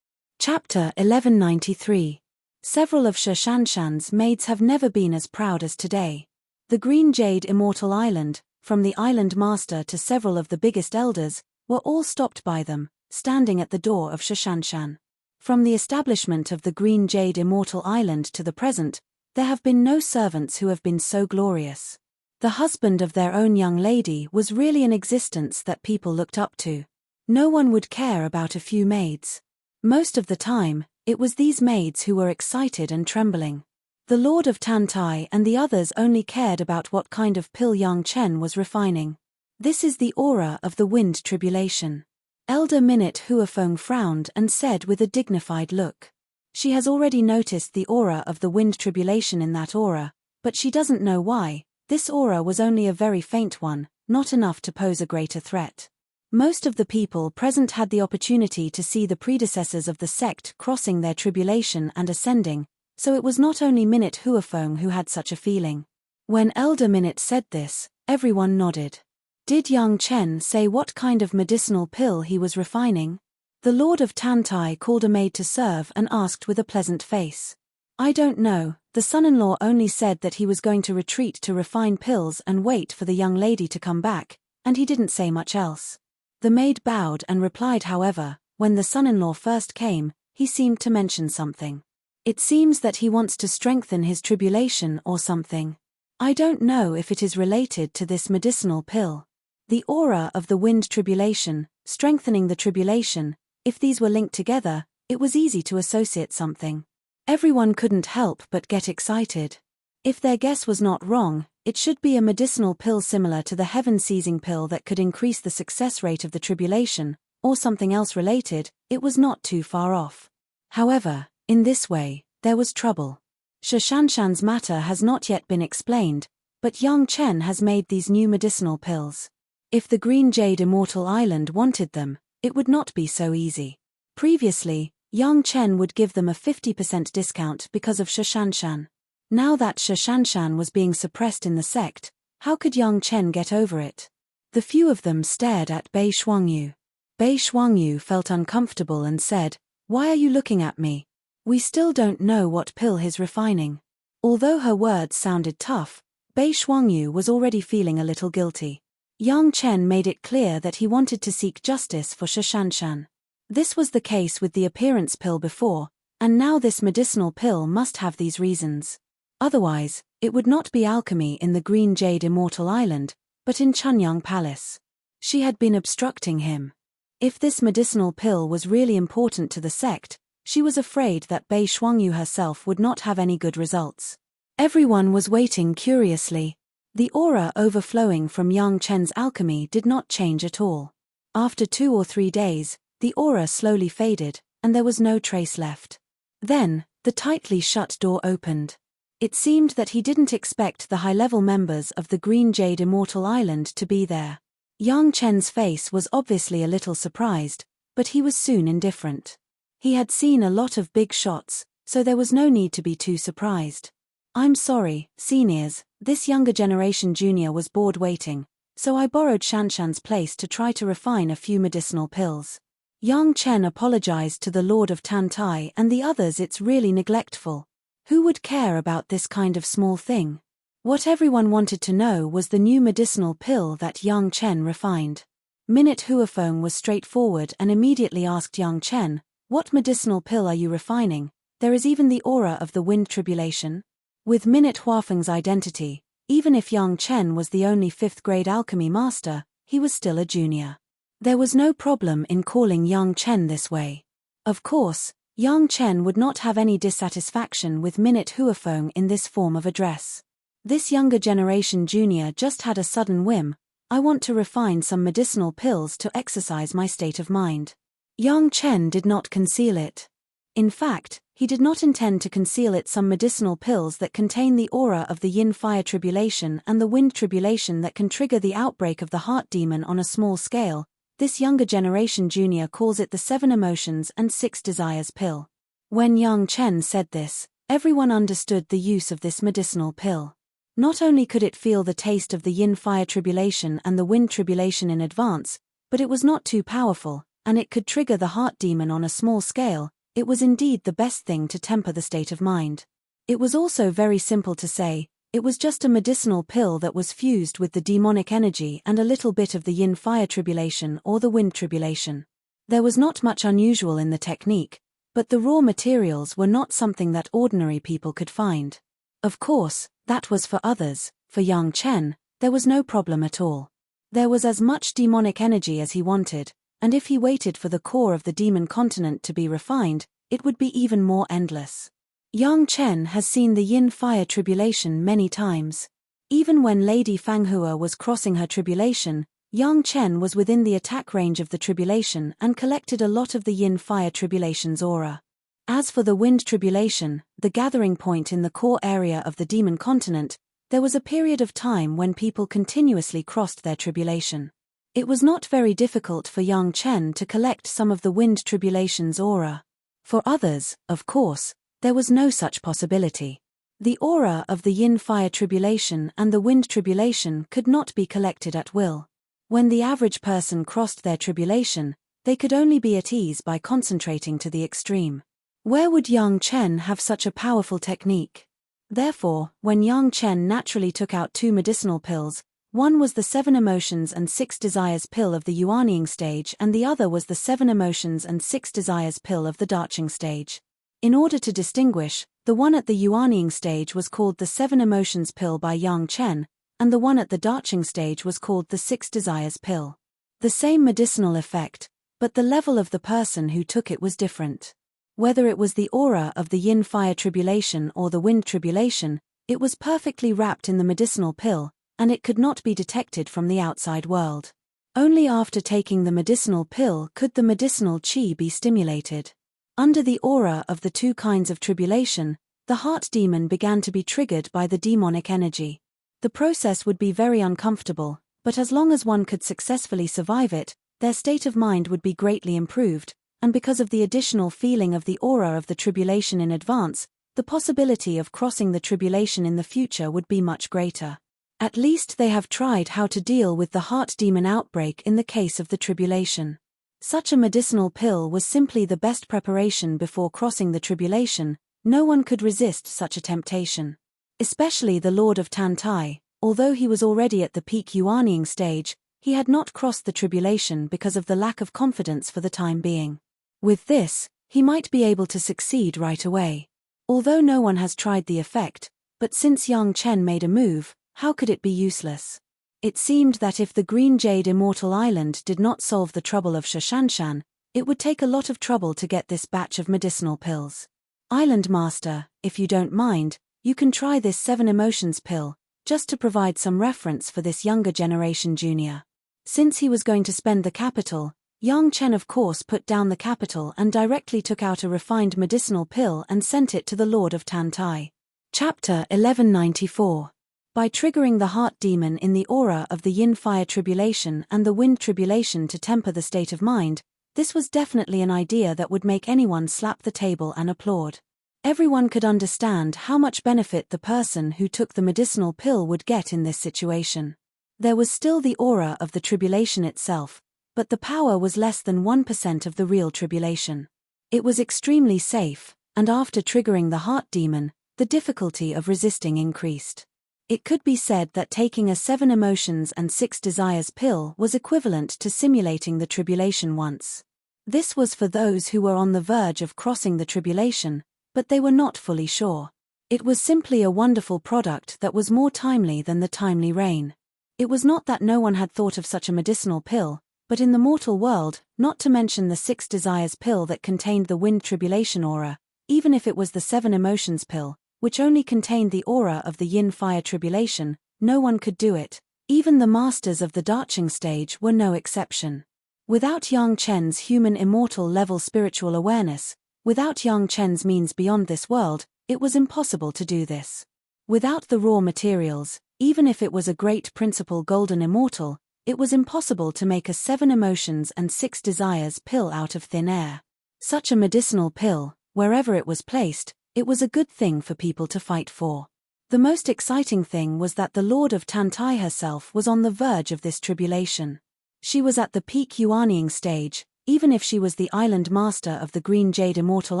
Chapter 1193. Several of Shishanshan's maids have never been as proud as today. The Green Jade Immortal Island, from the island master to several of the biggest elders, were all stopped by them, standing at the door of Shishanshan. From the establishment of the Green Jade Immortal Island to the present, there have been no servants who have been so glorious. The husband of their own young lady was really an existence that people looked up to. No one would care about a few maids. Most of the time, it was these maids who were excited and trembling. The Lord of Tantai and the others only cared about what kind of pill Yang Chen was refining. This is the aura of the wind tribulation. Elder Minute Huafeng frowned and said with a dignified look. She has already noticed the aura of the wind tribulation in that aura, but she doesn't know why. This aura was only a very faint one, not enough to pose a greater threat. Most of the people present had the opportunity to see the predecessors of the sect crossing their tribulation and ascending, so it was not only Minute Huafeng who had such a feeling. When Elder Minute said this, everyone nodded. Did Yang Chen say what kind of medicinal pill he was refining? The Lord of Tantai called a maid to serve and asked with a pleasant face. I don't know, the son-in-law only said that he was going to retreat to refine pills and wait for the young lady to come back, and he didn't say much else. The maid bowed and replied, however, when the son-in-law first came, he seemed to mention something. It seems that he wants to strengthen his tribulation or something. I don't know if it is related to this medicinal pill. The aura of the wind tribulation, strengthening the tribulation, if these were linked together, it was easy to associate something. Everyone couldn't help but get excited. If their guess was not wrong, it should be a medicinal pill similar to the heaven-seizing pill that could increase the success rate of the tribulation, or something else related. It was not too far off. However, in this way, there was trouble. Shashanshan's matter has not yet been explained, but Yang Chen has made these new medicinal pills. If the Green Jade Immortal Island wanted them, it would not be so easy. Previously, Yang Chen would give them a 50% discount because of Shashanshan. Now that Shashanshan was being suppressed in the sect, how could Yang Chen get over it? The few of them stared at Bei Shuangyu. Bei Shuangyu felt uncomfortable and said, "Why are you looking at me? We still don't know what pill he's refining." Although her words sounded tough, Bei Shuangyu was already feeling a little guilty. Yang Chen made it clear that he wanted to seek justice for Shashanshan. This was the case with the appearance pill before, and now this medicinal pill must have these reasons. Otherwise, it would not be alchemy in the Green Jade Immortal Island, but in Chunyang Palace. She had been obstructing him. If this medicinal pill was really important to the sect, she was afraid that Bei Shuangyu herself would not have any good results. Everyone was waiting curiously. The aura overflowing from Yang Chen's alchemy did not change at all. After 2 or 3 days, the aura slowly faded, and there was no trace left. Then, the tightly shut door opened. It seemed that he didn't expect the high-level members of the Green Jade Immortal Island to be there. Yang Chen's face was obviously a little surprised, but he was soon indifferent. He had seen a lot of big shots, so there was no need to be too surprised. I'm sorry, seniors, this younger generation junior was bored waiting, so I borrowed Shanshan's place to try to refine a few medicinal pills. Yang Chen apologized to the Lord of Tantai and the others. It's really neglectful. Who would care about this kind of small thing? What everyone wanted to know was the new medicinal pill that Yang Chen refined. Minute Huafeng was straightforward and immediately asked Yang Chen, "What medicinal pill are you refining? There is even the aura of the wind tribulation." With Minute Huafeng's identity, even if Yang Chen was the only 5th-grade alchemy master, he was still a junior. There was no problem in calling Yang Chen this way. Of course, Yang Chen would not have any dissatisfaction with Minute Huafeng in this form of address. This younger generation junior just had a sudden whim. I want to refine some medicinal pills to exercise my state of mind. Yang Chen did not conceal it. In fact, he did not intend to conceal it. Some medicinal pills that contain the aura of the yin fire tribulation and the wind tribulation that can trigger the outbreak of the heart demon on a small scale. This younger generation junior calls it the 7 emotions and 6 desires pill. When Yang Chen said this, everyone understood the use of this medicinal pill. Not only could it feel the taste of the yin fire tribulation and the wind tribulation in advance, but it was not too powerful, and it could trigger the heart demon on a small scale. It was indeed the best thing to temper the state of mind. It was also very simple to say. It was just a medicinal pill that was fused with the demonic energy and a little bit of the yin fire tribulation or the wind tribulation. There was not much unusual in the technique, but the raw materials were not something that ordinary people could find. Of course, that was for others. For Yang Chen, there was no problem at all. There was as much demonic energy as he wanted, and if he waited for the core of the demon continent to be refined, it would be even more endless. Yang Chen has seen the yin fire tribulation many times. Even when Lady Fanghua was crossing her tribulation, Yang Chen was within the attack range of the tribulation and collected a lot of the yin fire tribulation's aura. As for the wind tribulation, the gathering point in the core area of the demon continent, There was a period of time when people continuously crossed their tribulation. It was not very difficult for Yang Chen to collect some of the wind tribulation's aura. For others, of course, there was no such possibility. The aura of the yin fire tribulation and the wind tribulation could not be collected at will. When the average person crossed their tribulation, they could only be at ease by concentrating to the extreme. Where would Yang Chen have such a powerful technique? Therefore, when Yang Chen naturally took out 2 medicinal pills, one was the 7 emotions and 6 desires pill of the Yuanying stage and the other was the 7 emotions and 6 desires pill of the Daching stage. In order to distinguish, the one at the Yuanying stage was called the 7 emotions pill by Yang Chen, and the one at the Daching stage was called the 6 desires pill. The same medicinal effect, but the level of the person who took it was different. Whether it was the aura of the yin fire tribulation or the wind tribulation, it was perfectly wrapped in the medicinal pill, and it could not be detected from the outside world. Only after taking the medicinal pill could the medicinal qi be stimulated. Under the aura of the 2 kinds of tribulation, the heart demon began to be triggered by the demonic energy. The process would be very uncomfortable, but as long as one could successfully survive it, their state of mind would be greatly improved, and because of the additional feeling of the aura of the tribulation in advance, the possibility of crossing the tribulation in the future would be much greater. At least they have tried how to deal with the heart demon outbreak in the case of the tribulation. Such a medicinal pill was simply the best preparation before crossing the tribulation. No one could resist such a temptation. Especially the Lord of Tantai, although he was already at the peak Yuanying stage, he had not crossed the tribulation because of the lack of confidence for the time being. With this, he might be able to succeed right away. Although no one has tried the effect, but since Yang Chen made a move, how could it be useless? It seemed that if the Green Jade Immortal Island did not solve the trouble of Shashanshan, it would take a lot of trouble to get this batch of medicinal pills. Island Master, if you don't mind, you can try this 7 emotions pill, just to provide some reference for this younger generation junior. Since he was going to spend the capital, Yang Chen of course put down the capital and directly took out a refined medicinal pill and sent it to the Lord of Tantai. Chapter 1194. By triggering the heart demon in the aura of the yin fire tribulation and the wind tribulation to temper the state of mind, this was definitely an idea that would make anyone slap the table and applaud. Everyone could understand how much benefit the person who took the medicinal pill would get in this situation. There was still the aura of the tribulation itself, but the power was less than 1% of the real tribulation. It was extremely safe, and after triggering the heart demon, the difficulty of resisting increased. It could be said that taking a 7 emotions and 6 desires pill was equivalent to simulating the tribulation once. This was for those who were on the verge of crossing the tribulation, but they were not fully sure. It was simply a wonderful product that was more timely than the timely rain. It was not that no one had thought of such a medicinal pill, but in the mortal world, not to mention the 6 desires pill that contained the wind tribulation aura, even if it was the 7 emotions pill, which only contained the aura of the yin fire tribulation, no one could do it. Even the masters of the Daching stage were no exception. Without Yang Chen's human immortal level spiritual awareness, without Yang Chen's means beyond this world, it was impossible to do this. Without the raw materials, even if it was a great principal golden immortal, it was impossible to make a 7 emotions and 6 desires pill out of thin air. Such a medicinal pill, wherever it was placed, it was a good thing for people to fight for. The most exciting thing was that the Lord of Tantai herself was on the verge of this tribulation. She was at the peak Yuanying stage. Even if she was the island master of the Green Jade Immortal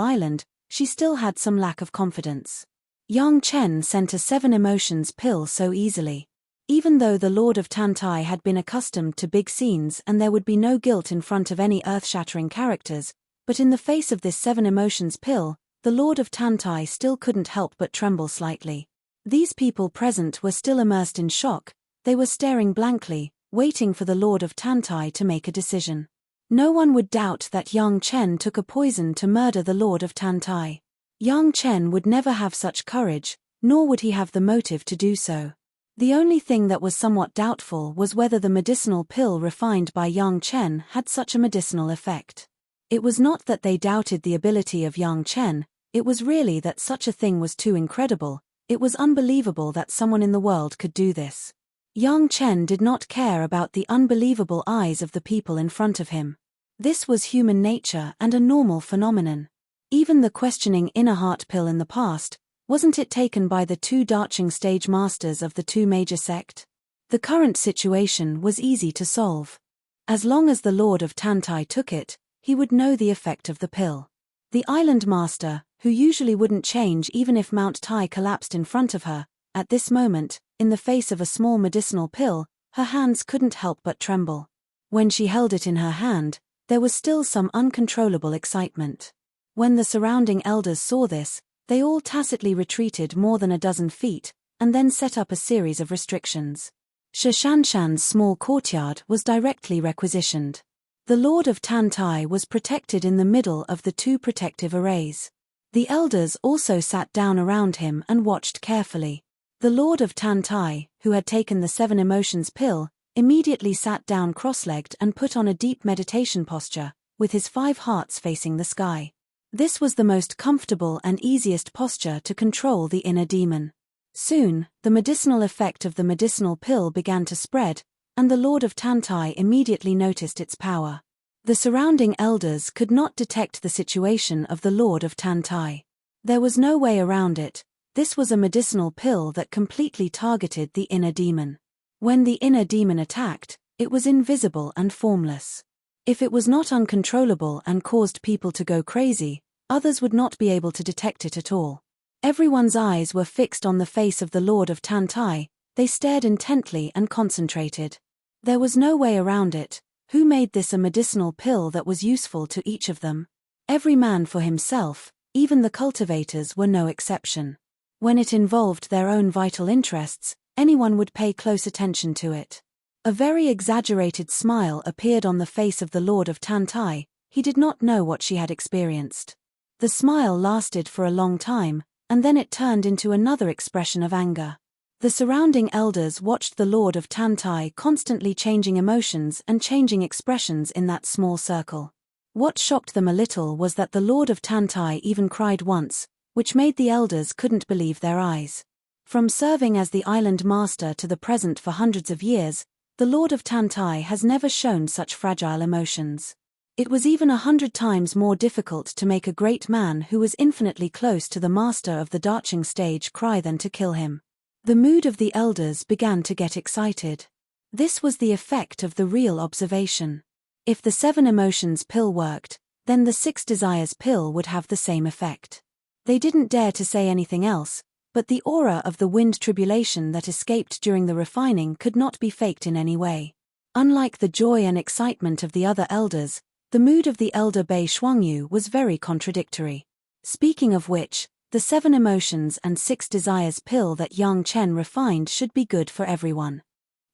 Island, she still had some lack of confidence. Yang Chen sent a 7 emotions pill so easily. Even though the Lord of Tantai had been accustomed to big scenes and there would be no guilt in front of any earth-shattering characters, but in the face of this 7 emotions pill, the Lord of Tantai still couldn't help but tremble slightly. These people present were still immersed in shock. They were staring blankly, waiting for the Lord of Tantai to make a decision. No one would doubt that Yang Chen took a poison to murder the Lord of Tantai. Yang Chen would never have such courage, nor would he have the motive to do so. The only thing that was somewhat doubtful was whether the medicinal pill refined by Yang Chen had such a medicinal effect. It was not that they doubted the ability of Yang Chen, it was really that such a thing was too incredible. It was unbelievable that someone in the world could do this. Yang Chen did not care about the unbelievable eyes of the people in front of him. This was human nature and a normal phenomenon. Even the questioning inner heart pill in the past, wasn't it taken by the two darching stage masters of the two major sect? The current situation was easy to solve. As long as the Lord of Tantai took it, he would know the effect of the pill. The island master, who usually wouldn't change even if Mount Tai collapsed in front of her, at this moment, in the face of a small medicinal pill, her hands couldn't help but tremble. When she held it in her hand, there was still some uncontrollable excitement. When the surrounding elders saw this, they all tacitly retreated more than a dozen feet, and then set up a series of restrictions. Shashanshan's small courtyard was directly requisitioned. The Lord of Tantai was protected in the middle of the two protective arrays. The elders also sat down around him and watched carefully. The Lord of Tantai, who had taken the 7 emotions pill, immediately sat down cross-legged and put on a deep meditation posture, with his 5 hearts facing the sky. This was the most comfortable and easiest posture to control the inner demon. Soon, the medicinal effect of the medicinal pill began to spread, and the Lord of Tantai immediately noticed its power. The surrounding elders could not detect the situation of the Lord of Tantai. There was no way around it. This was a medicinal pill that completely targeted the inner demon. When the inner demon attacked, it was invisible and formless. If it was not uncontrollable and caused people to go crazy, others would not be able to detect it at all. Everyone's eyes were fixed on the face of the Lord of Tantai. They stared intently and concentrated. There was no way around it. Who made this a medicinal pill that was useful to each of them? Every man for himself, even the cultivators were no exception. When it involved their own vital interests, anyone would pay close attention to it. A very exaggerated smile appeared on the face of the Lord of Tantai. He did not know what she had experienced. The smile lasted for a long time, and then it turned into another expression of anger. The surrounding elders watched the Lord of Tantai constantly changing emotions and changing expressions in that small circle. What shocked them a little was that the Lord of Tantai even cried once, which made the elders couldn't believe their eyes. From serving as the island master to the present for hundreds of years, the Lord of Tantai has never shown such fragile emotions. It was even 100 times more difficult to make a great man who was infinitely close to the master of the darching stage cry than to kill him. The mood of the elders began to get excited. This was the effect of the real observation. If the 7 emotions pill worked, then the 6 desires pill would have the same effect. They didn't dare to say anything else, but the aura of the wind tribulation that escaped during the refining could not be faked in any way. Unlike the joy and excitement of the other elders, the mood of the elder Bei Shuangyu was very contradictory. Speaking of which, the 7 emotions and 6 desires pill that Yang Chen refined should be good for everyone.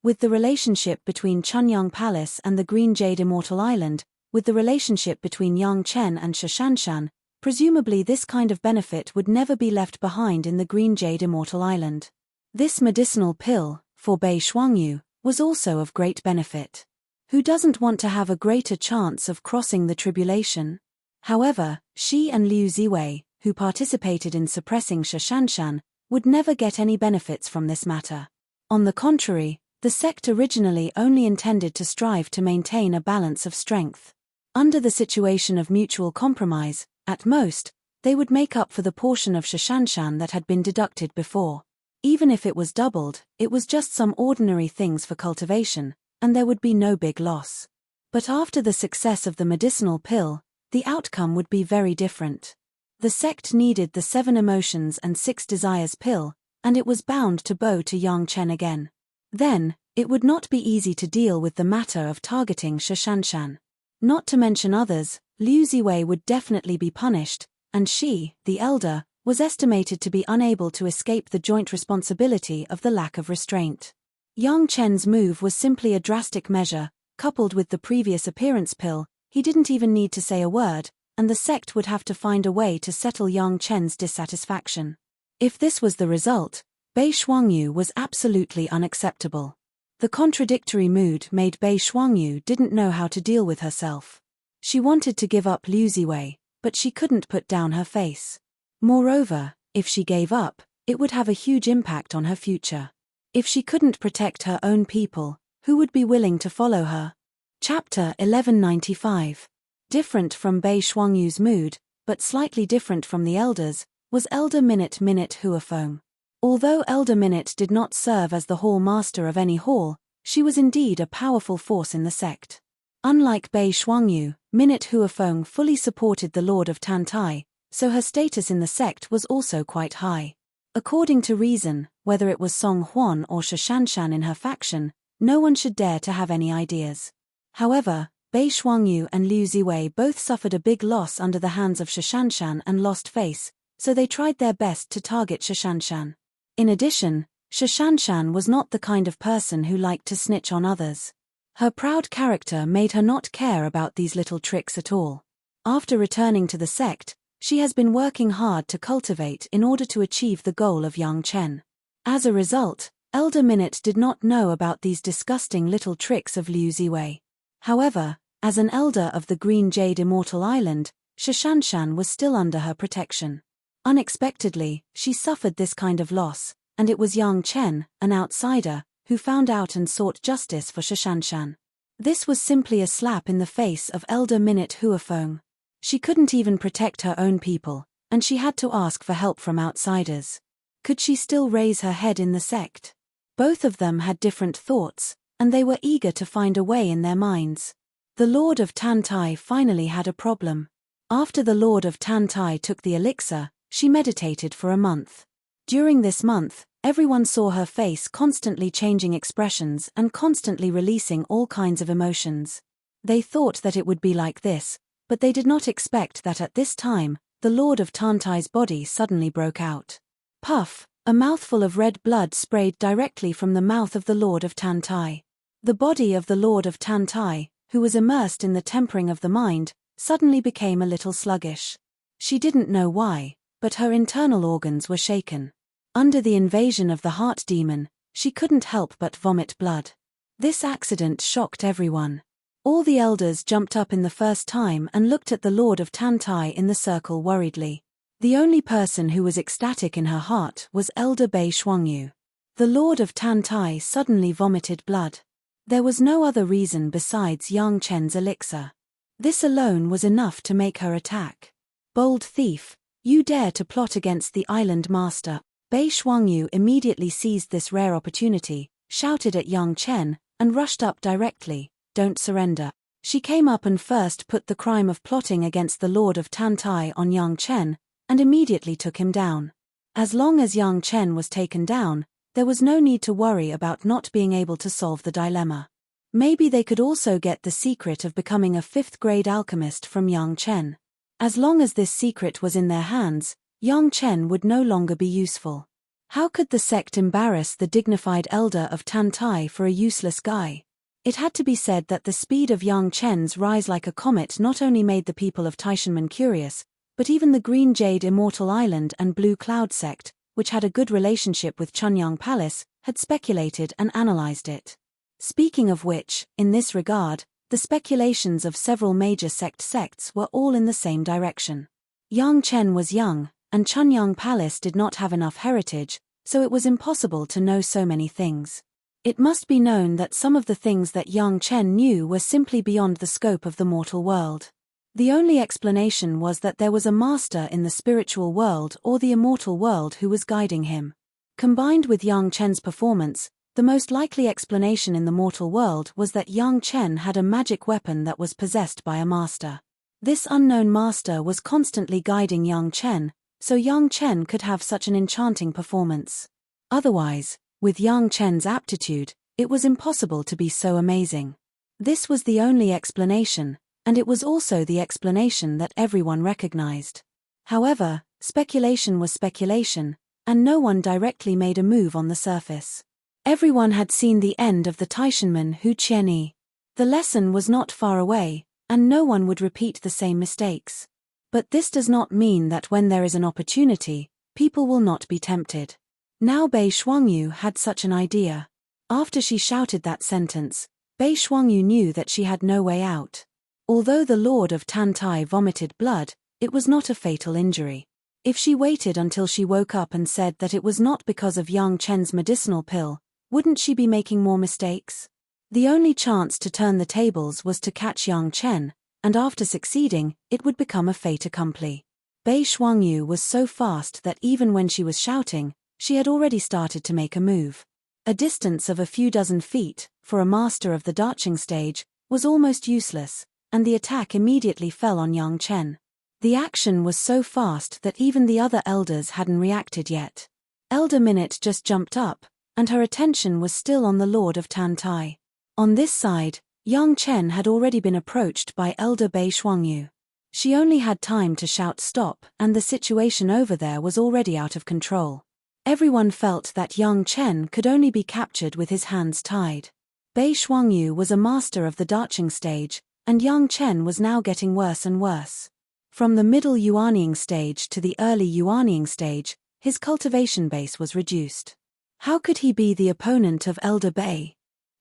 With the relationship between Chunyang Palace and the Green Jade Immortal Island, with the relationship between Yang Chen and Shashanshan, presumably this kind of benefit would never be left behind in the Green Jade Immortal Island. This medicinal pill, for Bei Shuangyu, was also of great benefit. Who doesn't want to have a greater chance of crossing the tribulation? However, she and Liu Ziwei, who participated in suppressing Shashanshan, would never get any benefits from this matter. On the contrary, the sect originally only intended to strive to maintain a balance of strength. Under the situation of mutual compromise, at most, they would make up for the portion of Shashanshan that had been deducted before. Even if it was doubled, it was just some ordinary things for cultivation, and there would be no big loss. But after the success of the medicinal pill, the outcome would be very different. The sect needed the 7 emotions and 6 desires pill, and it was bound to bow to Yang Chen again. Then, it would not be easy to deal with the matter of targeting Shashanshan. Not to mention others, Liu Ziwei would definitely be punished, and she, the elder, was estimated to be unable to escape the joint responsibility of the lack of restraint. Yang Chen's move was simply a drastic measure, coupled with the previous appearance pill. He didn't even need to say a word, and the sect would have to find a way to settle Yang Chen's dissatisfaction. If this was the result, Bei Shuangyu was absolutely unacceptable. The contradictory mood made Bei Shuangyu didn't know how to deal with herself. She wanted to give up Liu Ziwei, but she couldn't put down her face. Moreover, if she gave up, It would have a huge impact on her future. If she couldn't protect her own people, who would be willing to follow her? Chapter 1195. Different from Bei Shuangyu's mood, but slightly different from the elders, was Elder Minute Huafeng. Although Elder Minute did not serve as the hall master of any hall, she was indeed a powerful force in the sect. Unlike Bei Shuangyu, Minute Huafeng fully supported the Lord of Tantai, so her status in the sect was also quite high. According to reason, whether it was Song Huan or Shishanshan in her faction, no one should dare to have any ideas. However, Bei Shuangyu and Liu Ziwei both suffered a big loss under the hands of Shishanshan and lost face, so they tried their best to target Shishanshan. In addition, Shishanshan was not the kind of person who liked to snitch on others. Her proud character made her not care about these little tricks at all. After returning to the sect, she has been working hard to cultivate in order to achieve the goal of Yang Chen. As a result, Elder Minute did not know about these disgusting little tricks of Liu Ziwei. However, as an elder of the Green Jade Immortal Island, Shishanshan was still under her protection. Unexpectedly, she suffered this kind of loss, and it was Yang Chen, an outsider, who found out and sought justice for Shishanshan. This was simply a slap in the face of Elder Minute Huafeng. She couldn't even protect her own people, and she had to ask for help from outsiders. Could she still raise her head in the sect? Both of them had different thoughts, and they were eager to find a way in their minds. The Lord of Tantai finally had a problem. After the Lord of Tantai took the elixir, she meditated for a month. During this month, everyone saw her face constantly changing expressions and constantly releasing all kinds of emotions. They thought that it would be like this, but they did not expect that at this time, the Lord of Tantai's body suddenly broke out. Puff, a mouthful of red blood sprayed directly from the mouth of the Lord of Tantai. The body of the Lord of Tantai, who was immersed in the tempering of the mind, suddenly became a little sluggish. She didn't know why, but her internal organs were shaken. Under the invasion of the heart demon, she couldn't help but vomit blood. This accident shocked everyone. All the elders jumped up in the first time and looked at the Lord of Tantai in the circle worriedly. The only person who was ecstatic in her heart was Elder Bei Shuangyu. The Lord of Tantai suddenly vomited blood. There was no other reason besides Yang Chen's elixir. This alone was enough to make her attack. Bold thief, you dare to plot against the island master. Bei Shuangyu immediately seized this rare opportunity, shouted at Yang Chen, and rushed up directly. Don't surrender. She came up and first put the crime of plotting against the Lord of Tantai on Yang Chen, and immediately took him down. As long as Yang Chen was taken down, there was no need to worry about not being able to solve the dilemma. Maybe they could also get the secret of becoming a 5th-grade alchemist from Yang Chen. As long as this secret was in their hands, Yang Chen would no longer be useful. How could the sect embarrass the dignified elder of Tantai for a useless guy? It had to be said that the speed of Yang Chen's rise like a comet not only made the people of Taishanmen curious, but even the Green Jade Immortal Island and Blue Cloud sect, which had a good relationship with Chunyang Palace, had speculated and analyzed it. Speaking of which, in this regard, the speculations of several major sects were all in the same direction. Yang Chen was young, and Chunyang Palace did not have enough heritage, so it was impossible to know so many things. It must be known that some of the things that Yang Chen knew were simply beyond the scope of the mortal world. The only explanation was that there was a master in the spiritual world or the immortal world who was guiding him. Combined with Yang Chen's performance, the most likely explanation in the mortal world was that Yang Chen had a magic weapon that was possessed by a master. This unknown master was constantly guiding Yang Chen, so Yang Chen could have such an enchanting performance. Otherwise, with Yang Chen's aptitude, it was impossible to be so amazing. This was the only explanation, and it was also the explanation that everyone recognized. However, speculation was speculation, and no one directly made a move on the surface. Everyone had seen the end of the Taishanmen Hu Qianyi. The lesson was not far away, and no one would repeat the same mistakes. But this does not mean that when there is an opportunity, people will not be tempted. Now Bei Shuangyu had such an idea. After she shouted that sentence, Bei Shuangyu knew that she had no way out. Although the Lord of Tantai vomited blood, it was not a fatal injury. If she waited until she woke up and said that it was not because of Yang Chen's medicinal pill, wouldn't she be making more mistakes? The only chance to turn the tables was to catch Yang Chen, and after succeeding, it would become a fait accompli. Bei Shuangyu was so fast that even when she was shouting, she had already started to make a move. A distance of a few dozen feet, for a master of the Daching stage, was almost useless, and the attack immediately fell on Yang Chen. The action was so fast that even the other elders hadn't reacted yet. Elder Minute just jumped up, and her attention was still on the Lord of Tan Tai. On this side, Yang Chen had already been approached by Elder Bei Shuangyu. She only had time to shout stop, and the situation over there was already out of control. Everyone felt that Yang Chen could only be captured with his hands tied. Bei Shuangyu was a master of the Daching stage, and Yang Chen was now getting worse and worse. From the middle Yuanying stage to the early Yuanying stage, his cultivation base was reduced. How could he be the opponent of Elder Bei?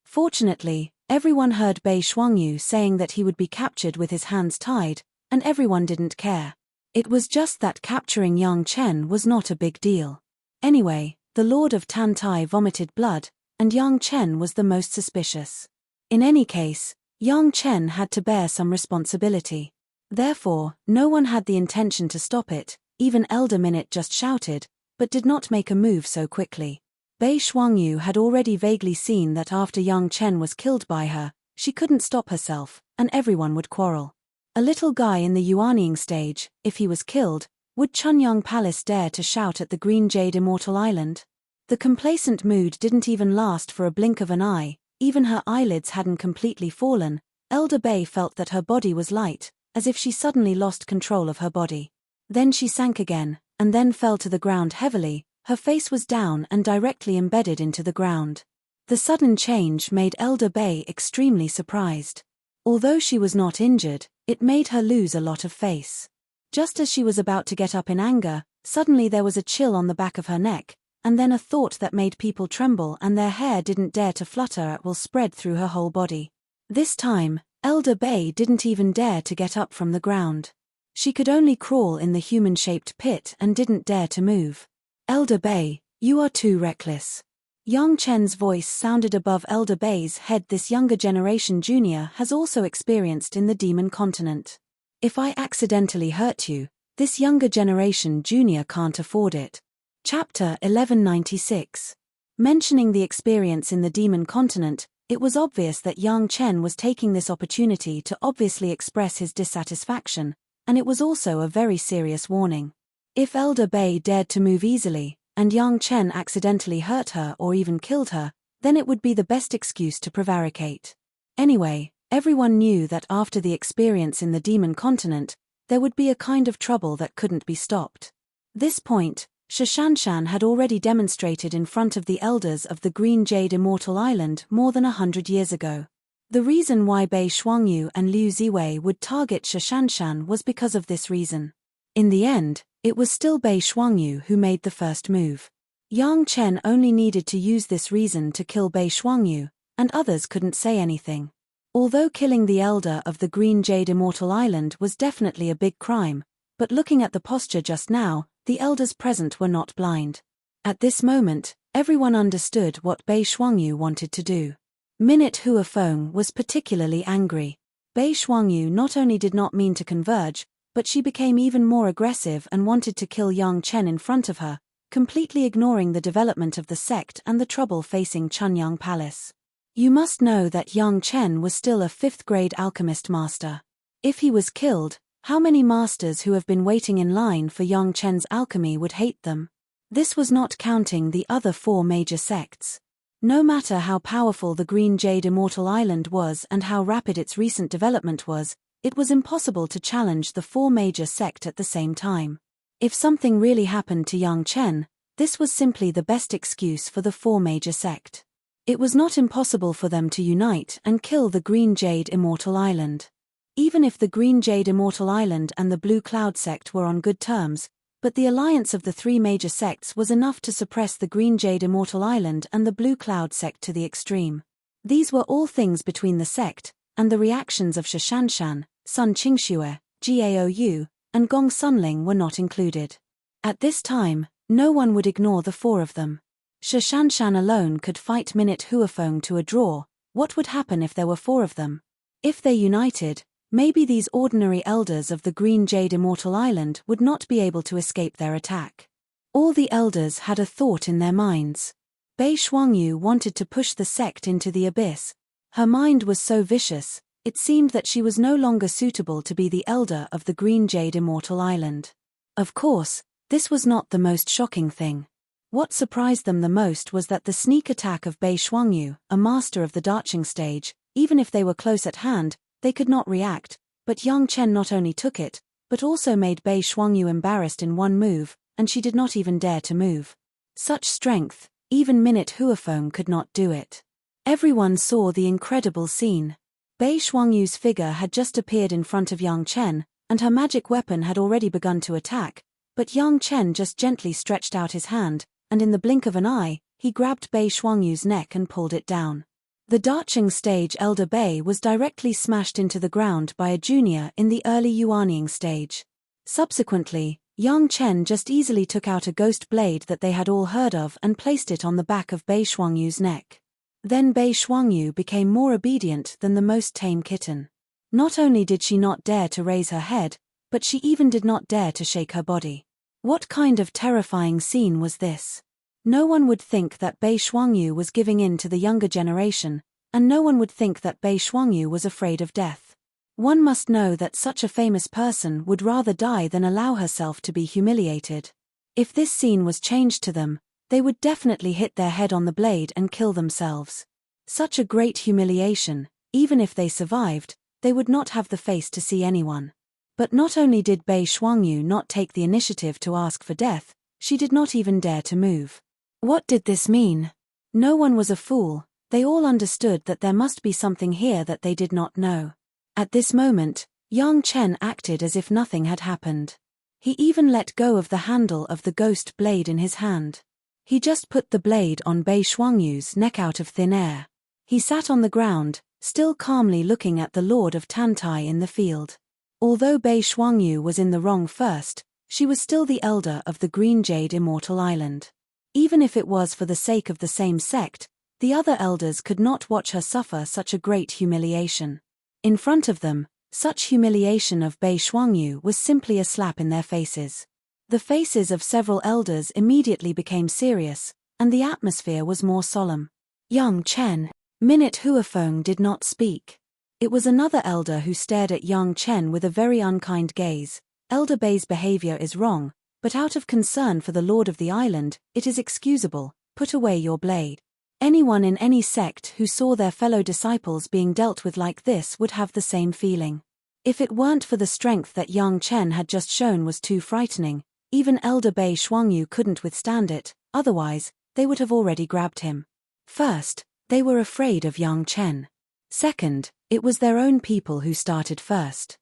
Fortunately, everyone heard Bei Shuangyu saying that he would be captured with his hands tied, and everyone didn't care. It was just that capturing Yang Chen was not a big deal. Anyway, the Lord of Tan Tai vomited blood, and Yang Chen was the most suspicious. In any case, Yang Chen had to bear some responsibility. Therefore, no one had the intention to stop it, even Elder Minute just shouted, but did not make a move so quickly. Bei Shuangyu had already vaguely seen that after Yang Chen was killed by her, she couldn't stop herself, and everyone would quarrel. A little guy in the Yuanying stage, if he was killed, would Chunyang Palace dare to shout at the Green Jade Immortal Island? The complacent mood didn't even last for a blink of an eye, even her eyelids hadn't completely fallen. Elder Bei felt that her body was light, as if she suddenly lost control of her body. Then she sank again, and then fell to the ground heavily. Her face was down and directly embedded into the ground. The sudden change made Elder Bei extremely surprised. Although she was not injured, it made her lose a lot of face. Just as she was about to get up in anger, suddenly there was a chill on the back of her neck, and then a thought that made people tremble and their hair didn't dare to flutter at will spread through her whole body. This time, Elder Bei didn't even dare to get up from the ground. She could only crawl in the human-shaped pit and didn't dare to move. Elder Bei, you are too reckless. Yang Chen's voice sounded above Elder Bei's head. This younger generation junior has also experienced in the demon continent. If I accidentally hurt you, this younger generation junior can't afford it. Chapter 1196. Mentioning the experience in the demon continent, it was obvious that Yang Chen was taking this opportunity to obviously express his dissatisfaction, and it was also a very serious warning. If Elder Bei dared to move easily, and Yang Chen accidentally hurt her or even killed her, then it would be the best excuse to prevaricate. Anyway, everyone knew that after the experience in the demon continent, there would be a kind of trouble that couldn't be stopped. This point, Shishanshan had already demonstrated in front of the elders of the Green Jade Immortal Island more than 100 years ago. The reason why Bei Shuangyu and Liu Ziwei would target Shishanshan was because of this reason. In the end, it was still Bei Shuangyu who made the first move. Yang Chen only needed to use this reason to kill Bei Shuangyu, and others couldn't say anything. Although killing the elder of the Green Jade Immortal Island was definitely a big crime, but looking at the posture just now, the elders present were not blind. At this moment, everyone understood what Bei Shuangyu wanted to do. Minute Huafeng was particularly angry. Bei Shuangyu not only did not mean to converge, but she became even more aggressive and wanted to kill Yang Chen in front of her, completely ignoring the development of the sect and the trouble facing Chunyang Palace. You must know that Yang Chen was still a 5th-grade alchemist master. If he was killed, how many masters who have been waiting in line for Yang Chen's alchemy would hate them? This was not counting the other 4 major sects. No matter how powerful the Green Jade Immortal Island was and how rapid its recent development was, it was impossible to challenge the 4 major sect at the same time. If something really happened to Yang Chen, this was simply the best excuse for the 4 major sect. It was not impossible for them to unite and kill the Green Jade Immortal Island. Even if the Green Jade Immortal Island and the Blue Cloud sect were on good terms, but the alliance of the 3 major sects was enough to suppress the Green Jade Immortal Island and the Blue Cloud sect to the extreme. These were all things between the sect, and the reactions of Shishanshan, Sun Qingxue, Gaou, and Gong Sunling were not included. At this time, no one would ignore the four of them. Shishanshan alone could fight Minute Huafeng to a draw. What would happen if there were four of them? If they united, maybe these ordinary elders of the Green Jade Immortal Island would not be able to escape their attack. All the elders had a thought in their minds. Bei Shuangyu wanted to push the sect into the abyss. Her mind was so vicious, it seemed that she was no longer suitable to be the elder of the Green Jade Immortal Island. Of course, this was not the most shocking thing. What surprised them the most was that the sneak attack of Bei Shuangyu, a master of the Darching stage, even if they were close at hand, they could not react, but Yang Chen not only took it, but also made Bei Shuangyu embarrassed in one move, and she did not even dare to move. Such strength, even Minute Huafeng could not do it. Everyone saw the incredible scene. Bei Shuangyu's figure had just appeared in front of Yang Chen, and her magic weapon had already begun to attack, but Yang Chen just gently stretched out his hand, and in the blink of an eye, he grabbed Bei Shuangyu's neck and pulled it down. The Darching stage Elder Bei was directly smashed into the ground by a junior in the early Yuanying stage. Subsequently, Yang Chen just easily took out a ghost blade that they had all heard of and placed it on the back of Bei Shuangyu's neck. Then Bei Shuangyu became more obedient than the most tame kitten. Not only did she not dare to raise her head, but she even did not dare to shake her body. What kind of terrifying scene was this? No one would think that Bei Shuangyu was giving in to the younger generation, and no one would think that Bei Shuangyu was afraid of death. One must know that such a famous person would rather die than allow herself to be humiliated. If this scene was changed to them, they would definitely hit their head on the blade and kill themselves. Such a great humiliation, even if they survived, they would not have the face to see anyone. But not only did Bei Shuangyu not take the initiative to ask for death, she did not even dare to move. What did this mean? No one was a fool, they all understood that there must be something here that they did not know. At this moment, Yang Chen acted as if nothing had happened. He even let go of the handle of the ghost blade in his hand. He just put the blade on Bei Shuangyu's neck out of thin air. He sat on the ground, still calmly looking at the Lord of Tantai in the field. Although Bei Shuangyu was in the wrong first, she was still the elder of the Green Jade Immortal Island. Even if it was for the sake of the same sect, the other elders could not watch her suffer such a great humiliation. In front of them, such humiliation of Bei Shuangyu was simply a slap in their faces. The faces of several elders immediately became serious, and the atmosphere was more solemn. Yang Chen. Minute Huafeng did not speak. It was another elder who stared at Yang Chen with a very unkind gaze. Elder Bei's behavior is wrong, but out of concern for the Lord of the Island, it is excusable. Put away your blade. Anyone in any sect who saw their fellow disciples being dealt with like this would have the same feeling. If it weren't for the strength that Yang Chen had just shown was too frightening, even Elder Bei Shuangyu couldn't withstand it, otherwise, they would have already grabbed him. First, they were afraid of Yang Chen. Second, it was their own people who started first.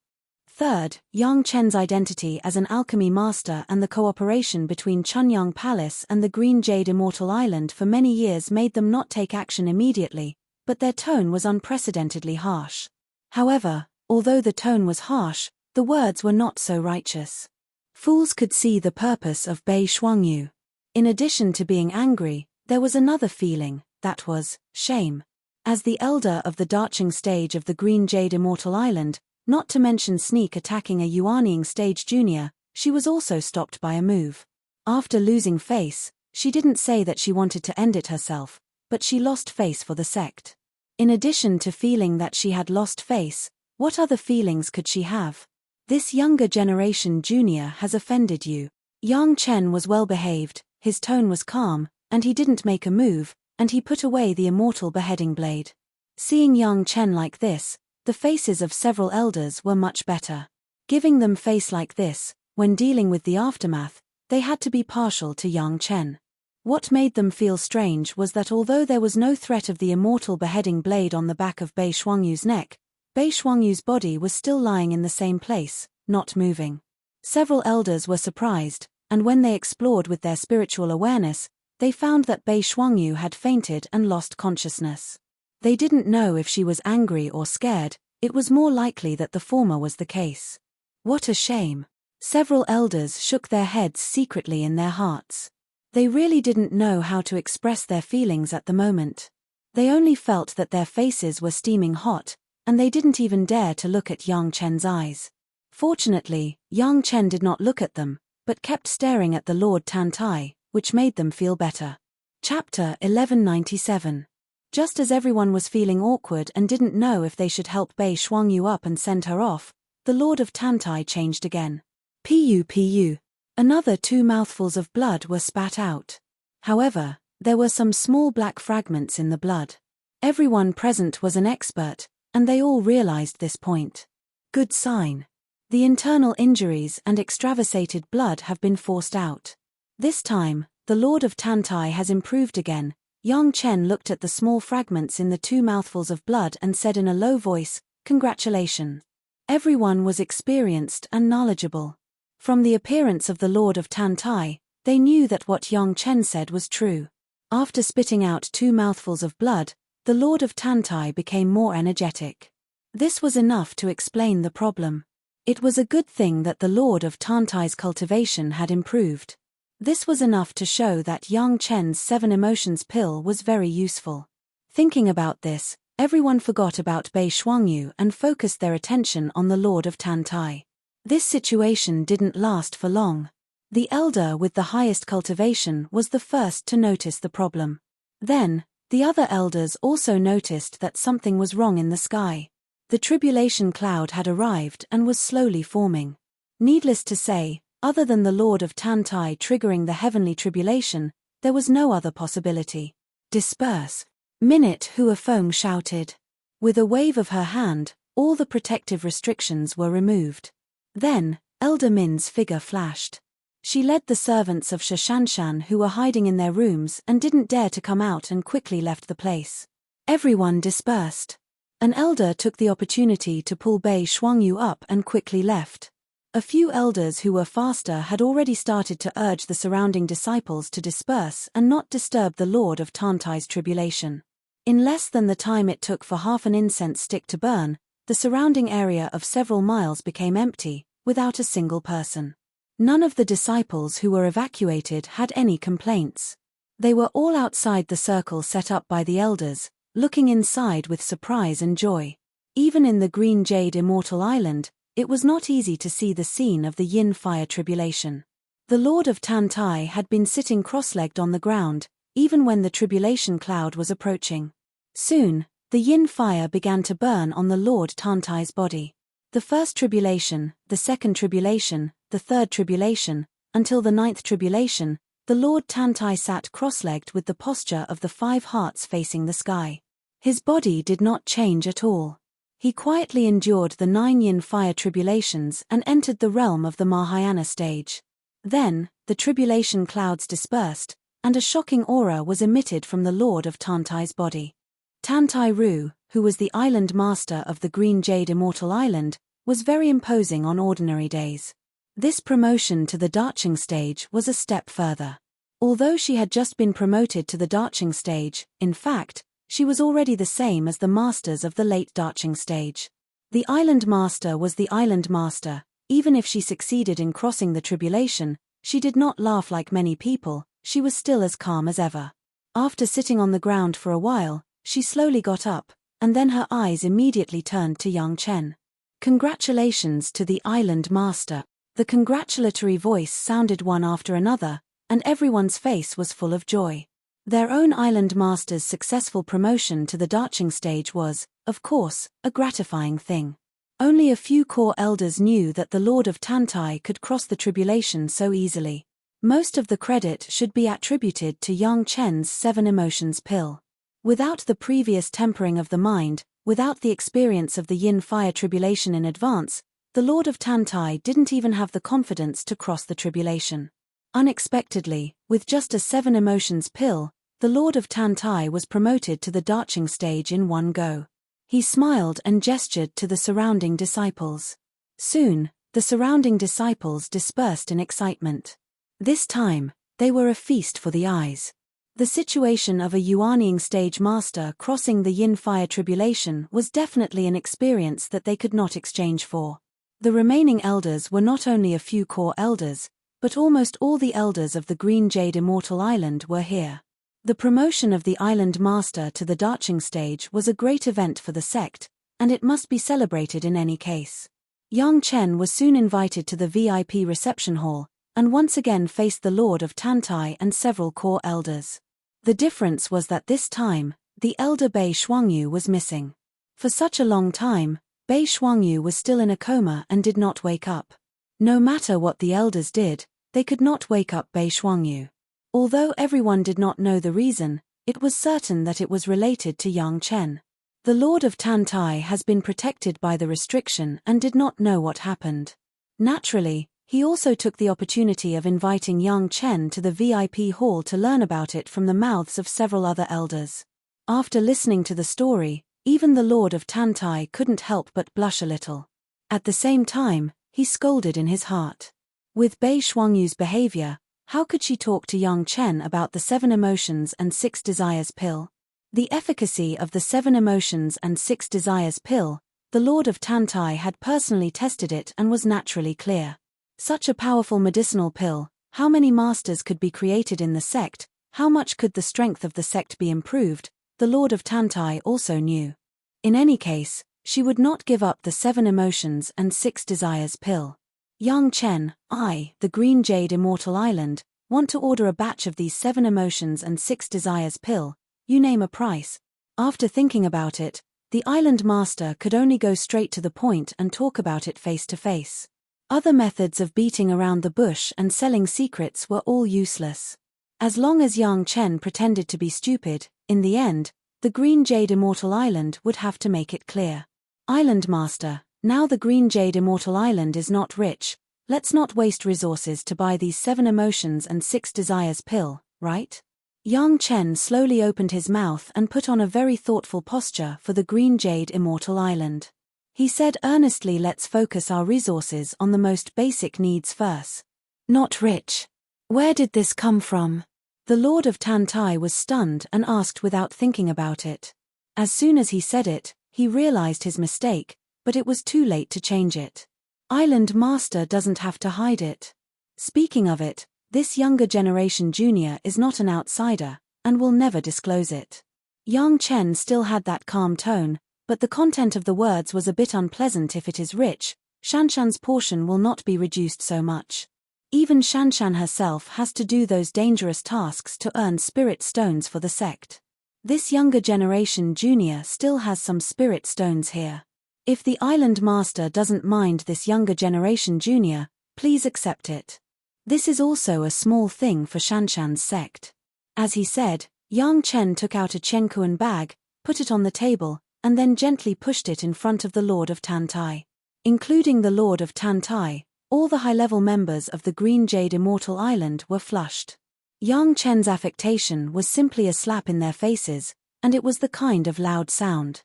Third, Yang Chen's identity as an alchemy master and the cooperation between Chunyang Palace and the Green Jade Immortal Island for many years made them not take action immediately, but their tone was unprecedentedly harsh. However, although the tone was harsh, the words were not so righteous. Fools could see the purpose of Bei Shuangyu. In addition to being angry, there was another feeling, that was shame. As the elder of the Darching stage of the Green Jade Immortal Island, not to mention sneak attacking a Yuanying stage junior, she was also stopped by a move. After losing face, she didn't say that she wanted to end it herself, but she lost face for the sect. In addition to feeling that she had lost face, what other feelings could she have? This younger generation junior has offended you. Yang Chen was well behaved, his tone was calm, and he didn't make a move, and he put away the immortal beheading blade. Seeing Yang Chen like this, the faces of several elders were much better. Giving them face like this, when dealing with the aftermath, they had to be partial to Yang Chen. What made them feel strange was that although there was no threat of the immortal beheading blade on the back of Bei Shuangyu's neck, Bei Shuangyu's body was still lying in the same place, not moving. Several elders were surprised, and when they explored with their spiritual awareness, they found that Bei Shuangyu had fainted and lost consciousness. They didn't know if she was angry or scared, it was more likely that the former was the case. What a shame. Several elders shook their heads secretly in their hearts. They really didn't know how to express their feelings at the moment. They only felt that their faces were steaming hot, and they didn't even dare to look at Yang Chen's eyes. Fortunately, Yang Chen did not look at them, but kept staring at the Lord Tantai, which made them feel better. Chapter 1197. Just as everyone was feeling awkward and didn't know if they should help Bei Shuangyu up and send her off, the Lord of Tantai changed again. Pu. Another 2 mouthfuls of blood were spat out. However, there were some small black fragments in the blood. Everyone present was an expert, and they all realized this point. Good sign. The internal injuries and extravasated blood have been forced out. This time, the Lord of Tantai has improved again. Yang Chen looked at the small fragments in the 2 mouthfuls of blood and said in a low voice, "Congratulations." Everyone was experienced and knowledgeable. From the appearance of the Lord of Tantai, they knew that what Yang Chen said was true. After spitting out 2 mouthfuls of blood, the Lord of Tantai became more energetic. This was enough to explain the problem. It was a good thing that the Lord of Tantai's cultivation had improved. This was enough to show that Yang Chen's 7 emotions pill was very useful. Thinking about this, everyone forgot about Bei Shuangyu and focused their attention on the Lord of Tantai. This situation didn't last for long. The elder with the highest cultivation was the first to notice the problem. Then, the other elders also noticed that something was wrong in the sky. The tribulation cloud had arrived and was slowly forming. Needless to say, other than the Lord of Tantai triggering the heavenly tribulation, there was no other possibility. Disperse. Minute Huafeng shouted. With a wave of her hand, all the protective restrictions were removed. Then, Elder Min's figure flashed. She led the servants of Shashanshan who were hiding in their rooms and didn't dare to come out and quickly left the place. Everyone dispersed. An elder took the opportunity to pull Bei Shuangyu up and quickly left. A few elders who were faster had already started to urge the surrounding disciples to disperse and not disturb the Lord of Tantai's tribulation. In less than the time it took for half an incense stick to burn, the surrounding area of several miles became empty, without a single person. None of the disciples who were evacuated had any complaints. They were all outside the circle set up by the elders, looking inside with surprise and joy. Even in the Green Jade Immortal Island, it was not easy to see the scene of the Yin fire tribulation. The Lord of Tantai had been sitting cross-legged on the ground, even when the tribulation cloud was approaching. Soon, the Yin fire began to burn on the Lord Tantai's body. The first tribulation, the second tribulation, the third tribulation, until the 9th tribulation, the Lord Tantai sat cross-legged with the posture of the 5 hearts facing the sky. His body did not change at all. He quietly endured the 9 Yin fire tribulations and entered the realm of the Mahayana stage. Then, the tribulation clouds dispersed, and a shocking aura was emitted from the Lord of Tantai's body. Tantai Ru, who was the island master of the Green Jade Immortal Island, was very imposing on ordinary days. This promotion to the Darching stage was a step further. Although she had just been promoted to the Darching stage, in fact, she was already the same as the masters of the late Darching stage. The island master was the island master. Even if she succeeded in crossing the tribulation, she did not laugh like many people. She was still as calm as ever. After sitting on the ground for a while, she slowly got up, and then her eyes immediately turned to Yang Chen. "Congratulations to the island master." The congratulatory voice sounded one after another, and everyone's face was full of joy. Their own island master's successful promotion to the Darching stage was, of course, a gratifying thing. Only a few core elders knew that the Lord of Tantai could cross the tribulation so easily. Most of the credit should be attributed to Yang Chen's 7 emotions pill. Without the previous tempering of the mind, without the experience of the Yin fire tribulation in advance, the Lord of Tantai didn't even have the confidence to cross the tribulation. Unexpectedly, with just a 7 emotions pill, the Lord of Tantai was promoted to the Darching stage in one go. He smiled and gestured to the surrounding disciples. Soon, the surrounding disciples dispersed in excitement. This time, they were a feast for the eyes. The situation of a Yuanying stage master crossing the Yin fire tribulation was definitely an experience that they could not exchange for. The remaining elders were not only a few core elders, but almost all the elders of the Green Jade Immortal Island were here. The promotion of the island master to the Darching stage was a great event for the sect, and it must be celebrated in any case. Yang Chen was soon invited to the VIP reception hall, and once again faced the Lord of Tantai and several core elders. The difference was that this time, the elder Bei Shuangyu was missing. For such a long time, Bei Shuangyu was still in a coma and did not wake up. No matter what the elders did, they could not wake up Bei Shuangyu. Although everyone did not know the reason, it was certain that it was related to Yang Chen. The Lord of Tantai has been protected by the restriction and did not know what happened. Naturally, he also took the opportunity of inviting Yang Chen to the VIP hall to learn about it from the mouths of several other elders. After listening to the story, even the Lord of Tantai couldn't help but blush a little. At the same time, he scolded in his heart. With Bei Shuangyu's behavior, how could she talk to Yang Chen about the 7 emotions and 6 desires pill? The efficacy of the 7 emotions and 6 desires pill, the Lord of Tantai had personally tested it and was naturally clear. Such a powerful medicinal pill, how many masters could be created in the sect, how much could the strength of the sect be improved, the Lord of Tantai also knew. In any case, she would not give up the 7 emotions and 6 desires pill. Yang Chen, the Green Jade Immortal Island, want to order a batch of these 7 emotions and 6 desires pill, you name a price. After thinking about it, the island master could only go straight to the point and talk about it face to face. Other methods of beating around the bush and selling secrets were all useless. As long as Yang Chen pretended to be stupid, in the end, the Green Jade Immortal Island would have to make it clear. Island master, now the Green Jade Immortal Island is not rich, let's not waste resources to buy these 7 emotions and 6 desires pill, right? Yang Chen slowly opened his mouth and put on a very thoughtful posture for the Green Jade Immortal Island. He said earnestly, let's focus our resources on the most basic needs first. Not rich. Where did this come from? The Lord of Tantai was stunned and asked without thinking about it. As soon as he said it, he realized his mistake, but it was too late to change it. Island Master doesn't have to hide it. Speaking of it, this younger generation junior is not an outsider, and will never disclose it. Yang Chen still had that calm tone, but the content of the words was a bit unpleasant. If it is rich, Shanshan's portion will not be reduced so much. Even Shanshan herself has to do those dangerous tasks to earn spirit stones for the sect. This younger generation junior still has some spirit stones here. If the island master doesn't mind this younger generation junior, please accept it. This is also a small thing for Shanshan's sect. As he said, Yang Chen took out a Chenkuan bag, put it on the table, and then gently pushed it in front of the Lord of Tantai. Including the Lord of Tantai, all the high-level members of the Green Jade Immortal Island were flushed. Yang Chen's affectation was simply a slap in their faces, and it was the kind of loud sound.